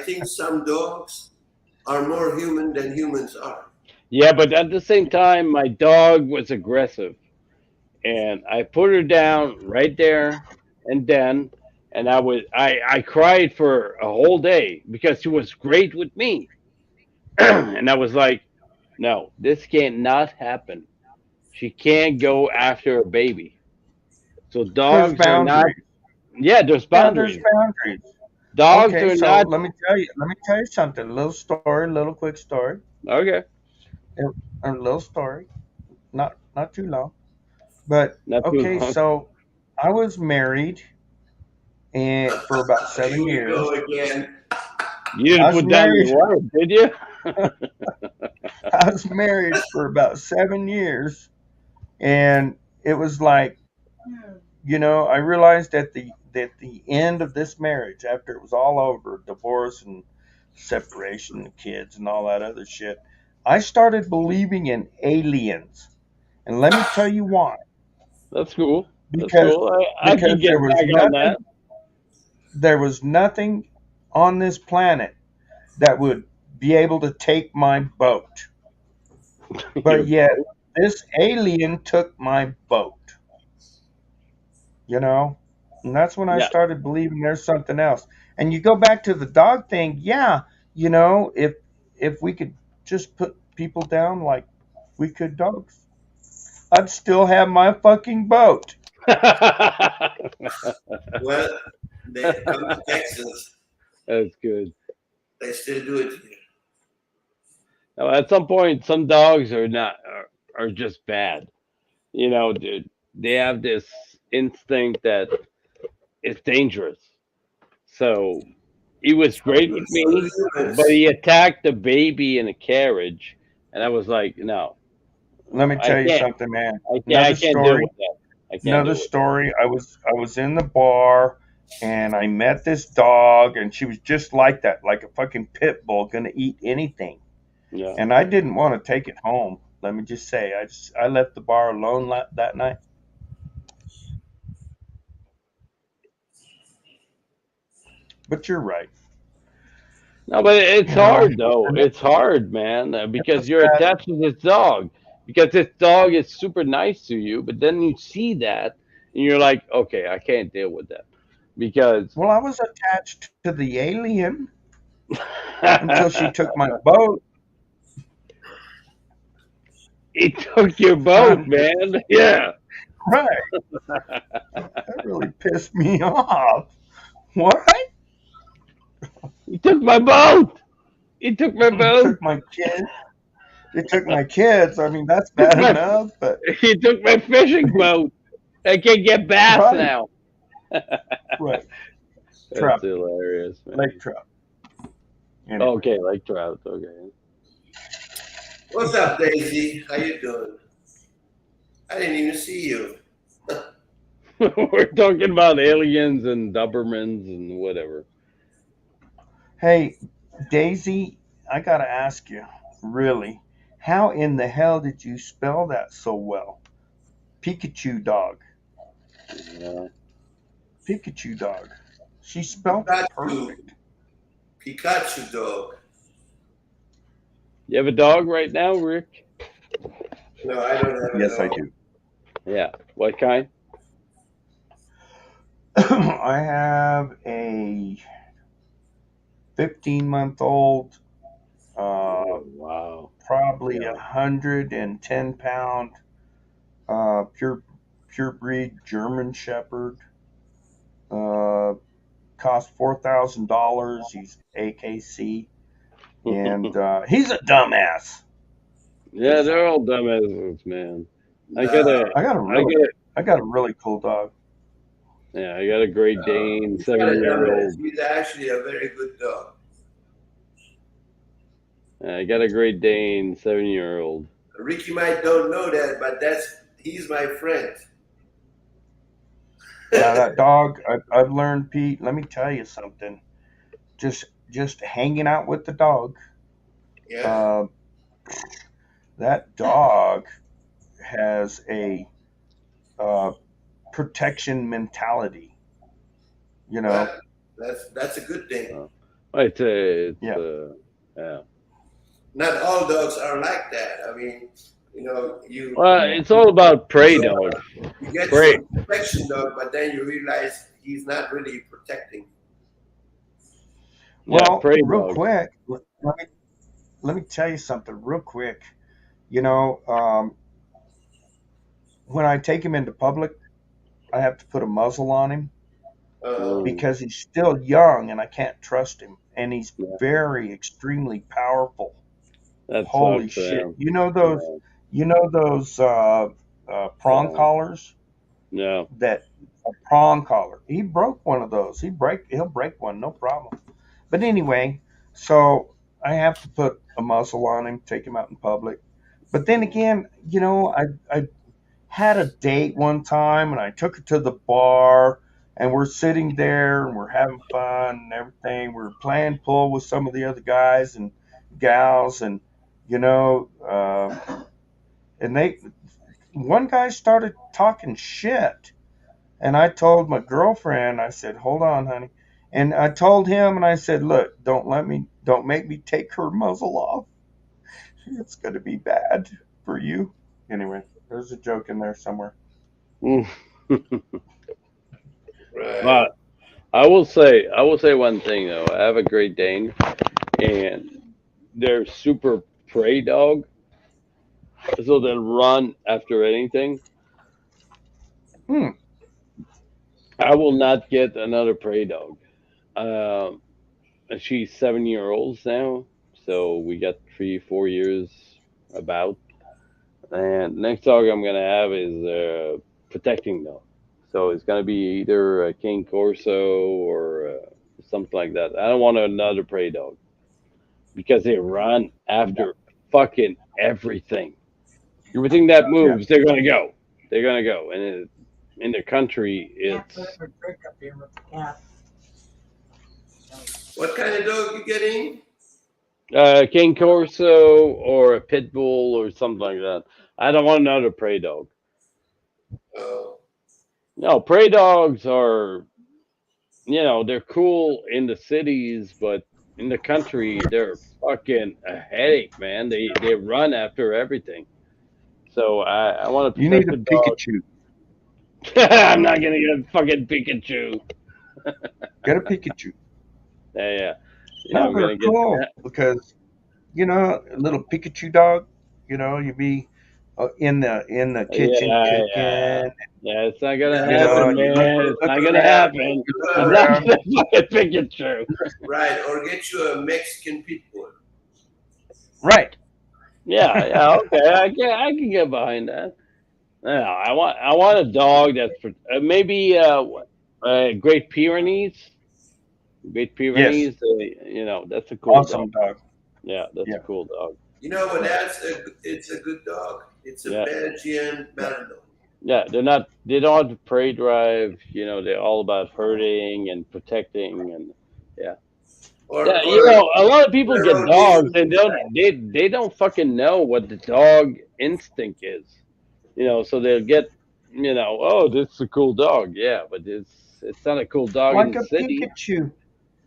think some dogs are more human than humans are. yeah, but at the same time, my dog was aggressive, and I put her down right there and then, and I cried for a whole day because she was great with me, and I was like, no, this can't not happen. She can't go after a baby. So There's dogs are not. boundaries. Yeah, there's Yeah, there's boundaries. boundaries. Dogs Okay, are so not. let me tell you something. A little story, little quick story. Okay, A little story. Not too long. But not too okay, long. so I was married and for about Here 7 we years. go again. You I didn't was put down married your wife, did you? I was married for about 7 years, and it was like, I realized at the end of this marriage, after it was all over, divorce and separation and kids and all that other shit, I started believing in aliens. And let me tell you why. That's cool. That's Because cool. I can because get back on that. there was nothing on this planet that would be able to take my boat. Your But yet boat. this alien took my boat, you know? And that's when I Yeah. started believing there's something else. And you go back to the dog thing, yeah, if we could just put people down like we could dogs, I'd still have my fucking boat. Well, they come to Texas, That's good. they still do it here. Now, at some point, some dogs are just bad. Dude, they have this instinct that it's dangerous. So he was great with So do me, but humans. he attacked the baby in a carriage, and I was like, no, Let me I tell you can't. something, man. I can't. I Another can't deal story. with that. I can't Another deal with that. story. I was in the bar and I met this dog and she was just like that, like a fucking pit bull, gonna eat anything. Yeah. And I didn't want to take it home. Let me just say, I left the bar alone that night. But you're right. No, but it's You know, hard though. It's hard, man, it because was you're bad. attached to this dog. Because this dog is super nice to you, but then you see that and you're like, okay, I can't deal with that because Well, I was attached to the alien until she took my boat. he took your boat, man. Yeah. Right. That really pissed me off. What? He took my boat. He took my They boat. took my kids. They took my kids. I mean, that's Took bad my, enough, but he took my fishing boat. I can't get bass right, now. right. That's Trout, hilarious, lake man. trout. Anyway, Okay, like trout. Okay. What's up, Daisy? How you doing? I didn't even see you. We're talking about aliens and Dobermans and whatever. hey, Daisy, I gotta ask you, really, how in the hell did you spell that so well? Pikachu dog. Yeah. Pikachu dog. She spelled it Pikachu. perfect. Pikachu dog. You have a dog right now, Rick? No, I don't have a Yes, I dog. do. Yeah. What kind? I have a 15-month-old, Oh, wow. probably Yeah. 110-pound, pure breed German Shepherd. Cost $4,000. He's AKC, and he's a dumbass. Yeah, they're all dumbasses, man. I got No, a, I got a I really, got a, I got a really cool dog. yeah, I got a Great Dane, he's not a dumbass. 7-year-old. He's actually a very good dog. I got a Great Dane, 7-year-old. Ricky might don't know that, but he's my friend. Yeah, that dog. I've learned, Pete. Let me tell you something. Just hanging out with the dog. Yeah. That dog has a protection mentality. You know. Well, that's a good thing. It's Yeah. yeah. Not all dogs are like that. I mean, you Well, it's all about prey dog. you get Prey. some protection dog, but then you realize he's not really protecting. Yeah, Well, prey real dog. quick, let me tell you something real quick. When I take him into public, I have to put a muzzle on him because he's still young and I can't trust him, and he's Yeah. very extremely powerful. That Holy sucks, shit! man. You know those prong Yeah. collars No. that a prong collar. He broke one of those. He'll break one, no problem. But anyway, so I have to put a muzzle on him, take him out in public. But then again, I had a date one time and I took her to the bar and we're sitting there and we're having fun and everything. We're playing pool with some of the other guys and gals, and you know, and one guy started talking shit, and I told my girlfriend, I said, "Hold on, honey," and I told him, and I said, "Look, don't make me take her muzzle off. It's gonna be bad for you." Anyway, there's a joke in there somewhere. Right. But I will say one thing though. I have a Great Dane, and they're super prey dog, so they'll run after anything. Hmm. I will not get another prey dog. She's 7-year-old now, so we got 3-4 years about. And next dog I'm gonna have is a protecting dog. So it's gonna be either a King Corso or something like that. I don't want another prey dog because they run after fucking everything. Everything that moves, they're gonna go. They're gonna go. And in the country, Can't it's put a drink up here with the cat. What kind of dog you getting? King Corso or a pit bull or something like that. I don't want another prey dog. Oh, No, prey dogs are, they're cool in the cities, but in the country, they're fucking a headache, man. They run after everything. So I want to You need protect a the dog. Pikachu. I'm not gonna get a fucking Pikachu. Get a Pikachu. Yeah. No, I'm they're gonna get cool that. because a little Pikachu dog. You be in the kitchen Yeah. cooking. Yeah, it's not gonna Yeah, happen, You look man. It's not gonna around, happen. you look I'm not around. gonna fucking Pikachu. right. Or get you a Mexican pit bull. Right. Yeah, okay. I can get behind that. No, I want a dog that's maybe Great Pyrenees. Great Yes. Pyrenees. That's a cool Awesome dog. dog. Yeah, that's Yeah. a cool dog. But it's a good dog. It's a Yeah. Belgian Malinois. Yeah, they don't have to prey drive. They're all about herding and protecting and Or yeah. or A lot of people get Rhodesian dogs and Ridgeback. they don't fucking know what the dog instinct is. So they'll get oh, this is a cool dog. Yeah, but it's not a cool dog in Like the a city. Pikachu.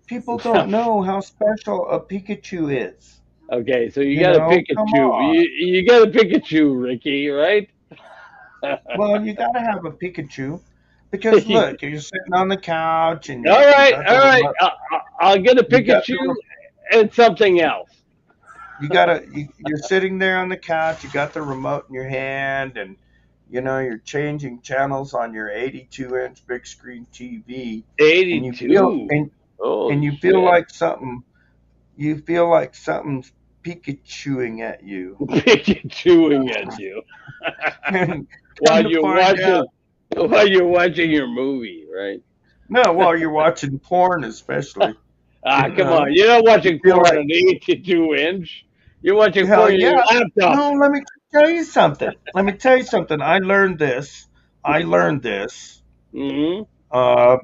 People don't know how special a Pikachu is. Okay, so you You got a know, come Pikachu. on. You got a Pikachu, Ricky, right? Well, you got to have a Pikachu because look, you're sitting on the couch and All you right, got the all right. remote. I'll get a You got Pikachu the and something else. you're sitting there on the couch. You got the remote in your hand, and you're changing channels on your 82-inch big screen TV, and you feel 82. and Holy you feel shit. like something. You feel like something's Pikachuing at you, Pikachuing at you and come while to you're find watching out, your movie, right? no, while you're watching porn, especially, Ah, you come on. know, You're not you watching feel porn like, on 82-inch. You're watching hell porn on yeah. your laptop. No, let me tell you something. Let me tell you something. I learned this. I learned this. Hmm. Uh,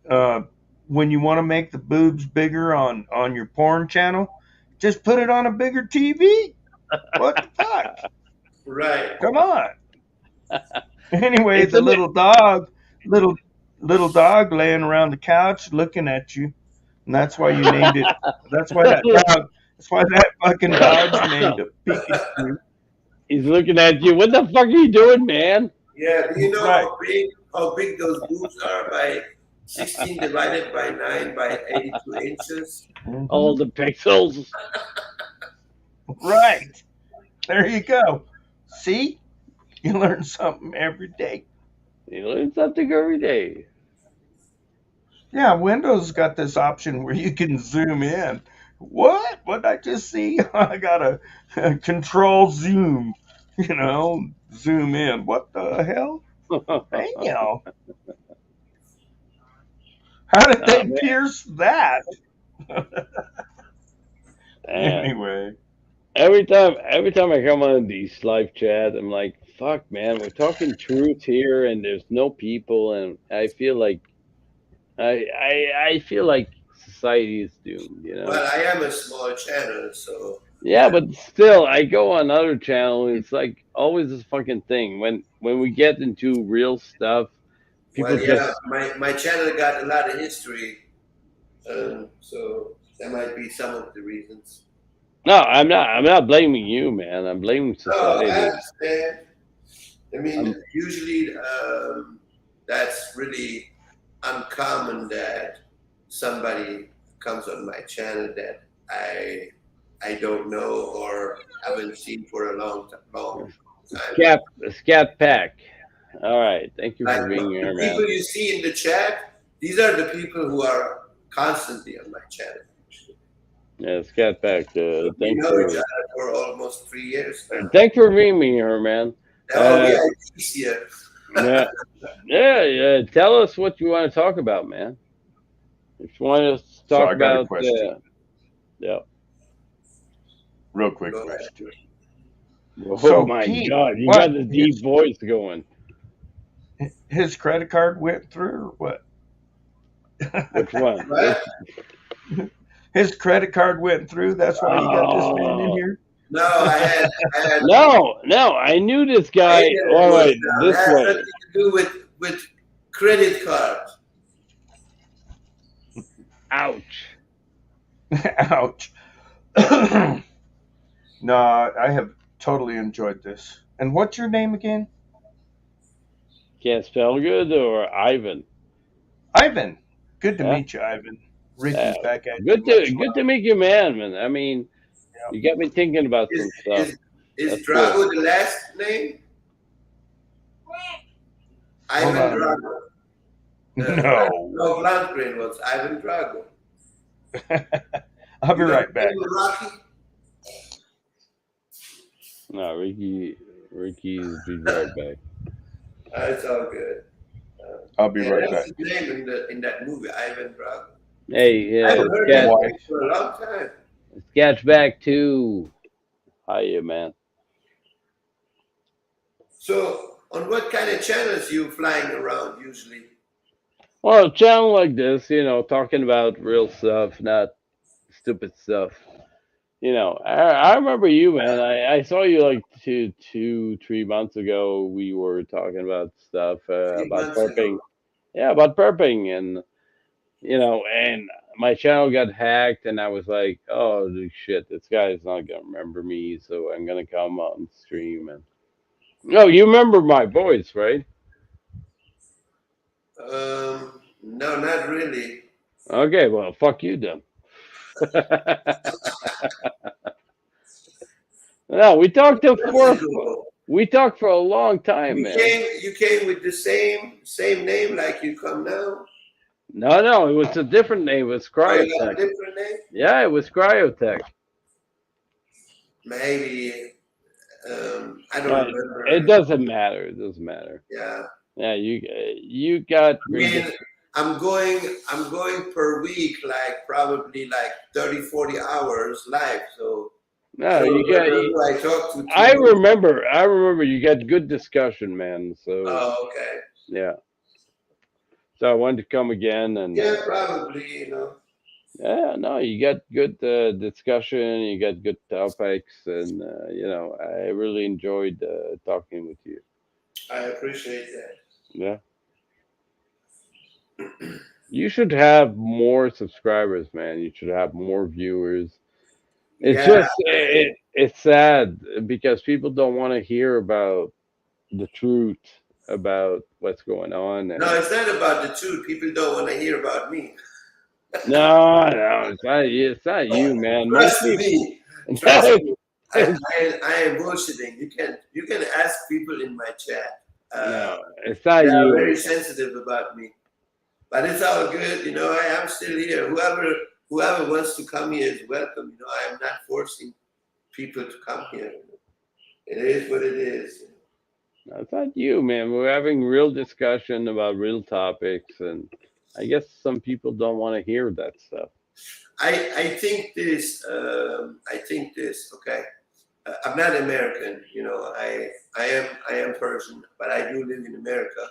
uh, when you want to make the boobs bigger on your porn channel, just put it on a bigger TV. What the fuck? Right. Come on. Anyway, the Isn't it? little dog laying around the couch looking at you, and that's why you named it. That's why that dog. That's why that fucking dog's named a Pikachu. He's looking at you. What the fuck are you doing, man? Yeah. Do you know Right. how big those boobs are by 16 divided by 9 by 82 inches? All the pixels. Right. There you go. See, you learn something every day. You learn something every day. Yeah, Windows got this option where you can zoom in. What? What did I just see? I got a control zoom. Zoom in. What the hell? Damn. How did Oh, they man. pierce that? Damn. Anyway, Every time I come on these live chat, I'm like, fuck, man, we're talking truth here, and there's no people, and I feel like I feel like society is doomed. Well, I am a small channel, so Yeah, but still, I go on other channels. It's like always this fucking thing. When we get into real stuff, people well, yeah, just my channel got a lot of history, so that might be some of the reasons. no. I'm not blaming you, man. I'm blaming No, I society. understand. I mean, I'm, usually that's really uncommon that somebody comes on my channel that I don't know or haven't seen for a long time. Scat Pack. All right, thank you Like for being the here, people man. you see in the chat, these are the people who are constantly on my channel. Yeah, Scat Pack. We Thanks know each for other for almost 3 years now. being here, man. Now we Uh, are easier. yeah, yeah. Tell us what you want to talk about, man. If you want us to so talk I got a about, question. yeah. Real quick Go ahead. question. Oh So my Pete, God, you what? got the deep voice going. His credit card went through or what? Which one? What? His credit card went through. That's why you got this man in Oh here. No, I had no! I knew this guy. internet All was right, down. It this has way. nothing to do with credit cards. Ouch. Ouch. No, I have totally enjoyed this. And what's your name again? Can't spell good or Ivan. Ivan. Good to Yeah. meet you, Ivan. Ricky's back at you. Good Much to love. meet you, man. I mean, Yeah. you got me thinking about some Is stuff. is That's Drago the last name? Hold Ivan on. Drago. No. No, Lundgren was Ivan Drago. I'll be You know right back. Rocky? No, Ricky's be right back. It's all good. I'll be Yeah, right that's back. his name in that movie, Ivan Drago. Hey, I haven't heard Sketch, that Why? name for a long time. Sketch back too. Hiya, man. So, on what kind of channels you flying around usually? Well, a channel like this, talking about real stuff, not stupid stuff. I remember you, man. I saw you like 3 months ago. We were talking about stuff Three about months burping. ago. Yeah, about burping, and my channel got hacked, and I was like, oh shit, this guy is not gonna remember me, so I'm gonna come on stream and. No, you remember my voice, right? No, not really. Okay, well, fuck you then. No, Months ago. we talked for a long time, man. You came with the same name like you come now. No, it was a different name. It was Oh, you got a Cryotech. different name? Yeah, it was Cryotech. Maybe. I don't Right. remember. It doesn't matter. It doesn't matter. Yeah. Yeah, you got I mean, I'm going per week, like probably like 30, 40 hours live. So I no, don't you got. remember who I talked to. I remember. You got good discussion, man. So Oh, okay. yeah. So I wanted to come again, and Yeah, probably. yeah, no, you got good discussion. You got good topics, and I really enjoyed talking with you. I appreciate that. Yeah. You should have more subscribers, man. You should have more viewers. It's Yeah. just it's sad because people don't want to hear about the truth about what's going on. And No, it's not about the truth. People don't want to hear about me. no, it's not you. It's not you, man. Most Trust people. me. Trust me. I am bullshitting. You can ask people in my chat. No, it's not They are you. very sensitive about me, but it's all good. I am still here. Whoever wants to come here is welcome. I am not forcing people to come here. It is what it is. No, it's not you, man. We're having real discussion about real topics, and I guess some people don't want to hear that stuff. I think this. Okay. I'm not American. I am Persian, but I do live in America.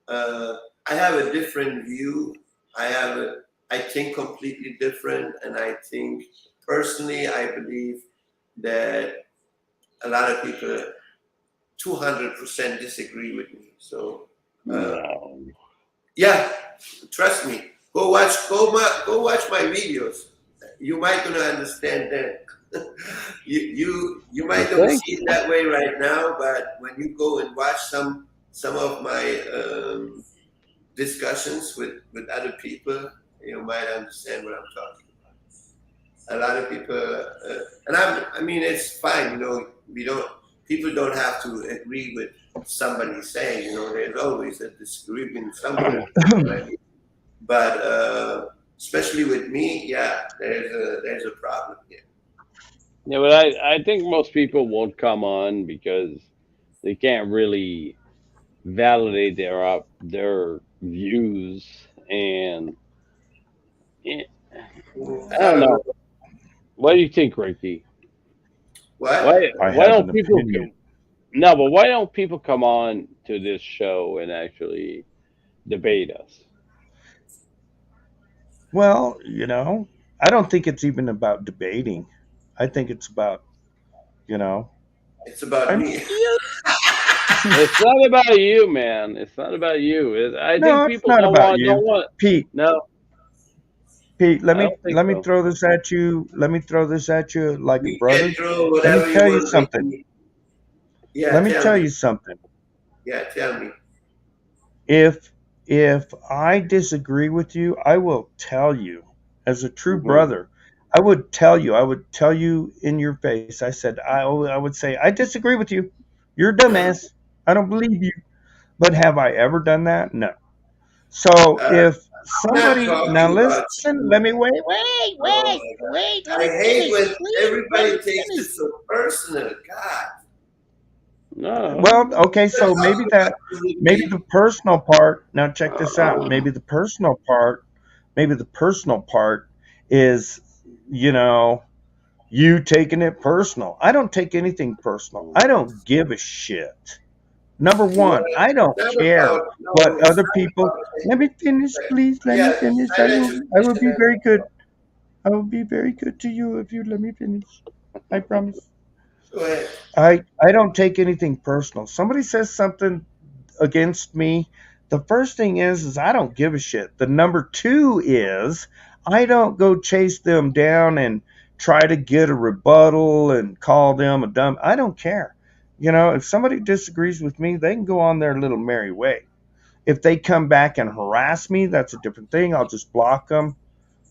I have a different view. I think completely different, and I think personally, I believe that a lot of people 200% disagree with me. So No. yeah, trust me. Go watch my videos. You might gonna understand that. you might don't see it that way right now, but when you go and watch some of my discussions with other people, you might understand what I'm talking about. A lot of people, and it's fine. People don't have to agree with somebody saying. There's always a disagreement somewhere. But especially with me, yeah, there's a problem here. Yeah, but I think most people won't come on because they can't really validate their views, and I don't know. What do you think, Ricky? What? Why don't people but why don't people come on to this show and actually debate us? Well, I don't think it's even about debating. I think it's about, It's about me. It's not about you, man. It's not about you. I No, think it's people not don't about want. you. Don't want. Pete, No, let I me don't think let me so. throw this at you. Let me throw this at you like a You brother. can throw Let whatever me you tell you want. something. Yeah, Let me tell you something. Yeah, tell me. If I disagree with you, I will tell you as a true Mhm. brother. I would tell you in your face. I said I would say I disagree with you. You're a dumbass. I don't believe you. But have I ever done that? No. So if I'm not somebody talking now about listen, you. let me wait. Oh my God. I hate when everybody takes it so personal. God. No. Well, okay, so maybe the personal part. Now check this out. Maybe the personal part is, you taking it personal. I don't take anything personal. I don't give a shit. Number one, I don't care what other people. Let me finish, please. Let me finish. I will be very good. I will be very good to you if you let me finish. I promise. Go ahead. I don't take anything personal. Somebody says something against me. The first thing is I don't give a shit. The number two is I don't go chase them down and try to get a rebuttal and call them a dumb. I don't care. You know, if somebody disagrees with me, they can go on their little merry way. If they come back and harass me, that's a different thing. I'll just block them,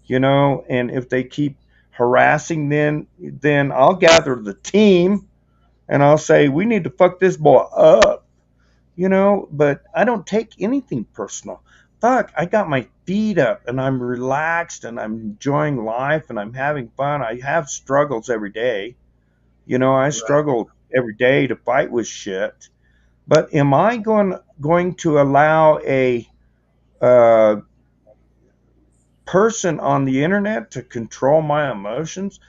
you know, and if they keep harassing, then I'll gather the team and I'll say we need to fuck this boy up, you know. But I don't take anything personal. Fuck, I got my feet up and I'm relaxed and I'm enjoying life and I'm having fun. I have struggles every day, you know. I Right. struggle every day to fight with shit. But am I going to allow a uh, person on the internet to control my emotions?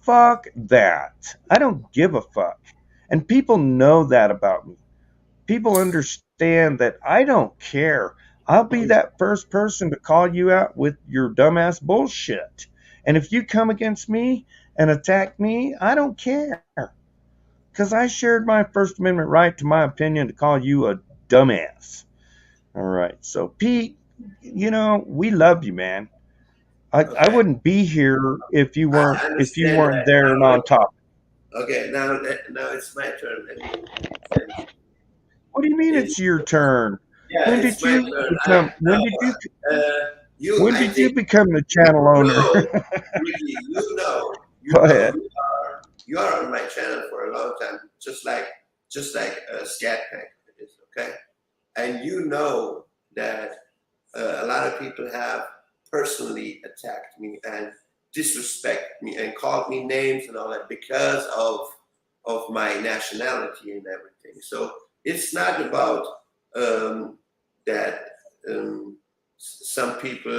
Fuck that. I don't give a fuck. And people know that about me. People understand that I don't care. I'll be that first person to call you out with your dumbass bullshit. And if you come against me and attack me, I don't care. Because I shared my First Amendment right to my opinion to call you a dumbass. All right. So, Pete, you know, we love you, man. I Okay. wouldn't be here I if you understand weren't that. there and on top. Okay, now it's my turn. Let me finish. What do you mean It, it's your turn? yeah, When it's did my you turn. become when did you You, when I did you think become the channel you owner? know, Ricky, Go ahead. you are on my channel for a long time, just like Scat Pack is, okay? And you know that a lot of people have personally attacked me and disrespect me and called me names and all that because of my nationality and everything. So it's not about that some people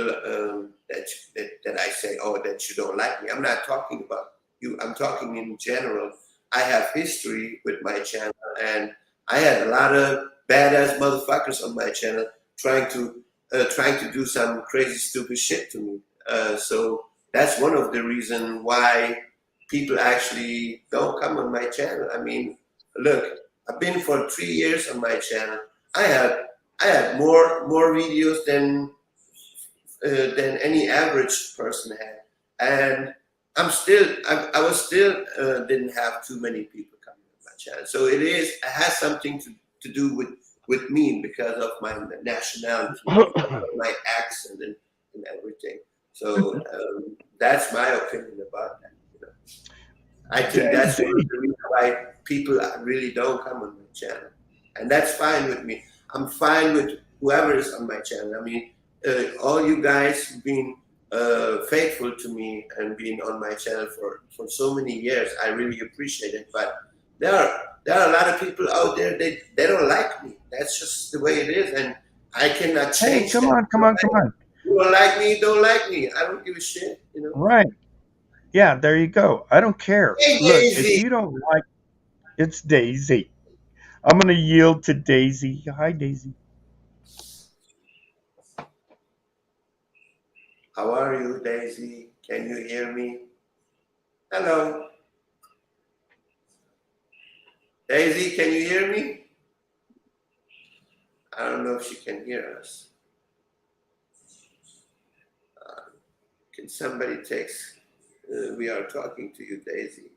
that I say, oh, that you don't like me. I'm not talking about you. I'm talking in general. I have history with my channel, and I had a lot of badass motherfuckers on my channel trying to do some crazy stupid shit to me. So that's one of the reasons why people actually don't come on my channel. I mean, look, I've been for 3 years on my channel. I had I had more videos than any average person had, and I was still didn't have too many people coming on my channel. So it has something to do with me because of my nationality, because of my accent and everything. So that's my opinion about that. You know, I think that's one of Daisy. the reasons why people really don't come on my channel, and that's fine with me. I'm fine with whoever is on my channel. I mean, all you guys being faithful to me and being on my channel for so many years, I really appreciate it. But there are a lot of people out there they don't like me. That's just the way it is, and I cannot Hey, change come that. on, come on, come on. You don't like me, don't like me. I don't give a shit. Right. Yeah, there you go. I don't care. Hey, Look, if Daisy. you don't like it's Daisy. I'm gonna yield to Daisy. Hi, Daisy. How are you, Daisy? Can you hear me? Hello. Daisy, can you hear me? I don't know if she can hear us. Can somebody text? We are talking to you, Daisy.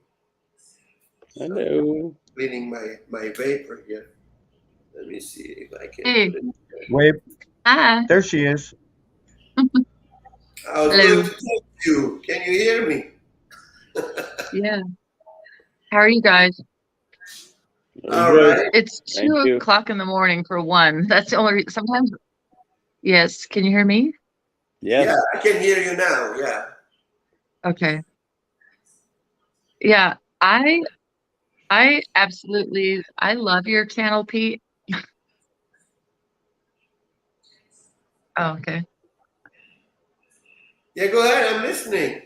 Hello. Cleaning my vapor here. Let me see if I can Hey, put it. Wave. hi. There she is. Oh, it's Hello. good to talk to you. Can you hear me? Yeah. How are you guys? Very All good. right. It's Thank 2 you. o'clock in the morning for one. That's the only sometimes. Yes. Can you hear me? Yeah, Yes. I can hear you now. Yeah. Okay. Yeah. I absolutely I love your channel, Pete. Oh, okay. Yeah, go ahead. I'm listening.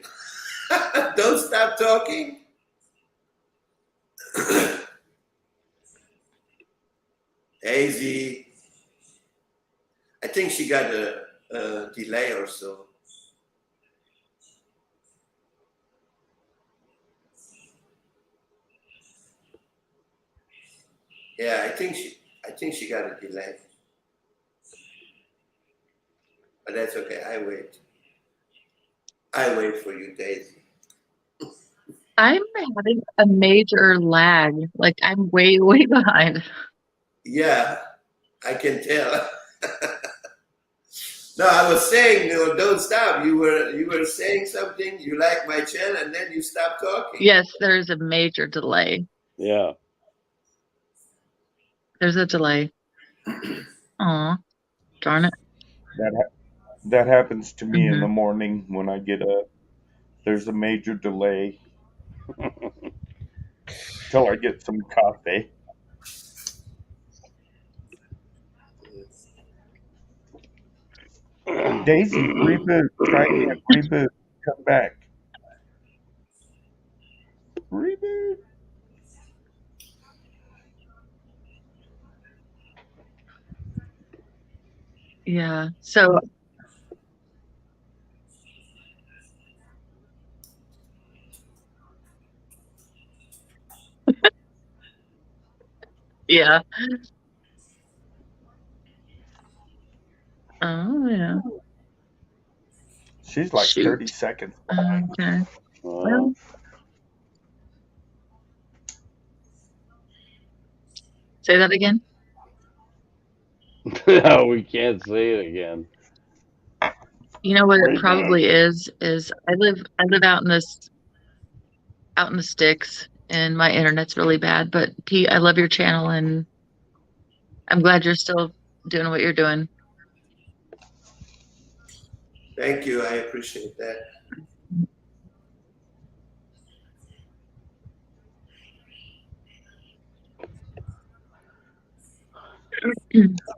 Don't stop talking. Daisy. I think she got a delay or so. Yeah, I think she got a delay, but that's okay. I wait for you, Daisy. I'm having a major lag. Like I'm way, way behind. Yeah, I can tell. No, I was saying, don't stop. You were saying something. You like my channel, and then you stopped talking. Yes, there's a major delay. Yeah. There's a delay. Aw, darn it. That happens to me in the Mhm. morning when I get up. There's a major delay till I get some coffee. Daisy, reboot. Try again. Reboot. Come back. Reboot. Yeah. So yeah. Oh yeah. She's like 30 Shoot. seconds behind. Okay. Well, Well, say that again. no, we can't say it again. You know what it Reboot. probably is I live out in the sticks and my internet's really bad, but Pete, I love your channel and I'm glad you're still doing what you're doing. Thank you. I appreciate that.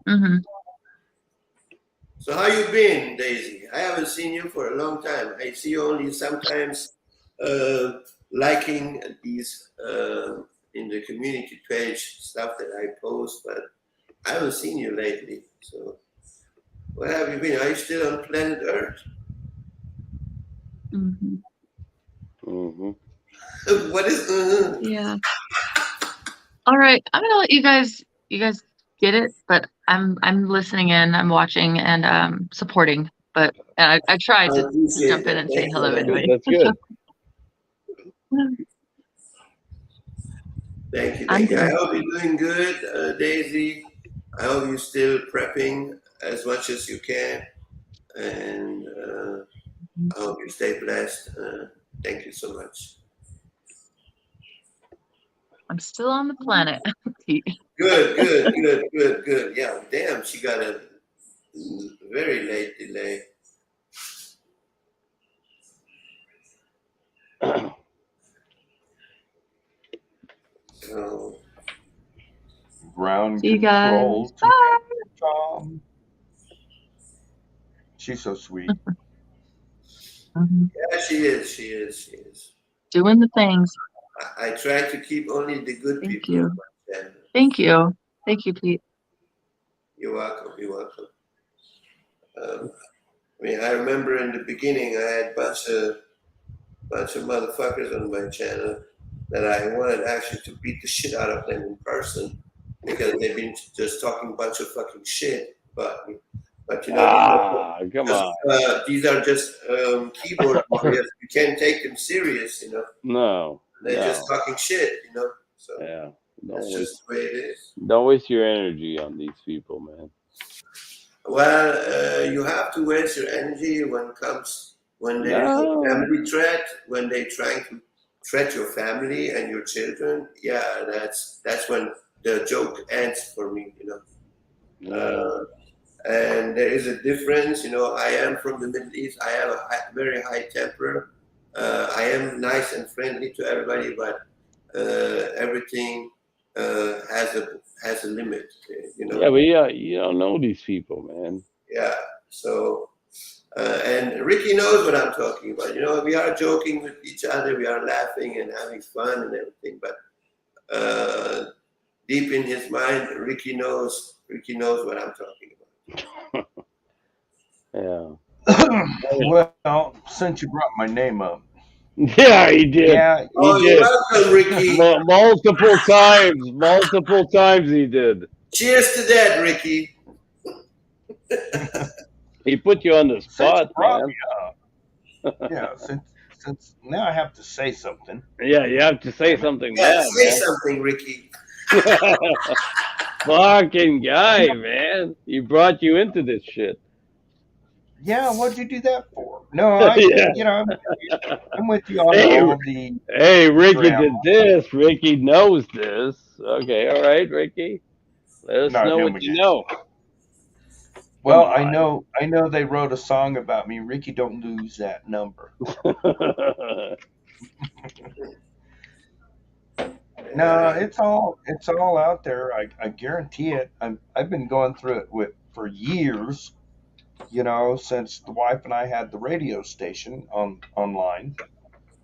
Hmm. So how you been, Daisy? I haven't seen you for a long time. I see you only sometimes liking these in the community page stuff that I post, but I haven't seen you lately. So where have you been? Are you still on planet Earth? Hmm. Hmm. What is? Yeah. All right. I'm gonna let you guys get it, but I'm listening in, I'm watching and supporting. But I tried I to appreciate jump in that. and say Thank hello you, honey. anyway. That's good. Thank you. I'm Thank you. I good. hope you're doing good, Daisy. I hope you're still prepping as much as you can, and I hope you stay blessed. Thank you so much. I'm still on the planet. Pete. Good. Yeah, damn, she got a very late delay. So, Ground See you guys. control to Bye. Tom. She's so sweet. Mhm. yeah, she is. Doing the things. I try to keep only the good Thank people on you. my channel. Thank you. Thank you, Pete. You're welcome. I mean, I remember in the beginning, I had a bunch of motherfuckers on my channel that I wanted actually to beat the shit out of them in person because they've been just talking a bunch of fucking shit. But Come on. these are just keyboard warriors. You can't take them serious, No. They're just talking shit, So Yeah. that's just the way it is. Don't waste your energy on these people, man. Well, you have to waste your energy when there is a family threat, when they're trying to threat your family and your children. Yeah, that's when the joke ends for me, and there is a difference, I am from the Middle East. I have a very high temper. I am nice and friendly to everybody, but everything has a limit, Yeah, but you don't know these people, man. Yeah. So, and Ricky knows what I'm talking about. We are joking with each other, we are laughing and having fun and everything. But deep in his mind, Ricky knows what I'm talking about. Yeah. Well, since you brought my name up, Yeah, he did. Yeah, Oh, He you're did. welcome, Ricky. Multiple times he did. Cheers to that, Ricky. He put you on the since you spot, brought man. me up, yeah, since now I have to say something. Yeah, you have to say something Yeah, now, say man. something, Ricky. Fucking guy, man. He brought you into this shit. Yeah, what'd you do that for? No, Yeah. I'm with you on Hey, all the hey, Ricky drama. did this. Ricky knows this. Okay, all right, Ricky. Let us know No, what you know. well, Come I know they wrote a song about me. Ricky, don't lose that number. on. No, it's all out there. I guarantee it. I've been going through it for years. Since the wife and I had the radio station online.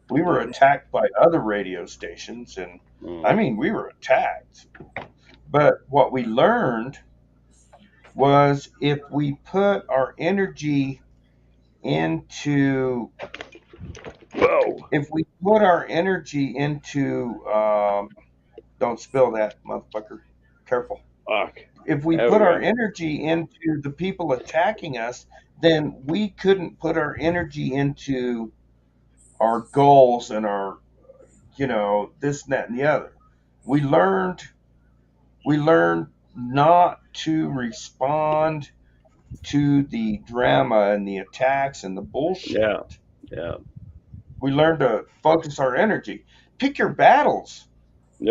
We were attacked by other radio stations, and I mean, we were attacked. But what we learned was if we put our energy into Whoa. don't spill that, motherfucker. Careful. Fuck. If we There put we our go. energy into the people attacking us, then we couldn't put our energy into our goals and our, this and that and the other. We learned not to respond to the drama and the attacks and the bullshit. Yeah. Yeah. We learned to focus our energy. Pick your battles.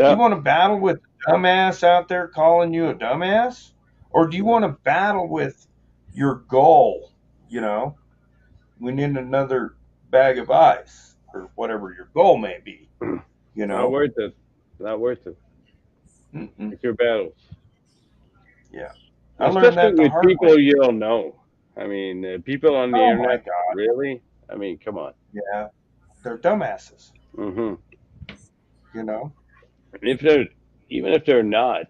Do you Yeah. want to battle with a dumbass out there calling you a dumbass? Or do you want to battle with your goal? We need another bag of ice or whatever your goal may be. Not worth it. Not worth it. Mm-mm. Pick your battles. Yeah. I learned Especially that the with hard people way. you don't know. I mean, people on the Oh my internet, God. really? I mean, come on. Yeah. They're dumbasses, hmm you know? If they're, even if they're not,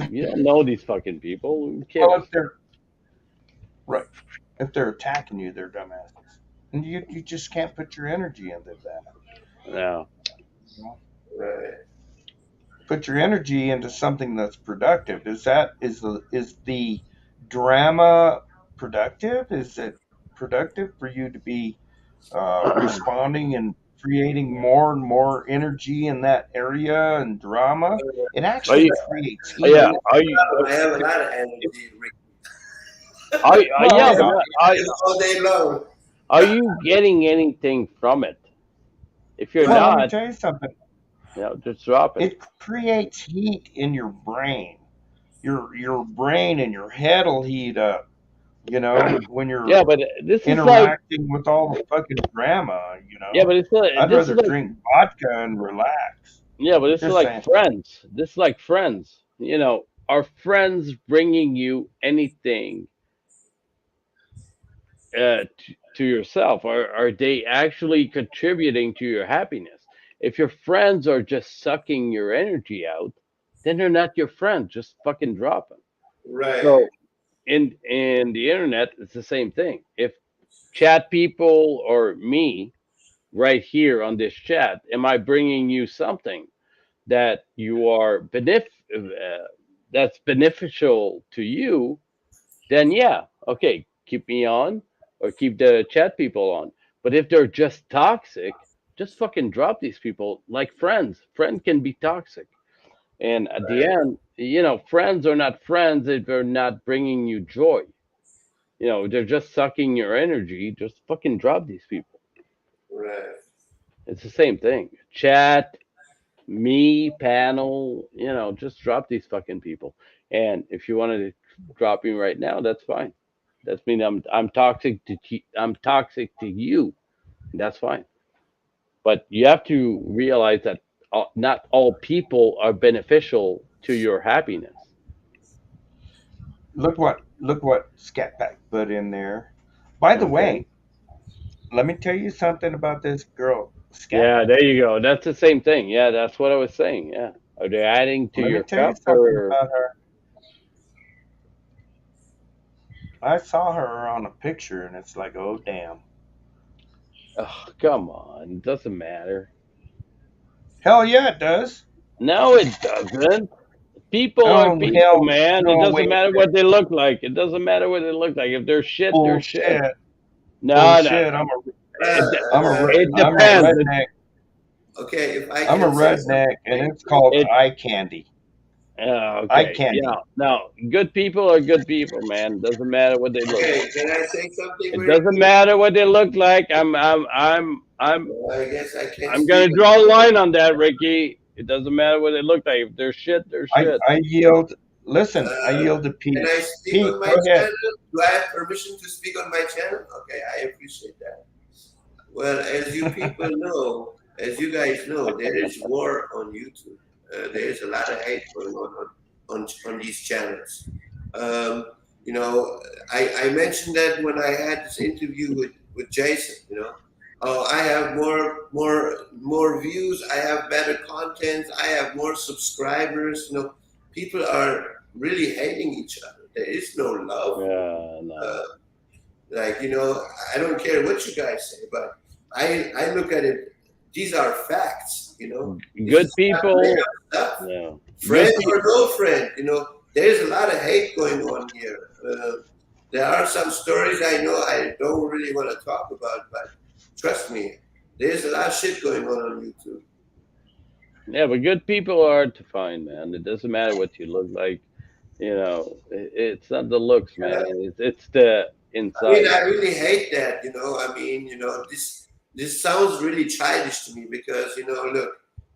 you don't know these fucking people. Who Well, cares? if they're right, if they're attacking you, they're dumbasses. And you just can't put your energy into that. No. You know? Right. Put your energy into something that's productive. Is the drama productive? Is it productive for you to be responding and creating more and more energy in that area and drama? It Are actually you? creates heat. Yeah. Are you? I have a lot of energy, Ricky. Well, Yeah, I but have are, all day long. are you getting anything from it? If you're well, let me not, tell you something. just drop it. It creates heat in your brain. Your brain and your head will heat up. When you're Yeah, but this is like, interacting with all the fucking drama. yeah, but it's not, I'd this is rather like, drink vodka and relax. yeah, but this is Just like saying. friends. This is like friends. Are friends bringing you anything to yourself? Are they actually contributing to your happiness? If your friends are just sucking your energy out, then they're not your friends. Just fucking drop them. Right. So in the internet, it's the same thing. If chat people or me right here on this chat, am I bringing you something that you are that's beneficial to you? Then yeah, okay, keep me on or keep the chat people on. But if they're just toxic, just fucking drop these people like friends. Friend can be toxic. And at the Right. end, friends are not friends if they're not bringing you joy. They're just sucking your energy. Just fucking drop these people. Right. It's the same thing. Chat, me, panel, just drop these fucking people. And if you wanted to drop me right now, that's fine. That's mean I'm toxic I'm toxic to you. That's fine. But you have to realize that not all people are beneficial to your happiness. Look what Scat Pack put in there. By the Okay. way, let me tell you something about this girl, Scat Yeah, Pack. there you go. That's the same thing. Yeah, that's what I was saying. Yeah. Are they adding to Let me your tell you cup something or about her. I saw her on a picture, and it's like, oh damn. Oh, come on. It doesn't matter. Hell yeah, it does. No, it doesn't. People are Oh people, hell man. It no, doesn't wait a matter minute. what they look like. It doesn't matter what they look like. If they're shit, they're shit. Bullshit. No, no. Bullshit. It, Uh, it I'm a depends. redneck. okay, if I I'm a can say redneck, and something. it's called It, eye candy. oh, Eye okay. candy. Yeah. No, good people are good people, man. Doesn't matter what they look Okay, like. can I say something It very doesn't quick? matter what they look like. Well, I guess I can't I'm speak gonna on draw a behalf. line on that, Ricky. It doesn't matter what they look like. If they're shit, they're shit. I yield. Listen, I yield to Can Pete. I speak Pete, on my go ahead. channel? Do I have permission to speak on my channel? Okay, I appreciate that. Well, as you people know, as you guys know, there is war on YouTube. There is a lot of hate going on these channels. Um, you know, I mentioned that when I had this interview with Jason. You know, oh, I have more views. I have better content. I have more subscribers. You know, people are really hating each other. There is no love. Yeah, no. Like, you know, I don't care what you guys say, but I look at it. These are facts. You know, this Good is not people. made up stuff. No. Friend Good or no friend, you know, there's a lot of hate going on here. There are some stories I know I don't really want to talk about, but trust me, there's a lot of shit going on YouTube. Yeah, but good people are hard to find, man. It doesn't matter what you look like. You know, it's not the looks, man. It's the I mean, inside. I really hate that. You know, I mean, you know, this sounds really childish to me because, you know, look,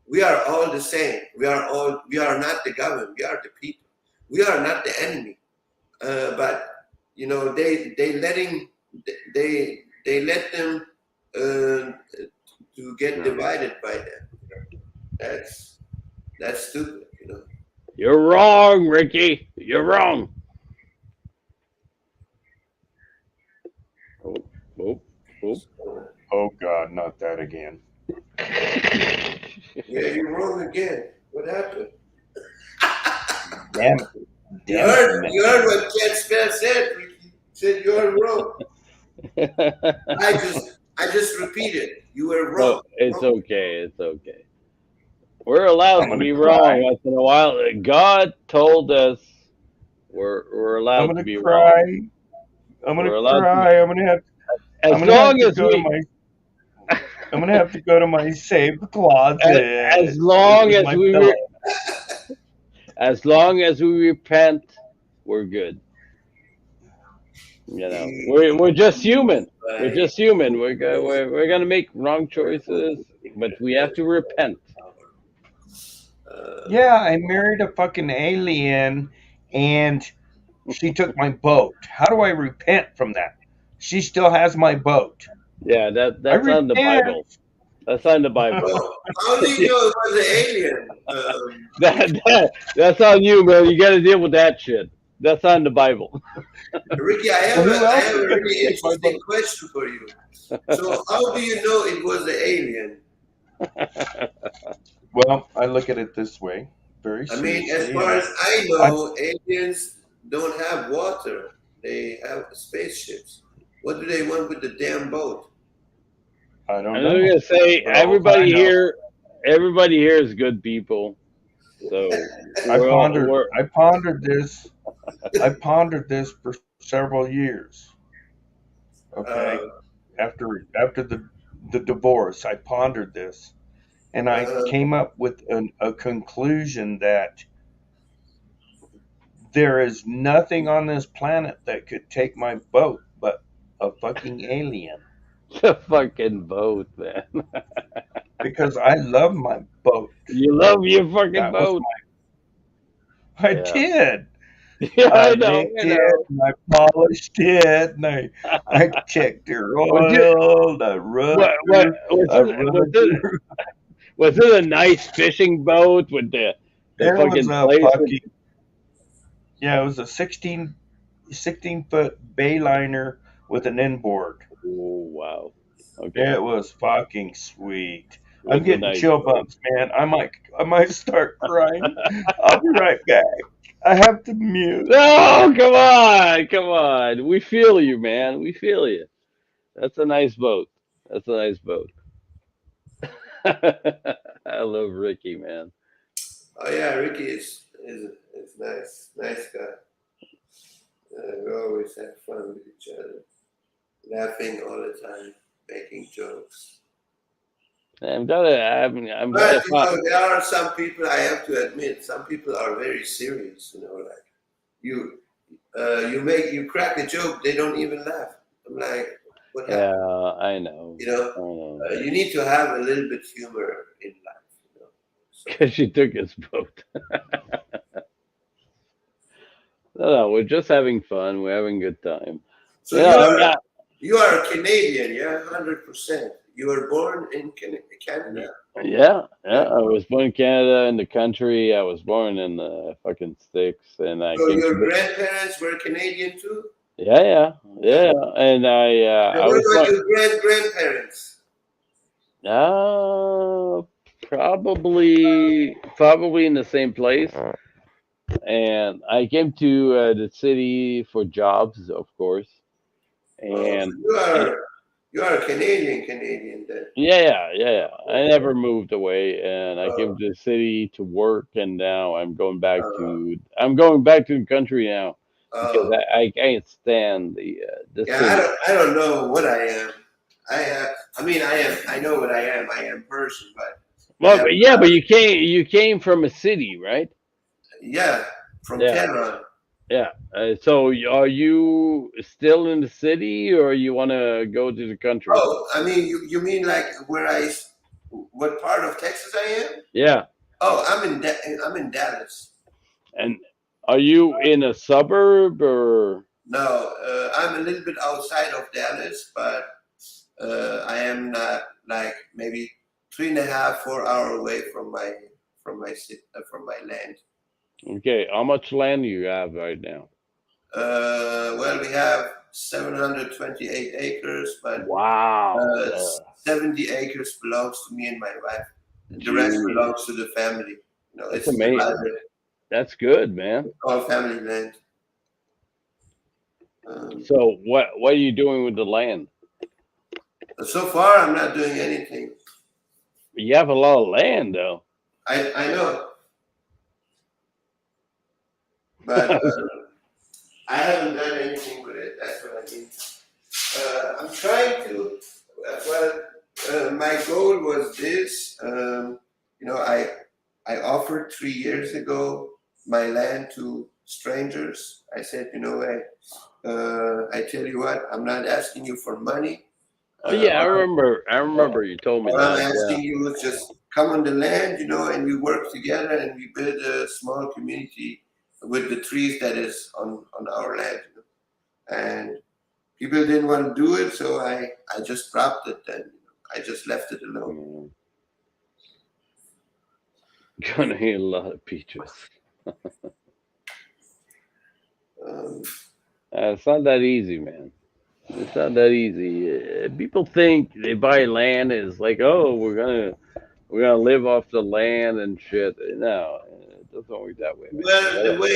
we are all the same. We are not the government. We are the people. We are not the enemy. But you know, they let them to get divided by them. You know? That's stupid. You know. You're wrong, Ricky. You're wrong. Oh, oh, oh. Oh God, not that again. Yeah, you're wrong again. What happened? Damn it. You Damn heard, it, you heard what Ken Spence said. Ricky said you're wrong. I just repeated. You were wrong. No, it's okay. It's okay. We're allowed I'm to gonna be cry. wrong once in a while. God told us we're I'm allowed to gonna be cry. wrong. I'm gonna We're allowed to. cry. I'm gonna have As long as go to we, my I'm gonna have to go to my safe closet. as long With as my we, pillow. as long as we repent, we're good. You know, we're just human. We're just human. We're gonna make wrong choices, but we have to repent. Yeah, I married a fucking alien and she took my boat. How do I repent from that? She still has my boat. Yeah, I that's not in the repent. Bible. That's not in the Bible. Well, how do you know it was an alien? That's on you, man. You got to deal with that shit. That's not in the Bible. Ricky, I Well, have who a else is gonna really take my interesting boat? question for you. So, how do you know it was an alien? Well, I look at it this way, very I mean, as seriously, far and as I I know, aliens don't have water. They have spaceships. What do they want with the damn boat? I don't I'm know. gonna say But all I know, everybody here is good people. So I we're all, we're pondered this for several years. Okay, Uh, after the divorce, I pondered this, and I uh, came up with a conclusion that there is nothing on this planet that could take my boat but a fucking alien. the fucking boat, man. Because I love my boat. You love your fucking That was boat. I Yeah. did. Yeah, I I know. licked it and I polished it and I checked the Was it oil, the rudder, I rubbed it. was it a nice fishing boat with the It was fucking a place with, fucking it was a 16-foot bayliner with an inboard. oh wow. Okay. It was fucking sweet. It I'm was a getting nice chill boat. bumps, man. I might start crying. I'll be right back. I have to mute. No, come on. We feel you, man. We feel you. That's a nice boat. That's a nice boat. I love Ricky, man. Oh yeah, Ricky is nice guy. We always have fun with each other, laughing all the time, making jokes. I'm glad. I'm glad. But you know, there are some people, I have to admit, some people are very serious. You know, like you crack a joke, they don't even laugh. I'm like, what happened? Yeah, I know. You know, I know. you need to have a little bit humor in life. You know, so, Because she took his boat. No, we're just having fun. We're having a good time. so Yeah, I'm not. you are a Canadian, yeah, 100%. You were born in Canada. Yeah, yeah. I was born in Canada, in the country. I was born in the fucking sticks, and I So came your to. grandparents were Canadian too. Yeah. And And I what was about born. your grandparents? Probably in the same place. And I came to the city for jobs, of course. Oh, And so you are a Canadian then. yeah. I never moved away, and I came Uh, to the city to work, and now uh, I'm going back to the country now because uh, I can't stand the yeah, city. I don't know what I am. I mean, I know what I am. I am person, but I Well, have, but you came from a city, right? yeah, from Yeah, Canada. yeah. So are you still in the city, or you want to go to the country? Oh, I mean, you mean like what part of Texas I am? Yeah. Oh, I'm in Dallas. And are you in a suburb or? No, I'm a little bit outside of Dallas, but I am not like maybe 3.5, 4 hour away from my land. Okay, how much land do you have right now? Well, we have 728 acres, but Wow. 70 acres belongs to me and my wife, and the rest Gee, belongs to the family. You know, that's it's amazing. divided, That's good, man. all family land. Um, So what are you doing with the land? so far, I'm not doing anything. You have a lot of land, though. I know, but I haven't done anything with it. That's what I mean. I'm trying to. My goal was this. You know, I offered 3 years ago my land to strangers. I said, you know, I tell you what, I'm not asking you for money. Oh yeah, I remember. I All remember you told me I'm that. asking you is just come on the land, you know, and we work together and we build a small community with the trees that is on our land. You know? And people didn't want to do it, so I just dropped it and I just left it alone. Gonna eat a lot of peaches. It's not that easy, man. It's not that easy. People think they buy land is like, oh, we're gonna live off the land and shit. No, it doesn't work that way, man. Well, the way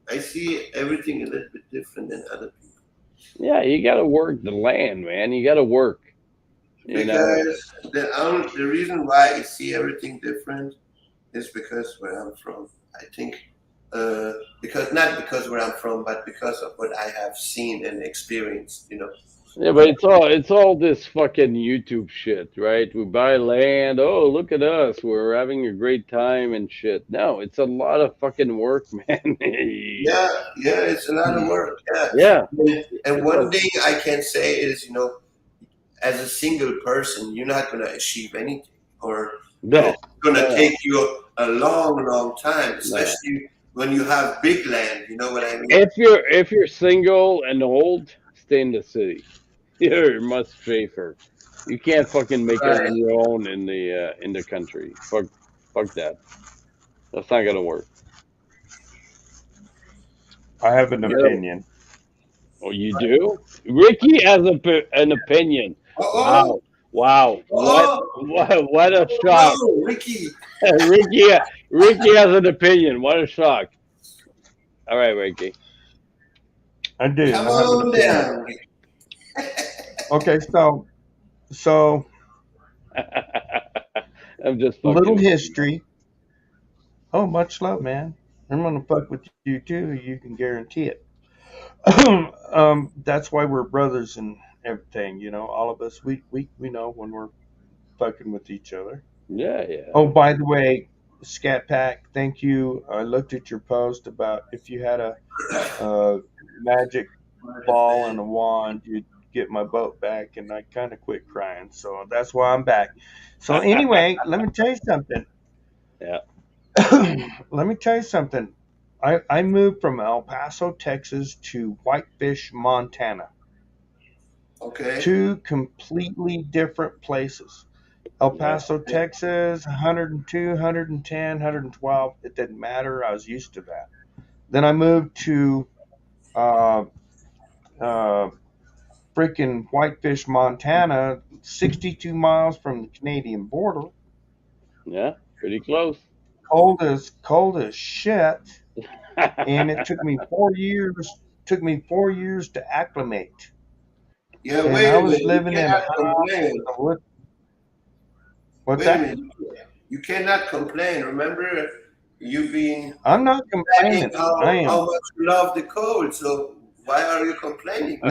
I see everything a little bit different than other people. Yeah, you gotta work the land, man. You gotta work. You know. Because the reason why I see everything different is because where I'm from. I think because not because where I'm from, but because of what I have seen and experienced. You know. Yeah, but it's all this fucking YouTube shit, right? We buy land. Oh, look at us. We're having a great time and shit. No, it's a lot of fucking work, man. Yeah, it's a lot of work. Yeah. And one thing I can say is, you know, as a single person, you're not going to achieve anything, or No. it's going to take you a long, long time, especially when you have big land. You know what I mean? If you're single and old, stay in the city. You're much safer. You can't fucking make it on your own in the country. Fuck that. That's not gonna work. I have an opinion. Oh, you do? Ricky has an opinion. Oh, Wow. What a shock. no, Ricky. Ricky has an opinion. What a shock. All right, Ricky. I do. Come I have an on opinion. down. Okay, so So I'm just a little fucking with you. history. Oh, much love, man. I'm gonna fuck with you too. You can guarantee it. That's why we're brothers and everything. You know, all of us. We know when we're fucking with each other. Yeah, yeah. Oh, by the way, Scat Pack, thank you. I looked at your post about if you had a magic ball and a wand, you'd get my boat back, and I kind of quit crying. So that's why I'm back. So anyway, let me tell you something. Yeah. Let me tell you something. I moved from El Paso, Texas to Whitefish, Montana. Okay. Two completely different places. El Yeah. Paso, Texas, 102, 110, 112. It didn't matter. I was used to that. Then I moved to uh, uh, freaking Whitefish, Montana, 62 miles from the Canadian border. Yeah. Pretty close. Cold as shit. And it took me 4 years. Took me 4 years to acclimate. Yeah, And wait I a was minute. You living in a cannot house complain. with a wood. What's Wait a that? minute. You cannot complain. Remember, you've been I'm not saying complaining. I how am. much you love the cold. So why are you complaining?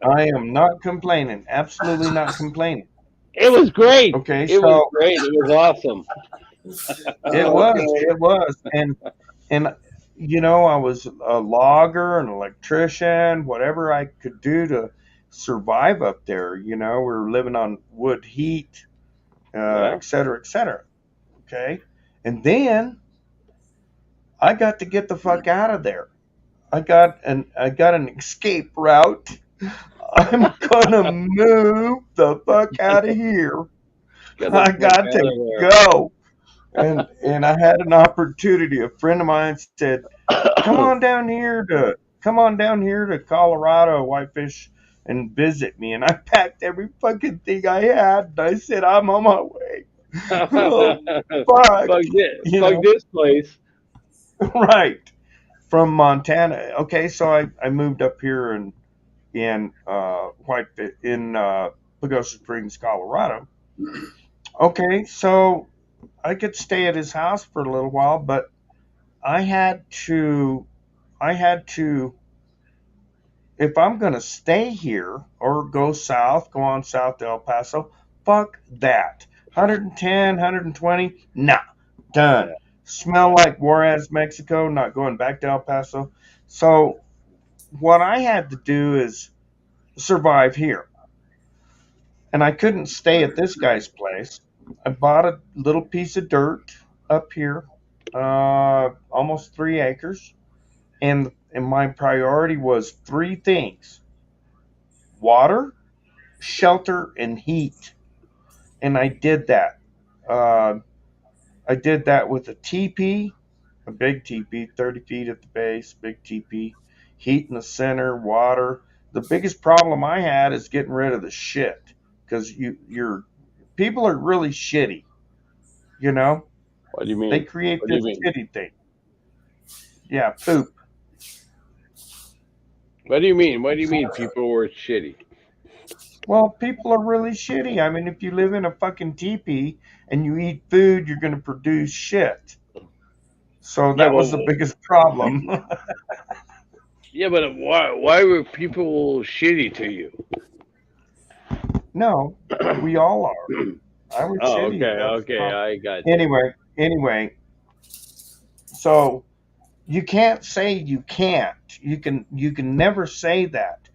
I am not complaining. Absolutely not complaining. It was great. Okay, It was so great. It was awesome. Okay. it was, and you know, I was a logger, an electrician, whatever I could do to survive up there. You know, we were living on wood heat, Yeah. et cetera, et cetera. Okay, and then I got to get the fuck out of there. I got an escape route. I'm gonna move the fuck out of here. Get the I fuck got out to of go. And I had an opportunity. A friend of mine said, there. Come on down here to Colorado, Whitefish, and visit me." And I packed every fucking thing I had. And I said, "I'm on my way." Oh fuck, you Fuck know, this place. right from Montana. Okay, so I moved up here in Whitefish in Pagosa Springs, Colorado. Okay, so I could stay at his house for a little while, but I had to I had to if I'm going to stay here or go south, go on south to El Paso, fuck that. 110, 120, nah, done. Yeah. Smell like Juarez, Mexico, not going back to El Paso. So what I had to do is survive here. And I couldn't stay at this guy's place. I bought a little piece of dirt up here, almost 3 acres, and my priority was three things: water, shelter, and heat. And I did that. Uh, I did that with a teepee, a big teepee, 30 feet at the base, big teepee, heat in the center, water. The biggest problem I had is getting rid of the shit because your people are really shitty. You know, What do you they mean? create What do this you mean? shitty thing. Yeah, poop. What do you mean? What do you mean people were shitty? Well, people are really shitty. I mean, if you live in a fucking teepee and you eat food, you're going to produce shit. So Yeah, that was the but biggest problem. why were people shitty to you? No, we all are. I was Oh, shitty. okay, That's the okay, problem. I got you. Anyway, so you can't say you can't. You can never say that.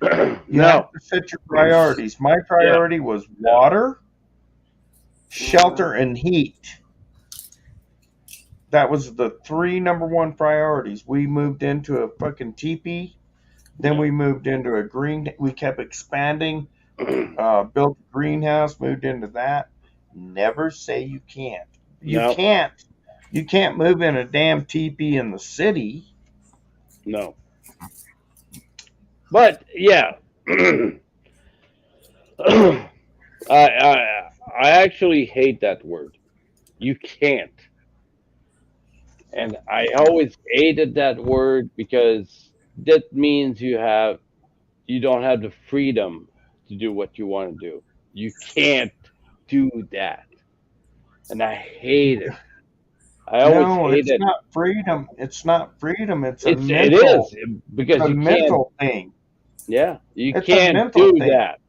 You have No, to set your priorities. My yeah, priority was no, water, shelter, and heat. That was the three number one priorities. We moved into a fucking teepee. Then yeah. we moved into a green. We kept expanding. Built a greenhouse. Moved into that. Never say you can't. You No, can't. You can't move in a damn teepee in the city. no. But yeah, I actually hate that word. You can't, and I always hated that word because that means you don't have the freedom to do what you want to do. You can't do that. And I hate it. I always No, hate it's it. not freedom. It's not freedom. It's It is it's because a you can't. mental thing. Yeah, you It's a can't mental do thing. that.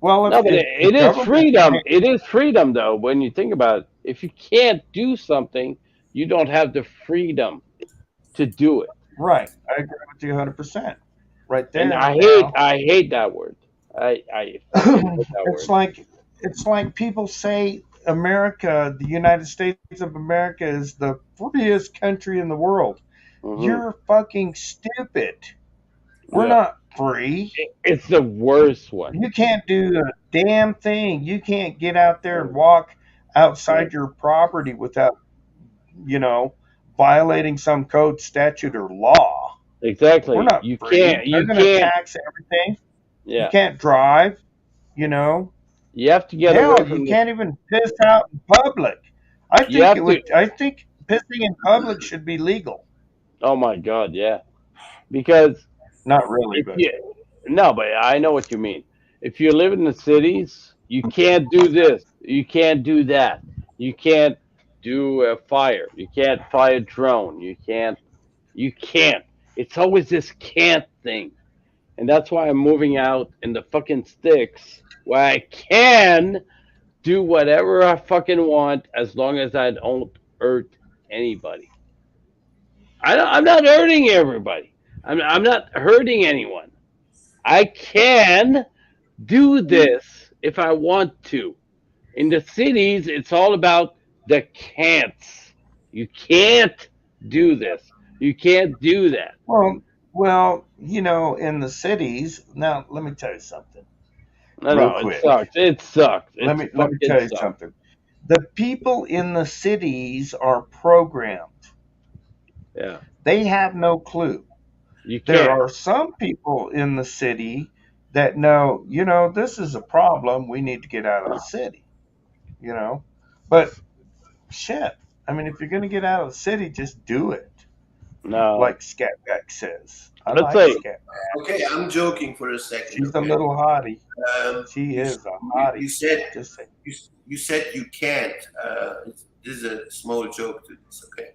Well, No, but if the it is government, freedom. It is freedom, though. When you think about it, if you can't do something, you don't have the freedom to do it. right? I agree with you 100%. Right And there now. I hate that word. I fucking hate that it's word. like people say America, the United States of America, is the freest country in the world. Hmm. You're fucking stupid. We're Yeah, not free. it's the worst one. You can't do a damn thing. You can't get out there and walk outside your property without, you know, violating some code, statute, or law. We're Exactly. not You free. can't. They're You going to can't. tax everything. You Yeah, can't drive, you know. you have to get away Hell, you from the. can't even piss out in public. You have to. I think pissing in public should be legal. Oh my God, yeah. Because Not really, if but you no, but I know what you mean. If you live in the cities, you can't do this. You can't do that. You can't do a fire. You can't fly a drone. You can't. You can't. It's always this can't thing, and that's why I'm moving out in the fucking sticks where I can do whatever I fucking want as long as I don't hurt anybody. I'm not hurting everybody. I'm not hurting anyone. I can do this if I want to. In the cities, it's all about the can'ts. You can't do this. You can't do that. you know, in the cities. Now, let me tell you something, No, real no, it quick. sucks. It sucks. It Let me fucking tell you sucks. something. The people in the cities are programmed. Yeah, They have no clue. you There can't. are some people in the city that know, you know, this is a problem. We need to get out of the city, you know. But shit, I mean, if you're going to get out of the city, just do it. No. Like Scatback says. I Let's like say, Scatback. Okay, I'm joking for a second. She's a Okay. little hottie. She You, is a you hottie. said Just say, you said you can't. This is a small joke to this. Okay.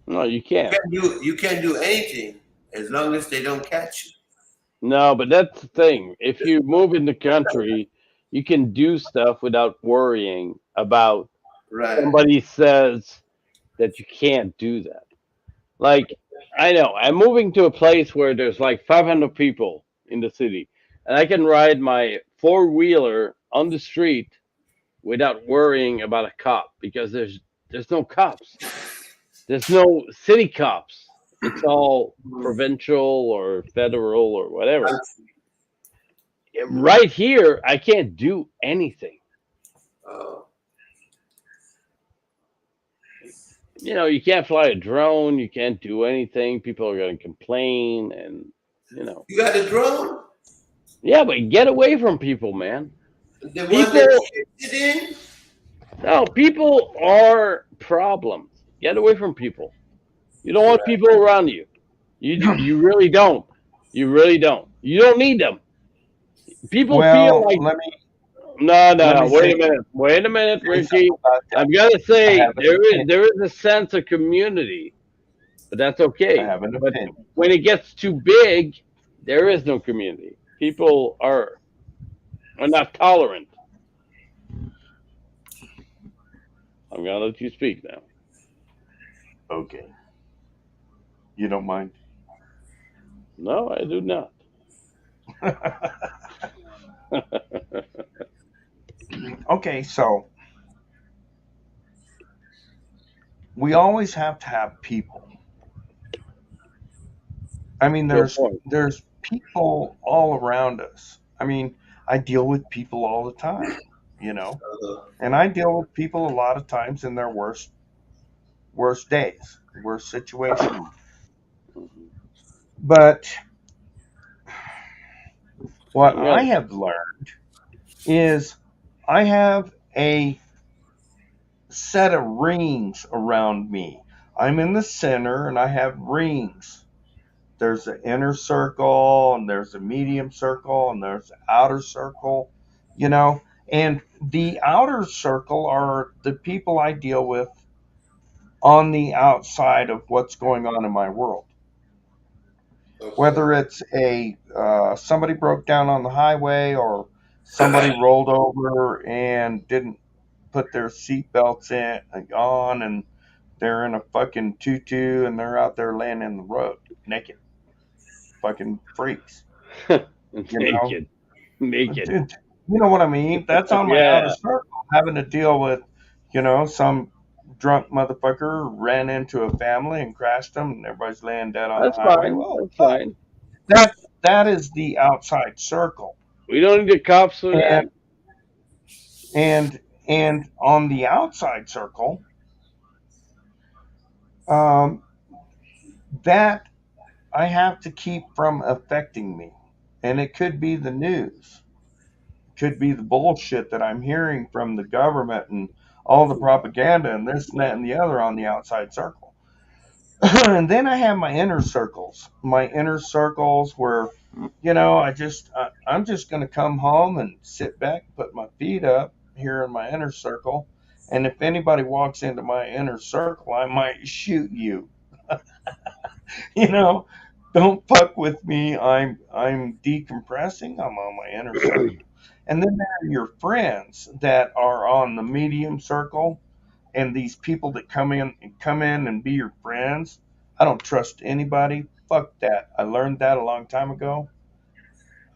no, you can't. You can do anything as long as they don't catch you. No, but that's the thing. If you move in the country, you can do stuff without worrying about Right. somebody says that you can't do that. Like, I know, I'm moving to a place where there's like 500 people in the city, and I can ride my four-wheeler on the street without worrying about a cop because there's no cops. There's no city cops. It's all provincial or federal or whatever. Right here, I can't do anything. Oh, You know, you can't fly a drone. You can't do anything. People are going to complain, and you know, you got a drone? yeah, but get away from people, man. The one People, that you sit in? no, people are problems. Get away from people. You don't want Right. people around you. You really don't. You really don't. You don't need them. People feel well, like let me no. say Wait a minute, say Ricky. something about that. I'm gonna I say have an opinion. there is a sense of community, but that's I okay. have an But opinion. when it gets too big, there is no community. People are not tolerant. I'm gonna let you speak now. Okay. You don't mind? No, I do not. Okay, so we always have to have people. I mean, Good point. there's people all around us. I mean, I deal with people all the time, you know, and I deal with people a lot of times in their worst days, worst situation. But what Yeah, I have learned is I have a set of rings around me. I'm in the center and I have rings. There's an inner circle and there's a medium circle and there's an outer circle you know. And the outer circle are the people I deal with on the outside of what's going on in my world. Okay. Whether it's a somebody broke down on the highway, or somebody rolled over and didn't put their seatbelts on, and they're in a fucking tutu and they're out there laying in the road naked, fucking freaks. You know, naked. you know what I mean? That's on my outer Yeah, circle. Having to deal with, some drunk motherfucker ran into a family and crashed them, and everybody's laying dead on the that's highway. fine. Well, That's fine. that is the outside circle, We don't need the cops for and that. and and on the outside circle, um, that I have to keep from affecting me, and it could be the news, could be the bullshit that I'm hearing from the government and all the propaganda and this and that and the other on the outside circle. And then I have my inner circles, where, I'm just going to come home and sit back, put my feet up here in my inner circle. And if anybody walks into my inner circle, I might shoot you. you know, don't fuck with me. I'm decompressing. I'm on my inner circle. And then there are your friends that are on the medium circle, and these people that come in and be your friends. I don't trust anybody. Fuck that. I learned that a long time ago.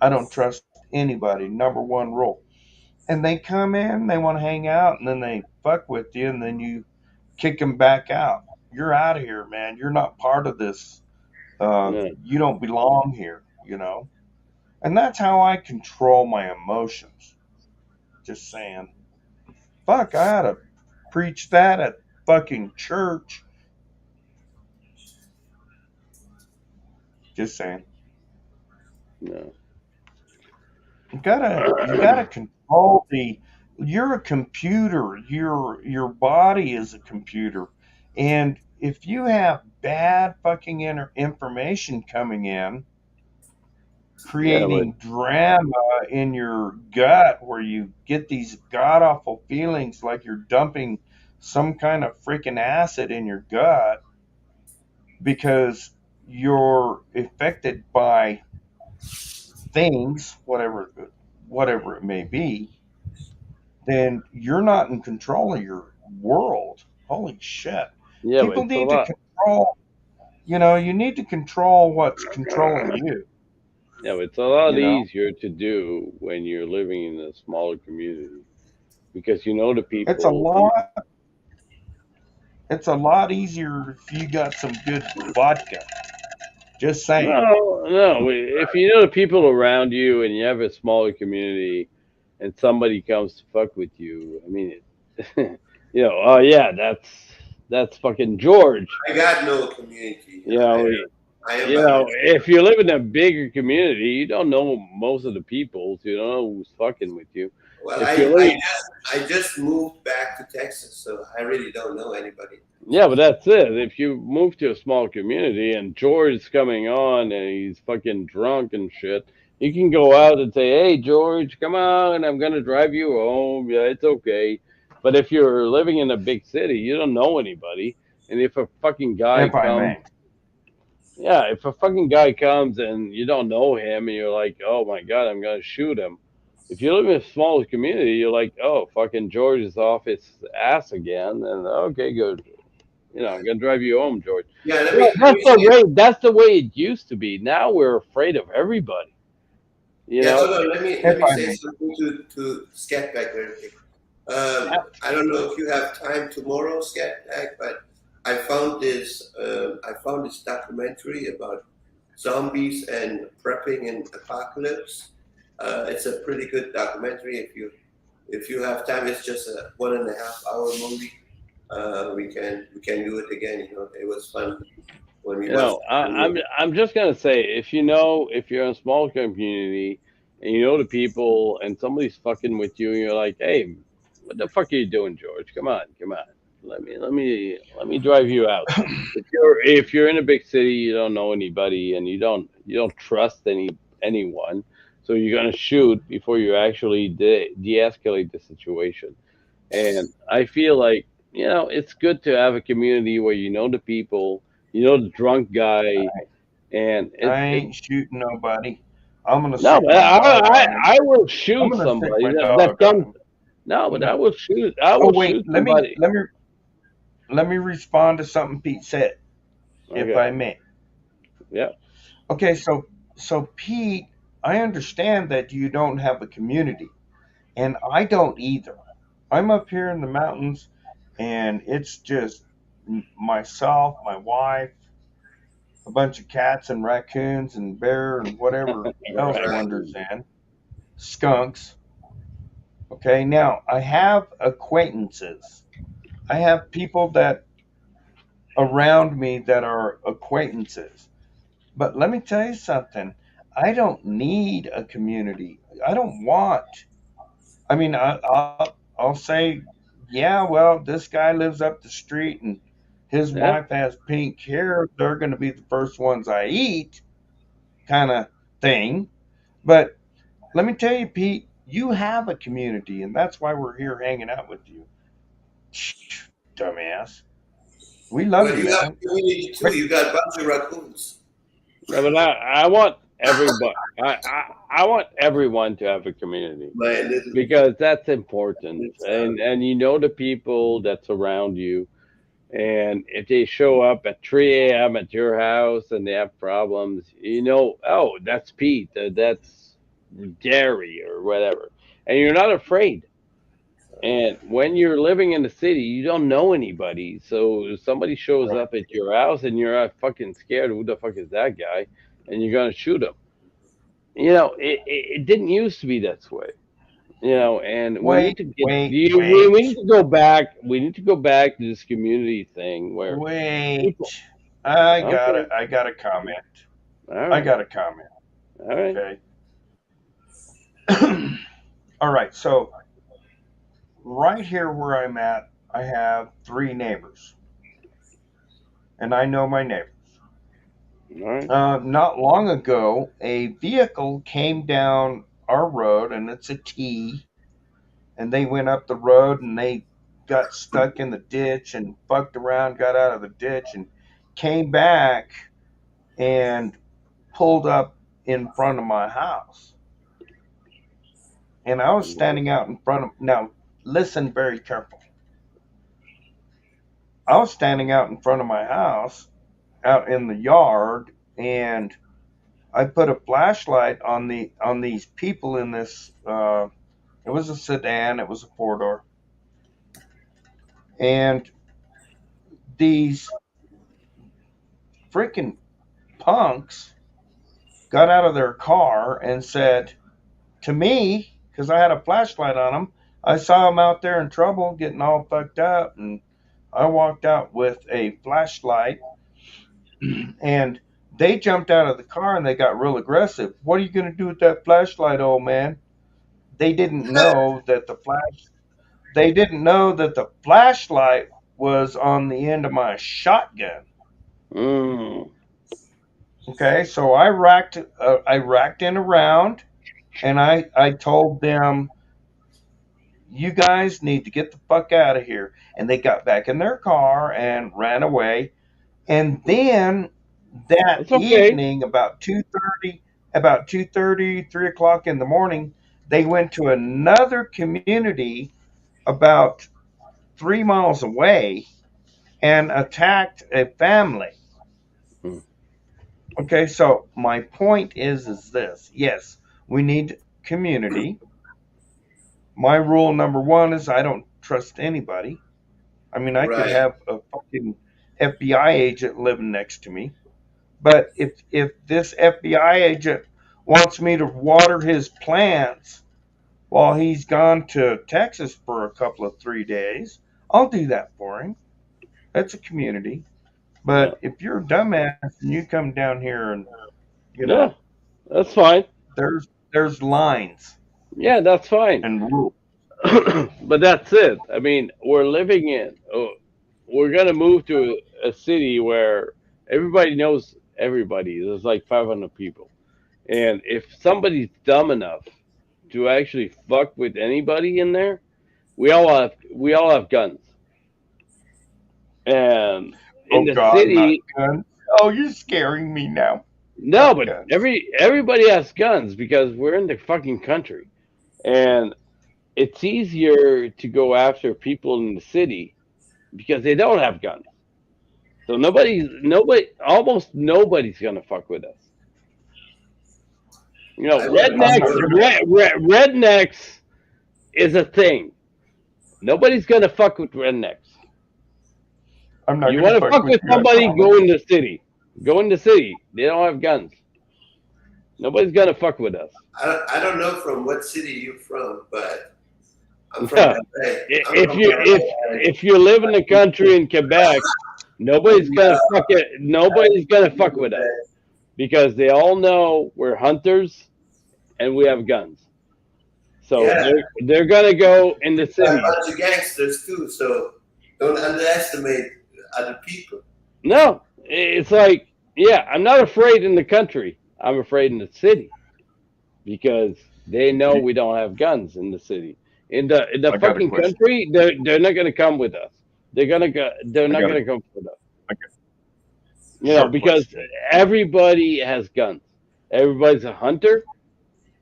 I don't trust anybody. Number one rule. And they come in, they want to hang out, and then they fuck with you, and then you kick them back out. You're out of here, man. You're not part of this. Yeah. You don't belong here. And that's how I control my emotions. Just saying. Fuck, I ought to preach that at fucking church. Just saying. No. You gotta control the. You're a computer. Your body is a computer, and if you have bad fucking information coming in, Yeah, but creating drama in your gut, where you get these god awful feelings like you're dumping some kind of freaking acid in your gut because you're affected by things, whatever it may be, then you're not in control of your world. Holy shit. yeah, but People it's a need to lot. control, you need to control what's controlling you, Yeah, but it's a lot you know? easier to do when you're living in a smaller community because you know the It's a people. lot it's a lot easier if you got some good vodka. Just saying. No. If you know the people around you and you have a smaller community, and somebody comes to fuck with you, I mean, oh yeah, that's fucking George. I got no community. You know, I am by myself. if you live in a bigger community, you don't know most of the people, so you don't know who's fucking with you. Well, If you live, I just moved back to Texas, so I really don't know anybody. yeah, but that's it. If you move to a small community and George is coming on and he's fucking drunk and shit, you can go out and say, "Hey, George, come on, I'm gonna drive you home." Yeah, it's okay. But if you're living in a big city, you don't know anybody, and if a fucking guy If I comes, may. yeah, if a fucking guy comes and you don't know him and you're like, "Oh my god, I'm gonna shoot him." If you live in a smaller community, you're like, "Oh, fucking George is off his ass again," and okay, good. I'm gonna drive you home, George. Yeah, That's the way it used to be. Now we're afraid of everybody. hold on. Let me If I say may. something to Scat Pack very quick. I don't know if you have time tomorrow, Scat Pack, but I found this documentary about zombies and prepping in apocalypse. It's a pretty good documentary. If you have time, it's just a 1.5 hour movie. We can do it again. It was fun when we watched. I'm just gonna say if you're in a small community and you know the people and somebody's fucking with you and you're like, hey, what the fuck are you doing, George? Come on. Let me drive you out. If you're in a big city, you don't know anybody and you don't trust anyone. So you're gonna shoot before you actually de-escalate the situation. And I feel like, it's good to have a community where you know the people, you know the drunk guy, and I it ain't shooting nobody. I'm gonna no, stick but my dog on him. I will I'm shoot gonna stick somebody my that dog on comes. him. No, but No. I Oh will wait, shoot somebody. let me respond to something Pete said, if Okay, I may. yeah, Okay, so Pete, I understand that you don't have a community, and I don't either. I'm up here in the mountains, and it's just myself, my wife, a bunch of cats and raccoons and bear and whatever else right. wanders in, skunks. Okay, now I have acquaintances. I have people that around me that are acquaintances. But let me tell you something. I don't need a community. I don't want. I mean, I'll say, yeah, well, this guy lives up the street and his Yeah, wife has pink hair. They're going to be the first ones I eat, kind of thing. But let me tell you, Pete, you have a community, and that's why we're here hanging out with you. Dumbass. We love Well, you, you have man. a community too. Great. You got a bunch of raccoons. yeah, but I want everybody. I want everyone to have a community My little because that's important, and you know the people that surround you. And if they show up at 3 a.m. at your house and they have problems, oh, that's Pete, that's Gary, or whatever. And you're not afraid. And when you're living in the city, you don't know anybody. So if somebody shows Right. up at your house and you're fucking scared, who the fuck is that guy? And you're going to shoot him. It didn't used to be that way. And we need Wait, to get wait, we need wait, to go back. We need to go back to this community thing where wait. people. Okay. I got a comment. All I right. got a comment. All right. Okay. All right. So right here where I'm at, I have three neighbors, and I know my neighbors. All right. Not long ago, a vehicle came down our road, and it's a T, and they went up the road and they got stuck in the ditch and fucked around, got out of the ditch, and came back and pulled up in front of my house. And I was standing out in front of. Now, listen very careful. I was standing out in front of my house, out in the yard, and I put a flashlight on these people in this. It was a sedan. It was a 4-door, and these freaking punks got out of their car and said to me, because I had a flashlight on them, I saw them out there in trouble, getting all fucked up, and I walked out with a flashlight, and they jumped out of the car and they got real aggressive. What are you going to do with that flashlight, old man? They didn't know that they didn't know that the flashlight was on the end of my shotgun. Mm. Okay, so I racked in around, and I told them, you guys need to get the fuck out of here. And they got back in their car and ran away. And then that It's okay. evening, about 2:30, 3 o'clock in the morning, they went to another community about 3 miles away and attacked a family. Mm. Okay, so my point is this. Yes, we need community. My rule number one is I don't trust anybody. I mean, I could right. have a fucking FBI agent living next to me, but if this FBI agent wants me to water his plants while he's gone to Texas for a couple of 3 days, I'll do that for him. That's a community. Yeah. But if you're a dumbass and you come down here and Yeah. That's fine. there's lines Yeah, that's fine. and rules. But that's it. I mean, we're gonna move to a city where everybody knows everybody. There's like 500 people, And if somebody's dumb enough to actually fuck with anybody in there, we all have guns. And in Oh the God, not city, guns. Oh, you're scaring me now. no, Not but guns. everybody has guns because we're in the fucking country. And it's easier to go after people in the city because they don't have guns. So almost nobody's gonna fuck with us. You know, I will I'm not rednecks, gonna. rednecks is a thing. Nobody's gonna fuck with rednecks. I'm not You gonna want to fuck fuck with with you. I somebody? promise. Go in the city. Go in the city. They don't have guns. Nobody's gonna fuck with us. I don't know from what city you're from, but I'm from Yeah. LA. I'm If from you LA. if you live in the country in Quebec, nobody's gonna fuck it. Nobody's gonna fuck with us because they all know we're hunters and we have guns. So Yeah. they're gonna go in the There are city. a bunch of gangsters too, so don't underestimate other people. No, it's like, yeah, I'm not afraid in the country. I'm afraid in the city because they know we don't have guns in the city. In the I got a fucking question. country, they're not gonna come with us. They're I not got gonna a come with us. okay. You know, Short because question. everybody has guns. Everybody's a hunter,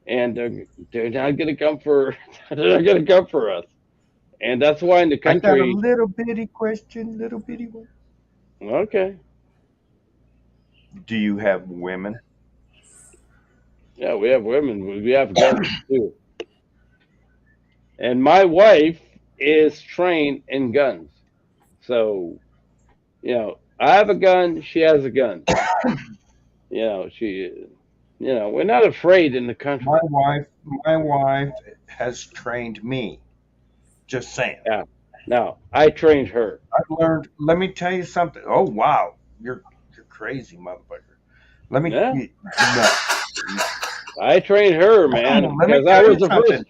and they're not gonna come for they're not gonna come for us. And that's why in the I got a country, little bitty question, little bitty one. okay, Do you have women? yeah, we have women, we have guns too. And my wife is trained in guns. So, I have a gun, she has a gun. We're not afraid in the country. My wife has trained me. Just saying. Yeah. Now, I trained her. I've learned. Let me tell you something. Oh wow, you're crazy, motherfucker. Let me. Yeah. No. I trained her, man, Let me because I tell was you the first. something.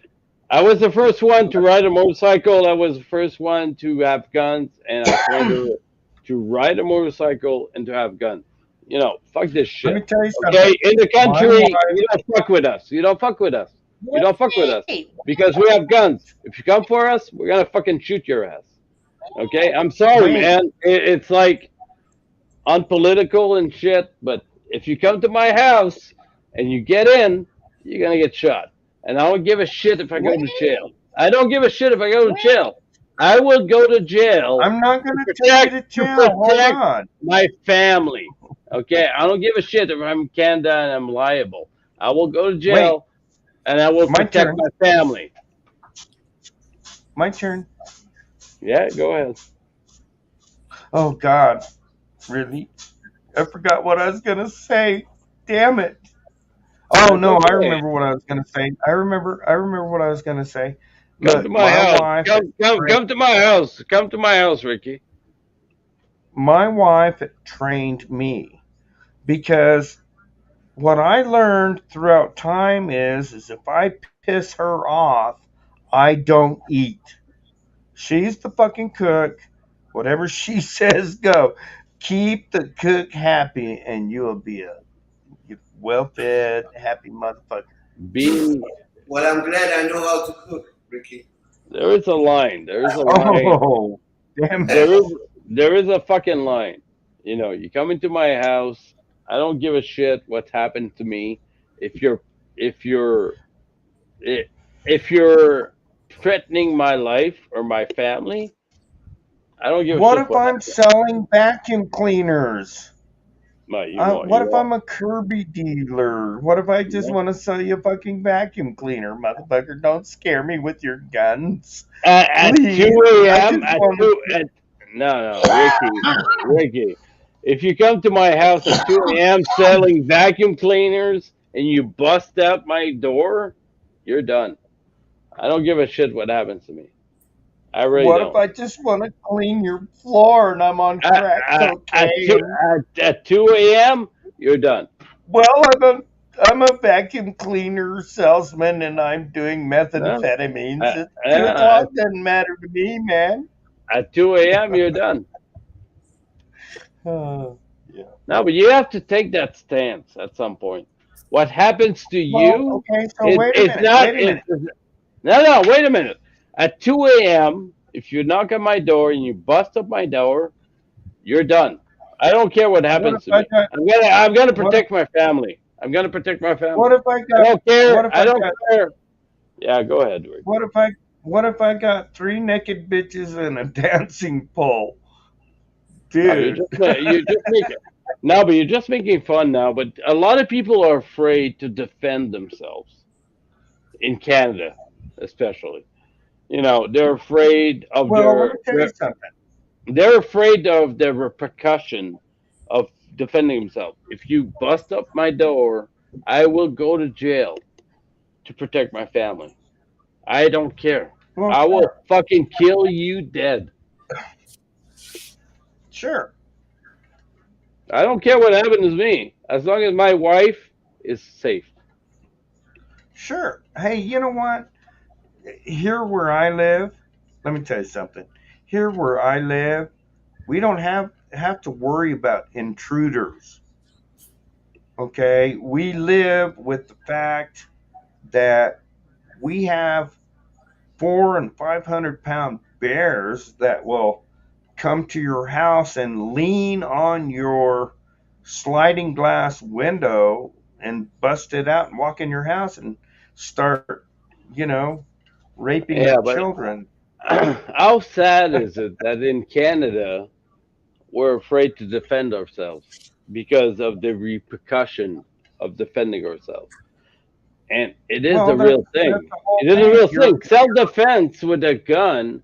I was the first one to ride a motorcycle. I was the first one to have guns, and I trained her to ride a motorcycle and to have guns. Fuck this Let me shit. tell you something. Okay, in the My country, wife. you don't fuck with us. You don't fuck with us. You don't fuck with us because we have guns. If you come for us, we're gonna fucking shoot your ass. Okay, I'm sorry, Wait. man. It's like unpolitical and shit, but if you come to my house and you get in, you're gonna get shot. And I don't give a shit if I go to jail. I don't give a shit if I go to jail. I will go to jail I'm not gonna to take you to protect jail. Hold protect on. my family. Okay, I don't give a shit if I'm in Canada and I'm liable. I will go to Wait. jail and I will My protect turn. my family. My turn. Yeah, go ahead. Oh God. Really? I forgot what I was gonna say. Damn it. Oh It's no, I okay. remember what I was gonna say. I remember what I was gonna say. Come to Look, my house. Come to my house. Come to my house, Ricky. my wife trained me because what I learned throughout time is if I piss her off, I don't eat. She's the fucking cook. Whatever she says, go. Keep the cook happy, and you'll be a well-fed, happy motherfucker. Being Well, I'm glad I know how to cook, Ricky. there is a line. There is a line. Oh, damn There it! is a fucking line. You come into my house. I don't give a shit what's happened to me. If you're if you're i- if you're threatening my life or my family, I don't give a What shit if what I'm happens. selling vacuum cleaners? You What if want I'm a Kirby dealer? What if I just want to sell you a fucking vacuum cleaner, motherfucker? Don't scare me with your guns, at please. 2 I a.m. just want to. No, Ricky. If you come to my house at 2 a.m. selling vacuum cleaners and you bust out my door, you're done. I don't give a shit what happens to me. I really What if don't. I just want to clean your floor and I'm on At, crack at, at, 2, cocaine? at 2 a.m., you're done. Well, I'm a vacuum cleaner salesman and I'm doing No? methamphetamines. At, At 2 o'clock at, doesn't matter to me, man. at 2 a.m., you're done. Uh, yeah. No, but you have to take that stance at some point. What happens to Well, you okay, so wait a is minute. not. Wait a minute. No, wait a minute. At 2 a.m., if you knock on my door and you bust up my door, you're done. I don't care what What happens if to I me. got I'm gonna what if protect my family. I'm gonna protect my what family. if I I got don't what care. if I I don't got care. Yeah, go ahead, Rick. what if I got 3 naked bitches and a dancing pole? No, Dude. you're just making no, but you're just making fun now. But a lot of people are afraid to defend themselves in Canada, especially. They're afraid of Well, let me tell you their something. they're afraid of the repercussion of defending themselves. If you bust up my door, I will go to jail to protect my family. I don't care. Well, I will fucking kill you dead. sure. I don't care what happens to me, as long as my wife is safe. Sure. Hey, you know what? Here where I live, let me tell you something. Here where I live, we don't have to worry about intruders. Okay? We live with the fact that we have 400 and 500 pound bears that will come to your house and lean on your sliding glass window and bust it out and walk in your house and start, you know, raping Yeah, your but children. how sad is it that in Canada we're afraid to defend ourselves because of the repercussion of defending ourselves? And it is Well, a real that's thing. the whole It is a thing. real thing. Self defense with a gun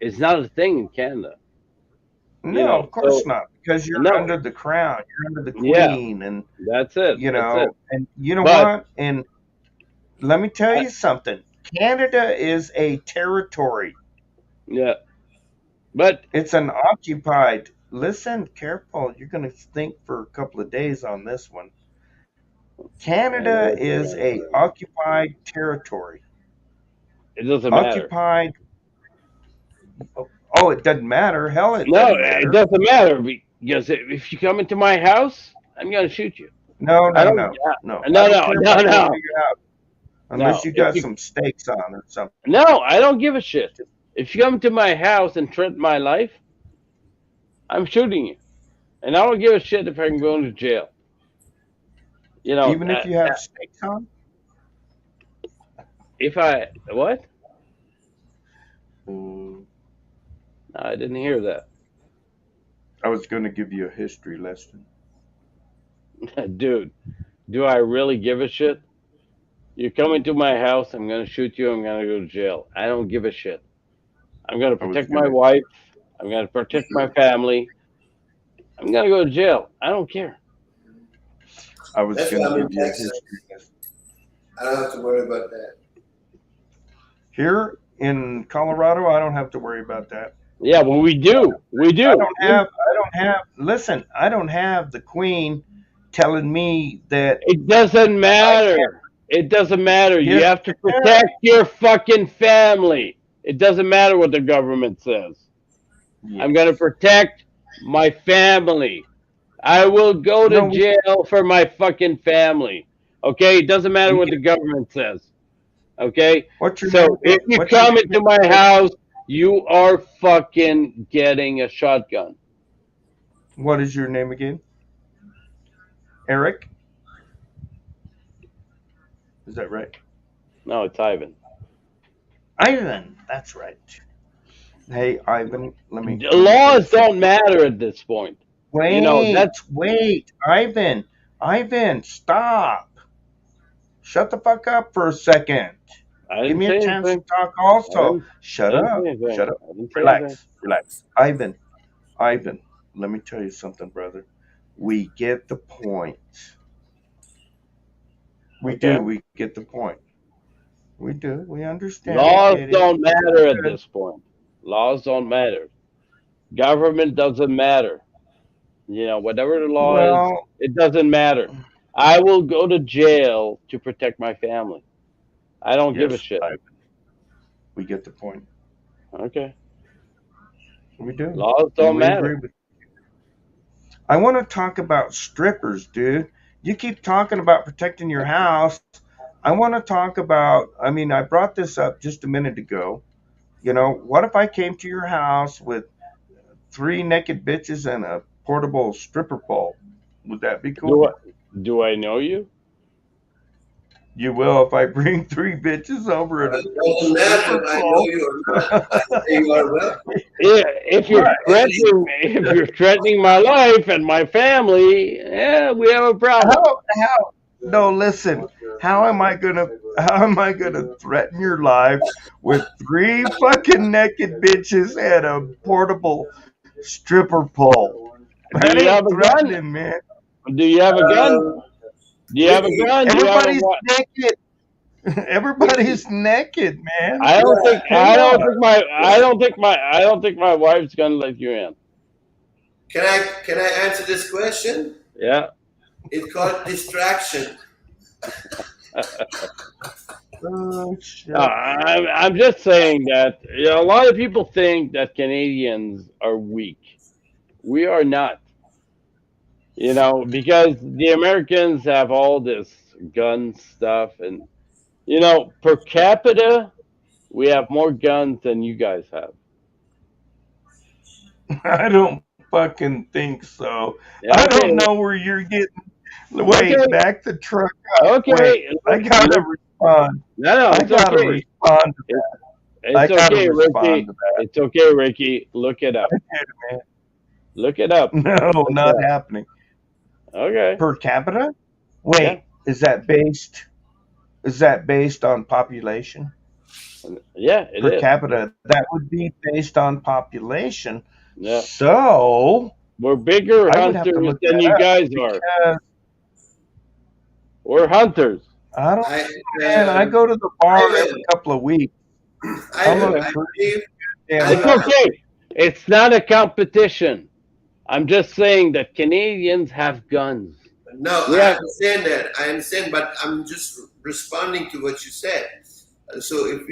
is not a thing in Canada. No, of course So not, because you're no, under the crown, you're under the yeah, queen, and that's it. That's it. and you know But what? And let me tell I, you something. Canada is a territory. yeah, but It's an occupied. Listen careful. You're going to think for a couple of days on this one. Canada is a occupied territory. it doesn't matter. Occupied. Oh, it doesn't matter. Hell, it No, doesn't it matter. doesn't matter because if you come into my house, I'm gonna shoot you. No, I no, don't. no, no. I No, don't no, care no, about going to no, your house unless no. you If got you some stakes on or something. no, I don't give a shit. If you come to my house and threaten my life, I'm shooting you, and I don't give a shit if I'm going to jail. You know, Even if you have stakes on. if I what? Mm, No, I didn't hear that, I was going to give you a history lesson. dude. Do I really give a shit? You come into my house, I'm gonna shoot you. I'm gonna go to jail. I don't give a shit. I'm gonna I was protect my gonna. wife. I'm gonna protect my family. I'm gonna go to jail. I don't care. I was That's going why to I'm in give you a Texas. history lesson. I don't have to worry about that. Here in Colorado, I don't have to worry about that. Yeah, well, we do. We I do. don't have, listen, I don't have the queen telling me that It doesn't I can't. matter. It doesn't matter. You Yes, have to it does. protect your fucking family. It doesn't matter what the government says. I'm gonna Yes. protect my family. I will go to No, jail for my fucking family. Okay? It doesn't matter we what get, the government says. Okay? what's your So name? if you What's your come name into my again? house, you are fucking getting a shotgun. What is your name again? Eric? Is that right? No, it's Ivan. Ivan. That's right. Hey, Ivan, let me The tell you laws don't something. matter at this point. That's Wait, Ivan, stop. Shut the fuck up for a second. I Give didn't me say a chance to anything. talk I also. didn't, I didn't say Shut anything. up, I didn't say anything. relax. Ivan, let me tell you something, brother. We get the point. We Okay? do, we get the point. We do, we understand, we Laws get it. don't matter at Good. this point. Laws don't matter. Government doesn't matter. Whatever the law is, Well, it doesn't matter. I will go to jail to protect my family. I don't give a yes, shit. Ivan, we get the point. Okay? We do. Laws And don't we agree matter. with I want to talk about strippers, dude. you keep talking about protecting your house. I want to talk about, I mean, I brought this up just a minute ago. You know, what if I came to your house with 3 naked bitches and a portable stripper pole? Would that be cool? Do I know you? You will if I bring 3 bitches over at a It doesn't matter if I know you or not. I say you are welcome. Yeah, if you're Right. threatening my life and my family, yeah, we have a problem. How? No, listen. How am I gonna threaten your life with 3 fucking naked bitches and a portable stripper pole? That Do you have ain't a gun? threatening, man. Do you have a gun? Do you have a gun? Do you have a Everybody's naked. Everybody's naked, man. I don't think my wife's gonna let you in. Can I answer this question? Yeah. It's called distraction. Oh, shit. I'm just saying that a lot of people think that Canadians are weak. We are not. Because the Americans have all this gun stuff, and per capita, we have more guns than you guys have. I don't fucking think so. Yeah, I okay. don't know where you're getting. Wait, Okay. back the truck up. Okay. Wait, I gotta respond. No, I it's gotta okay. respond to that. I It's gotta okay, respond Ricky. to that. It's okay, Ricky. Look it up. Man. Look it up. No, not happening. Okay. Per capita? Wait, Yeah. is that based on population? Yeah, it Per is. capita, that would be based on population. Yeah. So We're bigger I would have to hunters look than that you up guys are. because We're hunters. I don't I, man, I go to the barn every couple of weeks. I look believe damn It's okay. It's not a competition. I'm just saying that Canadians have guns. no, Yeah. I understand that. I understand, but I'm just responding to what you said. So if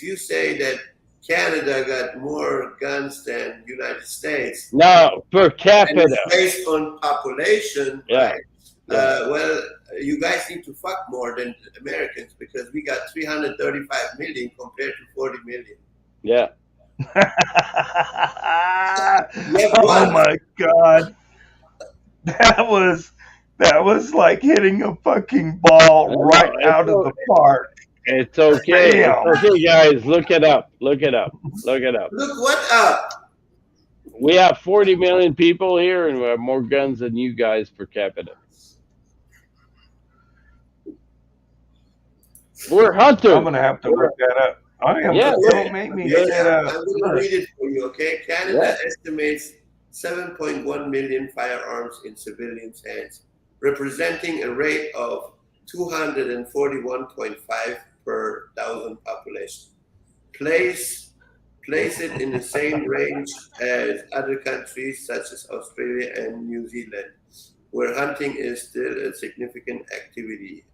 you say that Canada got more guns than United States, No, per and capita. it's based on population, Yeah. right? Yeah. Well, you guys need to fuck more than Americans because we got 335 million compared to 40 million. Yeah. Oh my god. That was like hitting a fucking ball right out of the park. It's okay. Damn. It's okay, guys. Look it up. Look it up. Look it up. Look what up? We have 40 million people here, and we have more guns than you guys per capita. We're hunters. I'm gonna have to look that up. I am. Yeah. Don't make me Okay, get I'm up. going to read it for you, okay? Canada estimates 7.1 million firearms in civilians' hands, representing a rate of 241.5 per thousand population. Place it in the same range as other countries such as Australia and New Zealand, where hunting is still a significant activity.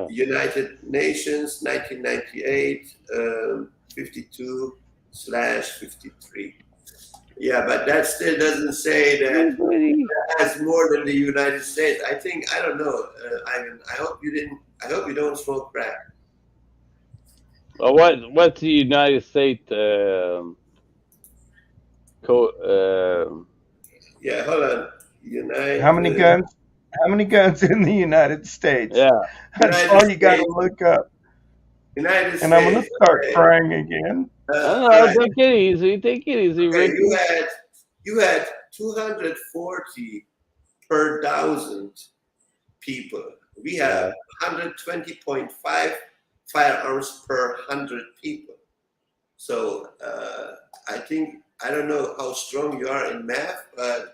United Nations, 1998, 52/53. Yeah, but that still doesn't say that has more than the United States. I don't know, Ivan. I hope you don't smoke crack. Well, what's the United States Yeah, hold on. How many guns? How many guns in the United States? Yeah. That's United all you got to States. look up. United States. And I'm gonna start okay. crying again. Right. Take it easy. Take it easy, Okay, Ricky. you had 240 per thousand people. We have 120.5 firearms per 100 people. So I don't know how strong you are in math, but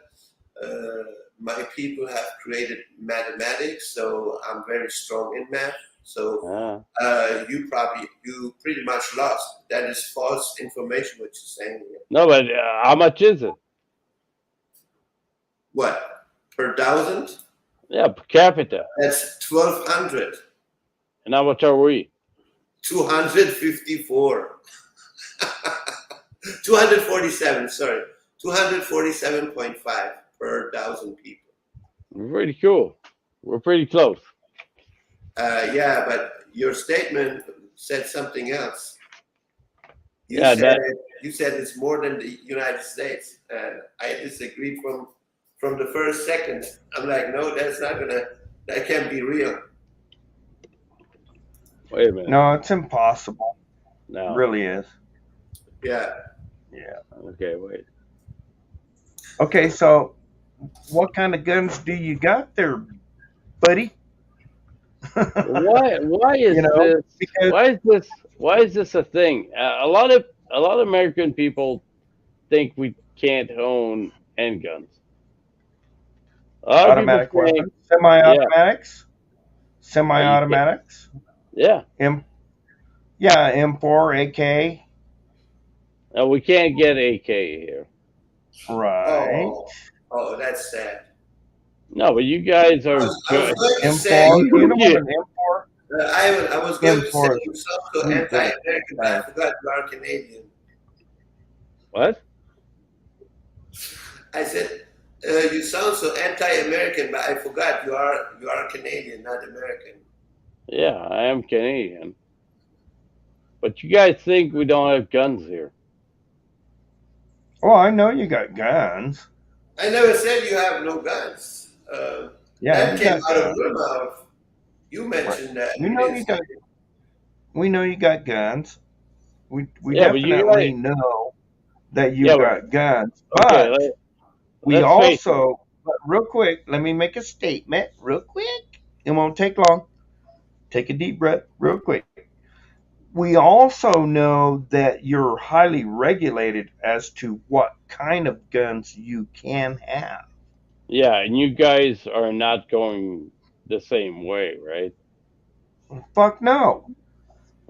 my people have created mathematics, so I'm very strong in math. So you pretty much lost. That is false information what you're saying here. No, but how much is it? What? Per thousand? Yeah, per capita. That's 1,200. And how much are we? 254. 247, sorry. 247.5 per thousand people. We're pretty cool. We're pretty close. Yeah, but your statement said something else. You Yeah, said that you said it's more than the United States, and I disagree from the first second. I'm like, no, that can't be real. wait a minute. No, it's impossible. It No. really is. Yeah. Yeah. Okay, wait. Okay, so what kind of guns do you got there, buddy? Why is You know, this because why is this a thing? A lot of American people think we can't own handguns. A lot of people automatic think, weapons, semi-automatics, you can't. semi-automatics, Yeah, M4, AK, we can't get AK here. right? Oh, that's sad. No, but you guys I are was good. going to say, M4, you know what Yeah. an M4? I was going to say M4 you sound so sweet anti-American, but I forgot you are Canadian. What? I said you sound so anti-American, but I forgot you are Canadian, not American. Yeah, I am Canadian. But you guys think we don't have guns here. Oh, I know you got guns. I never said you have no guns. Yeah, That you came got out of guns. your mouth. You mentioned that. We know you got. We know you got guns. We Yeah, but you definitely guys. know that you Yeah, got guns. okay, But we let's face it. also, but real quick, let me make a statement real quick. It won't take long. Take a deep breath real quick. We also know that you're highly regulated as to what kind of guns you can have. Yeah, and you guys are not going the same way, right? Fuck no.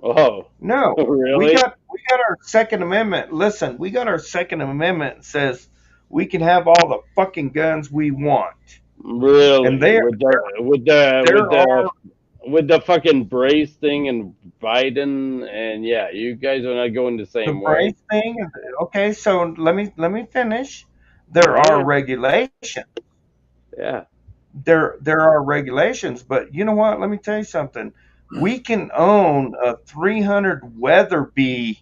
Oh, No. really? We got our Second Amendment. Listen, we got our Second Amendment that says we can have all the fucking guns we want. Really? And there With the fucking brace thing and Biden, and yeah, you guys are not going the the same way. brace thing. Okay, so let me finish. There Yeah. are regulations. Yeah. There are regulations, but you know what? Let me tell you something. We can own a 300 Weatherby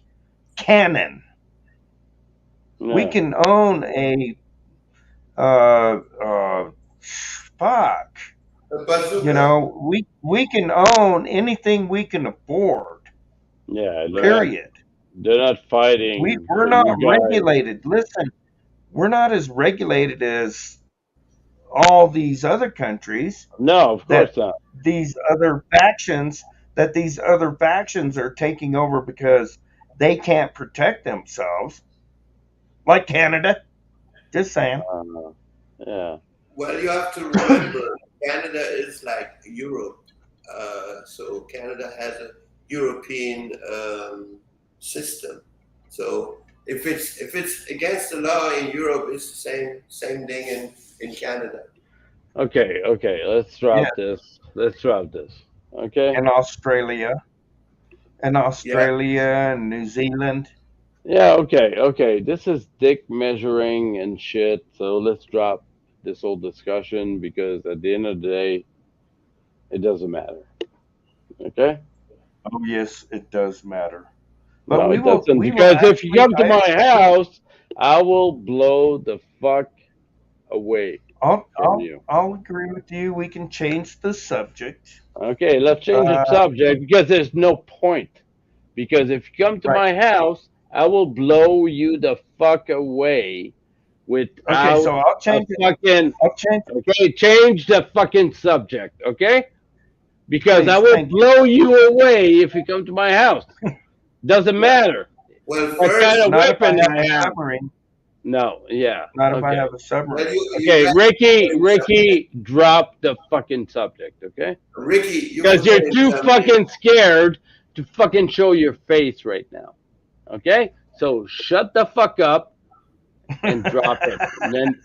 cannon. We Yeah. can own a fuck. A bazooka. You know, we can own anything we can afford. Yeah. Period. They're not fighting. We're for not you guys. regulated. Listen, we're not as regulated as all these other countries. No, of course not. These other factions are taking over because they can't protect themselves, like Canada. Just saying. Yeah. Well, you have to remember, Canada is like Europe. So Canada has a European system. So if it's against the law in Europe, it's the same thing in Canada. Okay. Let's drop this. Okay. And Australia, and New Zealand. Yeah. Okay. This is dick measuring and shit. So let's drop this whole discussion because at the end of the day, it doesn't matter. Okay. Oh yes, it does matter. But No, we it will. doesn't. We will Because if you actually. come to my house, I will blow the fuck away from you. I'll agree with you. We can change the subject. Okay, let's change the subject because there's no point. Because if you come to Right. my house, I will blow you the fuck away without Okay, so I'll change a fucking. I'll change it. Okay, change the fucking subject. Okay, because I Please, will thank you. blow you away if you come to my house. Doesn't matter Well, what kind first, of Not if I weapon have I a have. submarine. No, yeah. Not if I Okay. have a submarine. well, you Okay, got- Ricky, drop the fucking subject, okay? Ricky, you Because were you're saying too something. fucking scared to fucking show your face right now, okay? So shut the fuck up and drop it,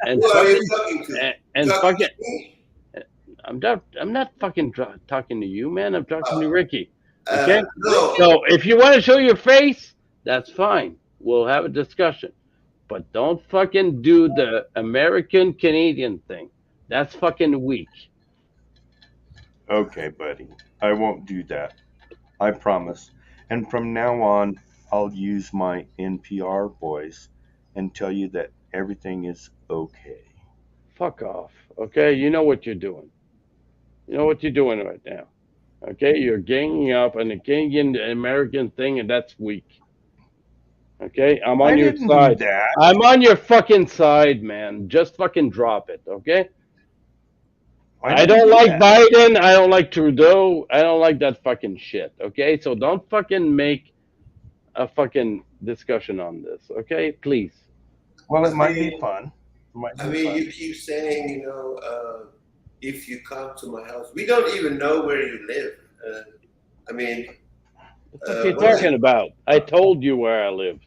and Who are you fucking talking to? and Talking fucking. to me? I'm not fucking talking to you, man. I'm talking to Ricky. Okay. No. So if you want to show your face, that's fine. We'll have a discussion. But don't fucking do the American Canadian thing. That's fucking weak. Okay, buddy. I won't do that. I promise. And from now on, I'll use my NPR voice and tell you that everything is okay. Fuck off. Okay, you know what you're doing. You know what you're doing right now. Okay, you're ganging up on the Canadian American thing, and that's weak. Okay, I'm I on your didn't do side. that. I'm on your fucking side, man. Just fucking drop it, okay? I I didn't don't do like that. Biden. I don't like Trudeau. I don't like that fucking shit, okay? So don't fucking make a fucking discussion on this, okay? Please. Well, it I might be mean, fun. It might I be mean, fun. you keep saying, if you come to my house, we don't even know where you live. I mean, What the fuck are you when talking about? I told you where I live.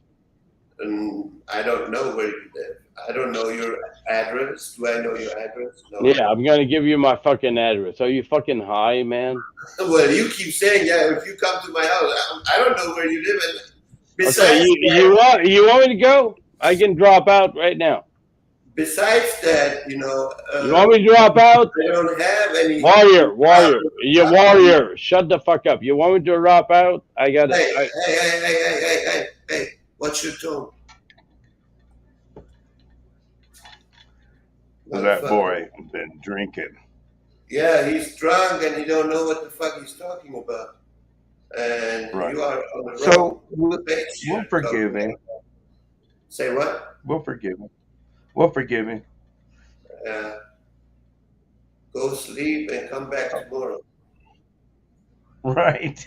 I don't know where you live. I don't know your address. Do I know your address? No. Yeah, I'm gonna give you my fucking address. Are you fucking high, man? Well, you keep saying, yeah, if you come to my house, I don't know where you live. And Okay, besides you want me to go? I can drop out right now. that, You want me to drop out? I don't have any. Warrior, shut the fuck up. You want me to drop out? I got Hey, it. hey, what's your tone? That Motherfucker. boy been drinking. Yeah, he's drunk and he don't know what the fuck he's talking about. And Right. you are on the So wrong we'll page. we'll forgive him. Say what? We'll forgive him. We'll forgive him. Go sleep and come back tomorrow. Right.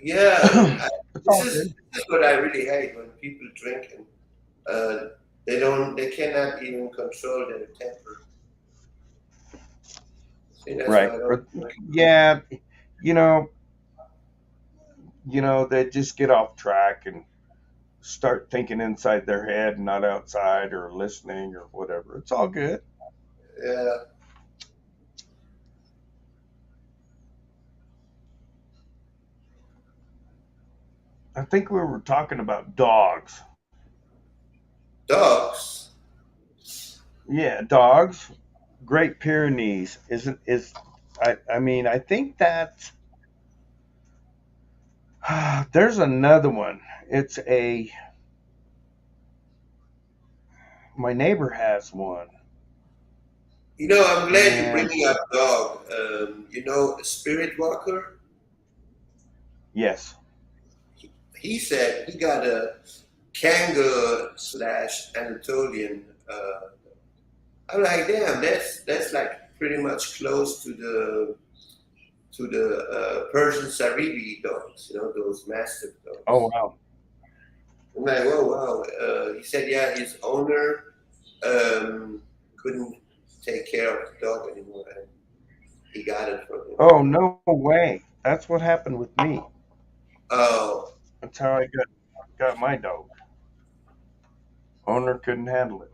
Yeah, It's all this good. is what I really hate when people drink and they cannot even control their temper. See, that's Right. why I don't drink. Yeah. You know, they just get off track and start thinking inside their head and not outside or listening or whatever. It's all good. Yeah. I think we were talking about dogs. Dogs. Yeah, dogs. Great Pyrenees is I mean, I think that there's another one. It's my neighbor has one. I'm glad you're And bringing up dog. A spirit walker. yes. He said he got a Kangol / Anatolian. I'm like, damn, that's like pretty much close to the Persian Saribi dogs. Those mastiff dogs. Oh wow. I'm like, whoa, wow. He said, yeah, his owner couldn't take care of the dog anymore, and he got it from him. Oh no way. That's what happened with me. Oh, That's how I got my dog. Owner couldn't handle it.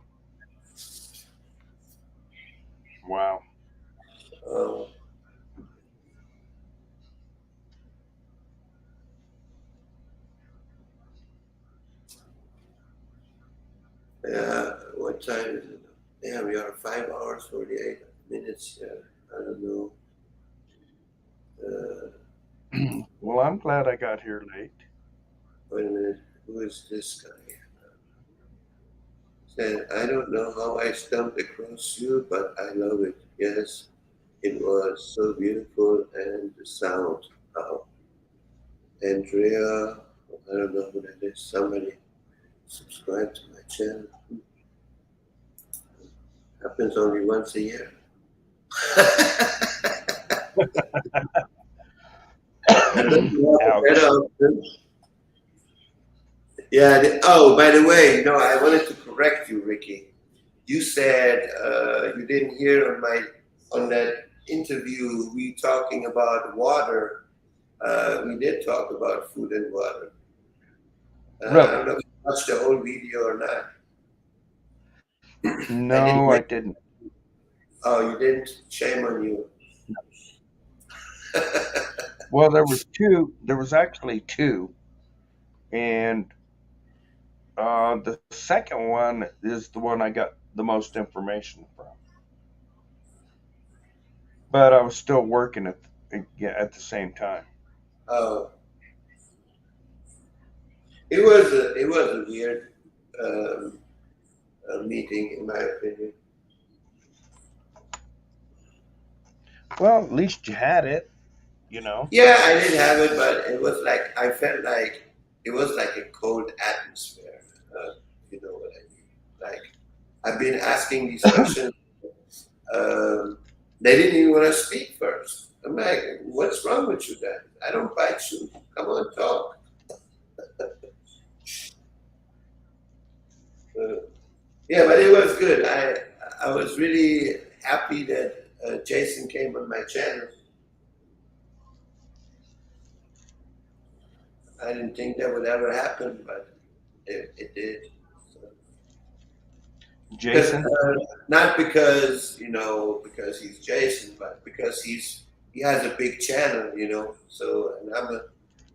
Wow. oh, yeah. What time is it? Yeah, we are 5 hours 48 minutes. Yeah, I don't know. Well, I'm glad I got here late. Wait a minute. Who is this guy? Said, I don't know how I stumbled across you, but I love it. Yes, it was so beautiful, and the sound. Oh, Andrea, I don't know who that is. Somebody subscribe to my channel. Happens only once a year. Yeah. By the way, I wanted to correct you, Ricky. You said you didn't hear on that interview we talking about water. We did talk about food and water. I don't know if you watched the whole video or not. No, I didn't. Oh, you didn't? Shame on you. Well, there was two. There was actually two, and the second one is the one I got the most information from. but I was still working at the same time. Oh, it was a weird um, meeting, in my opinion. Well, at least you had it, you know. Yeah, I did have it, but it was like I felt like it was like a cold atmosphere. You know what I mean? Like I've been asking these questions. They didn't even want to speak first. I'm like, what's wrong with you guys? I don't bite you. Come on, talk. Yeah, but it was good. I was really happy that Jason came on my channel. I didn't think that would ever happen, but it did. So, Jason? not because because he's Jason, but because he has a big channel, So and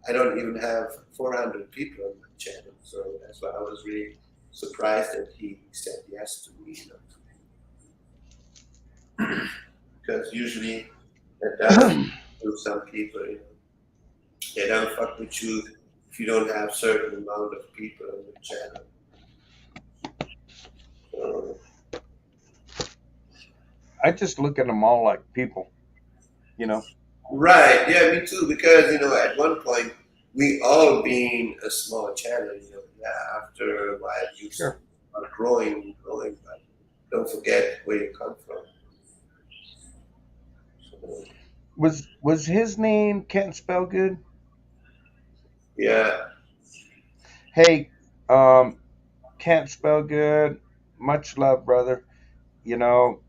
I don't even have 400 people on my channel, so that's why I was really surprised that he said yes to me, because usually that does to some people, they don't fuck with you if you don't have certain amount of people on the channel. So, I just look at them all like people, you know. right, yeah, me too, because at one point we all being a small channel, after a while you Sure. are growing, but don't forget where you come from. So, Was his name Can't Spell Good? yeah, Hey, Can't Spell Good. Much love, brother. You know,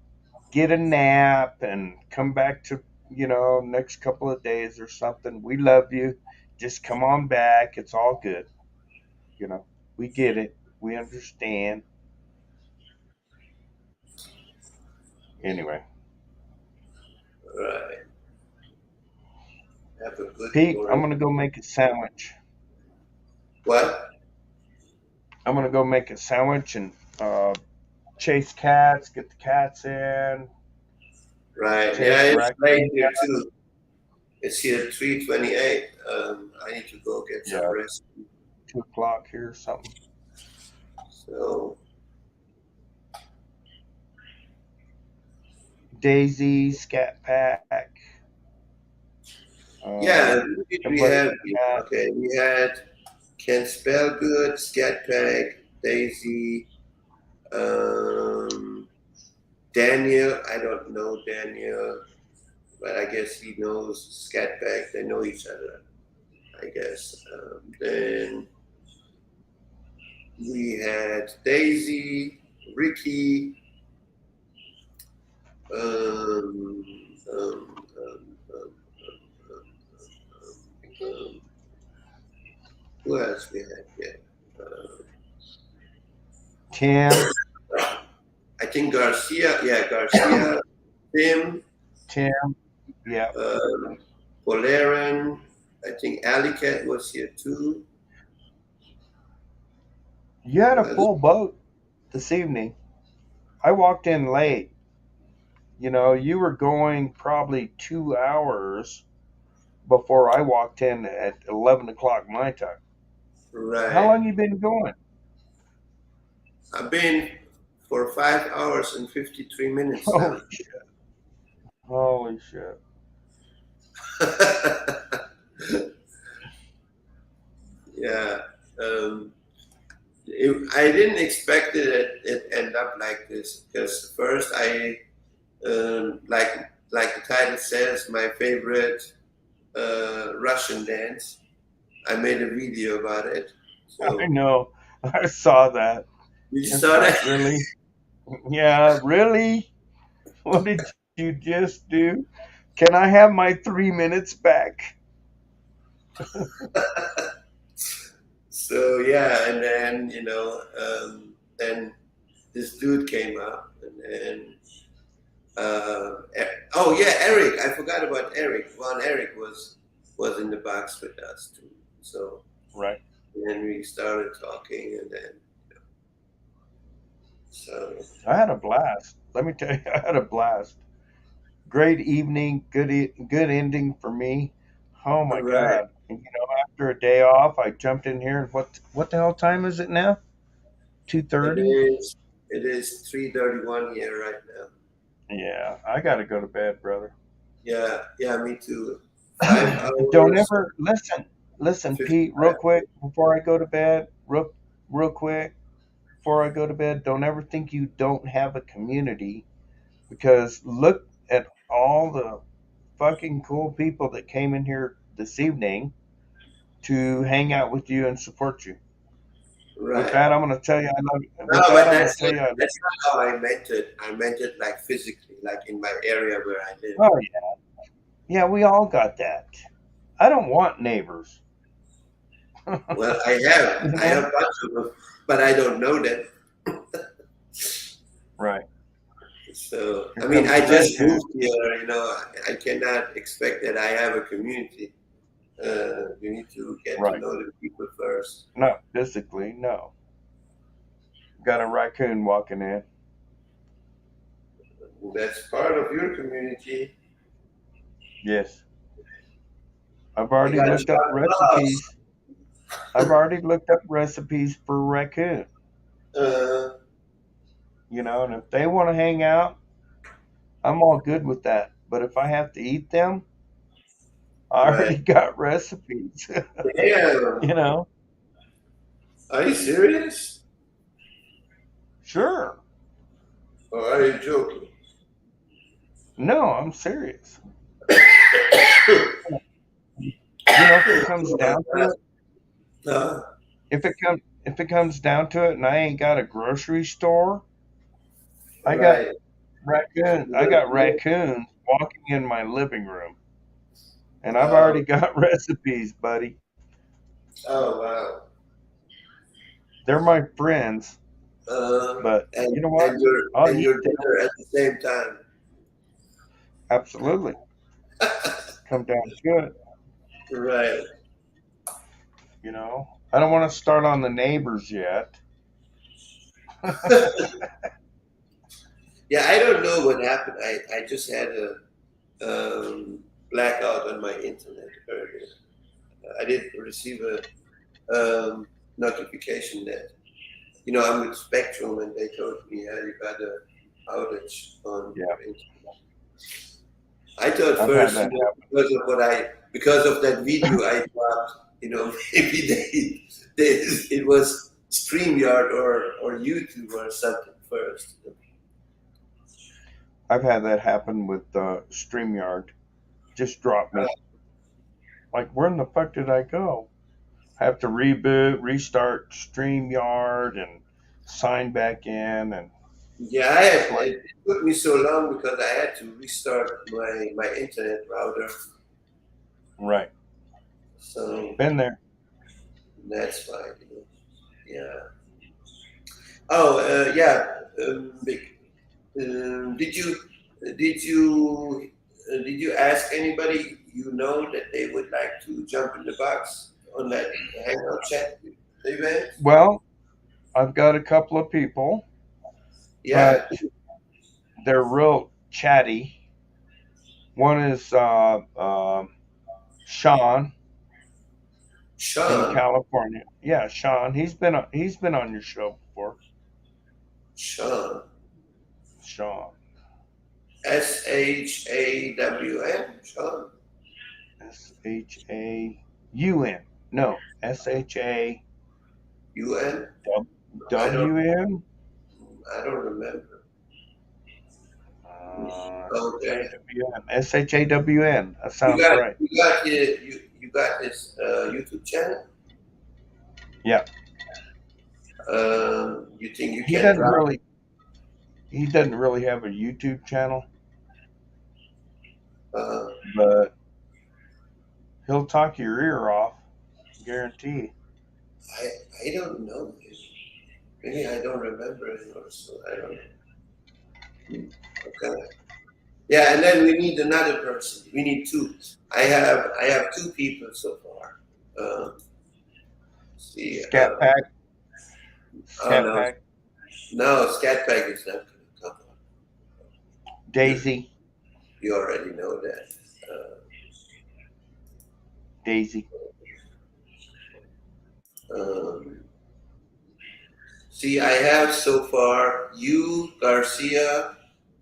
get a nap and come back to, next couple of days or something. We love you. Just come on back. It's all good. You know, we get it. We understand. Anyway, right. Have a good Pete, I'm morning. going to go make a sandwich. What? I'm going to go make a sandwich and chase cats, get the cats in. Right. Chase Yeah, the it's late raccoon here out. too. It's here 3:28. I need to go get some Yeah, rest. 2 o'clock here or something. So Daisy, Scat Pack. yeah, who did we Everybody have? got Okay, we had Can Spell Good, Scat Pack, Daisy, Daniel. I don't know Daniel, but I guess he knows Scat Pack. They know each other, I guess. Then we had Daisy, Ricky, um, um, um, um, um, who else we had? Yeah. Tim, I think Garcia. Yeah, Garcia, Tim, yeah. Poleran. I think Alicat was here too. You had a Who else? full boat this evening. I walked in late. You were going probably 2 hours before I walked in at 11 o'clock my time. How Right. long you been going? I've been for 5 hours and 53 minutes Holy now. shit. Holy shit. Yeah. I didn't expect it end up like this, because first I like the title says, my favorite Russian dance. I made a video about it. I So know. I saw that. you It's saw like, that? really? Yeah, really? What did you just do? Can I have my 3 minutes back? So yeah, and then then this dude came up, and then oh yeah, Eric. I forgot about Eric. Von Eric was in the box with us too. So Right. then we started talking, and then so I had a blast. Let me tell you, I had a blast. great evening, good ending for me. Oh my Right. God! And, after a day off, I jumped in here. And what the hell time is it now? It 2:30. is. It is 3:31 here right now. Yeah, I gotta go to bed, brother. Yeah, yeah, me too. 5 Don't hours, ever listen, Pete. 55. Real quick before I go to bed. Real quick before I go to bed. Don't ever think you don't have a community, because look at all the fucking cool people that came in here this evening to hang out with you and support you. With Right. that, I'm gonna tell you I love you. No, With but that, I'm gonna tell you I love that's not how I meant it. I meant it like physically, like in my area where I live. you. Oh yeah, yeah, we all got that. I don't want neighbors. Well, I You have know? a bunch of them, but I don't know them. Right. So, Here I mean, comes I the just raccoon. moved here. I cannot expect that I have a community. You need to get to Right. know the people first. Not physically, no. Got a raccoon walking in. That's part of your community. Yes. I've You already got looked up John recipes. I've already looked up recipes for raccoon. Ross. And if they want to hang out, I'm all good with that. But if I have to eat them, I Right. already got recipes. Damn. you know? Are you serious? Sure. Or are you joking? No, I'm serious. If it comes down to it, No. if it comes down to it, and I ain't got a grocery store, I got Right. raccoons walking in my living room, and I've Oh, already got recipes, buddy. oh wow. They're my friends, Um, but and you know what? and your I'll and eat your them. dinner at the same time. Absolutely. Come down to it. Right. I don't want to start on the neighbors yet. Yeah, I don't know what happened. I just had a blackout on my internet earlier. I did receive a notification that I'm with Spectrum, and they told me, "Yeah, you got a outage on Yeah. your internet." I thought I've had first, that happen. because of that video I dropped, maybe it was StreamYard or YouTube or something first. I've had that happen with StreamYard. Just dropped me. Like, where in the fuck did I go? Have to reboot, restart StreamYard, and sign back in, and Yeah, it took me so long because I had to restart my internet router. right. So Been there. that's fine. Yeah. Oh, yeah. Did you ask anybody that they would like to jump in the box on that hangout chat event? Well, I've got a couple of people, Yeah. but they're real chatty. One is Sean in Sean. California. Yeah, Sean. He's been on your show before. Sean. Sean. SHAWN. Sean. SHAUN. No, SHAWN. UN. I don't remember. Okay. SHAWN. That sounds right. You got this YouTube channel. Yeah. You think you He can doesn't drop? really. He doesn't really have a YouTube channel, but he'll talk your ear off, guarantee. I don't know. Maybe I don't remember it, or so I don't know. Okay. Yeah, and then we need another person. We need two. I have two people so far. See. Scat Pack. Scat no. Pack. No, Scat Pack is not going to come on. Daisy. you already know that. Daisy. See, I have so far you, Garcia,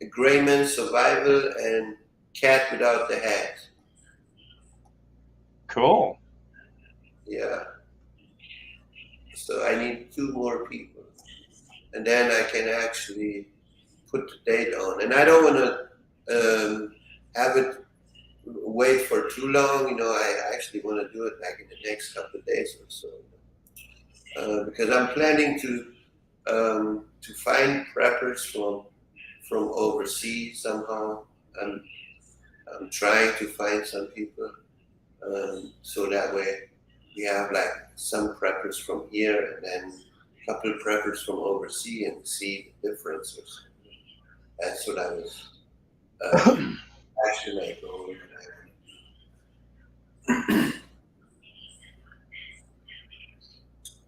Grayman, Survival, and Cat Without the Hat. Cool. Yeah. So I need 2 more people. And then I can actually put the date on. And I don't want to have it wait for too long. You know, I actually want to do it like in the next couple of days or so. Because I'm planning to find preppers from overseas somehow. I'm trying to find some people, so that way we have like some preppers from here and then a couple of preppers from overseas and see the differences. That's what I was actually my goal.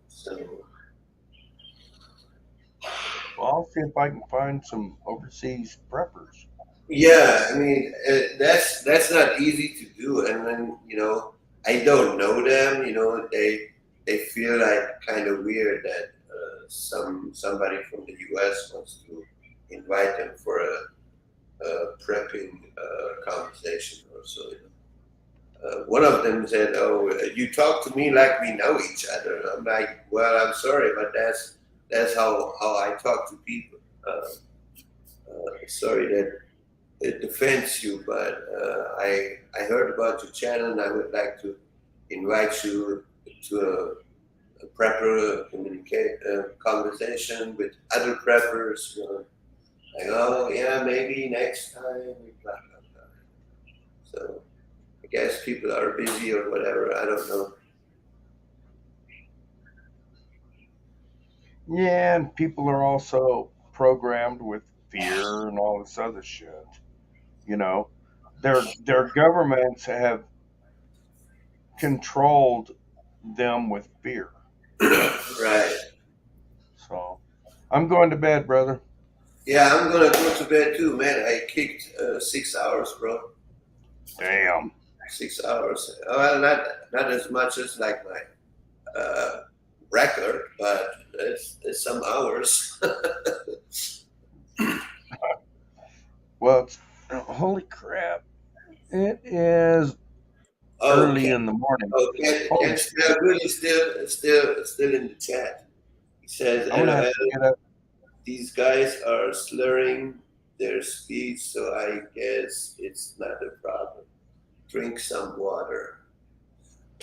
So. Well, I'll see if I can find some overseas preppers. Yeah, I mean that's not easy to do, and then you know I don't know them. You know they feel like kind of weird that somebody from the U.S. wants to invite them for a prepping conversation or so. You know. One of them said, "Oh, you talk to me like we know each other." I'm like, "Well, I'm sorry, but that's how I talk to people." Sorry that it offends you, but I heard about your channel and I would like to invite you to a prepper conversation with other preppers. You know, like, oh yeah, maybe next time. Blah, blah, blah. So I guess people are busy or whatever. I don't know. Yeah, and people are also programmed with fear and all this other shit. You know, their governments have controlled them with fear. Right. So, I'm going to bed, brother. Yeah, I'm gonna go to bed too, man. I kicked 6 hours, bro. Damn. 6 hours. Well, not as much as like my record, but it's some hours. Well, holy crap! It is early in the morning. Okay, Holy Ken Spellgood is still in the chat. He says, I'm gonna have to get up. these guys are slurring their speech, so I guess it's not a problem. Drink some water.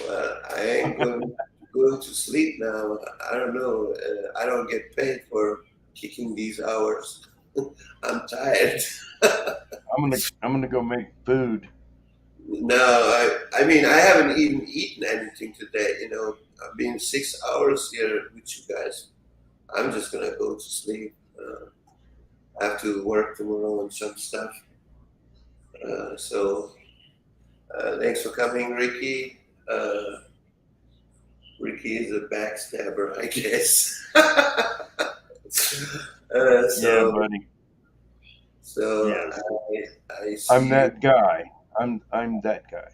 Well, I ain't going to sleep now. I don't know. I don't get paid for kicking these hours. I'm tired. I'm gonna go make food. No, I mean I haven't even eaten anything today. You know, I've been 6 hours here with you guys. I'm just gonna go to sleep. I have to work tomorrow on some stuff. So thanks for coming, Ricky. Ricky is a backstabber, I guess. Yeah, buddy. So Yes. I see I'm that guy. I'm that guy.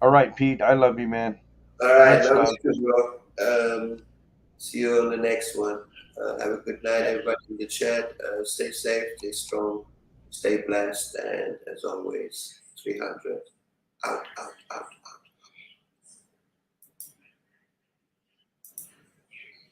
All right, Pete. I love you, man. All right, Much love love. you too, bro. See you on the next one. Have a good night, everybody in the chat. Stay safe, stay strong, stay blessed, and as always, 300 out, out, out.